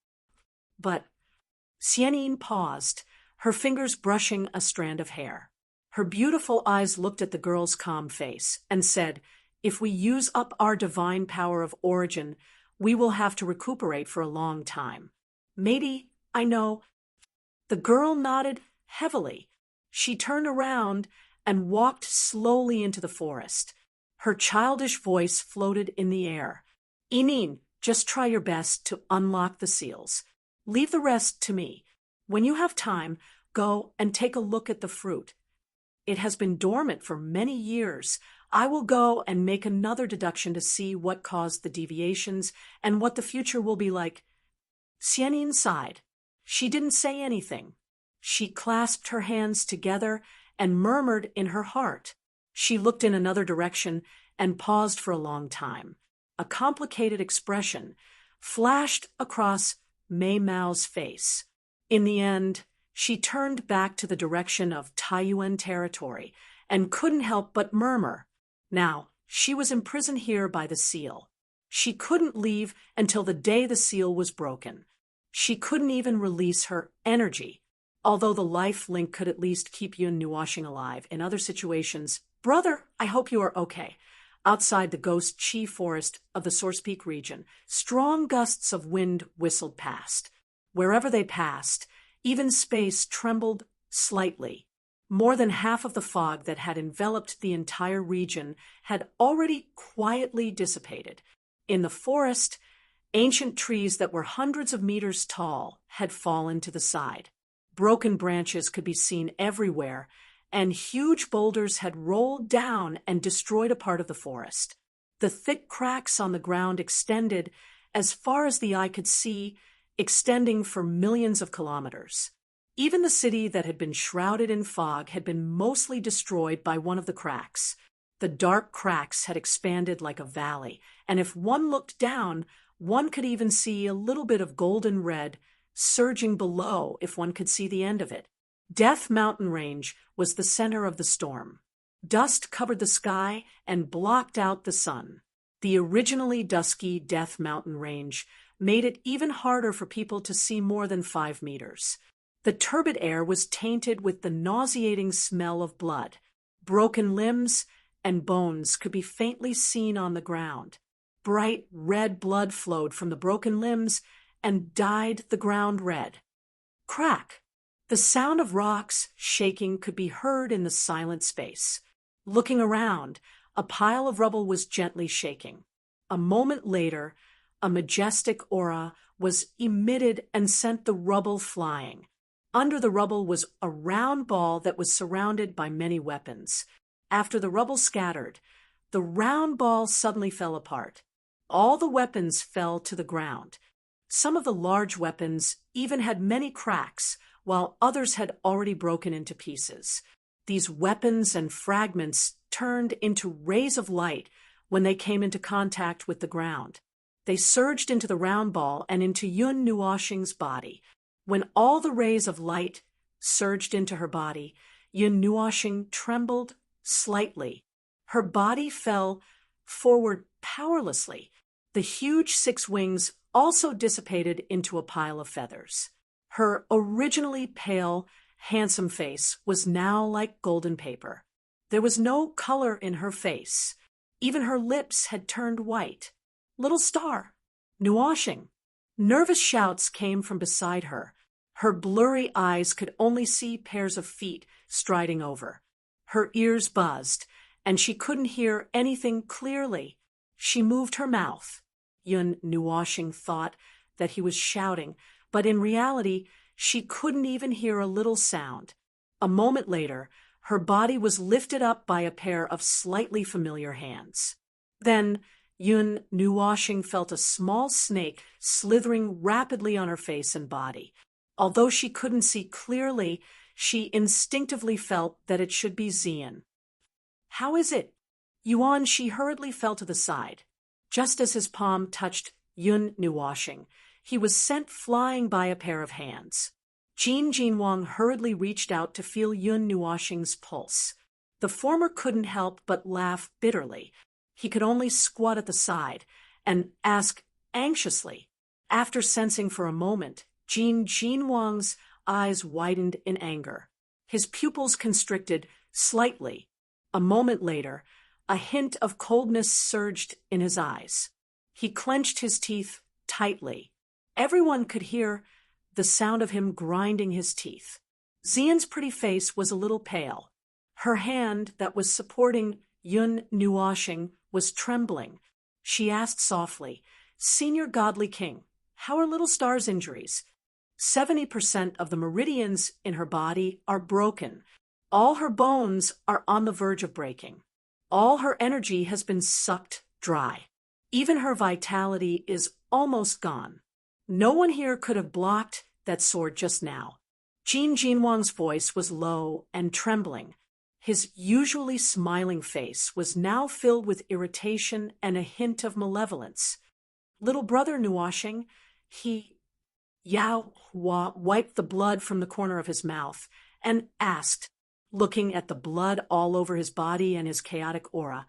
But Xianin paused, her fingers brushing a strand of hair. Her beautiful eyes looked at the girl's calm face and said, if we use up our divine power of origin, we will have to recuperate for a long time. Maybe, I know. The girl nodded heavily. She turned around and walked slowly into the forest. Her childish voice floated in the air. Inin, just try your best to unlock the seals. Leave the rest to me. When you have time, go and take a look at the fruit. It has been dormant for many years. I will go and make another deduction to see what caused the deviations and what the future will be like. Xianin sighed. She didn't say anything. She clasped her hands together and murmured in her heart. She looked in another direction and paused for a long time. A complicated expression flashed across Mei Mao's face. In the end, she turned back to the direction of Taiyuan territory and couldn't help but murmur. Now, she was imprisoned here by the seal. She couldn't leave until the day the seal was broken. She couldn't even release her energy, although the life link could at least keep Yun Nuoshing alive. In other situations, brother, I hope you are okay. Outside the ghost chi forest of the Sourcepeak region, strong gusts of wind whistled past. Wherever they passed, even space trembled slightly. More than half of the fog that had enveloped the entire region had already quietly dissipated. In the forest, ancient trees that were hundreds of meters tall had fallen to the side. Broken branches could be seen everywhere, and huge boulders had rolled down and destroyed a part of the forest. The thick cracks on the ground extended as far as the eye could see, extending for millions of kilometers. Even the city that had been shrouded in fog had been mostly destroyed by one of the cracks. The dark cracks had expanded like a valley, and if one looked down, one could even see a little bit of golden red surging below if one could see the end of it. Death Mountain Range was the center of the storm. Dust covered the sky and blocked out the sun. The originally dusky Death Mountain Range made it even harder for people to see more than 5 meters. The turbid air was tainted with the nauseating smell of blood. Broken limbs and bones could be faintly seen on the ground. Bright red blood flowed from the broken limbs and dyed the ground red. Crack! The sound of rocks shaking could be heard in the silent space. Looking around, a pile of rubble was gently shaking. A moment later, a majestic aura was emitted and sent the rubble flying. Under the rubble was a round ball that was surrounded by many weapons. After the rubble scattered, the round ball suddenly fell apart. All the weapons fell to the ground. Some of the large weapons even had many cracks, while others had already broken into pieces. These weapons and fragments turned into rays of light when they came into contact with the ground. They surged into the round ball and into Yun Nuoxing's body. When all the rays of light surged into her body, Yun Nuoxing trembled slightly. Her body fell forward powerlessly. The huge 6 wings also dissipated into a pile of feathers. Her originally pale, handsome face was now like golden paper. There was no color in her face. Even her lips had turned white. "Little star! Nuoxing!" Nervous shouts came from beside her. Her blurry eyes could only see pairs of feet striding over. Her ears buzzed, and she couldn't hear anything clearly. She moved her mouth. Yun Nuoxing thought that he was shouting, but in reality, she couldn't even hear a little sound. A moment later, her body was lifted up by a pair of slightly familiar hands. Then, Yun Nuoxing felt a small snake slithering rapidly on her face and body. Although she couldn't see clearly, she instinctively felt that it should be Xian. "How is it?" Yuan Shi hurriedly fell to the side. Just as his palm touched Yun Nuoxing, he was sent flying by a pair of hands. Jin Jinwang hurriedly reached out to feel Yun Nuoxing's pulse. The former couldn't help but laugh bitterly. He could only squat at the side and ask anxiously. After sensing for a moment, Jin Jinwang's eyes widened in anger. His pupils constricted slightly. A moment later, a hint of coldness surged in his eyes. He clenched his teeth tightly. Everyone could hear the sound of him grinding his teeth. Xian's pretty face was a little pale. Her hand that was supporting Yun Nuoxing was trembling. She asked softly, "Senior Godly King, how are little star's injuries?" 70% of the meridians in her body are broken. All her bones are on the verge of breaking. All her energy has been sucked dry. Even her vitality is almost gone. No one here could have blocked that sword just now. Jin Jinwang's voice was low and trembling. His usually smiling face was now filled with irritation and a hint of malevolence. "Little brother Nuoxing, Yao Hua wiped the blood from the corner of his mouth and asked, looking at the blood all over his body and his chaotic aura.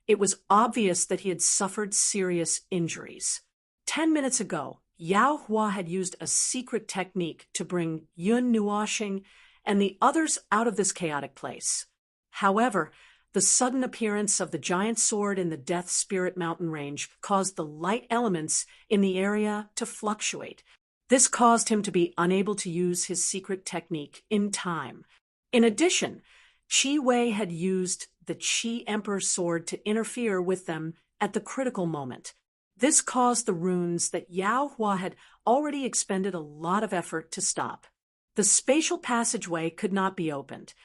It was obvious that he had suffered serious injuries. 10 minutes ago, Yao Hua had used a secret technique to bring Yun Nuoxing and the others out of this chaotic place. However, the sudden appearance of the giant sword in the Death Spirit Mountain range caused the light elements in the area to fluctuate. This caused him to be unable to use his secret technique in time. In addition, Qi Wei had used the Qi Emperor's sword to interfere with them at the critical moment. This caused the runes that Yao Hua had already expended a lot of effort to stop. The spatial passageway could not be opened.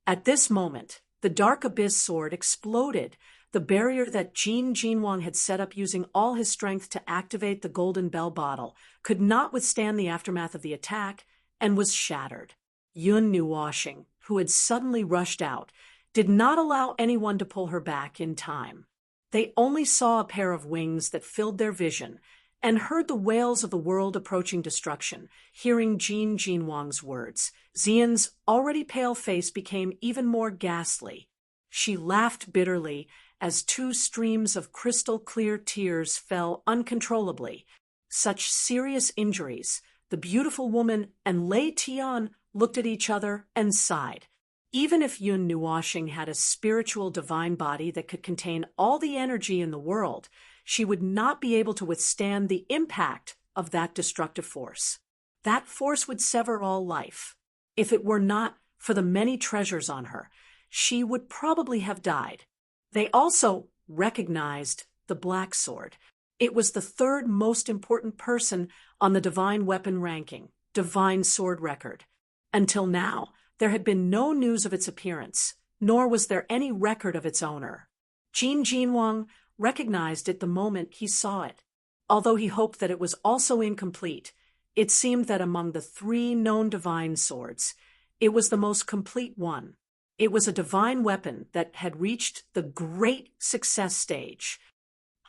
At this moment, the Dark Abyss sword exploded. The barrier that Jin Jinwang had set up using all his strength to activate the Golden Bell bottle could not withstand the aftermath of the attack and was shattered. Yun Nuoxing, who had suddenly rushed out, did not allow anyone to pull her back in time. They only saw a pair of wings that filled their vision and heard the wails of the world approaching destruction. Hearing Jin Jinwang's words, Xian's already pale face became even more ghastly. She laughed bitterly as 2 streams of crystal-clear tears fell uncontrollably. Such serious injuries. The beautiful woman and Lei Tian looked at each other and sighed. Even if Yun Nuoxing had a spiritual divine body that could contain all the energy in the world, she would not be able to withstand the impact of that destructive force. That force would sever all life. If it were not for the many treasures on her, she would probably have died. They also recognized the black sword. It was the third most important person on the divine weapon ranking, divine sword record. Until now, there had been no news of its appearance, nor was there any record of its owner. Jin Jinwang recognized it the moment he saw it. Although he hoped that it was also incomplete, it seemed that among the 3 known divine swords, it was the most complete one. It was a divine weapon that had reached the great success stage.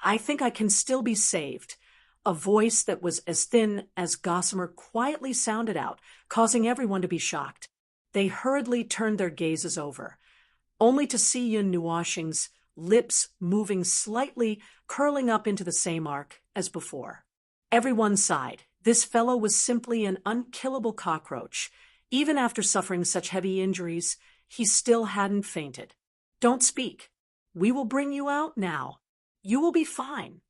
"I think I can still be saved." A voice that was as thin as gossamer quietly sounded out, causing everyone to be shocked. They hurriedly turned their gazes over, only to see Yun Nuoxing's lips moving slightly, curling up into the same arc as before. Everyone sighed. This fellow was simply an unkillable cockroach. Even after suffering such heavy injuries, he still hadn't fainted. "Don't speak. We will bring you out now. You will be fine."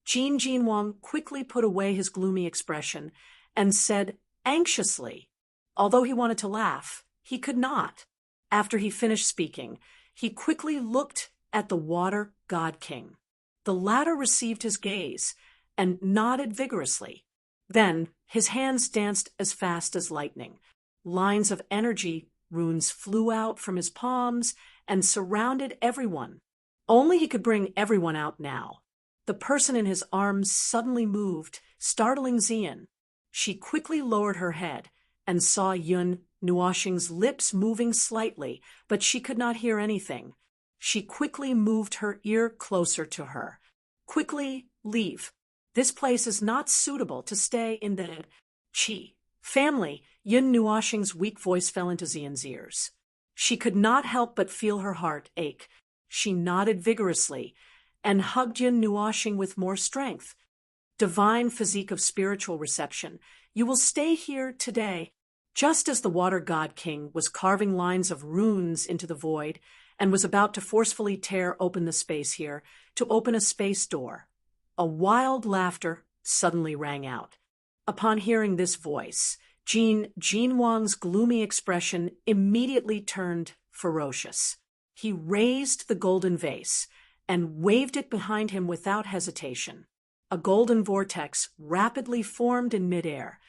Jin Jinwang quickly put away his gloomy expression and said anxiously, although he wanted to laugh, he could not. After he finished speaking, he quickly looked at the Water God King. The latter received his gaze and nodded vigorously. Then his hands danced as fast as lightning. Lines of energy runes flew out from his palms and surrounded everyone. Only he could bring everyone out now. The person in his arms suddenly moved, startling Xian. She quickly lowered her head and saw Yun Nuoxing's lips moving slightly, but she could not hear anything. She quickly moved her ear closer to her. "Quickly leave. This place is not suitable to stay in the Qi family." Yun Nuoxing's weak voice fell into Xian's ears. She could not help but feel her heart ache. She nodded vigorously and hugged Yun Nuoxing with more strength. "Divine physique of spiritual reception, you will stay here today." Just as the Water God King was carving lines of runes into the void and was about to forcefully tear open the space here, to open a space door, a wild laughter suddenly rang out. Upon hearing this voice, Jin Jinwang's gloomy expression immediately turned ferocious. He raised the golden vase and waved it behind him without hesitation. A golden vortex rapidly formed in midair,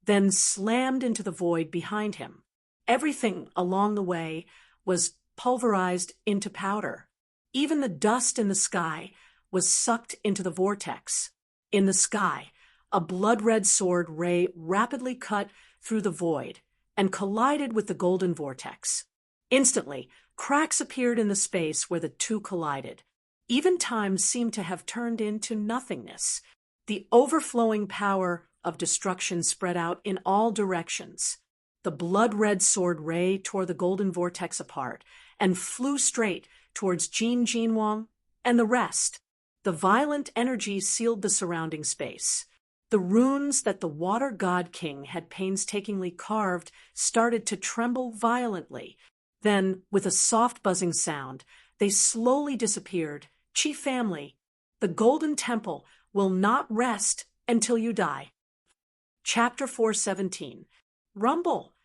then slammed into the void behind him. Everything along the way was pulverized into powder. Even the dust in the sky was sucked into the vortex. In the sky, a blood-red sword ray rapidly cut through the void and collided with the golden vortex. Instantly, cracks appeared in the space where the two collided. Even time seemed to have turned into nothingness. The overflowing power of destruction spread out in all directions. The blood-red sword ray tore the golden vortex apart and flew straight towards Jin Jinwang and the rest. The violent energy sealed the surrounding space. The runes that the Water God King had painstakingly carved started to tremble violently. Then, with a soft buzzing sound, they slowly disappeared. "Qi family, the Golden Temple will not rest until you die." Chapter 417. Rumble.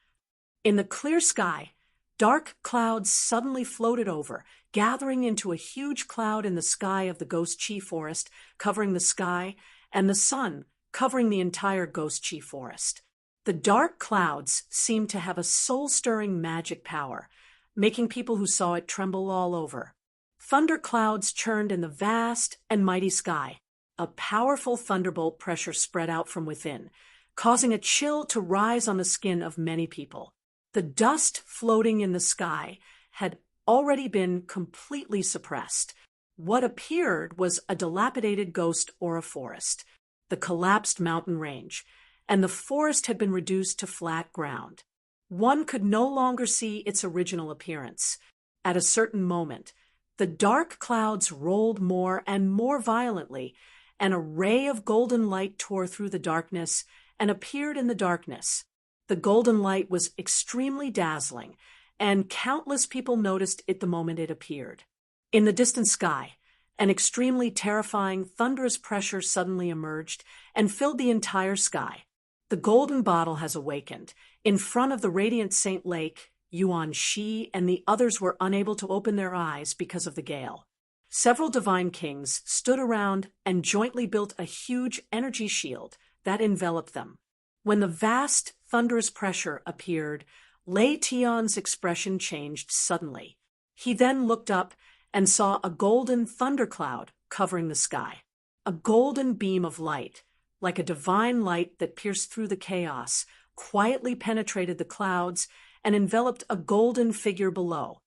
In the clear sky, dark clouds suddenly floated over, gathering into a huge cloud in the sky of the Ghost Qi Forest, covering the sky, and the sun covering the entire Ghost Qi Forest. The dark clouds seemed to have a soul-stirring magic power, making people who saw it tremble all over. Thunder clouds churned in the vast and mighty sky. A powerful thunderbolt pressure spread out from within, causing a chill to rise on the skin of many people. The dust floating in the sky had already been completely suppressed. What appeared was a dilapidated ghost or a forest, the collapsed mountain range, and the forest had been reduced to flat ground. One could no longer see its original appearance. At a certain moment, the dark clouds rolled more and more violently, and a ray of golden light tore through the darkness and appeared in the darkness. The golden light was extremely dazzling, and countless people noticed it the moment it appeared. In the distant sky, an extremely terrifying, thunderous pressure suddenly emerged and filled the entire sky. The golden bottle has awakened. In front of the radiant Saint Lake, Yuan Shi and the others were unable to open their eyes because of the gale. Several divine kings stood around and jointly built a huge energy shield that enveloped them. When the vast, thunderous pressure appeared, Lei Tian's expression changed suddenly. He then looked up and saw a golden thundercloud covering the sky. A golden beam of light, like a divine light that pierced through the chaos, quietly penetrated the clouds and enveloped a golden figure below.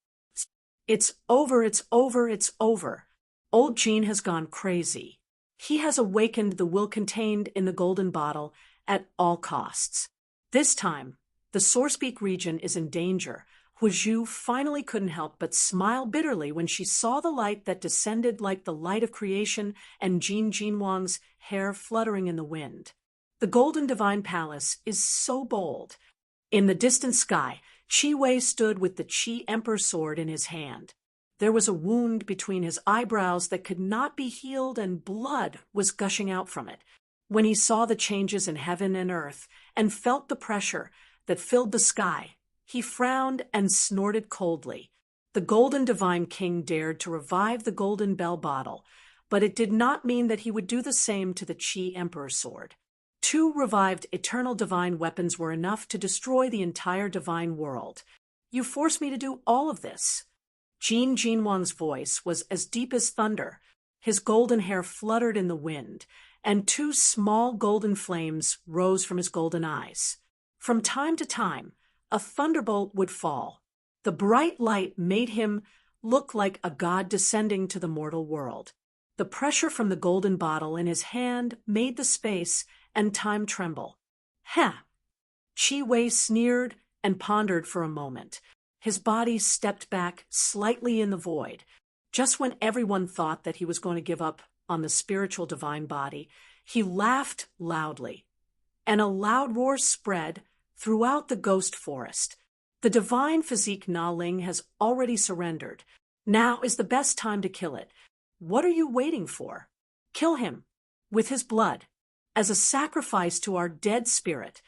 It's over, it's over, it's over. Old Jean has gone crazy. He has awakened the will contained in the golden bottle at all costs. This time, the Sourcepeak region is in danger. Hu Zhu finally couldn't help but smile bitterly when she saw the light that descended like the light of creation and Jin Jinwang's hair fluttering in the wind. The golden divine palace is so bold. In the distant sky, Qi Wei stood with the Qi Emperor sword in his hand. There was a wound between his eyebrows that could not be healed, and blood was gushing out from it. When he saw the changes in heaven and earth and felt the pressure that filled the sky, he frowned and snorted coldly. The golden divine king dared to revive the golden bell bottle, but it did not mean that he would do the same to the Qi Emperor sword. 2 revived eternal divine weapons were enough to destroy the entire divine world. You forced me to do all of this. Jin Jinwang's voice was as deep as thunder. His golden hair fluttered in the wind, and 2 small golden flames rose from his golden eyes. From time to time, a thunderbolt would fall. The bright light made him look like a god descending to the mortal world. The pressure from the golden bottle in his hand made the space and time tremble. Qi Wei sneered and pondered for a moment. His body stepped back slightly in the void. Just when everyone thought that he was going to give up on the spiritual divine body, he laughed loudly, and a loud roar spread throughout the ghost forest. The divine physique Na Ling has already surrendered. Now is the best time to kill it. What are you waiting for? Kill him, with his blood, as a sacrifice to our dead spirit.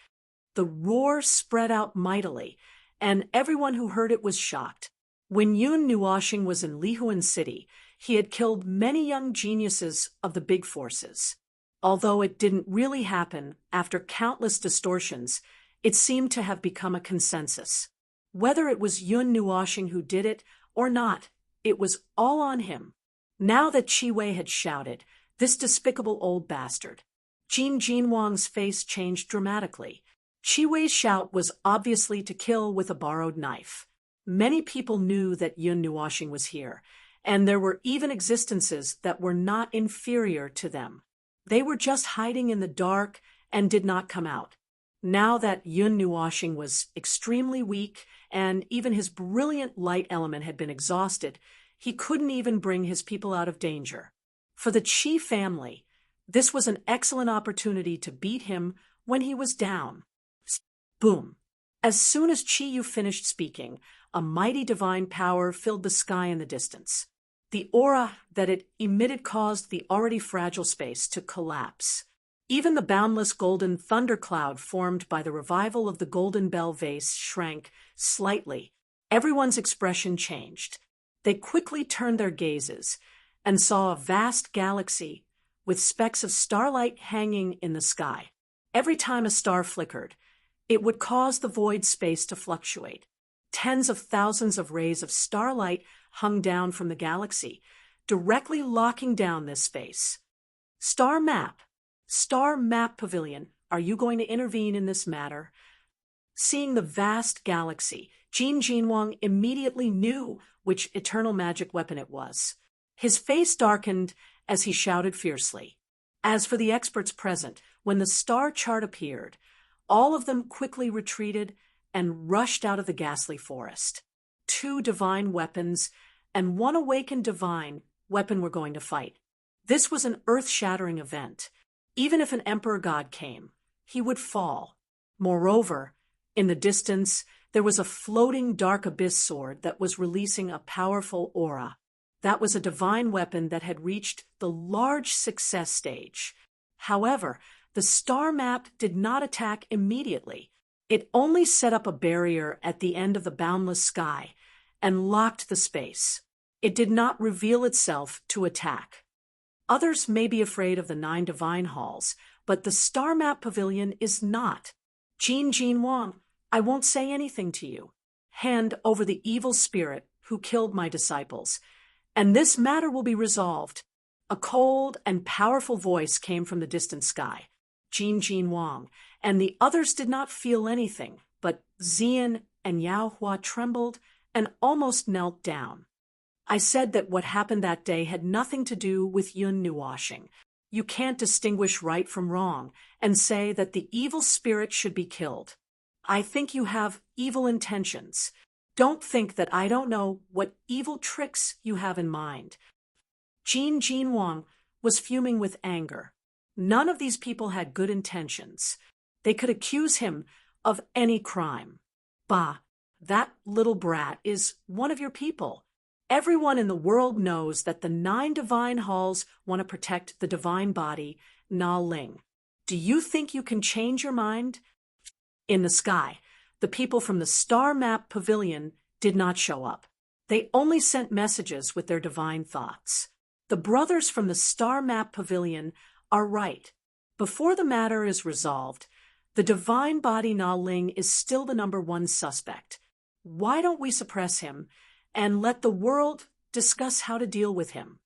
The roar spread out mightily, and everyone who heard it was shocked. When Yun Nuoxing was in Lihuan City, he had killed many young geniuses of the big forces. Although it didn't really happen, after countless distortions, it seemed to have become a consensus. Whether it was Yun Nuoxing who did it or not, it was all on him. Now that Qi Wei had shouted, "This despicable old bastard," Jin Jinwang's face changed dramatically. Qi Wei's shout was obviously to kill with a borrowed knife. Many people knew that Yun Nuoxing was here, and there were even existences that were not inferior to them. They were just hiding in the dark and did not come out. Now that Yun Nuoxing was extremely weak and even his brilliant light element had been exhausted, he couldn't even bring his people out of danger. For the Qi family, this was an excellent opportunity to beat him when he was down. Boom! As soon as Qi Yu finished speaking, a mighty divine power filled the sky in the distance. The aura that it emitted caused the already fragile space to collapse. Even the boundless golden thundercloud formed by the revival of the golden bell vase shrank slightly. Everyone's expression changed. They quickly turned their gazes and saw a vast galaxy with specks of starlight hanging in the sky. Every time a star flickered, it would cause the void space to fluctuate. Tens of thousands of rays of starlight hung down from the galaxy, directly locking down this space. Star Map Pavilion, are you going to intervene in this matter? Seeing the vast galaxy, Jin Jinwang immediately knew which eternal magic weapon it was. His face darkened as he shouted fiercely. As for the experts present, when the star chart appeared, all of them quickly retreated and rushed out of the ghastly forest. 2 divine weapons and 1 awakened divine weapon were going to fight. This was an earth-shattering event. Even if an emperor god came, he would fall. Moreover, in the distance, there was a floating dark abyss sword that was releasing a powerful aura. That was a divine weapon that had reached the large success stage. However, The star map did not attack immediately. It only set up a barrier at the end of the boundless sky and locked the space. It did not reveal itself to attack. Others may be afraid of the 9 divine halls, but the star map pavilion is not. Jin Wang, I won't say anything to you. Hand over the evil spirit who killed my disciples, and this matter will be resolved. A cold and powerful voice came from the distant sky. Jin Wang, and the others did not feel anything, but Xian and Yao Hua trembled and almost knelt down. I said that what happened that day had nothing to do with Yun Nuwashing. You can't distinguish right from wrong and say that the evil spirit should be killed. I think you have evil intentions. Don't think that I don't know what evil tricks you have in mind. Jin Wang was fuming with anger. None of these people had good intentions. They could accuse him of any crime. Bah, that little brat is one of your people. Everyone in the world knows that the 9 divine halls want to protect the divine body, Na Ling. Do you think you can change your mind? In the sky, the people from the Star Map Pavilion did not show up. They only sent messages with their divine thoughts. The brothers from the Star Map Pavilion are right. Before the matter is resolved, the divine body Na Ling is still the #1 suspect. Why don't we suppress him and let the world discuss how to deal with him?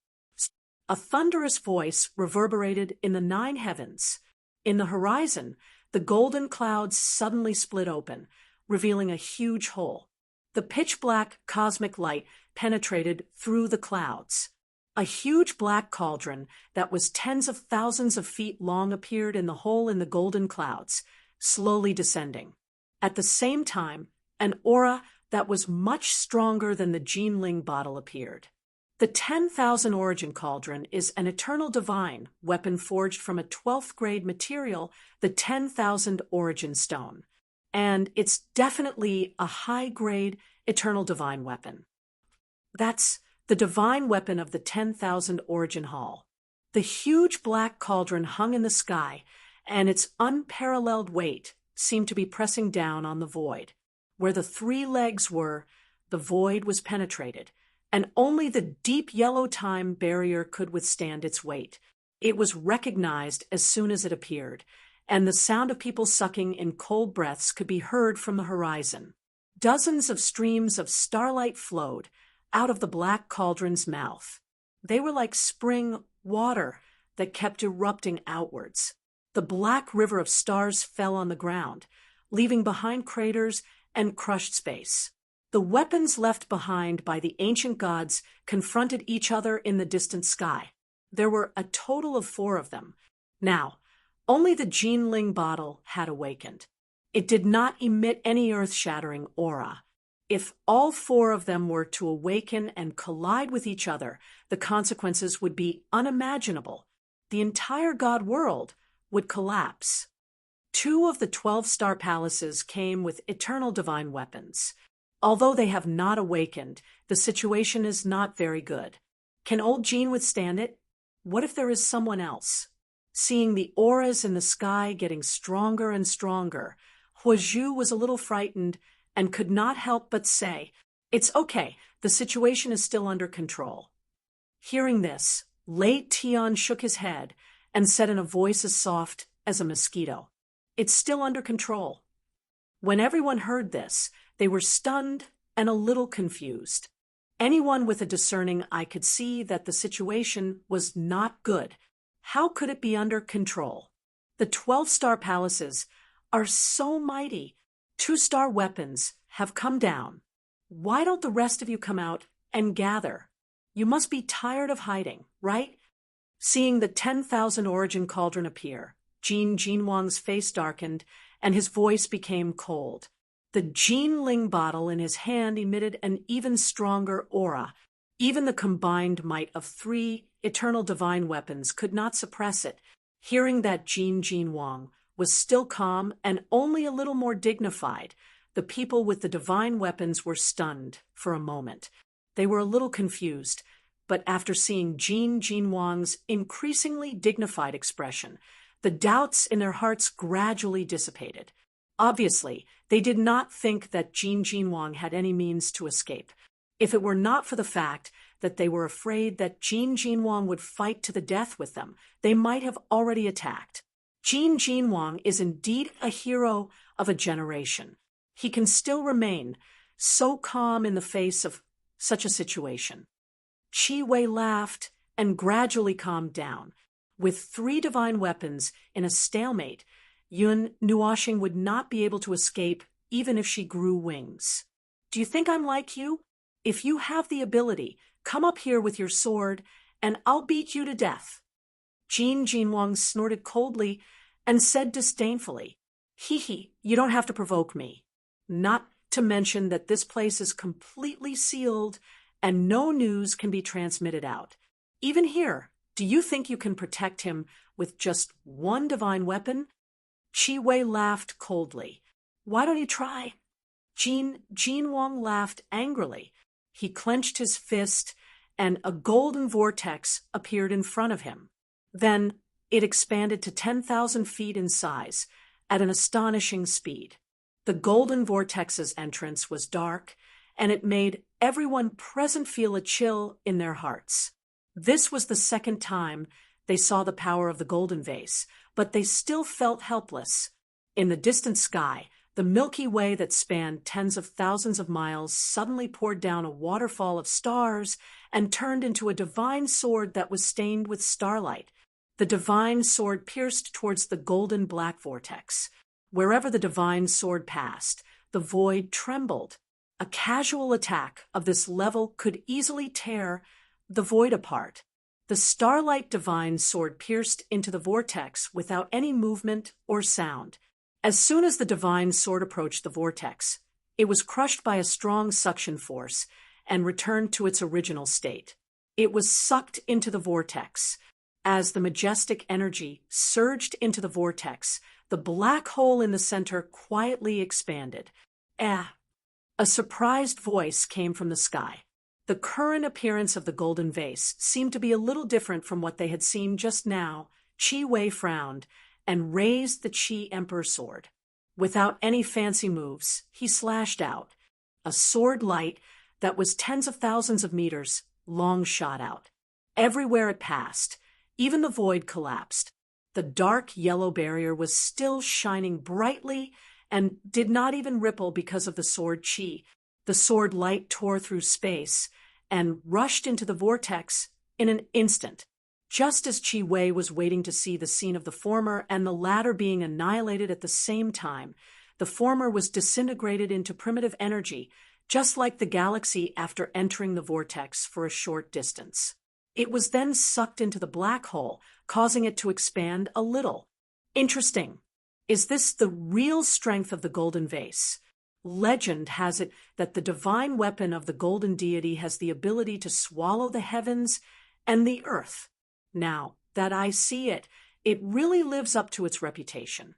A thunderous voice reverberated in the 9 heavens. In the horizon, the golden clouds suddenly split open, revealing a huge hole. The pitch-black cosmic light penetrated through the clouds. A huge black cauldron that was tens of thousands of feet long appeared in the hole in the golden clouds, slowly descending. At the same time, an aura that was much stronger than the Jinling bottle appeared. The 10,000 origin cauldron is an eternal divine weapon forged from a 12th grade material, the 10,000 origin stone. And it's definitely a high-grade eternal divine weapon. That's the divine weapon of the 10,000 origin hall. The huge black cauldron hung in the sky, and its unparalleled weight seemed to be pressing down on the void. Where the 3 legs were, the void was penetrated, and only the deep yellow time barrier could withstand its weight. It was recognized as soon as it appeared, and the sound of people sucking in cold breaths could be heard from the horizon. Dozens of streams of starlight flowed out of the black cauldron's mouth. They were like spring water that kept erupting outwards. The black river of stars fell on the ground, leaving behind craters and crushed space. The weapons left behind by the ancient gods confronted each other in the distant sky. There were a total of 4 of them. Now, only the Jinling bottle had awakened. It did not emit any earth-shattering aura. If all 4 of them were to awaken and collide with each other, the consequences would be unimaginable. The entire god world would collapse. 2 of the 12 star palaces came with eternal divine weapons. Although they have not awakened, the situation is not very good. Can old Jean withstand it? What if there is someone else? Seeing the auras in the sky getting stronger and stronger, Huozhu was a little frightened and could not help but say, "It's okay, the situation is still under control." Hearing this, Late Tian shook his head and said in a voice as soft as a mosquito, "It's still under control." When everyone heard this, they were stunned and a little confused. Anyone with a discerning eye could see that the situation was not good. How could it be under control? The 12-star palaces are so mighty. 2-star weapons have come down. Why don't the rest of you come out and gather? You must be tired of hiding, right? Seeing the 10,000 origin cauldron appear, Jin Wang's face darkened and his voice became cold. The Jinling bottle in his hand emitted an even stronger aura. Even the combined might of 3 eternal divine weapons could not suppress it. Hearing that Jin Wang was still calm and only a little more dignified, the people with the divine weapons were stunned for a moment. They were a little confused, but after seeing Jin Wang's increasingly dignified expression, The doubts in their hearts gradually dissipated. Obviously, they did not think that Jin Jinwang had any means to escape. If it were not for the fact that they were afraid that Jin Jinwang would fight to the death with them, they might have already attacked. Jin Jinwang is indeed a hero of a generation. He can still remain so calm in the face of such a situation. Qi Wei laughed and gradually calmed down. With 3 divine weapons in a stalemate, Yun Nuoxing would not be able to escape even if she grew wings. Do you think I'm like you? If you have the ability, come up here with your sword, and I'll beat you to death. Jin Jinwang snorted coldly and said disdainfully, "Hee, you don't have to provoke me. Not to mention that this place is completely sealed and no news can be transmitted out. Even here, do you think you can protect him with just 1 divine weapon?" Qi Wei laughed coldly. "Why don't you try?" Jin Jinwang laughed angrily. He clenched his fist, and a golden vortex appeared in front of him. Then it expanded to 10,000 feet in size at an astonishing speed. The golden vortex's entrance was dark, and it made everyone present feel a chill in their hearts. This was the second time they saw the power of the golden vase, but they still felt helpless. In the distant sky, the Milky Way that spanned tens of thousands of miles suddenly poured down a waterfall of stars and turned into a divine sword that was stained with starlight. The divine sword pierced towards the golden black vortex. Wherever the divine sword passed, the void trembled. A casual attack of this level could easily tear the void apart. The starlight divine sword pierced into the vortex without any movement or sound. As soon as the divine sword approached the vortex, it was crushed by a strong suction force and returned to its original state. It was sucked into the vortex. As the majestic energy surged into the vortex, the black hole in the center quietly expanded. A surprised voice came from the sky. The current appearance of the golden vase seemed to be a little different from what they had seen just now. Qi Wei frowned and raised the Qi Emperor sword. Without any fancy moves, he slashed out. A sword light that was tens of thousands of meters long shot out. Everywhere it passed, even the void collapsed. The dark yellow barrier was still shining brightly and did not even ripple because of the sword Qi. The sword light tore through space and rushed into the vortex in an instant. Just as Qi Wei was waiting to see the scene of the former and the latter being annihilated at the same time, the former was disintegrated into primitive energy, just like the galaxy after entering the vortex for a short distance. It was then sucked into the black hole, causing it to expand a little. Interesting. Is this the real strength of the golden vase? Legend has it that the divine weapon of the golden deity has the ability to swallow the heavens and the earth. Now that I see it, it really lives up to its reputation.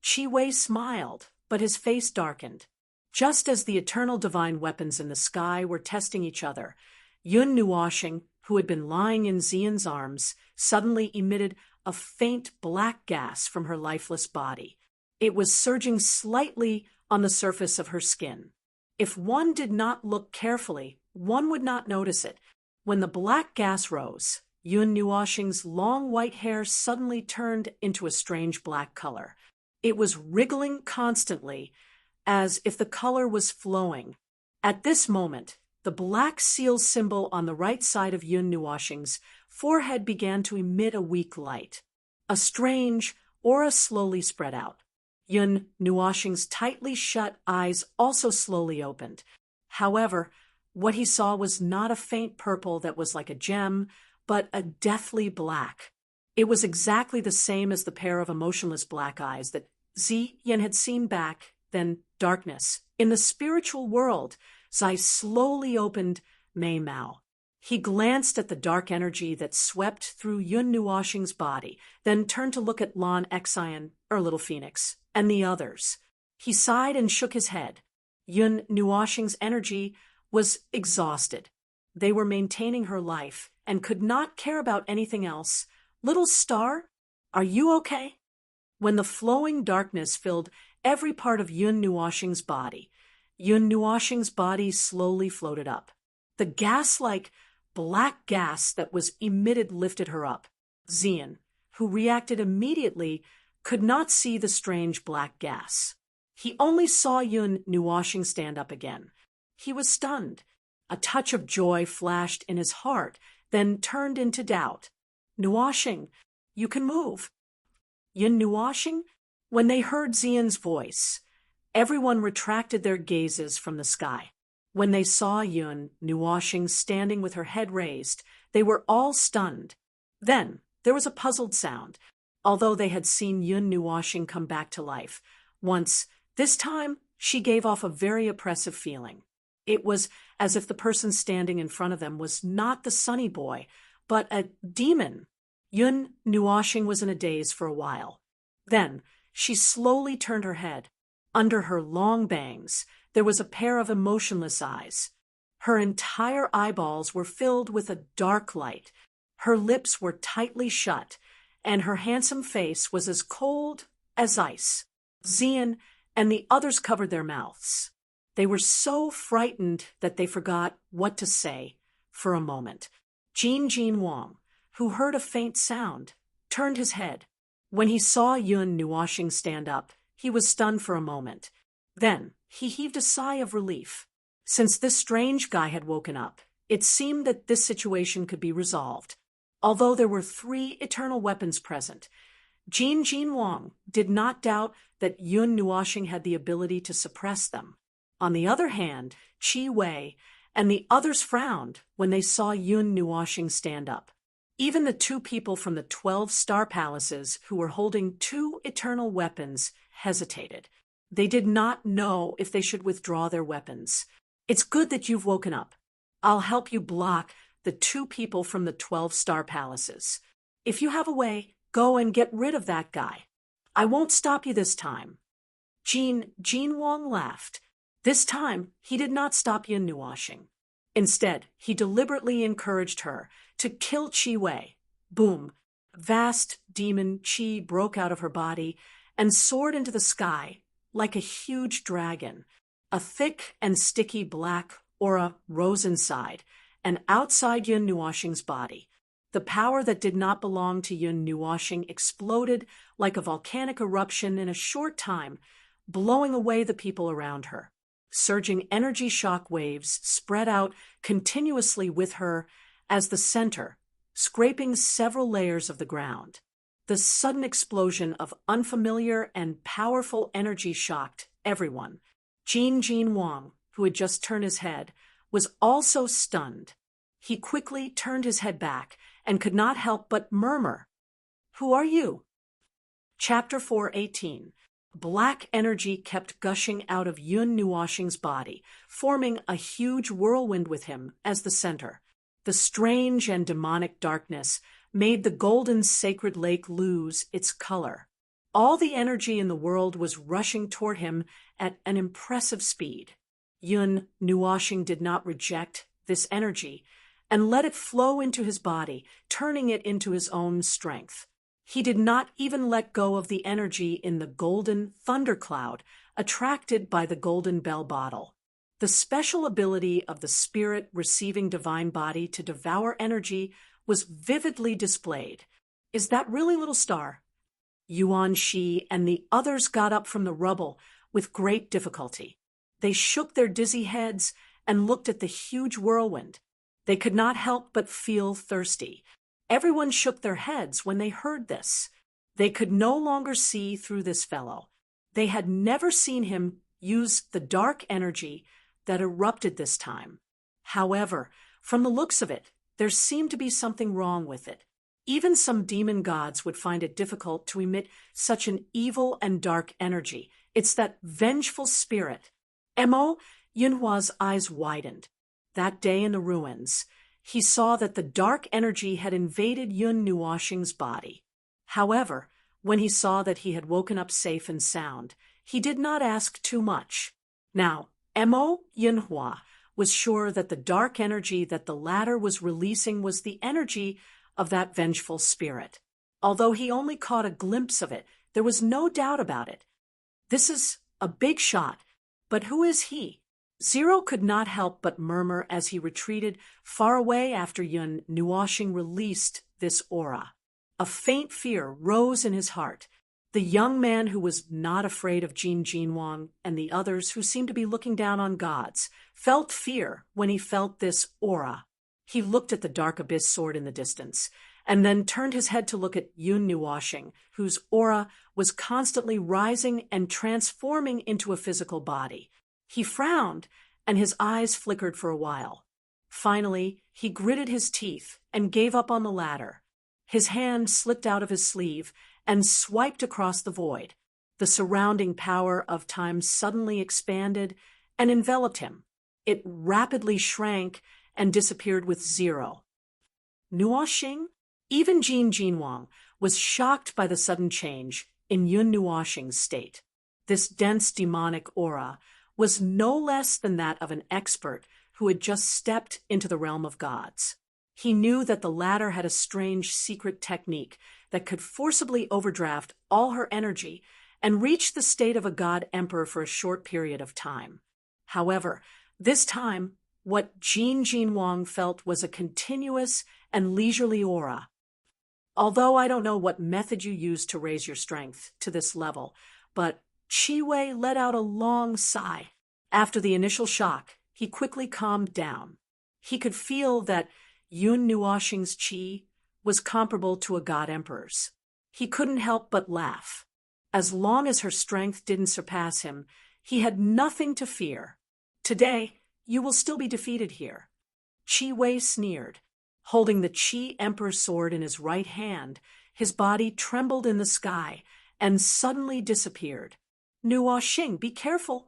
Qi Wei smiled, but his face darkened. Just as the eternal divine weapons in the sky were testing each other, Yun Nuoxing, who had been lying in Xian's arms, suddenly emitted a faint black gas from her lifeless body. It was surging slightly on the surface of her skin. If one did not look carefully, one would not notice it. When the black gas rose, Yun Nuoxing's long white hair suddenly turned into a strange black color. It was wriggling constantly, as if the color was flowing. At this moment, the black seal symbol on the right side of Yun Nuoxing's forehead began to emit a weak light. A strange aura slowly spread out. Yun Nuoxing's tightly shut eyes also slowly opened. However, what he saw was not a faint purple that was like a gem, but a deathly black. It was exactly the same as the pair of emotionless black eyes that Xian had seen back then darkness. In the spiritual world, Zai slowly opened Mei Mao. He glanced at the dark energy that swept through Yun Nuoxing's body, then turned to look at Lan Xian, Little Phoenix, and the others. He sighed and shook his head. Yun Nuoxing's energy was exhausted. They were maintaining her life and could not care about anything else. Little star, Are you okay? When the flowing darkness filled every part of Yun Nuoxing's body, Yun Nuoxing's body slowly floated up. The gas-like black gas that was emitted lifted her up. Xian, who reacted immediately, could not see the strange black gas. He only saw Yun Nuoxing stand up again. He was stunned. A touch of joy flashed in his heart, then turned into doubt. Nuoxing, you can move. Yun Nuoxing? When they heard Xian's voice, everyone retracted their gazes from the sky. When they saw Yun Nuoxing standing with her head raised, they were all stunned. Then there was a puzzled sound, although they had seen Yun Nuoxing come back to life. Once, this time, she gave off a very oppressive feeling. It was as if the person standing in front of them was not the sunny boy, but a demon. Yun Nuoxing was in a daze for a while. Then she slowly turned her head. Under her long bangs, there was a pair of emotionless eyes. Her entire eyeballs were filled with a dark light. Her lips were tightly shut, and her handsome face was as cold as ice. Xian and the others covered their mouths. They were so frightened that they forgot what to say for a moment. Jin Wang, who heard a faint sound, turned his head. When he saw Yun Nuoxing stand up, he was stunned for a moment. Then he heaved a sigh of relief. Since this strange guy had woken up, it seemed that this situation could be resolved. Although there were 3 eternal weapons present, Jin Wang did not doubt that Yun Nuoxing had the ability to suppress them. On the other hand, Qi Wei and the others frowned when they saw Yun Nuoxing stand up. Even the 2 people from the 12 star palaces who were holding 2 eternal weapons hesitated. They did not know if they should withdraw their weapons. It's good that you've woken up. I'll help you block the 2 people from the 12 star palaces. If you have a way, go and get rid of that guy. I won't stop you this time. Jin Wang laughed. This time, he did not stop Yun Nuoxing. Instead, he deliberately encouraged her to kill Qi Wei. Boom! Vast demon Qi broke out of her body and soared into the sky like a huge dragon. A thick and sticky black aura rose inside and outside Yun Nuoxing's body. The power that did not belong to Yun Nuoxing exploded like a volcanic eruption in a short time, blowing away the people around her. Surging energy shock waves spread out continuously with her as the center, scraping several layers of the ground. The sudden explosion of unfamiliar and powerful energy shocked everyone. Jin Wang, who had just turned his head, was also stunned. He quickly turned his head back and could not help but murmur, "Who are you?" Chapter 4:18. Black energy kept gushing out of Yun Nuoxing's body, forming a huge whirlwind with him as the center. The strange and demonic darkness made the golden sacred lake lose its color. All the energy in the world was rushing toward him at an impressive speed. Yun Nuoxing did not reject this energy and let it flow into his body, turning it into his own strength. He did not even let go of the energy in the golden thundercloud, attracted by the golden bell bottle. The special ability of the spirit receiving divine body to devour energy was vividly displayed. Is that really, little star? Yuan Shi and the others got up from the rubble with great difficulty. They shook their dizzy heads and looked at the huge whirlwind. They could not help but feel thirsty. Everyone shook their heads when they heard this. They could no longer see through this fellow. They had never seen him use the dark energy that erupted this time. However, from the looks of it, there seemed to be something wrong with it. Even some demon gods would find it difficult to emit such an evil and dark energy. It's that vengeful spirit. Mo Yunhua's eyes widened. That day in the ruins, he saw that the dark energy had invaded Yun Nuoxing's body. However, when he saw that he had woken up safe and sound, he did not ask too much. Now, Mo Yunhua was sure that the dark energy that the latter was releasing was the energy of that vengeful spirit. Although he only caught a glimpse of it, there was no doubt about it. This is a big shot, but who is he? Zero could not help but murmur as he retreated far away after Yun Nuoxing released this aura. A faint fear rose in his heart. The young man who was not afraid of Jin Jinwang and the others who seemed to be looking down on gods felt fear when he felt this aura. He looked at the dark abyss sword in the distance, and then turned his head to look at Yun Nuoxing, whose aura was constantly rising and transforming into a physical body. He frowned, and his eyes flickered for a while. Finally, he gritted his teeth and gave up on the ladder. His hand slipped out of his sleeve and swiped across the void. The surrounding power of time suddenly expanded and enveloped him. It rapidly shrank and disappeared with Zero. Nuoxing? Even Jin Jinwang was shocked by the sudden change in Yun Nuoxing's state. This dense demonic aura was no less than that of an expert who had just stepped into the realm of gods. He knew that the latter had a strange secret technique that could forcibly overdraft all her energy and reach the state of a god emperor for a short period of time. However, this time, what Jin Jinwang felt was a continuous and leisurely aura. Although I don't know what method you used to raise your strength to this level, but Qi Wei let out a long sigh. After the initial shock, he quickly calmed down. He could feel that Yun Nuoxing's qi was comparable to a god emperor's. He couldn't help but laugh. As long as her strength didn't surpass him, he had nothing to fear. Today, you will still be defeated here. Qi Wei sneered. Holding the Qi Emperor sword in his right hand, his body trembled in the sky and suddenly disappeared. Nuoxing, be careful.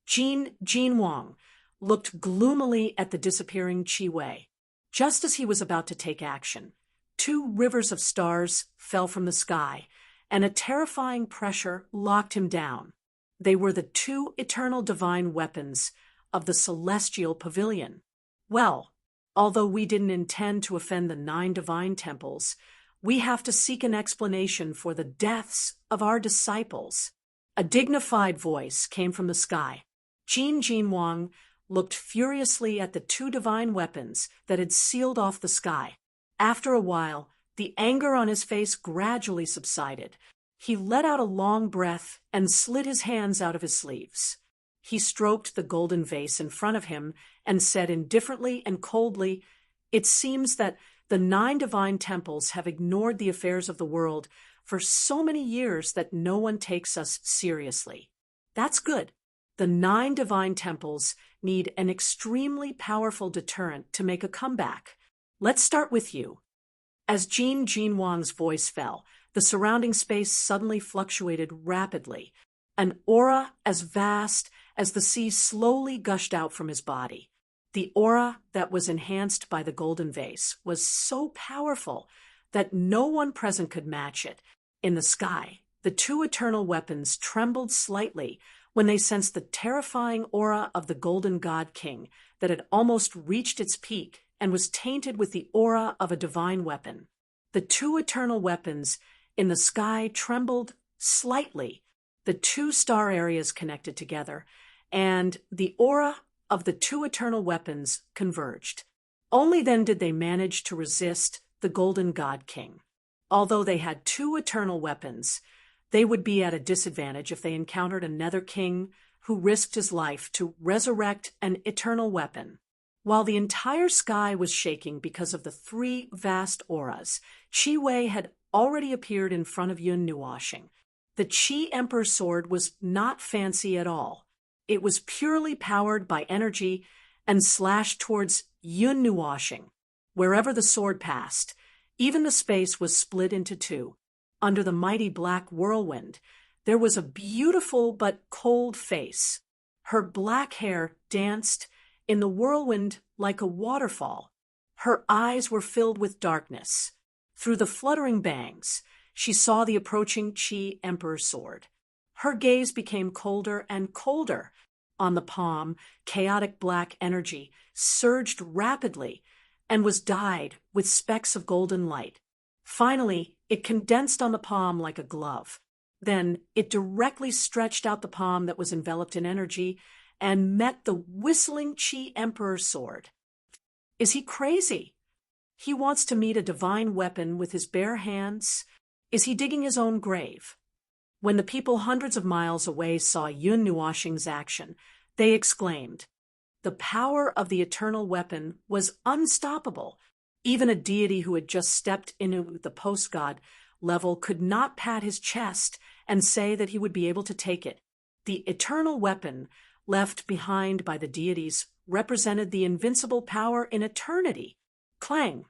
Jin Jinwang looked gloomily at the disappearing Qi Wei. Just as he was about to take action, 2 rivers of stars fell from the sky, and a terrifying pressure locked him down. They were the 2 eternal divine weapons of the celestial pavilion. Well, although we didn't intend to offend the 9 divine temples, we have to seek an explanation for the deaths of our disciples. A dignified voice came from the sky. Jin Jinwang looked furiously at the 2 divine weapons that had sealed off the sky. After a while, the anger on his face gradually subsided. He let out a long breath and slid his hands out of his sleeves. He stroked the golden vase in front of him and said indifferently and coldly, "It seems that the 9 divine temples have ignored the affairs of the world for so many years that no one takes us seriously. That's good. The 9 divine temples need an extremely powerful deterrent to make a comeback. Let's start with you." As Jin Jinwang's voice fell, the surrounding space suddenly fluctuated rapidly. An aura as vast as the sea slowly gushed out from his body. The aura that was enhanced by the golden vase was so powerful that no one present could match it. In the sky, the 2 eternal weapons trembled slightly when they sensed the terrifying aura of the Golden God King that had almost reached its peak and was tainted with the aura of a divine weapon. The 2 eternal weapons in the sky trembled slightly. The 2 star areas connected together, and the aura of the 2 eternal weapons converged. Only then did they manage to resist the Golden God King. Although they had 2 eternal weapons, they would be at a disadvantage if they encountered a Nether King who risked his life to resurrect an eternal weapon. While the entire sky was shaking because of the 3 vast auras, Qi Wei had already appeared in front of Yun Nuoxing. The Qi Emperor sword was not fancy at all. It was purely powered by energy and slashed towards Yun Nuoxing. Wherever the sword passed, even the space was split into 2. Under the mighty black whirlwind, there was a beautiful but cold face. Her black hair danced in the whirlwind like a waterfall. Her eyes were filled with darkness. Through the fluttering bangs, she saw the approaching Qi Emperor sword. Her gaze became colder and colder. On the palm, chaotic black energy surged rapidly and was dyed with specks of golden light. Finally, it condensed on the palm like a glove. Then it directly stretched out the palm that was enveloped in energy and met the whistling Qi Emperor's sword. Is he crazy? He wants to meet a divine weapon with his bare hands? Is he digging his own grave? When the people hundreds of miles away saw Yun Nuoxing's action, they exclaimed, "The power of the eternal weapon was unstoppable. Even a deity who had just stepped into the post-god level could not pat his chest and say that he would be able to take it. The eternal weapon left behind by the deities represented the invincible power in eternity." Clang!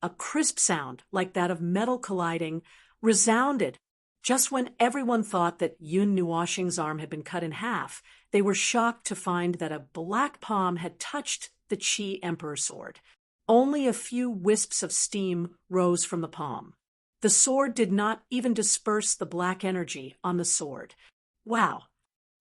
A crisp sound like that of metal colliding resounded. Just when everyone thought that Yun Nuoxing's arm had been cut in half, they were shocked to find that a black palm had touched the Qi Emperor sword. Only a few wisps of steam rose from the palm. The sword did not even disperse the black energy on the sword. Wow!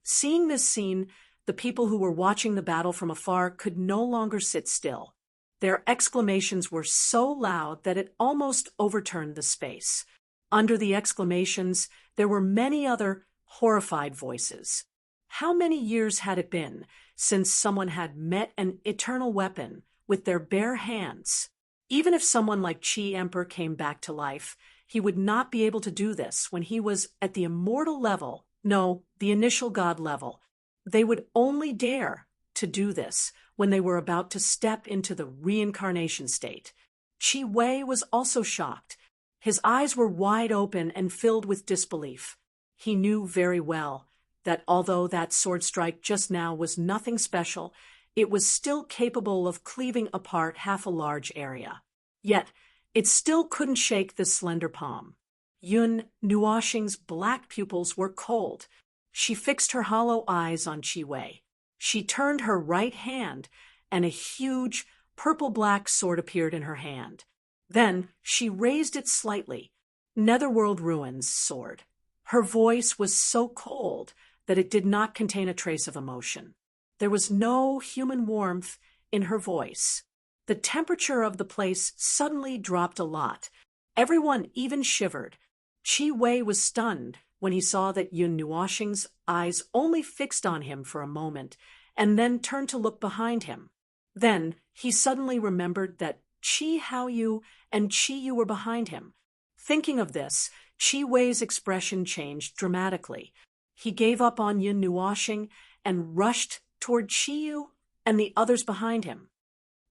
Seeing this scene, the people who were watching the battle from afar could no longer sit still. Their exclamations were so loud that it almost overturned the space. Under the exclamations, there were many other horrified voices. How many years had it been since someone had met an eternal weapon with their bare hands? Even if someone like Qi Emperor came back to life, he would not be able to do this when he was at the immortal level, no, the initial god level. They would only dare to do this when they were about to step into the reincarnation state. Qi Wei was also shocked. His eyes were wide open and filled with disbelief. He knew very well that although that sword strike just now was nothing special, it was still capable of cleaving apart half a large area. Yet, it still couldn't shake the slender palm. Yun Nuoxing's black pupils were cold. She fixed her hollow eyes on Qi Wei. She turned her right hand, and a huge purple-black sword appeared in her hand. Then she raised it slightly. Netherworld Ruins sword. Her voice was so cold that it did not contain a trace of emotion. There was no human warmth in her voice. The temperature of the place suddenly dropped a lot. Everyone even shivered. Qi Wei was stunned when he saw that Yun Nuoxing's eyes only fixed on him for a moment and then turned to look behind him. Then he suddenly remembered that Qi Haoyu and Qi Yu were behind him. Thinking of this, Qi Wei's expression changed dramatically. He gave up on Yun Nuoxing and rushed toward Qi Yu and the others behind him.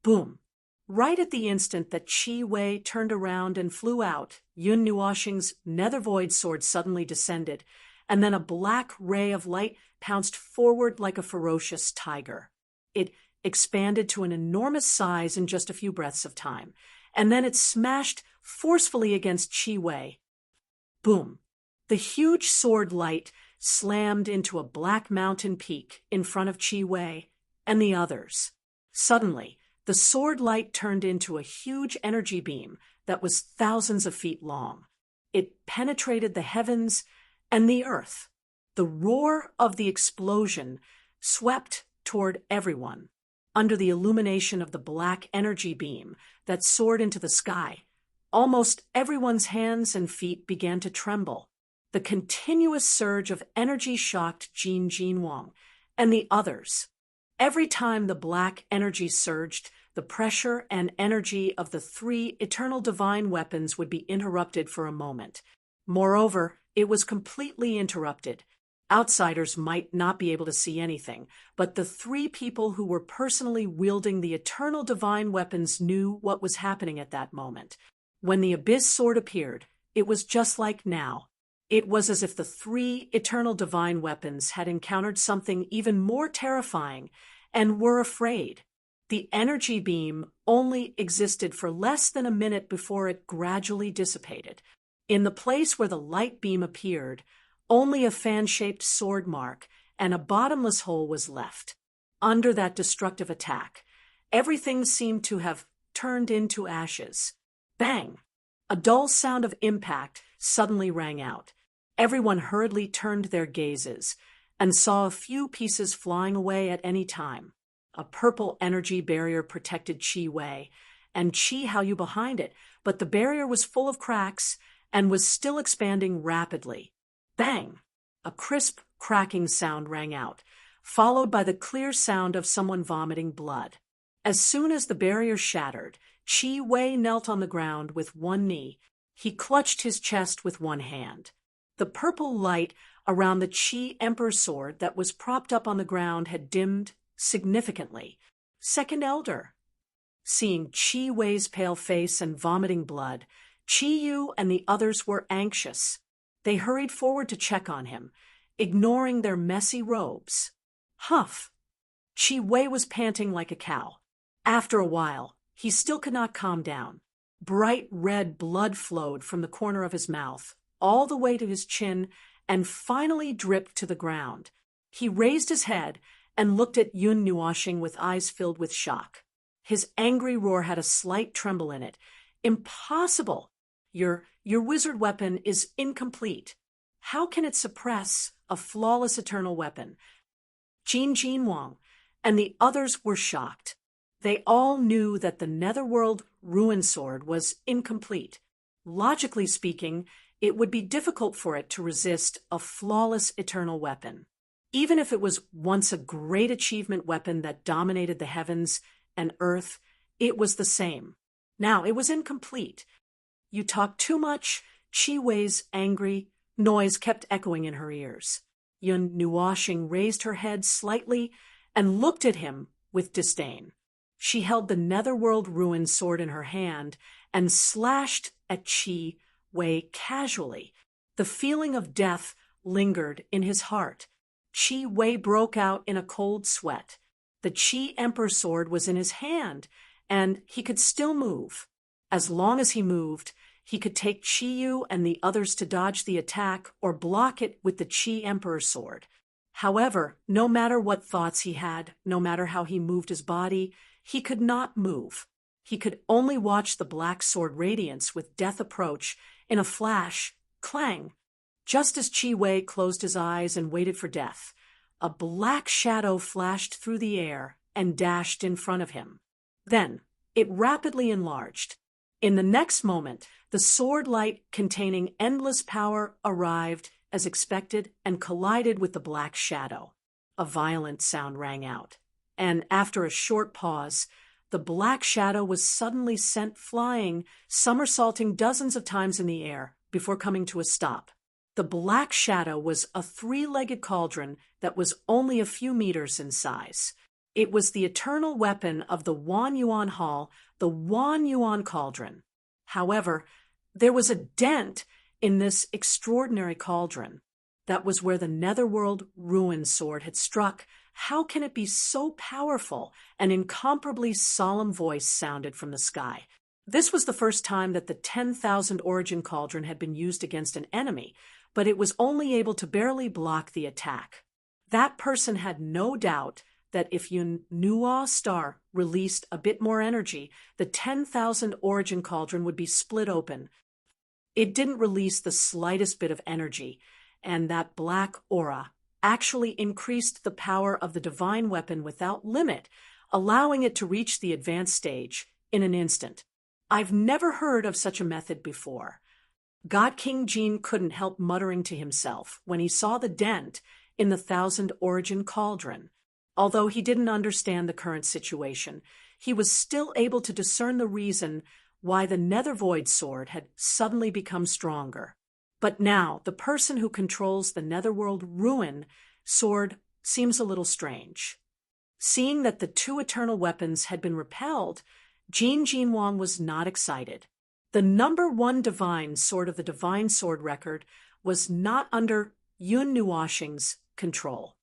Boom! Right at the instant that Qi Wei turned around and flew out, Yun Nuoxing's nether void sword suddenly descended, and then a black ray of light pounced forward like a ferocious tiger. It expanded to an enormous size in just a few breaths of time, and then it smashed forcefully against Qi Wei. Boom! The huge sword light slammed into a black mountain peak in front of Qi Wei and the others. Suddenly, the sword light turned into a huge energy beam that was thousands of feet long. It penetrated the heavens and the earth. The roar of the explosion swept toward everyone. Under the illumination of the black energy beam that soared into the sky, almost everyone's hands and feet began to tremble. The continuous surge of energy shocked Jin Jinwang and the others. Every time the black energy surged, the pressure and energy of the three eternal divine weapons would be interrupted for a moment. Moreover, it was completely interrupted. Outsiders might not be able to see anything, but the three people who were personally wielding the eternal divine weapons knew what was happening at that moment. When the Abyss sword appeared, it was just like now. It was as if the three eternal divine weapons had encountered something even more terrifying and were afraid. The energy beam only existed for less than a minute before it gradually dissipated. In the place where the light beam appeared, only a fan-shaped sword mark and a bottomless hole was left. Under that destructive attack, everything seemed to have turned into ashes. Bang! A dull sound of impact suddenly rang out. Everyone hurriedly turned their gazes and saw a few pieces flying away at any time. A purple energy barrier protected Qi Wei, and Qi Haoyu behind it, but the barrier was full of cracks and was still expanding rapidly. Bang! A crisp, cracking sound rang out, followed by the clear sound of someone vomiting blood. As soon as the barrier shattered, Qi Wei knelt on the ground with one knee. He clutched his chest with one hand. The purple light around the Qi Emperor sword that was propped up on the ground had dimmed significantly. Second Elder. Seeing Qi Wei's pale face and vomiting blood, Qi Yu and the others were anxious. They hurried forward to check on him, ignoring their messy robes. Huff! Qi Wei was panting like a cow. After a while, he still could not calm down. Bright red blood flowed from the corner of his mouth, all the way to his chin, and finally dripped to the ground. He raised his head and looked at Yun Nuoxing with eyes filled with shock. His angry roar had a slight tremble in it. Impossible! Your wizard weapon is incomplete. How can it suppress a flawless eternal weapon? Jin Jinwang and the others were shocked. They all knew that the Netherworld Ruin Sword was incomplete. Logically speaking, it would be difficult for it to resist a flawless eternal weapon. Even if it was once a great achievement weapon that dominated the heavens and earth, it was the same. Now it was incomplete. You talk too much, Qi Wei's angry noise kept echoing in her ears. Yun Nuoxing raised her head slightly and looked at him with disdain. She held the Netherworld Ruin sword in her hand and slashed at Qi Wei casually. The feeling of death lingered in his heart. Qi Wei broke out in a cold sweat. The Qi Emperor sword was in his hand, and he could still move. As long as he moved, he could take Qi Yu and the others to dodge the attack or block it with the Qi Emperor sword. However, no matter what thoughts he had, no matter how he moved his body, he could not move. He could only watch the black sword radiance with death approach in a flash, clang. Just as Qi Wei closed his eyes and waited for death, a black shadow flashed through the air and dashed in front of him. Then, it rapidly enlarged. In the next moment, the sword light containing endless power arrived as expected and collided with the black shadow. A violent sound rang out, and after a short pause, the black shadow was suddenly sent flying, somersaulting dozens of times in the air before coming to a stop. The black shadow was a three-legged cauldron that was only a few meters in size. It was the eternal weapon of the Wan Yuan Hall, the Wan Yuan Cauldron. However, there was a dent in this extraordinary cauldron. That was where the Netherworld Ruin Sword had struck. How can it be so powerful? An incomparably solemn voice sounded from the sky. This was the first time that the 10,000 Origin Cauldron had been used against an enemy, but it was only able to barely block the attack. That person had no doubt that if Yun Nuo Star released a bit more energy, the 10,000 Origin Cauldron would be split open. It didn't release the slightest bit of energy, and that black aura actually increased the power of the divine weapon without limit, allowing it to reach the advanced stage in an instant. I've never heard of such a method before. God King Jin couldn't help muttering to himself when he saw the dent in the 1,000 Origin Cauldron. Although he didn't understand the current situation, he was still able to discern the reason why the Nethervoid sword had suddenly become stronger. But now, the person who controls the Netherworld Ruin sword seems a little strange. Seeing that the two eternal weapons had been repelled, Jin Jinwang was not excited. The #1 divine sword of the divine sword record was not under Yun Nuoxing's control.